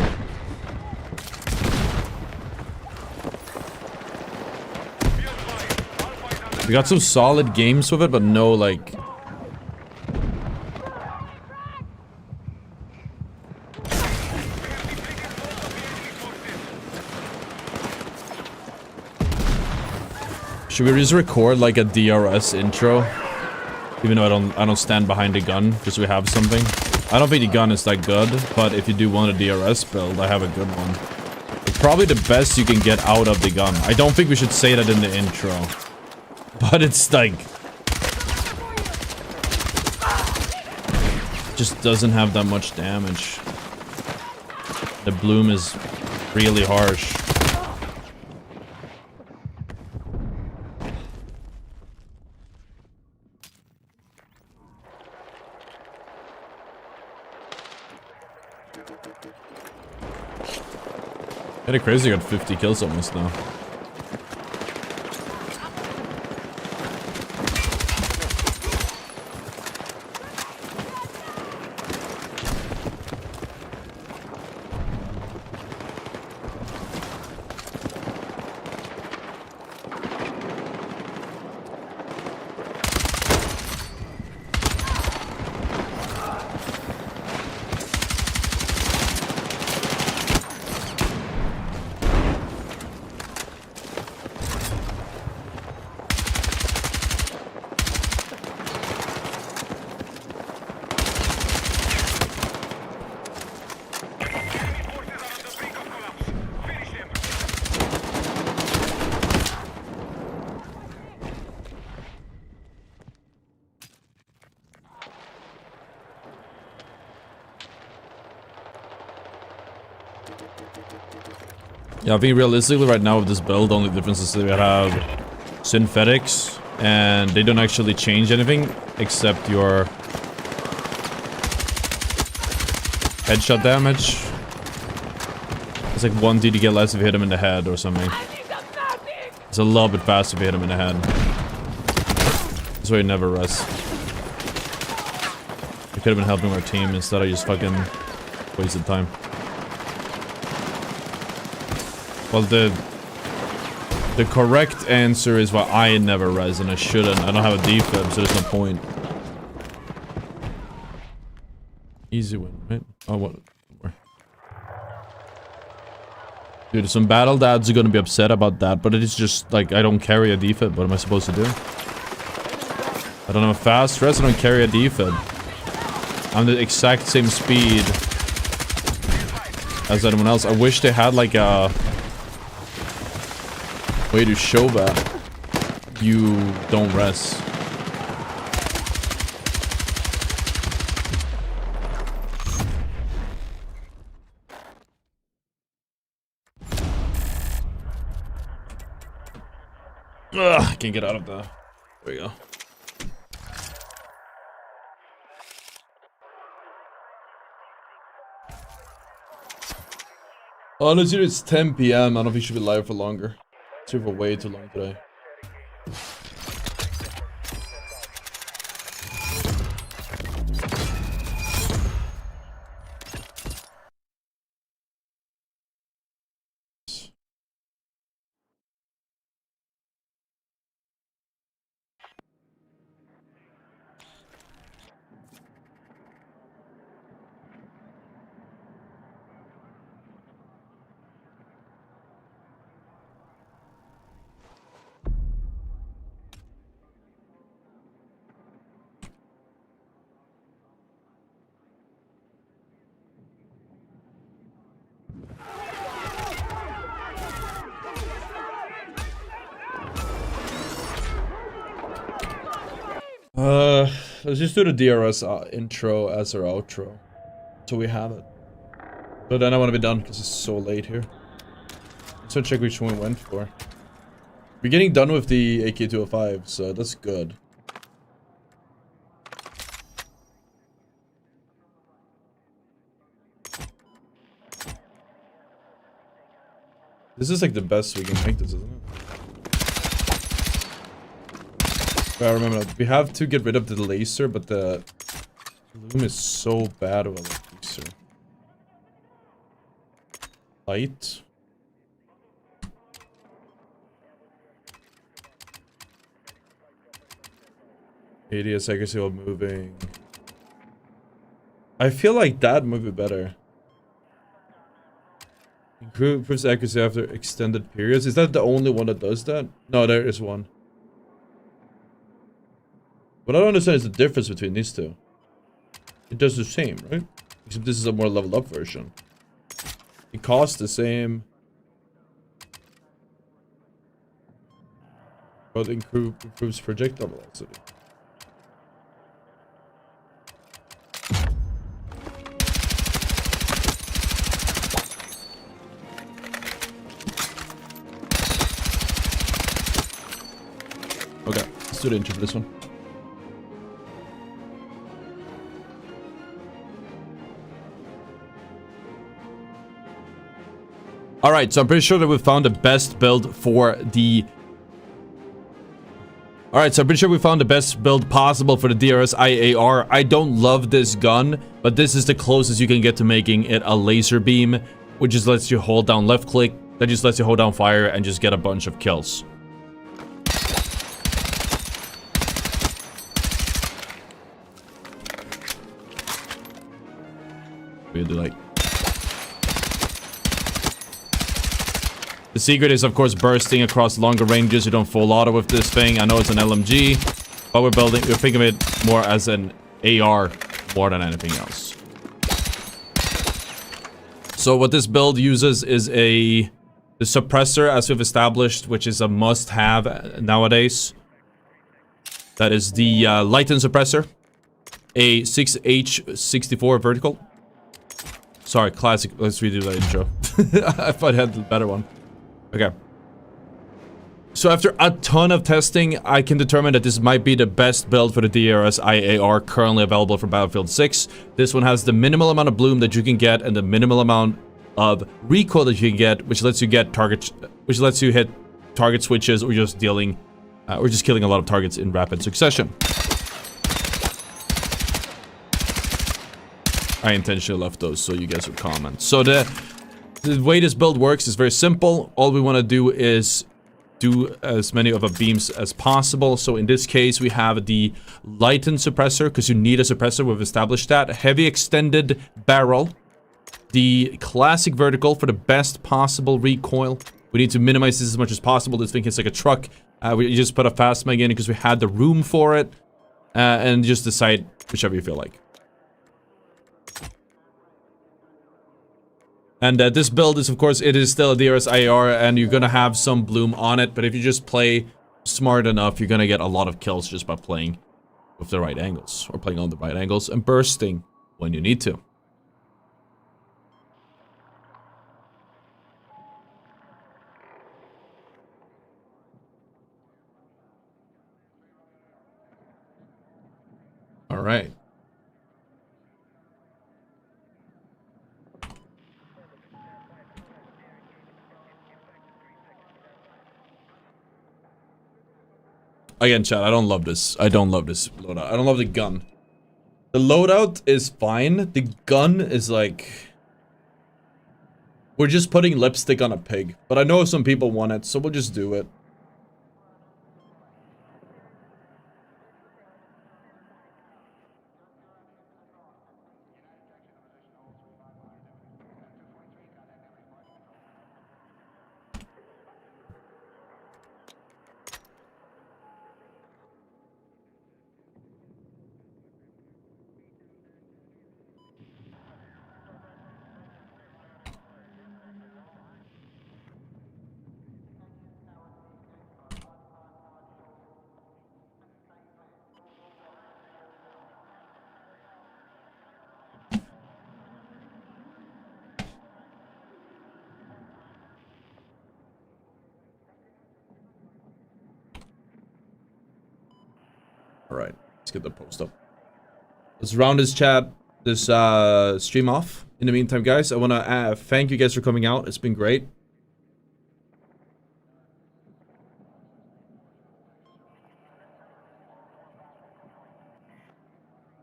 We got some solid games with it, but no, like... Should we just record like a DRS intro? Even though I don't stand behind the gun, just so we have something. I don't think the gun is that good, but if you do want a DRS build, I have a good one. It's probably the best you can get out of the gun. I don't think we should say that in the intro. But it's like... just doesn't have that much damage. The bloom is really harsh. Kinda crazy, got 50 kills almost now. Yeah, I think realistically right now with this build, the only difference is that we have synthetics, and they don't actually change anything except your headshot damage. It's like 1D to get less if you hit him in the head or something. It's a little bit faster if you hit him in the head. That's why you never rest. We could have been helping our team instead of just fucking wasted time. Well, the correct answer is why I never res and I shouldn't. I don't have a defib, so there's no point. Easy win, right? Oh, what? Dude, some battle dads are gonna be upset about that, but it is just like I don't carry a defib. What am I supposed to do? I don't have a fast res. I don't carry a defib. I'm the exact same speed as anyone else. I wish they had like a way to show that you don't rest. Ugh, I can't get out of the... There we go. Honestly, it's 10 PM. I don't think we should be live for longer. It's for way too long today. Let's just do the DRS intro as our outro. So we have it. But then I want to be done because it's so late here. So check which one we went for. We're getting done with the AK-205, so that's good. This is like the best we can make this, isn't it? I remember that. We have to get rid of the laser, but the loom is so bad with the laser. Light. ADS accuracy while moving. I feel like that might be better. Improves accuracy after extended periods. Is that the only one that does that? No, there is one. What I don't understand is the difference between these two. It does the same, right? Except this is a more leveled up version. It costs the same. But improves projectile velocity. Okay, let's do the intro for this one. Alright, so I'm pretty sure that we found the best build for the... Alright, so I'm pretty sure we found the best build possible for the DRS-IAR. I don't love this gun, but this is the closest you can get to making it a laser beam, which just lets you hold down left click, that just lets you hold down fire and just get a bunch of kills. We do like... The secret is, of course, bursting across longer ranges. You don't full auto with this thing. I know it's an LMG, but we're thinking of it more as an AR more than anything else. So what this build uses is the suppressor, as we've established, which is a must-have nowadays. That is the lighten suppressor, a 6H64 vertical. Sorry, classic. Let's redo that intro. I thought I had the better one. Okay. So after a ton of testing, I can determine that this might be the best build for the DRS-IAR currently available for Battlefield 6. This one has the minimal amount of bloom that you can get and the minimal amount of recoil that you can get, which lets you hit target switches or just killing a lot of targets in rapid succession. I intentionally left those so you guys would comment. So the way this build works is very simple. All we want to do is do as many of the beams as possible. So in this case, we have the lightened suppressor, because you need a suppressor. We've established that. Heavy extended barrel. The classic vertical for the best possible recoil. We need to minimize this as much as possible. This thing is like a truck. We just put a fast mag in because we had the room for it. And just decide whichever you feel like. And this build is, of course, it is still a DRS-IAR, and you're gonna have some bloom on it, but if you just play smart enough, you're gonna get a lot of kills just by playing with the right angles, or playing on the right angles, and bursting when you need to. Alright. Again, chat, I don't love this. I don't love this loadout. I don't love the gun. The loadout is fine. The gun is like... we're just putting lipstick on a pig. But I know some people want it, so we'll just do it. Alright, let's get the post up. Let's round this stream off. In the meantime, guys, I want to thank you guys for coming out. It's been great.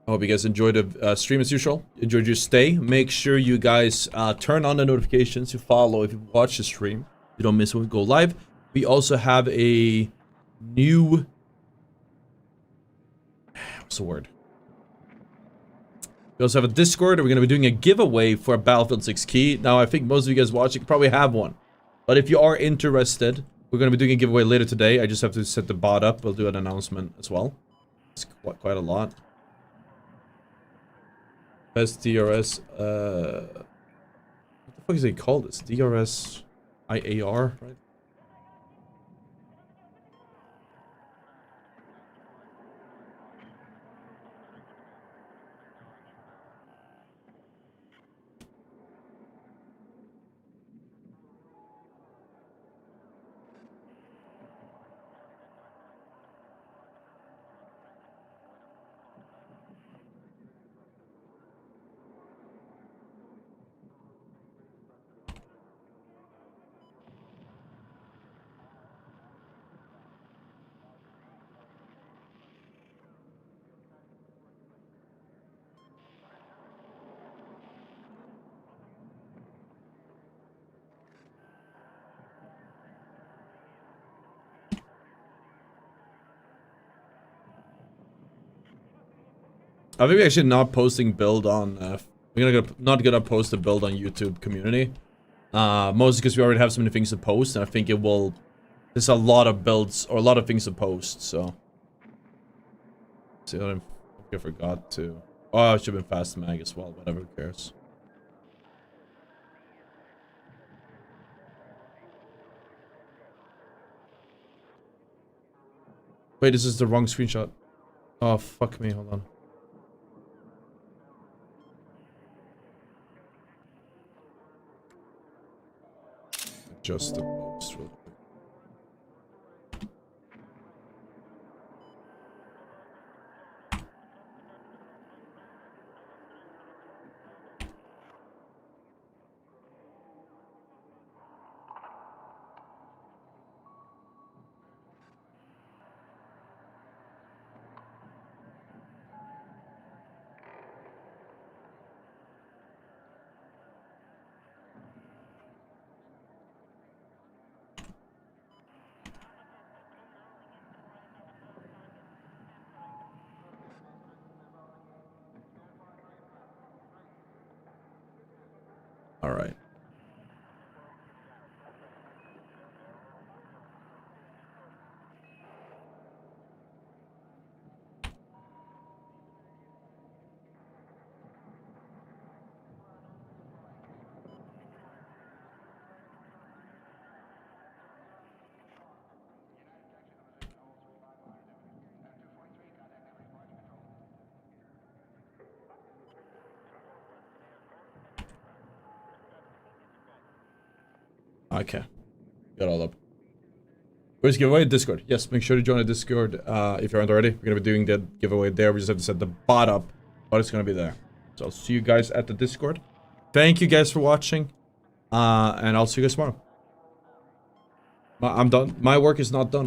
I hope you guys enjoyed the stream as usual. Enjoyed your stay. Make sure you guys turn on the notifications. You follow if you watch the stream. You don't miss when we go live. We also have a new... what's the word? We also have a Discord. We're going to be doing a giveaway for a Battlefield 6 key. Now, I think most of you guys watching probably have one. But if you are interested, we're going to be doing a giveaway later today. I just have to set the bot up. We'll do an announcement as well. It's quite a lot. Best DRS, what the fuck is it called? This DRS-IAR, right? I think we're actually not posting build on, we're not gonna post a build on YouTube community. Mostly because we already have so many things to post, and I think it will, there's a lot of builds, or a lot of things to post, so. See, I forgot to, oh, it should have been fast mag as well, whatever, who cares. Wait, this is the wrong screenshot. Oh, fuck me, hold on. adjust the post real quick. All right. Okay. Got all up. Where's giveaway? Discord. Yes, make sure to join the Discord if you aren't already. We're going to be doing that giveaway there. We just have to set the bot up, but it's going to be there. So I'll see you guys at the Discord. Thank you guys for watching, and I'll see you guys tomorrow. I'm done. My work is not done.